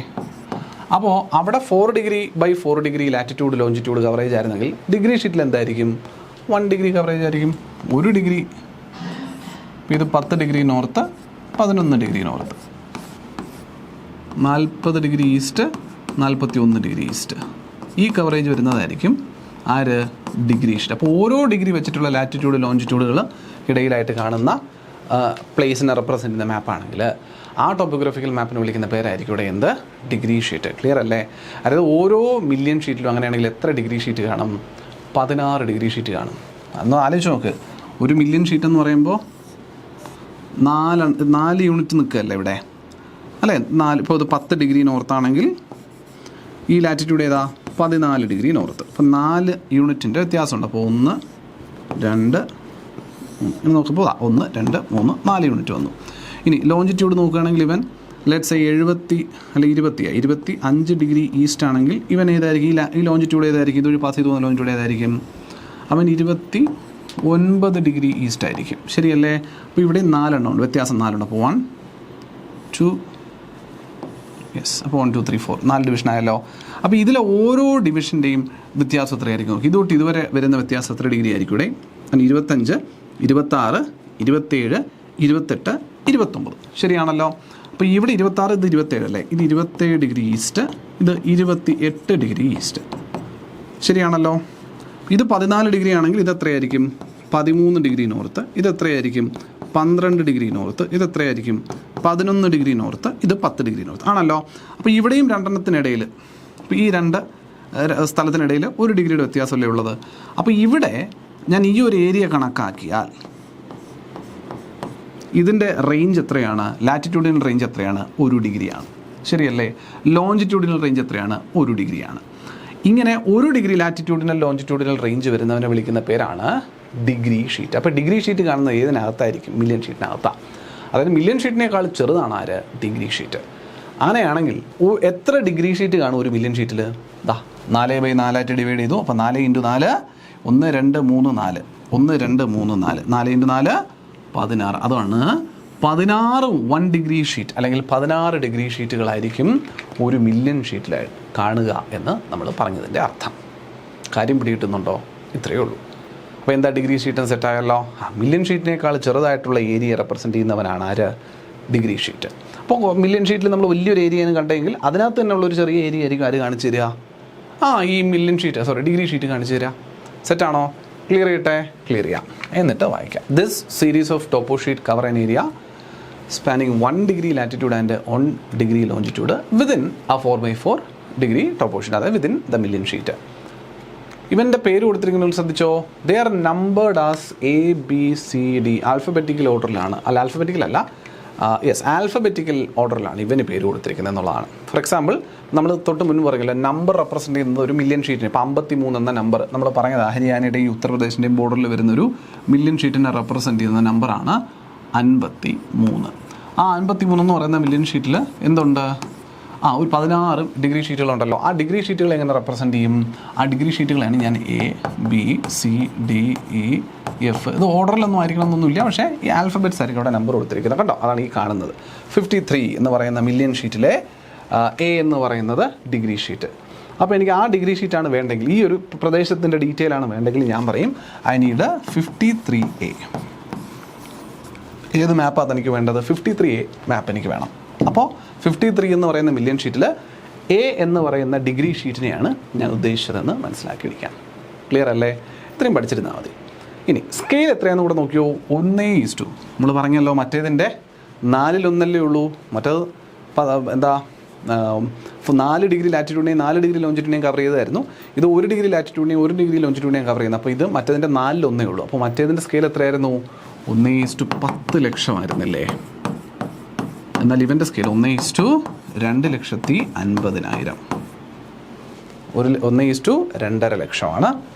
അപ്പോൾ അവിടെ 4°/4 ഡിഗ്രി ലാറ്റിറ്റ്യൂഡ് ലോഞ്ചിറ്റ്യൂഡ് കവറേജ് ആയിരുന്നെങ്കിൽ ഡിഗ്രി ഷീറ്റിൽ എന്തായിരിക്കും? 1 ഡിഗ്രി കവറേജ് ആയിരിക്കും. 1 ഡിഗ്രി. ഇത് 10 degree north, 11 degree north, 40 degree east, 41 degree east. ഈ കവറേജ് വരുന്നതായിരിക്കും ആര്? Degree sheet. അപ്പോൾ ഓരോ ഡിഗ്രി വെച്ചിട്ടുള്ള ലാറ്റിറ്റ്യൂഡ് ലോഞ്ചിറ്റ്യൂഡുകൾ ഇടയിലായിട്ട് കാണുന്ന പ്ലേസിനെ റെപ്രസെൻ്റ് ചെയ്യുന്ന മാപ്പാണെങ്കിൽ ആ ടോപ്പോഗ്രാഫിക്കൽ മാപ്പിനെ വിളിക്കുന്ന പേരായിരിക്കും ഇവിടെ എന്ത്? Degree sheet. ക്ലിയർ അല്ലേ? അതായത് ഓരോ മില്യൺ ഷീറ്റിലും അങ്ങനെയാണെങ്കിൽ എത്ര ഡിഗ്രി ഷീറ്റ് കാണും? 16 ഡിഗ്രി ഷീറ്റ് കാണും. അന്ന് ആലോചിച്ച് നോക്ക്. ഒരു മില്യൺ ഷീറ്റ് എന്ന് പറയുമ്പോൾ 4 യൂണിറ്റ് നിൽക്കുകയല്ലേ ഇവിടെ, അല്ലേ? 4. ഇപ്പോൾ ഇത് 10 ഡിഗ്രി നോർത്താണെങ്കിൽ ഈ ലാറ്റിറ്റ്യൂഡ് ഏതാ? 14 ഡിഗ്രി നോർത്ത്. അപ്പോൾ 4 യൂണിറ്റിൻ്റെ വ്യത്യാസമുണ്ട്. അപ്പോൾ 1, 2, 3 നോക്കുമ്പോൾ 1, 2, 3, 4 യൂണിറ്റ് വന്നു. ഇനി ലോഞ്ചിറ്റ്യൂഡ് നോക്കുകയാണെങ്കിൽ ഇവൻ ലെറ്റ്സ് 25 ഡിഗ്രി ഈസ്റ്റ് ആണെങ്കിൽ ഇവൻ ഏതായിരിക്കും? ഈ ലോഞ്ചിറ്റ്യൂഡ് ഏതായിരിക്കും? ഇതൊരു പാസ് ചെയ്ത് പോകുന്ന ലോഞ്ചിറ്റ്യൂഡ് ഏതായിരിക്കും? അവൻ 29 ഡിഗ്രി ഈസ്റ്റ് ആയിരിക്കും. ശരിയല്ലേ? അപ്പോൾ ഇവിടെ 4 എണ്ണം ഉണ്ട്, വ്യത്യാസം 4 ഉണ്ട്. അപ്പോൾ 1, 2, യെസ്. അപ്പോൾ 1, 2, 3, 4 4 ഡിവിഷൻ ആയല്ലോ. അപ്പോൾ ഇതിലെ ഓരോ ഡിവിഷൻ്റെയും വ്യത്യാസം എത്രയായിരിക്കും? നോക്കി. ഇതൊട്ട് ഇതുവരെ വരുന്ന വ്യത്യാസം എത്ര ഡിഗ്രി ആയിരിക്കും ഇവിടെ? 25, 26, 27, 28, 29. ശരിയാണല്ലോ? അപ്പോൾ ഇവിടെ 26, ഇത് 27 അല്ലേ? ഇത് 27 ഡിഗ്രി ഈസ്റ്റ്, ഇത് 28 ഡിഗ്രി ഈസ്റ്റ്. ശരിയാണല്ലോ? ഇത് 14 ഡിഗ്രി ആണെങ്കിൽ ഇത് എത്രയായിരിക്കും? 13 ഡിഗ്രി നോർത്ത്. ഇത് എത്രയായിരിക്കും? 12 ഡിഗ്രി നോർത്ത്. ഇത് എത്രയായിരിക്കും? 11 ഡിഗ്രി നോർത്ത്. ഇത് 10 ഡിഗ്രി നോർത്ത് ആണല്ലോ. അപ്പോൾ ഇവിടെയും രണ്ടെണ്ണത്തിനിടയിൽ, ഇപ്പോൾ ഈ 2 സ്ഥലത്തിനിടയിൽ 1 ഡിഗ്രിയുടെ വ്യത്യാസമല്ലേ ഉള്ളത്. അപ്പോൾ ഇവിടെ ഞാൻ ഈ ഒരു ഏരിയ കണക്കാക്കിയാൽ ഇതിൻ്റെ റേഞ്ച് എത്രയാണ്? ലാറ്റിറ്റ്യൂഡിനൽ റേഞ്ച് എത്രയാണ്? 1 ഡിഗ്രിയാണ്. ശരിയല്ലേ? ലോഞ്ചിറ്റ്യൂഡിനൽ റേഞ്ച് എത്രയാണ്? 1 ഡിഗ്രിയാണ്. ഇങ്ങനെ 1 ഡിഗ്രി ലാറ്റിറ്റ്യൂഡിനൽ ലോഞ്ചിറ്റ്യൂഡിനൽ റേഞ്ച് വരുന്നവനെ വിളിക്കുന്ന പേരാണ് ഡിഗ്രി ഷീറ്റ്. അപ്പോൾ ഡിഗ്രി ഷീറ്റ് കാണുന്നത് ഏതിനകത്തായിരിക്കും? മില്യൺ ഷീറ്റിനകത്താണ്. അതായത് മില്യൺ ഷീറ്റിനേക്കാൾ ചെറുതാണ് ആര്? Degree sheet. അങ്ങനെയാണെങ്കിൽ എത്ര ഡിഗ്രി ഷീറ്റ് കാണും ഒരു മില്യൺ ഷീറ്റിൽ? 4/4 ആയിട്ട് ഡിവൈഡ് ചെയ്തു. അപ്പോൾ 4 × 4 1, 2, 3, 4 1, 2, 3, 4 4 × 4 16. അതാണ് 16 1 ഡിഗ്രി ഷീറ്റ് അല്ലെങ്കിൽ 16 ഡിഗ്രി ഷീറ്റുകളായിരിക്കും ഒരു മില്യൺ ഷീറ്റിലായി കാണുക എന്ന് നമ്മൾ പറഞ്ഞതിൻ്റെ അർത്ഥം. കാര്യം പിടികിട്ടുന്നുണ്ടോ? ഇത്രയേ ഉള്ളൂ. അപ്പോൾ എന്താ ഡിഗ്രി ഷീറ്റ് എന്ന് സെറ്റായല്ലോ. മില്യൺ ഷീറ്റിനേക്കാൾ ചെറുതായിട്ടുള്ള ഏരിയ റെപ്രസെൻ്റ് ചെയ്യുന്നവനാണ് ആര്? Degree sheet. അപ്പോൾ മില്യൺ ഷീറ്റിൽ നമ്മൾ വലിയൊരു ഏരിയയാണ് കണ്ടെങ്കിൽ അതിനകത്ത് തന്നെ ഉള്ളൊരു ചെറിയ ഏരിയ ആയിരിക്കും ആര് കാണിച്ചു തരിക? ഈ മില്യൺ ഷീറ്റ് ഡിഗ്രി ഷീറ്റ് കാണിച്ചു തരിക. സെറ്റാണോ? ക്ലിയർ ചെയ്യട്ടെ? ക്ലിയർ ചെയ്യാം. എന്നിട്ട് വായിക്കാം. This series of topo sheet cover an area spanning 1 degree latitude and 1 degree longitude within a 4/4 degree topo sheet, അതായത് within the million sheet. ഇവൻ്റെ പേര് കൊടുത്തിരിക്കുന്നത് ശ്രദ്ധിച്ചോ. They are numbered as ABCD alphabetical ഓർഡറിലാണ്. ആൽഫബറ്റിക്കൽ അല്ല, ആൽഫബറ്റിക്കൽ ഓർഡറിലാണ് ഇവന് പേര് കൊടുത്തിരിക്കുന്നത് എന്നുള്ളതാണ്. ഫോർ എക്സാമ്പിൾ നമ്മൾ തൊട്ട് മുൻപ് പറഞ്ഞില്ല, നമ്പർ റെപ്രസെൻ്റ് ചെയ്യുന്നത് ഒരു മില്യൺ ഷീറ്റിന്. ഇപ്പോൾ 53 എന്ന നമ്പർ നമ്മൾ പറഞ്ഞത് ഹരിയാനയുടെയും ഉത്തർപ്രദേശിൻ്റെയും ബോർഡറിൽ വരുന്നൊരു മില്യൺ ഷീറ്റിനെ റെപ്രസെൻ്റ് ചെയ്യുന്ന നമ്പറാണ് 53. ആ 53 എന്ന് പറയുന്ന മില്യൺ ഷീറ്റിൽ എന്തുണ്ട്? ഒരു 16 ഡിഗ്രി ഷീറ്റുകളുണ്ടല്ലോ. ആ ഡിഗ്രി ഷീറ്റുകൾ എങ്ങനെ റെപ്രസെൻ്റ് ചെയ്യും? ആ ഡിഗ്രി ഷീറ്റുകളാണ് ഞാൻ ABCDEF. ഇത് ഓർഡറിലൊന്നും ആയിരിക്കണമെന്നൊന്നുമില്ല, പക്ഷേ ഈ ആൽഫബറ്റ്സ് ആയിരിക്കും അവിടെ നമ്പർ കൊടുത്തിരിക്കുന്നത്. കണ്ടോ? അതാണ് ഈ കാണുന്നത്. 53 എന്ന് പറയുന്ന മില്യൺ ഷീറ്റിലെ A എന്ന് പറയുന്നത് ഡിഗ്രി ഷീറ്റ്. അപ്പോൾ എനിക്ക് ആ ഡിഗ്രി ഷീറ്റാണ് വേണ്ടെങ്കിൽ, ഈ ഒരു പ്രദേശത്തിൻ്റെ ഡീറ്റെയിൽ ആണ് വേണ്ടെങ്കിൽ ഞാൻ പറയും ഐ നീഡ് 53A. ഏത് മാപ്പാണ് എനിക്ക് വേണ്ടത്? 53A മാപ്പ് എനിക്ക് വേണം. അപ്പോൾ 53 എന്ന് പറയുന്ന മില്യൺ ഷീറ്റിൽ A എന്ന് പറയുന്ന ഡിഗ്രി ഷീറ്റിനെയാണ് ഞാൻ ഉദ്ദേശിച്ചതെന്ന് മനസ്സിലാക്കിയിരിക്കാം. ക്ലിയർ അല്ലേ? ഇത്രയും പഠിച്ചിരുന്നാൽ മതി. ഇനി സ്കെയിൽ എത്രയാണെന്ന് കൂടെ നോക്കിയോ. 1:2. നമ്മൾ പറഞ്ഞല്ലോ മറ്റേതിൻ്റെ 4/1 ഉള്ളൂ. മറ്റേത് എന്താ 4 ഡിഗ്രി ലാറ്റിറ്റ്യൂഡിനെയും 4 ഡിഗ്രി ലോഞ്ചിറ്റ്യൂഡിനെയും കവർ ചെയ്തായിരുന്നു. ഇത് 1 ഡിഗ്രി ലാറ്റിറ്റ്യൂഡിനെയും 1 ഡിഗ്രി ലോഞ്ചിറ്റ്യൂഡിനെയും കവർ ചെയ്യുന്നത്. അപ്പോൾ ഇത് മറ്റേതിൻ്റെ 4/1 ഉള്ളൂ. അപ്പോൾ മറ്റേതിൻ്റെ സ്കെയിൽ എത്രയായിരുന്നു? 1:10 ലക്ഷമായിരുന്നില്ലേ? എന്നാൽ ഇവൻ്റെ സ്കെയിൽ 1:2,50,000. 1:2.5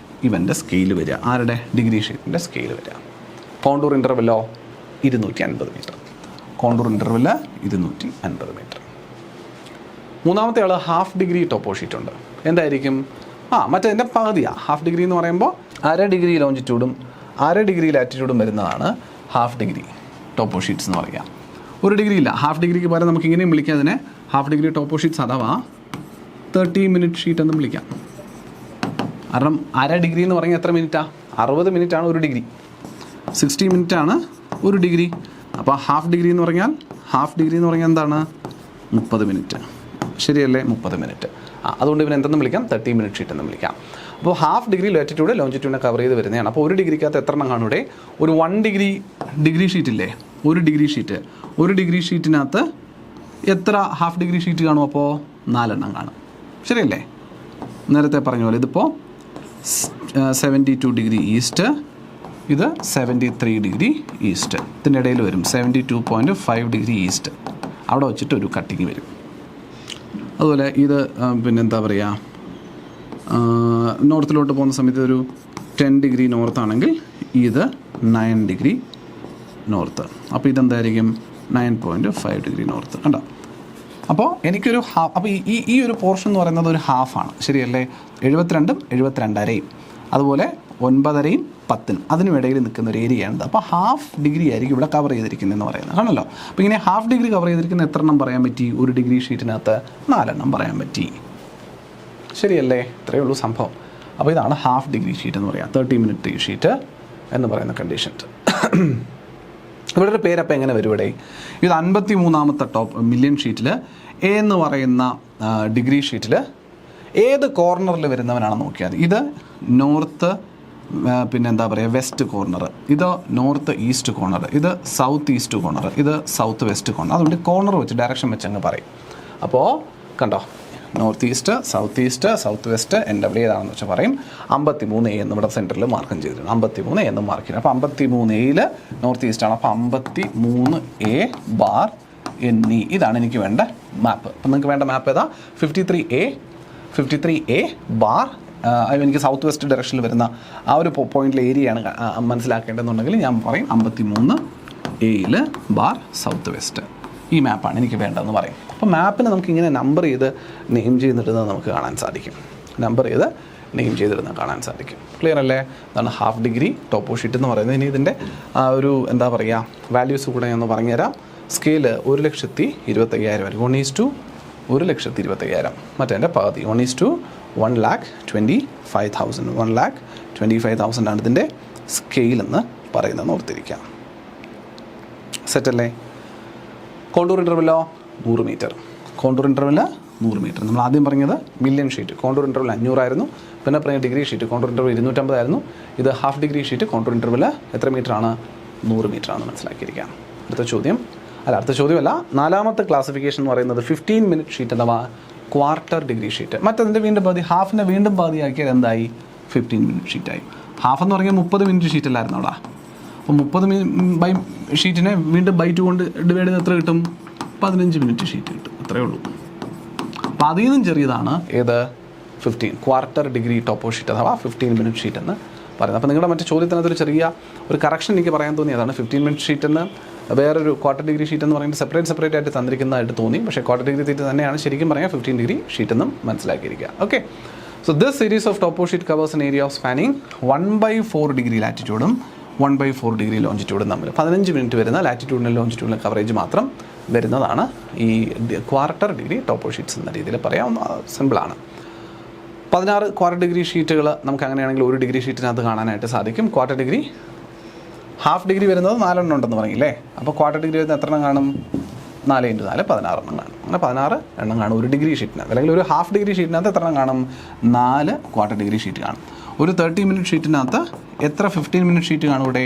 ഇവൻ്റെ സ്കെയിൽ വരിക. ആരുടെ? ഡിഗ്രി ഷീറ്റിൻ്റെ സ്കെയിൽ വരിക. കോണ്ടൂർ ഇൻ്റർവെല്ലോ 250 മീറ്റർ. Contour interval 250 metre. മൂന്നാമത്തെ ആൾ ഹാഫ് ഡിഗ്രി ടോപ്പോ ഷീറ്റ് ഉണ്ട്. എന്തായിരിക്കും? മറ്റേതിൻ്റെ പകുതിയാണ്. ഹാഫ് ഡിഗ്രി എന്ന് പറയുമ്പോൾ 1/2 ഡിഗ്രി ലോഞ്ചിറ്റ്യൂഡും 1/2 ഡിഗ്രി ലാറ്റിറ്റ്യൂഡും വരുന്നതാണ് ഹാഫ് ഡിഗ്രി ടോപ്പോ ഷീറ്റ്സ് എന്ന് പറയുക. 1 ഡിഗ്രി ഇല്ല. ഹാഫ് ഡിഗ്രിക്ക് പകരം നമുക്ക് ഇങ്ങനെയും വിളിക്കാം അതിനെ, ഹാഫ് ഡിഗ്രി ടോപ്പോ ഷീറ്റ്സ് അഥവാ 30 മിനിറ്റ് ഷീറ്റ് എന്നും വിളിക്കാം. കാരണം 1/2 ഡിഗ്രി എന്ന് പറഞ്ഞാൽ എത്ര മിനിറ്റാണ്? 60 മിനിറ്റാണ് 1 ഡിഗ്രി. 60 മിനിറ്റാണ് 1 ഡിഗ്രി. അപ്പോൾ ഹാഫ് ഡിഗ്രി എന്ന് പറഞ്ഞാൽ എന്താണ്? 30 മിനിറ്റ്. ശരിയല്ലേ? 30 മിനിറ്റ്. അതുകൊണ്ട് ഇവൻ എന്തെന്ന് വിളിക്കാം? 30 മിനിറ്റ് ഷീറ്റ് എന്ന് വിളിക്കാം. അപ്പോൾ ഹാഫ് ഡിഗ്രി ലാറ്റിറ്റ്യൂഡ് ലോഞ്ചിറ്റ്യൂഡിനെ കവർ ചെയ്ത് വരുന്നതാണ്. അപ്പോൾ 1 ഡിഗ്രിക്കകത്ത് എത്ര എണ്ണം കാണൂടെ? ഒരു 1 ഡിഗ്രി ഷീറ്റില്ലേ? 1 degree sheet. 1 ഡിഗ്രി ഷീറ്റിനകത്ത് എത്ര ഹാഫ് ഡിഗ്രി ഷീറ്റ് കാണും? അപ്പോൾ 4 എണ്ണം കാണും. ശരിയല്ലേ? നേരത്തെ പറഞ്ഞ പോലെ ഇതിപ്പോൾ 72 ഡിഗ്രി ഈസ്റ്റ്, ഇത് 73 ഡിഗ്രി ഈസ്റ്റ്. ഇതിൻ്റെ ഇടയിൽ വരും 72.5 ഡിഗ്രി ഈസ്റ്റ്. അവിടെ വെച്ചിട്ട് ഒരു കട്ടിങ് വരും. അതുപോലെ ഇത് പിന്നെന്താ പറയുക, നോർത്തിലോട്ട് പോകുന്ന സമയത്ത് ഒരു 10 ഡിഗ്രി നോർത്ത് ആണെങ്കിൽ ഇത് 9 ഡിഗ്രി നോർത്ത്. അപ്പോൾ ഇതെന്തായിരിക്കും? 9.5 ഡിഗ്രി നോർത്ത്. കണ്ടോ? അപ്പോൾ എനിക്കൊരു ഹാഫ്. അപ്പോൾ ഈ ഒരു പോർഷൻ എന്ന് പറയുന്നത് ഒരു ഹാഫാണ്. ശരിയല്ലേ? 72ഉം 72.5, അതുപോലെ 9.5ഉം 10ഉം അതിനും ഇടയിൽ നിൽക്കുന്ന ഒരു ഏരിയയാണ്. അപ്പോൾ ഹാഫ് ഡിഗ്രി ആയിരിക്കും ഇവിടെ കവർ ചെയ്തിരിക്കുന്നതെന്ന് പറയുന്നത്. ആണല്ലോ? അപ്പോൾ ഇങ്ങനെ ഹാഫ് ഡിഗ്രി കവർ ചെയ്തിരിക്കുന്ന എത്ര എണ്ണം പറയാൻ പറ്റി? 1 ഡിഗ്രി ഷീറ്റിനകത്ത് 4 എണ്ണം പറയാൻ പറ്റി. ശരിയല്ലേ? ഇത്രയേ ഉള്ളൂ സംഭവം. അപ്പോൾ ഇതാണ് ഹാഫ് ഡിഗ്രി ഷീറ്റ് എന്ന് പറയുക, 30 മിനിറ്റ് ഷീറ്റ് എന്ന് പറയുന്ന കണ്ടീഷൻ. ഇവിടെ ഒരു പേരപ്പം എങ്ങനെ വരും ഇവിടെ? ഇത് 53ാമത്തെ മില്യൺ ഷീറ്റിൽ എ എന്ന് പറയുന്ന ഡിഗ്രി ഷീറ്റിൽ ഏത് കോർണറിൽ വരുന്നവനാണെന്ന് നോക്കിയാൽ ഇത് നോർത്ത്, പിന്നെ എന്താ പറയുക, വെസ്റ്റ് കോർണർ, ഇത് നോർത്ത് ഈസ്റ്റ് കോർണർ, ഇത് സൗത്ത് ഈസ്റ്റ് കോർണർ, ഇത് സൗത്ത് വെസ്റ്റ് കോർണർ. അതുകൊണ്ട് കോർണർ വെച്ച് ഡയറക്ഷൻ വെച്ച് അങ്ങ് പറയും. അപ്പോൾ കണ്ടോ, north east, south west, NW ഏതാണെന്ന് വെച്ചാൽ പറയും. 53A എന്ന് ഇവിടെ സെൻറ്ററിൽ മാർക്കും ചെയ്തിട്ടുണ്ട്. 53A എന്ന് മാർക്ക് ചെയ്തു. അപ്പോൾ 53Aയിൽ നോർത്ത് ഈസ്റ്റ് ആണ്. അപ്പോൾ 53A ബാർ NE ഇതാണ് എനിക്ക് വേണ്ട മാപ്പ്. അപ്പം നിങ്ങൾക്ക് വേണ്ട മാപ്പ് ഏതാ? 53A bar. എനിക്ക് സൗത്ത് വെസ്റ്റ് ഡയറക്ഷനിൽ വരുന്ന ആ ഒരു പോയിന്റിലെ ഏരിയയാണ് മനസ്സിലാക്കേണ്ടതെന്നുണ്ടെങ്കിൽ ഞാൻ പറയും 53Aയിൽ ബാർ സൗത്ത് വെസ്റ്റ്. ഈ മാപ്പാണ് എനിക്ക് വേണ്ടതെന്ന് പറയും. അപ്പോൾ മാപ്പിനെ നമുക്ക് ഇങ്ങനെ നമ്പർ ചെയ്ത് നെയിം ചെയ്തിടുന്നത് നമുക്ക് കാണാൻ സാധിക്കും. കാണാൻ സാധിക്കും. ക്ലിയർ അല്ലേ? അതാണ് ഹാഫ് ഡിഗ്രി ടോപ്പോ ഷീറ്റ് എന്ന് പറയുന്നത്. ഇനി ഇതിൻ്റെ ഒരു എന്താ പറയുക വാല്യൂസ് കൂടെ ഞാൻ ഒന്ന് പറഞ്ഞുതരാം. സ്കെയില് 1,25,000 1:125,000. മറ്റേ പകുതി 1:125,000. 1,25,000 ആണ് ഇതിൻ്റെ സ്കെയിൽ എന്ന് പറയുന്നത് ഓർത്തിരിക്കാം. സെറ്റല്ലേ? കോണ്ടൂർ ഇൻ്റർവെല്ലോ 100 മീറ്റർ. നമ്മൾ ആദ്യം പറഞ്ഞത് മില്യൺ ഷീറ്റ്. കോണ്ടൂർ ഇൻ്റർവെൽ 500 ആയിരുന്നു. പിന്നെ പറഞ്ഞ ഡിഗ്രി ഷീറ്റ് കോണ്ടൂർ ഇൻ്റർവെൽ 250 ആയിരുന്നു. ഇത് half degree sheet contour interval എത്ര മീറ്ററാണ്? 100 മീറ്ററാണ്. മനസ്സിലാക്കിയിരിക്കാം. അടുത്ത ചോദ്യമല്ല, 4ാമത്തെ ക്ലാസിഫിക്കേഷൻ എന്ന് പറയുന്നത് 15 മിനിറ്റ് ഷീറ്റ് അഥവാ ക്വാർട്ടർ ഡിഗ്രി ഷീറ്റ്. മറ്റതിൻ്റെ വീണ്ടും പകുതി, ഹാഫിനെ വീണ്ടും പകുതിയാക്കിയാൽ എന്തായി? 15 മിനിറ്റ് ഷീറ്റായി. ഹാഫ് എന്ന് പറഞ്ഞാൽ 30 മിനിറ്റ് ഷീറ്റ് അല്ലായിരുന്നു അവിടെ. അപ്പോൾ 30 ബൈ ഷീറ്റിനെ വീണ്ടും ബൈ 2 കൊണ്ട് ഡിവൈഡ് ചെയ്ത് എത്ര കിട്ടും? 15 മിനിറ്റ് ഷീറ്റ് കിട്ടും. അത്രയേ ഉള്ളൂ. അപ്പോൾ അതിൽ നിന്നും ചെറിയതാണ് ഏത്? 15 ക്വാർട്ടർ ഡിഗ്രി ടോപ്പോ ഷീറ്റ് അഥവാ 15 മിനിറ്റ് ഷീറ്റ് എന്ന് പറയുന്നത്. അപ്പോൾ നിങ്ങളുടെ മറ്റു ചോദ്യത്തിനകത്തൊരു ചെറിയ ഒരു കറക്ഷൻ എനിക്ക് പറയാൻ തോന്നിയതാണ്. 15 മിനിറ്റ് ഷീറ്റ് എന്ന് വേറൊരു ക്വാർട്ടർ ഡിഗ്രി ഷീറ്റ് എന്ന് പറയുന്നത് സെപ്പറേറ്റ് ആയിട്ട് തന്നിരിക്കുന്നതായിട്ട് തോന്നി. പക്ഷേ ക്വാർട്ടർ ഡിഗ്രി തീറ്റ തന്നെയാണ് ശരിക്കും പറയാൻ 15 ഡിഗ്രി ഷീറ്റ് എന്നും മനസ്സിലാക്കിയിരിക്കുക. Okay, so this series of topo sheet covers an area of spanning 1/4 degree ലാറ്റിറ്റ്യൂഡും 1/4 ഡിഗ്രി ലോഞ്ചിറ്റ്യൂഡും തമ്മിൽ 15 മിനിറ്റ് വരുന്ന ലാറ്റിറ്റ്യൂഡിനും ലോഞ്ചിറ്റ്യൂഡിനും കവറേജ് മാത്രം വരുന്നതാണ് ഈ ക്വാർട്ടർ ഡിഗ്രി ടോപ്പോ ഷീറ്റ്സ് എന്ന രീതിയിൽ പറയാവുന്ന സിമ്പിളാണ്. 16 ക്വാർട്ടർ ഡിഗ്രി ഷീറ്റുകൾ നമുക്ക് അങ്ങനെയാണെങ്കിൽ 1 ഡിഗ്രി ഷീറ്റിനകത്ത് കാണാനായിട്ട് സാധിക്കും. ക്വാർട്ടർ ഡിഗ്രി ഹാഫ് ഡിഗ്രി വരുന്നത് 4 എണ്ണം ഉണ്ടെന്ന് പറയില്ലേ? അപ്പോൾ ക്വാർട്ടർ ഡിഗ്രി വരുന്ന എത്ര എണ്ണം കാണും? 4 × 4 16 എണ്ണം കാണും. അങ്ങനെ 16 എണ്ണം കാണും 1 ഡിഗ്രി ഷീറ്റിനകത്ത്. അല്ലെങ്കിൽ ഒരു ഹാഫ് ഡിഗ്രി ഷീറ്റിനകത്ത് എത്ര എണ്ണം കാണും? 4 ക്വാർട്ടർ ഡിഗ്രി ഷീറ്റ് കാണും. ഒരു 30 മിനിറ്റ് ഷീറ്റിനകത്ത് എത്ര 15 മിനിറ്റ് ഷീറ്റ് കാണും? ഇവിടെ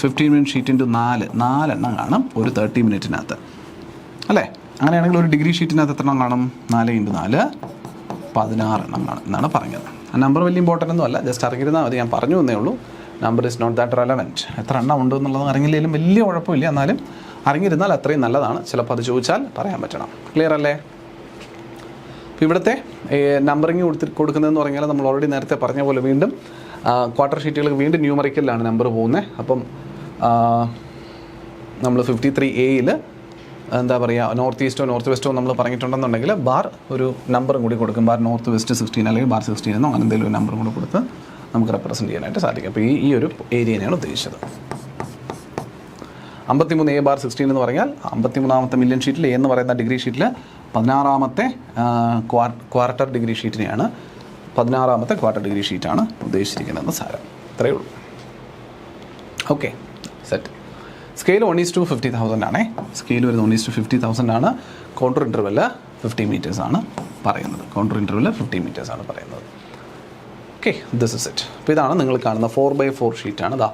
15 മിനിറ്റ് ഷീറ്റ് × 4 എണ്ണം കാണും ഒരു 30 മിനിറ്റിനകത്ത് അല്ലേ? അങ്ങനെയാണെങ്കിൽ ഒരു ഡിഗ്രി ഷീറ്റിനകത്ത് എത്ര എണ്ണം കാണും? 4 × 4 16 എണ്ണം കാണും എന്നാണ് പറഞ്ഞത്. ആ നമ്പർ വലിയ ഇമ്പോർട്ടൻ്റ് ഒന്നും അല്ല, ജസ്റ്റ് അറിഞ്ഞിരുന്നാൽ മതി. ഞാൻ പറഞ്ഞു എന്നേ ഉള്ളൂ. Number is not that relevant. എത്ര എണ്ണം ഉണ്ട് എന്നുള്ളത് അറിഞ്ഞില്ലെങ്കിലും വലിയ കുഴപ്പമില്ല. എന്നാലും അറിഞ്ഞിരുന്നാൽ അത്രയും നല്ലതാണ്. ചിലപ്പോൾ അത് ചോദിച്ചാൽ പറയാൻ പറ്റണം. ക്ലിയർ അല്ലേ? അപ്പോൾ ഇവിടുത്തെ നമ്പറിങ് കൊടുക്കുന്നതെന്ന് പറഞ്ഞാൽ നമ്മൾ ഓൾറെഡി നേരത്തെ പറഞ്ഞ പോലെ വീണ്ടും ക്വാർട്ടർ ഷീറ്റുകൾക്ക് വീണ്ടും ന്യൂമറിക്കലിലാണ് നമ്പർ പോകുന്നത്. അപ്പം നമ്മൾ 53A എന്താ പറയുക, നോർത്ത് ഈസ്റ്റോ നോർത്ത് വെസ്റ്റോ നമ്മൾ പറഞ്ഞിട്ടുണ്ടെന്നുണ്ടെങ്കിൽ ബാർ ഒരു നമ്പറും കൂടി കൊടുക്കും. ബാർ നോർത്ത് വെസ്റ്റ് 16 അല്ലെങ്കിൽ ബാർ 16 എന്നോ അങ്ങനെ എന്തെങ്കിലും ഒരു നമ്പറും കൂടി കൊടുത്ത് നമുക്ക് റെപ്രസെൻറ്റ് ചെയ്യാനായിട്ട് സാധിക്കും. അപ്പോൾ ഈ ഒരു ഏരിയനെയാണ് ഉദ്ദേശിച്ചത്. 53A ബാർ 16 എന്ന് പറഞ്ഞാൽ 53ാമത്തെ മില്യൺ ഷീറ്റിൽ എന്ന് പറയുന്ന ഡിഗ്രി ഷീറ്റിൽ 16ാമത്തെ ക്വാർട്ടർ ഡിഗ്രി ഷീറ്റിനെയാണ് 16ാമത്തെ ക്വാർട്ടർ ഡിഗ്രി ഷീറ്റാണ് ഉദ്ദേശിച്ചിരിക്കുന്നതെന്ന് സാരം. ഇത്രയേ ഉള്ളൂ. Okay, set. സ്കെയിൽ 1:50,000 ആണേ. സ്കെയിൽ വരുന്നത് 1:50,000 ആണ്. കോണ്ടർ ഇൻ്റർവെല് 50 മീറ്റേഴ്സ് ആണ് പറയുന്നത്. കോണ്ടർ ഇൻ്റർവെല് 50 മീറ്റേഴ്സ് ആണ് പറയുന്നത്. Okay, this is it. അപ്പോൾ ഇതാണ് നിങ്ങൾ കാണുന്ന 4x4 ഷീറ്റാണ്. ഇതാ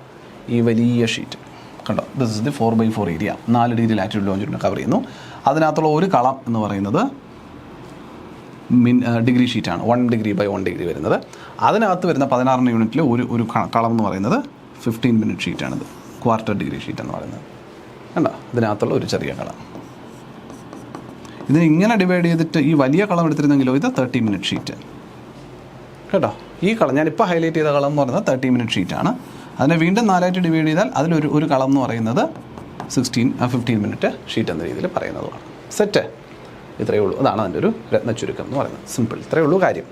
ഈ വലിയ ഷീറ്റ് കണ്ടോ. This is the 4x4 area. 4 degree latitude longitude cover ചെയ്യുന്നു. അതിനകത്തുള്ള ഒരു കളം എന്ന് പറയുന്നത് ഡിഗ്രി ഷീറ്റാണ്. 1 ഡിഗ്രി ബൈ 1 ഡിഗ്രി വരുന്നത്. അതിനകത്ത് വരുന്ന 16 യൂണിറ്റിൽ ഒരു കളം എന്ന് പറയുന്നത് 15 മിനിറ്റ് ഷീറ്റാണിത്. ക്വാർട്ടർ ഡിഗ്രി ഷീറ്റ് എന്ന് പറയുന്നത് കണ്ടോ. ഇതിനകത്തുള്ള ഒരു ചെറിയ കളം. ഇതിന് ഇങ്ങനെ ഡിവൈഡ് ചെയ്തിട്ട് ഈ വലിയ കളം എടുത്തിരുന്നെങ്കിലോ ഇത് 30 മിനിറ്റ് ഷീറ്റ് കേട്ടോ. ഈ കളം ഞാനിപ്പോൾ ഹൈലൈറ്റ് ചെയ്ത കളം എന്ന് പറയുന്നത് 30 മിനിറ്റ് ഷീറ്റാണ്. അതിനെ വീണ്ടും 4ആയിട്ട് ഡിവൈഡ് ചെയ്താൽ അതിലൊരു കളം എന്ന് പറയുന്നത് 15 മിനിറ്റ് ഷീറ്റ് എന്ന രീതിയിൽ പറയുന്നതുമാണ്. സെറ്റ്. ഇത്രയേ ഉള്ളൂ. അതാണ് അതിൻ്റെ ഒരു രത്നച്ചുരുക്കം എന്ന് പറയുന്നത്. സിമ്പിൾ. ഇത്രയേ ഉള്ളൂ കാര്യം.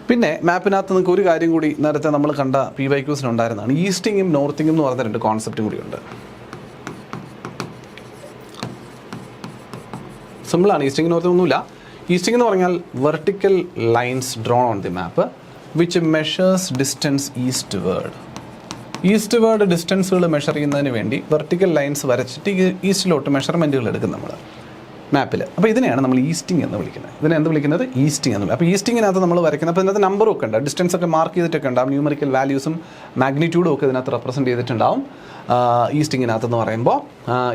പിന്നെ മാപ്പിനകത്ത് നിങ്ങൾക്ക് ഒരു കാര്യം കൂടി നേരത്തെ നമ്മൾ കണ്ട PYQസിനുണ്ടായിരുന്നതാണ്. ഈസ്റ്റിങ്ങും നോർത്തിങ്ങും എന്ന് പറയുന്ന 2 കോൺസെപ്റ്റും കൂടിയുണ്ട്. സിമ്പിളാണ്. ഈസ്റ്റിംഗ് നോർത്തിങ് ഒന്നുമില്ല. ഈസ്റ്റിംഗ് എന്ന് പറഞ്ഞാൽ vertical lines drawn on the map which measures distance eastward ഡിസ്റ്റൻസുകൾ മെഷർ ചെയ്യുന്നതിന് വേണ്ടി വെർട്ടിക്കൽ ലൈൻസ് വരച്ചിട്ട് ഈസ്റ്റിലോട്ട് മെഷർമെൻറ്റുകൾ എടുക്കും നമ്മൾ മാപ്പിൽ. അപ്പോൾ ഇതിനെയാണ് നമ്മൾ ഈസ്റ്റിംഗ് എന്ന് വിളിക്കുന്നത്. ഇതിനെ എന്ത് വിളിക്കുന്നത്? ഈസ്റ്റിംഗ് എന്ന്. അപ്പോൾ ഈസ്റ്റിങ്ങിനകത്ത് നമ്മൾ വരയ്ക്കുന്നത്, അപ്പോൾ ഇതിനകത്ത് നമ്പറും ഒക്കെ ഉണ്ട്, ഡിസ്റ്റൻസ് ഒക്കെ മാർക്ക് ചെയ്തിട്ടൊക്കെ ഉണ്ടാവും, ന്യൂമറിക്കൽ വാല്യൂസും മാഗ്നിറ്റ്യൂഡും ഒക്കെ ഇതിനകത്ത് റെപ്രസെൻറ്റ് ചെയ്തിട്ടുണ്ടാവും. ഈസ്റ്റിങ്ങിനകത്ത് എന്ന് പറയുമ്പോൾ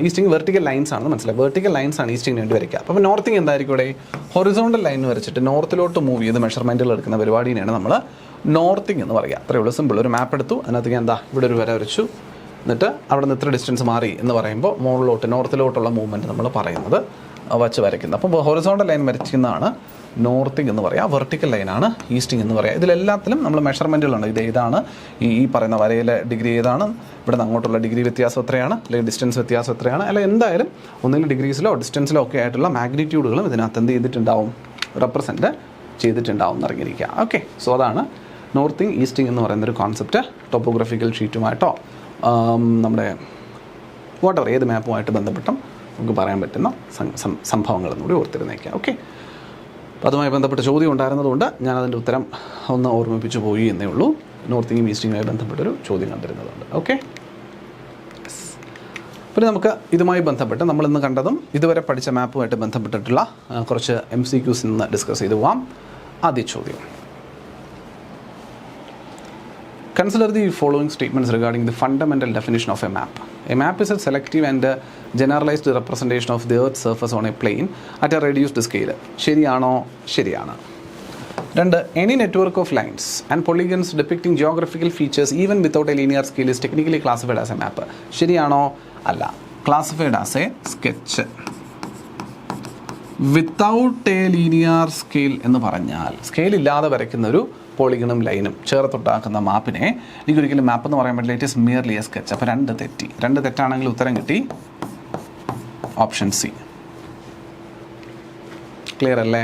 ഈസ്റ്റിംഗ് വെർട്ടിക്കൽ ലൈൻസ് ആണെന്ന് മനസ്സിലായി. വെർട്ടിക്കൽ ലൈൻസ് ആണ് ഈസ്റ്റിങ്ങിന് വേണ്ടി വരയ്ക്കുക. അപ്പോൾ നോർത്തിങ് എന്തായിരിക്കും ഇവിടെ? ഹൊറിസോണ്ടൽ ലൈൻ വരച്ചിട്ട് നോർത്തിലോട്ട് മൂവ് ചെയ്ത് മെഷർമെൻറ്റുകൾ എടുക്കുന്ന പരിപാടിയാണ് നമ്മൾ നോർത്തിങ് എന്ന് പറയുക. അത്രയേ ഉള്ളൂ. സിമ്പിൾ. ഒരു മാപ്പ് എടുത്തു, അതിനകത്ത് ഞാൻ എന്താ ഇവിടെ ഒരു വര വരച്ചു, എന്നിട്ട് അവിടെ നിന്ന് ഇത്ര ഡിസ്റ്റൻസ് മാറി എന്ന് പറയുമ്പോൾ മുകളിലോട്ട് നോർത്തിലോട്ടുള്ള മൂവ്മെൻറ്റ് നമ്മൾ പറയുന്നത് വച്ച് വരയ്ക്കുന്നത്. അപ്പോൾ ഹൊറിസോണ്ടൽ ലൈൻ വരയ്ക്കുന്നതാണ് നോർത്തിങ് എന്ന് പറയുക. വെർട്ടിക്കൽ ലൈനാണ് ഈസ്റ്റിംഗ് എന്ന് പറയുക. ഇതിലെല്ലാത്തിലും നമ്മൾ മെഷർമെൻറ്റുകളുണ്ട്. ഇതാണ് ഈ പറയുന്ന വരയിലെ ഡിഗ്രി ഏതാണ്, ഇവിടെ നിന്ന് അങ്ങോട്ടുള്ള ഡിഗ്രി വ്യത്യാസം എത്രയാണ്, അല്ലെങ്കിൽ ഡിസ്റ്റൻസ് വ്യത്യാസം എത്രയാണ്, അല്ലെങ്കിൽ എന്തായാലും ഒന്നിലും ഡിഗ്രീസിലോ ഡിസ്റ്റൻസിലോ ഒക്കെ ആയിട്ടുള്ള മാഗ്നിറ്റ്യൂഡുകളും ഇതിനകത്ത് എന്ത് ചെയ്തിട്ടുണ്ടാവും? റെപ്രസെൻറ്റ് ചെയ്തിട്ടുണ്ടാവും എന്നറിഞ്ഞിരിക്കുക. ഓക്കെ, സോ അതാണ് നോർത്തിങ് ഈസ്റ്റിംഗ് എന്ന് പറയുന്നൊരു കോൺസെപ്റ്റ്. ടോപ്പോഗ്രാഫിക്കൽ ഷീറ്റുമായിട്ടോ നമ്മുടെ വാട്ടർ ഏത് മാപ്പുമായിട്ട് ബന്ധപ്പെട്ടും നമുക്ക് പറയാൻ പറ്റുന്ന സംഭവങ്ങളെന്നും കൂടി ഓർത്തിരുന്നേക്കാം. ഓക്കെ, അപ്പോൾ അതുമായി ബന്ധപ്പെട്ട ചോദ്യം ഉണ്ടായിരുന്നതുകൊണ്ട് ഞാനതിൻ്റെ ഉത്തരം ഒന്ന് ഓർമ്മിപ്പിച്ചു പോയി എന്നേ ഉള്ളൂ. നോർത്തിങ്ങും ഈസ്റ്റിങ്ങുമായി ബന്ധപ്പെട്ടൊരു ചോദ്യം കണ്ടിരുന്നതുകൊണ്ട്. ഓക്കെ, പിന്നെ നമുക്ക് ഇതുമായി ബന്ധപ്പെട്ട് നമ്മളിന്ന് കണ്ടതും ഇതുവരെ പഠിച്ച മാപ്പുമായിട്ട് ബന്ധപ്പെട്ടിട്ടുള്ള കുറച്ച് MCQs ഇന്ന് ഡിസ്കസ് ചെയ്തു പോവാം. ആദ്യ ചോദ്യം: Consider the following statements regarding the fundamental definition of a map. A map is a selective and generalized representation of the Earth's surface on a plane at a reduced scale. ശരിയാണോ? ശരിയാണ്. 2. Any network of lines and polygons depicting geographical features even without a linear scale is technically classified as a map. ശരിയാണോ? അല്ല. Classified as a sketch. Without a linear scale എന്ന് പറഞ്ഞാൽ scale ഇല്ലാതെ വരയ്ക്കുന്നൊരു പോളിഗണും ലൈനും ചേർത്തുണ്ടാക്കുന്ന മാപ്പിനെ എനിക്കൊരിക്കലും മാപ്പ് എന്ന് പറയാൻ പറ്റില്ല. It is merely A sketch. അപ്പോൾ 2 തെറ്റി. 2 തെറ്റാണെങ്കിൽ ഉത്തരം കിട്ടി ഓപ്ഷൻ സി. ക്ലിയർ അല്ലേ?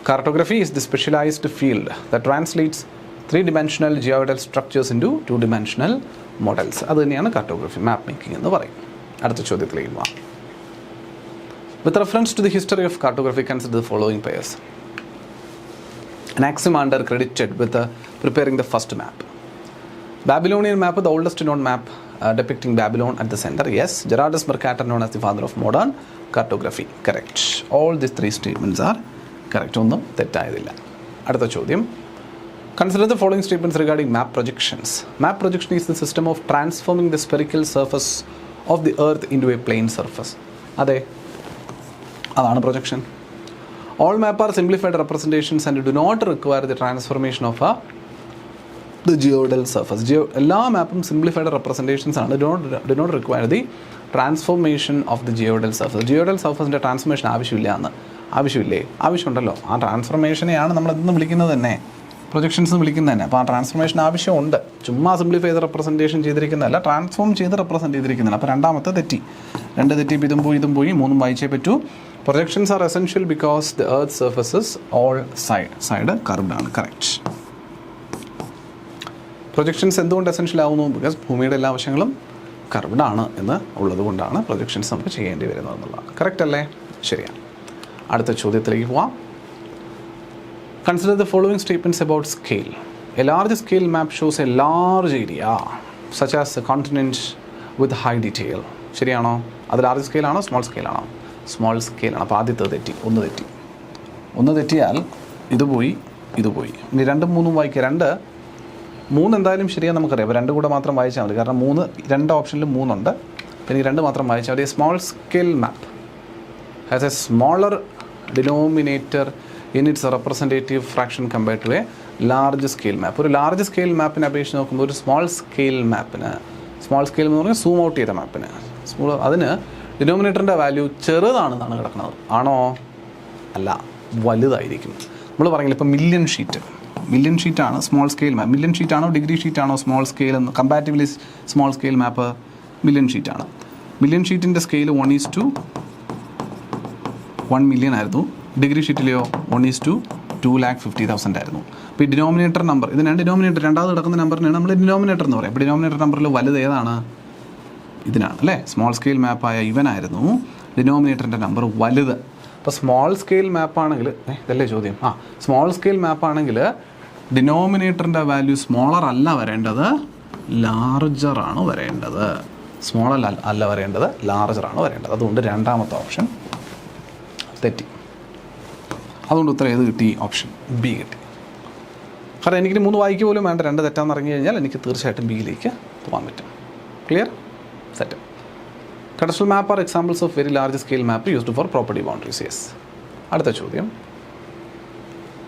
Cartography is the specialised field that translates 3-dimensional geoidal structures into 2-dimensional models. അത് തന്നെയാണ് കാർട്ടോഗ്രഫി, മാപ്പ് മേക്കിംഗ് എന്ന് പറയും. അടുത്ത ചോദ്യത്തിലേക്ക് പോകാം. With reference to the history of cartography, consider the following pairs. Anaximander credited with preparing the first map. Babylonian map, the oldest known map depicting Babylon at the center. Yes. Gerardus Mercator, known as the father of modern cartography. Correct. All these 3 statements are correct. ഒന്നും തെറ്റായതില്ല. അടുത്ത ചോദ്യം: Consider the following statements regarding map projections. Map projection is the system of transforming the spherical surface of the earth into a plane surface. അതെ, അതാണ് projection. All map are simplified representations and do not require the transformation of the geodal surface. എല്ലാ മാപ്പും simplified representations ആണ്. do not require the transformation of the geoidal surface. Geoidal സർഫസിൻ്റെ transformation ആവശ്യമില്ലേ? ആവശ്യമുണ്ടല്ലോ. ആ ട്രാൻസ്ഫോർമേഷനെയാണ് നമ്മളതെന്ന് വിളിക്കുന്നത് തന്നെ, പ്രൊജക്ഷൻസ് വിളിക്കുന്നത് തന്നെ. അപ്പോൾ ആ ട്രാൻസ്ഫോർമേഷൻ ആവശ്യമുണ്ട്. ചുമ്മാ സിംപ്ലിഫൈ ചെയ്ത് റെപ്രസെൻറ്റേഷൻ ചെയ്തിരിക്കുന്നതല്ല, ട്രാൻസ്ഫോം ചെയ്ത് റെപ്രസെൻറ്റ് ചെയ്തിരിക്കുന്നതാണ്. അപ്പോൾ രണ്ടാമത്തെ തെറ്റി, 2 തെറ്റി. ഇതും പോയി 3 വായിച്ചേ പറ്റൂ. Projections are essential because the earth surfaces all side curved ആണ്. കറക്റ്റ്. പ്രൊജക്ഷൻസ് എന്തുകൊണ്ട് എസെൻഷ്യൽ ആവുന്നു? ബിക്കോസ് ഭൂമിയുടെ എല്ലാ വശങ്ങളും കർവ്ഡ് ആണ് എന്ന് ഉള്ളത് കൊണ്ടാണ് പ്രൊജക്ഷൻസ് നമുക്ക് ചെയ്യേണ്ടി വരുന്നത് എന്നുള്ളതാണ്. കറക്റ്റ് അല്ലേ? ശരിയാണ്. അടുത്ത ചോദ്യത്തിലേക്ക് പോവാം. Consider the following statements about scale. A large scale map shows a large area, such as a continent with high detail. ശരിയാണോ? അത് ലാർജ് സ്കെയിൽ ആണോ സ്മോൾ സ്കെയിൽ ആണോ? സ്മോൾ സ്കെയിലാണ്. അപ്പോൾ ആദ്യത്തെ തെറ്റി, ഒന്ന് തെറ്റിയാൽ ഇത് പോയി. ഇനി 2, 3 വായിക്കുക. 3 എന്തായാലും ശരിയാന്ന് നമുക്കറിയാം. അപ്പോൾ 2 കൂടെ മാത്രം വായിച്ചാൽ മതി. കാരണം 2 ഓപ്ഷനിലും 3 ഉണ്ട്. എനിക്ക് 2 മാത്രം വായിച്ചാൽ മതി. Small scale map has A smaller denominator in its representative fraction compared to a large scale map. ഒരു ലാർജ് സ്കെയിൽ മാപ്പിനെ അപേക്ഷിച്ച് നോക്കുമ്പോൾ ഒരു സ്മോൾ സ്കെയിൽ മാപ്പിന്, സ്മോൾ സ്കെയിൽ എന്ന് പറഞ്ഞാൽ സൂം ഔട്ട് ചെയ്ത മാപ്പിന്, അതിന് ഡിനോമിനേറ്ററിൻ്റെ വാല്യൂ ചെറുതാണെന്നാണ് കിടക്കുന്നത്. ആണോ? അല്ല, വലുതായിരിക്കും. നമ്മൾ പറഞ്ഞില്ല ഇപ്പോൾ മില്യൺ ഷീറ്റാണ് സ്മോൾ സ്കെയിൽ മാപ്പ്. മില്യൺ ഷീറ്റാണോ ഡിഗ്രി ഷീറ്റാണോ സ്മോൾ സ്കെയിൽ എന്ന്? Comparatively small scale map million ഷീറ്റാണ്. മില്യൺ ഷീറ്റിൻ്റെ സ്കെയിൽ 1:1 മില്യൺ ആയിരുന്നു. ഡിഗ്രി ഷീറ്റിലെയോ 1:250,000 ആയിരുന്നു. അപ്പോൾ ഈ ഡിനോമിനേറ്റർ നമ്പർ, ഇതിനാണ് ഡിനോമിനേറ്റർ, രണ്ടാമത് കിടക്കുന്ന നമ്പറിനാണ് നമ്മൾ ഡിനോമിനേറ്റർ എന്ന് പറയും. അപ്പോൾ ഡിനോമിനേറ്റർ നമ്പറിൽ വലുത് ഏതാണ്? ഇതിനാണ് അല്ലേ? സ്മോൾ സ്കെയിൽ മാപ്പായ ഇവനായിരുന്നു ഡിനോമിനേറ്ററിൻ്റെ നമ്പർ വലുത്. അപ്പോൾ സ്മോൾ സ്കെയിൽ മാപ്പാണെങ്കിൽ, ഇതല്ലേ ചോദ്യം? സ്മോൾ സ്കെയിൽ മാപ്പാണെങ്കിൽ ഡിനോമിനേറ്ററിൻ്റെ വാല്യൂ സ്മോളർ അല്ല വരേണ്ടത്, ലാർജറാണ് വരേണ്ടത്. സ്മോളർ അല്ല വരേണ്ടത്, ലാർജറാണ് വരേണ്ടത്. അതുകൊണ്ട് രണ്ടാമത്തെ ഓപ്ഷൻ തെറ്റി. അതുകൊണ്ട് ഉത്തരം ഏത് കിട്ടി? ഓപ്ഷൻ ബി കിട്ടി. കാരണം എനിക്ക് 3 വായിക്കുക പോലും വേണ്ട, 2 തെറ്റാന്ന് ഇറങ്ങി കഴിഞ്ഞാൽ എനിക്ക് തീർച്ചയായിട്ടും ബിയിലേക്ക് പോകാൻ പറ്റും. Clear? Set. Cadastral map are examples of very large scale map used for property boundaries. Yes. അടുത്ത ചോദ്യം.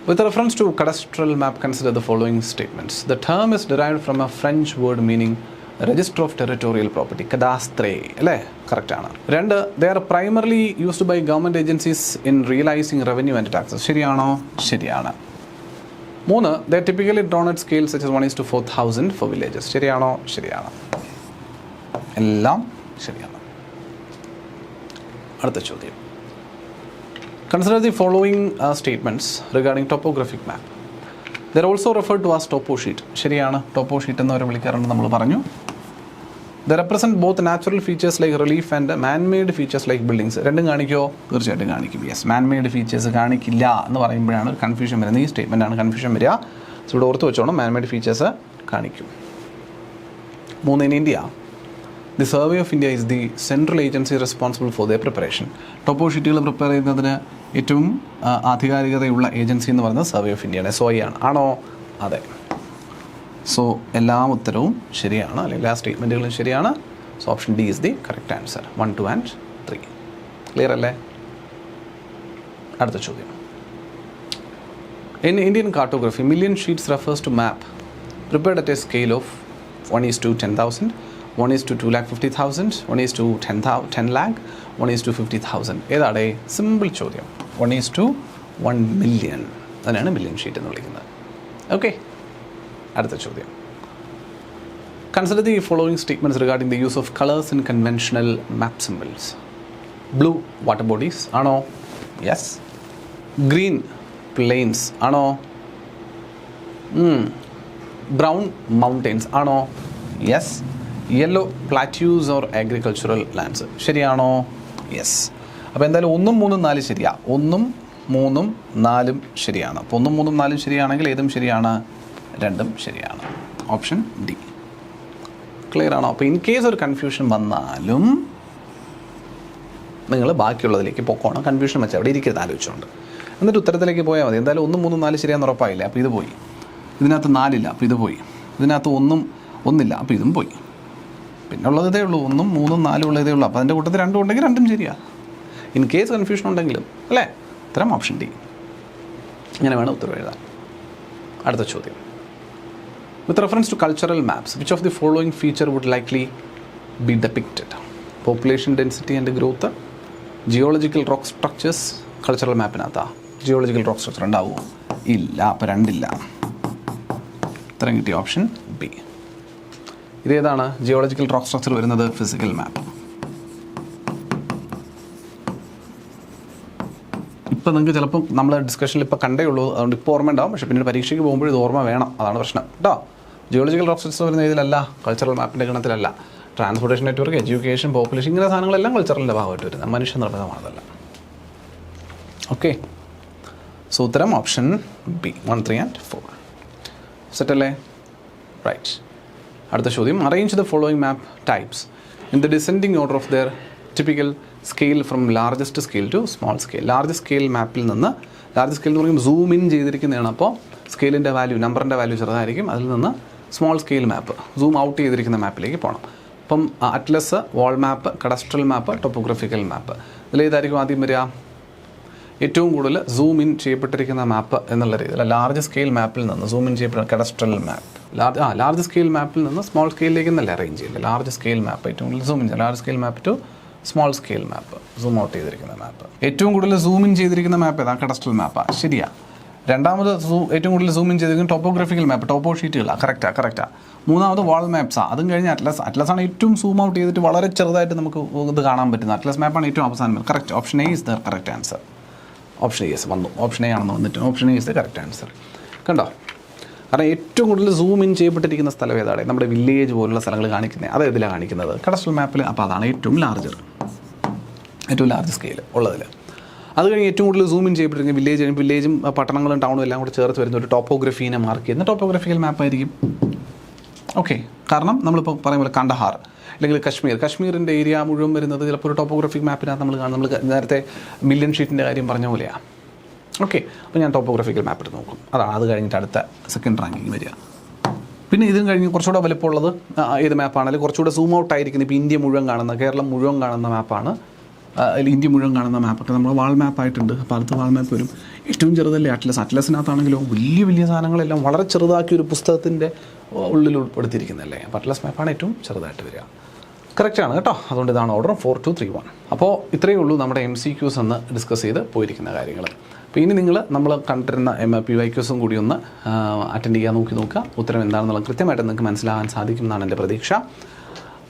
With reference to cadastral map, consider the following statements. The term is derived from a French word meaning register of territorial property. Cadastre. അല്ലേ? കറക്റ്റാണ്. 2, they are primarily used by government agencies in realizing revenue and taxes. ശരിയാണോ? ശരിയാണ്. 3, they are typically drawn at scale such as 1:4,000 for villages. ശരിയാണോ? ശരിയാണ്. എല്ലാം ശരിയാണ്. അടുത്ത ചോദ്യം. Consider the following statements regarding topographic map. They are also referred to as topo sheet. ശരിയാണ്. ടോപ്പോ sheet എന്നവരെ വിളിക്കാറുണ്ട്, നമ്മൾ പറഞ്ഞു. They represent both natural features like relief and man-made features like buildings. രണ്ടും കാണിക്കുമോ? തീർച്ചയായിട്ടും കാണിക്കും. യെസ്. man-made features കാണിക്കില്ല എന്ന് പറയുമ്പോഴാണ് ഒരു കൺഫ്യൂഷൻ വരുന്നത്. ഈ സ്റ്റേറ്റ്മെൻറ്റാണ് കൺഫ്യൂഷൻ വരിക. സോ ഇവിടെ ഓർത്ത് വെച്ചോണം, man-made features കാണിക്കും. 3, in India, the Survey of India is the central agency responsible for their preparation. ടോപ്പോ ഷീറ്റുകൾ പ്രിപ്പയർ ചെയ്യുന്നതിന് ഏറ്റവും ആധികാരികതയുള്ള ഏജൻസി എന്ന് പറയുന്നത് സർവേ ഓഫ് ഇന്ത്യയാണ്, SOI ആണ്. ആണോ? അതെ. സോ എല്ലാ ഉത്തരവും ശരിയാണ്, അല്ലെങ്കിൽ എല്ലാ സ്റ്റേറ്റ്മെൻറ്റുകളും ശരിയാണ്. So option D is the correct answer. 1, 2 and 3. Clear അല്ലേ? അടുത്ത ചോദ്യം. In Indian cartography, million sheets refers to map prepared at a scale of 1:10,000, 1:250,000, 1:10 lakh, 1:50,000. ഏതാണ്? സിമ്പിൾ ചോദ്യം. 1:1 million. അതിനാണ് മില്യൺ ഷീറ്റ് എന്ന് വിളിക്കുന്നത്. ഓക്കെ. അടുത്ത ചോദ്യം. Consider the following statements regarding the use of colors in conventional map symbols. Blue, water bodies. ആണോ? Yes. Green, plains. ആണോ? Brown, mountains. ആണോ? Yes. Yellow, plateaus or agricultural lands. ശരിയാണോ? Yes. അപ്പോൾ എന്തായാലും 1, 3, 4 ശരിയാ. 1, 3, 4 ശരിയാണ്. അപ്പോൾ 1, 3, 4 ശരിയാണെങ്കിൽ ഏതും ശരിയാണ്, 2 ശരിയാണ്. Option D. ക്ലിയർ ആണോ? അപ്പോൾ ഇൻ കേസ് ഒരു കൺഫ്യൂഷൻ വന്നാലും നിങ്ങൾ ബാക്കിയുള്ളതിലേക്ക് പൊക്കോണം. കൺഫ്യൂഷൻ വെച്ചാൽ അവിടെ ഇരിക്കരുത്, ആലോചിച്ചുകൊണ്ട് എന്നിട്ട് ഉത്തരത്തിലേക്ക് പോയാൽ മതി. എന്തായാലും 1, 3, 4 ശരിയാന്ന് ഉറപ്പായില്ല, അപ്പോൾ ഇത് പോയി. ഇതിനകത്ത് 4 ഇല്ല, അപ്പോൾ ഇത് പോയി. ഇതിനകത്ത് 1 ഇല്ല, അപ്പോൾ ഇതും പോയി. പിന്നെ ഉള്ളതേ ഉള്ളൂ, 1, 3, 4 ഉള്ളതേ ഉള്ളൂ. അപ്പോൾ അതിൻ്റെ കൂട്ടത്തിൽ 2 ഉണ്ടെങ്കിൽ 2 ശരിയാണ്. ഇൻ കേസ് കൺഫ്യൂഷൻ ഉണ്ടെങ്കിലും അല്ലേ? ഉത്തരം ഓപ്ഷൻ ഡി. ഇങ്ങനെ വേണം ഉത്തരം എഴുതാൻ. അടുത്ത ചോദ്യം. With reference to cultural maps, which of the following feature would likely be depicted? Population density and growth, geological rock structures cultural മാപ്പിനകത്താ. ജിയോളജിക്കൽ റോക്ക് സ്ട്രക്ചർ ഉണ്ടാവുമോ? ഇല്ല. അപ്പോൾ 2 ഇല്ല. ഇത്രയും കിട്ടിയ ഓപ്ഷൻ ബി. ഇതേതാണ് ജിയോളജിക്കൽ റോക്ക് സ്ട്രക്ചർ വരുന്നത്? Physical map. ഇപ്പോൾ നിങ്ങൾക്ക് ചിലപ്പോൾ നമ്മൾ ഡിസ്കഷനിൽ ഇപ്പോൾ കണ്ടേ ഉള്ളൂ, അതുകൊണ്ട് ഇപ്പോൾ ഓർമ്മ ഉണ്ടാവും. പക്ഷേ പിന്നീട് പരീക്ഷയ്ക്ക് പോകുമ്പോൾ ഇത് ഓർമ്മ വേണം, അതാണ് പ്രശ്നം കേട്ടോ. ജിയോളജിക്കൽ റോക്ക് സ്ട്രക്ചർ വരുന്ന ഇതിലല്ല, കൾച്ചറൽ മാപ്പിൻ്റെ ഗണത്തിലല്ല. ട്രാൻസ്പോർട്ടേഷൻ നെറ്റ്വർക്ക്, എഡ്യൂക്കേഷൻ, പോപ്പുലേഷൻ, ഇങ്ങനെ സാധനങ്ങളെല്ലാം കൾച്ചറലിൻ്റെ ഭാഗമായിട്ട് വരുന്നത്, മനുഷ്യ നിർമ്മിതമാണതല്ല. ഓക്കെ, സോ ഉത്തരം ഓപ്ഷൻ ബി 1, 3 and 4. സെറ്റല്ലേ? റൈറ്റ്. അടുത്ത ചോദ്യം, arrange the following map types in the descending order of their typical scale from largest scale to small scale. Large scale മാപ്പിൽ നിന്ന്, ലാർജ് സ്കെയിൽ എന്ന് പറയുമ്പോൾ സൂം ഇൻ ചെയ്തിരിക്കുന്നതാണ്, അപ്പോൾ സ്കെയിലിൻ്റെ value, നമ്പറിൻ്റെ വാല്യൂ ചെറുതായിരിക്കും. അതിൽ നിന്ന് small scale map, zoom out ചെയ്തിരിക്കുന്ന മാപ്പിലേക്ക് പോകണം. അപ്പം അറ്റ്ലസ്, വാൾ മാപ്പ്, കഡസ്ട്രൽ മാപ്പ്, ടോപ്പോഗ്രഫിക്കൽ മാപ്പ്, ഇതിലേതായിരിക്കും ആദ്യം വരിക? ഏറ്റവും കൂടുതൽ സൂം ഇൻ ചെയ്യപ്പെട്ടിരിക്കുന്ന മാപ്പ് എന്നുള്ള രീതിയിൽ ലാർജ് സ്കെയിൽ മാപ്പിൽ നിന്ന് സൂം ഇൻ ചെയ്യപ്പെടുന്ന കഡസ്ട്രൽ മാപ്പ്. ലാർജ് സ്കെയിൽ മാപ്പിൽ നിന്ന് സ്മോൾ സ്കെയിലിലേക്ക് എന്നല്ല അറേഞ്ച് ചെയ്യില്ല. ലാർജ് സ്കെയിൽ മാപ്പ് ഏറ്റവും കൂടുതൽ zoom in, large scale map to small scale map, zoom out ചെയ്തിരിക്കുന്ന മാപ്പ്. ഏറ്റവും കൂടുതൽ സൂം ഇൻ ചെയ്തിരിക്കുന്ന മാപ്പ് ഏതാ? കഡസ്ട്രൽ മാപ്പാണ്, ശരിയാ. രണ്ടാമത് ഏറ്റവും കൂടുതൽ സൂം ഇൻ ചെയ്തിരിക്കുന്ന ടോപ്പോഗ്രഫിക്കൽ മാപ്പ്, ടോപ്പോ ഷീറ്റുകളാണ്, കറക്റ്റാ. മൂന്നാമത് വാൾ മാപ്സാണ്. അതും കഴിഞ്ഞ് അറ്റ്ലസാണ് ഏറ്റവും സൂം ഔട്ട് ചെയ്തിട്ട് വളരെ ചെറുതായിട്ട് നമുക്ക് ഇത് കാണാൻ പറ്റുന്നത്. അറ്റ്ലസ് മാപ്പാണ് ഏറ്റവും അവസാനം. Correct, option A is the correct answer. Option A വന്നു, ഓപ്ഷൻ എ ആണെന്ന് വന്നിട്ട് option A is the correct answer. കണ്ടോ? കാരണം ഏറ്റവും കൂടുതൽ സൂം ഇൻ ചെയ്യപ്പെട്ടിരിക്കുന്ന സ്ഥലം ഏതാണ്? നമ്മുടെ വില്ലേജ് പോലുള്ള സ്ഥലങ്ങൾ കാണിക്കുന്നത്, അത് ഇതിലാണ് കാണിക്കുന്നത് കഡസ്ട്രൽ മാപ്പിൽ. അപ്പോൾ അതാണ് ഏറ്റവും ലാർജ് സ്കെയിൽ ഉള്ളതിൽ. അത് കഴിഞ്ഞ് ഏറ്റവും കൂടുതൽ സൂം ഇൻ ചെയ്യപ്പെട്ടിരിക്കുന്ന വില്ലേജും പട്ടണങ്ങളും ടൗണും എല്ലാം കൂടെ ചേർത്ത് വരുന്ന ഒരു ടോപ്പോഗ്രഫീനെ മാർക്ക് ചെയ്യുന്ന ടോപ്പോഗ്രഫിക്കൽ മാപ്പായിരിക്കും. ഓക്കെ, കാരണം നമ്മളിപ്പോൾ പറയുമ്പോൾ കണ്ടഹാർ അല്ലെങ്കിൽ കശ്മീരിൻ്റെ ഏരിയ മുഴുവൻ വരുന്നത് ചിലപ്പോൾ ഒരു ടോപ്പോഗ്രഫിക് മാപ്പിനകത്ത് നമ്മൾ നേരത്തെ മില്യൺ ഷീറ്റിൻ്റെ കാര്യം പറഞ്ഞ പോലെയാണ്. ഓക്കെ, അപ്പോൾ ഞാൻ ടോപ്പോഗ്രഫിക്കൽ മാപ്പ് എടുത്ത് നോക്കും. അതാണ്. അത് കഴിഞ്ഞിട്ട് അടുത്ത സെക്കൻഡ് റാങ്കിങ് വരിക. പിന്നെ ഇതിന് കഴിഞ്ഞ് കുറച്ചുകൂടെ വലുപ്പമുള്ളത് ഏത് മാപ്പാണെങ്കിലും കുറച്ചുകൂടെ സൂം ഔട്ട് ആയിരിക്കുന്നത്. ഇപ്പോൾ ഇന്ത്യ മുഴുവൻ കാണുന്ന, കേരളം മുഴുവൻ കാണുന്ന മാപ്പാണ്. ഇന്ത്യ മുഴുവൻ കാണുന്ന മാപ്പൊക്കെ നമ്മൾ വാൾ മാപ്പായിട്ടുണ്ട്. അപ്പോൾ അടുത്ത വാൾ മാപ്പ് വരും. ഏറ്റവും ചെറുതല്ലേ അറ്റ്ലസിനകത്താണെങ്കിലോ വലിയ സാധനങ്ങളെല്ലാം വളരെ ചെറുതാക്കി ഒരു പുസ്തകത്തിൻ്റെ ഉള്ളിൽ ഉൾപ്പെടുത്തിയിരിക്കുന്നതല്ലേ. അപ്പോൾ അറ്റ്ലസ് മാപ്പാണ് ഏറ്റവും ചെറുതായിട്ട് വരിക. കറക്റ്റാണ് കേട്ടോ. അതുകൊണ്ട് ഇതാണ് ഓർഡർ 4, 2, 3, 1. അപ്പോൾ ഇത്രയേ ഉള്ളൂ നമ്മുടെ MCQs എന്ന് ഡിസ്കസ് ചെയ്ത് പോയിരിക്കുന്ന കാര്യങ്ങൾ. അപ്പോൾ ഇനി നമ്മൾ കണ്ടിരുന്ന PYQസും കൂടി ഒന്ന് അറ്റൻഡ് ചെയ്യാൻ നോക്കുക. ഉത്തരം എന്താണെന്നുള്ളത് കൃത്യമായിട്ട് നിങ്ങൾക്ക് മനസ്സിലാകാൻ സാധിക്കും എന്നാണ് എൻ്റെ പ്രതീക്ഷ.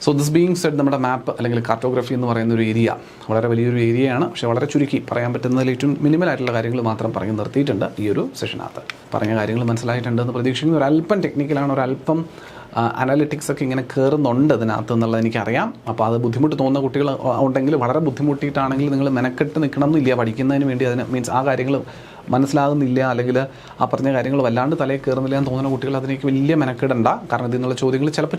സോ ദിസ് ബീയിങ് സെഡ്, നമ്മുടെ മാപ്പ് അല്ലെങ്കിൽ കാർട്ടോഗ്രഫി എന്ന് പറയുന്ന ഒരു ഏരിയ വളരെ വലിയൊരു ഏരിയയാണ്. പക്ഷേ വളരെ ചുരുക്കി പറയാൻ പറ്റുന്നതിൽ ഏറ്റവും മിനിമലായിട്ടുള്ള കാര്യങ്ങൾ മാത്രം പറഞ്ഞു നിർത്തിയിട്ടുണ്ട് ഈ ഒരു സെഷനകത്ത്. പറഞ്ഞ കാര്യങ്ങൾ മനസ്സിലായിട്ടുണ്ടെന്ന് പ്രതീക്ഷിക്കുന്നു. ഒരല്പം ടെക്നിക്കലാണ്, ഒരല്പം അനാലിറ്റിക്സ് ഒക്കെ ഇങ്ങനെ കയറുന്നുണ്ട് അതിനകത്ത് എന്നുള്ളത് എനിക്കറിയാം. അപ്പോൾ അത് ബുദ്ധിമുട്ട് തോന്നുന്ന കുട്ടികൾ ഉണ്ടെങ്കിൽ വളരെ ബുദ്ധിമുട്ടിയിട്ടാണെങ്കിൽ നിങ്ങൾ മെനക്കെട്ട് നിൽക്കണം എന്നില്ല പഠിക്കുന്നതിന് വേണ്ടി. അതിന് മീൻസ് ആ കാര്യങ്ങൾ മനസ്സിലാകുന്നില്ല അല്ലെങ്കിൽ ആ പറഞ്ഞ കാര്യങ്ങൾ വല്ലാണ്ട് തലയിൽ കയറുന്നില്ല എന്ന് തോന്നുന്ന കുട്ടികൾ അതിലേക്ക് വലിയ മെനക്കെടണ്ട. കാരണം ഇതിനുള്ള ചോദ്യങ്ങൾ ചിലപ്പോൾ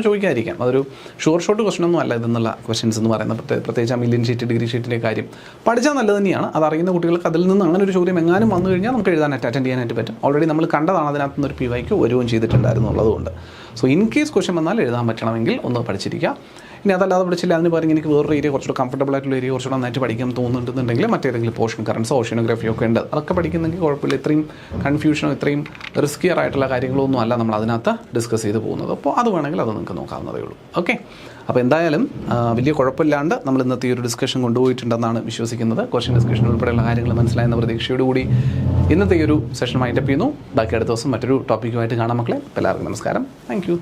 ചോദിക്കാതിരിക്കാം. അതൊരു ഷോർട്ട് ക്വസ്റ്റൻ ഒന്നും അല്ല ഇതെന്നുള്ള ക്വസ്റ്റ്യൻസ് എന്ന് പറയുന്നത്. പ്രത്യേകിച്ച് ആ മില്യൺ ഷീറ്റ്, ഡിഗ്രി ഷീറ്റിൻ്റെ കാര്യം പഠിച്ചാൽ നല്ലത് തന്നെയാണ്. അതറിയുന്ന കുട്ടികൾക്ക് അതിൽ നിന്ന് അങ്ങനെ ഒരു ചോദ്യം എങ്ങാനും വന്നു കഴിഞ്ഞാൽ നമുക്ക് അറ്റൻഡ് ചെയ്യാനായിട്ട് പറ്റും. ഓൾറെഡി നമ്മൾ കണ്ടതാണ്, അതിനകത്ത് നിന്നൊരു PYQ വരുകയും ചെയ്തിട്ടുണ്ടായിരുന്നു ഉള്ളതുകൊണ്ട്. സോ ഇൻ കേസ് ക്വസ്റ്റ്യൻ വന്നാൽ എഴുതാൻ പറ്റണമെങ്കിൽ ഒന്ന് പഠിച്ചിരിക്കുക. ഇനി അതല്ലാതെ പഠിച്ചില്ല, അതിന് പറഞ്ഞ് എനിക്ക് വേറൊരു ഏരിയ കുറച്ചുകൂടെ കംഫർട്ടബിൾ ആയിട്ടുള്ള ഏരിയ കുറച്ചുകൂടെ നന്നായിട്ട് പഠിക്കാൻ തോന്നുന്നുണ്ടെന്നുണ്ടെങ്കിൽ മറ്റേതെങ്കിലും പോർഷൻ കറൻസോ ഓഷ്യനോഗ്രഫിയോ ഒക്കെ ഉണ്ട്, അതൊക്കെ പഠിക്കുന്നെങ്കിൽ കുഴപ്പമില്ല. ഇത്രയും കൺഫ്യൂഷനോ ഇത്രയും റിസ്കിയർ ആയിട്ടുള്ള കാര്യങ്ങളൊന്നും അല്ല നമ്മൾ അതിനകത്ത് ഡിസ്കസ് ചെയ്ത് പോകുന്നത്. അപ്പോൾ അത് വേണമെങ്കിൽ അത് നിങ്ങൾക്ക് നോക്കാവുന്നതേ ഉള്ളൂ. ഓക്കെ, അപ്പോൾ എന്തായാലും വലിയ കുഴപ്പമില്ലാണ്ട് നമ്മൾ ഇന്നത്തെ ഈ ഒരു ഡിസ്കഷൻ കൊണ്ടുപോയിട്ടുണ്ടെന്നാണ് വിശ്വസിക്കുന്നത്. ക്വസ്റ്റ്യൻ ഡിസ്കഷൻ ഉൾപ്പെടെയുള്ള കാര്യങ്ങൾ മനസ്സിലായെന്ന പ്രതീക്ഷയോടുകൂടി ഇന്നത്തെ ഈ ഒരു സെഷൻ വൈൻഡപ്പ് ചെയ്യുന്നു. ബാക്കി അടുത്ത ദിവസം മറ്റൊരു ടോപ്പിക്കുമായിട്ട് കാണാം മക്കളെ. എല്ലാവർക്കും നമസ്കാരം. Thank you.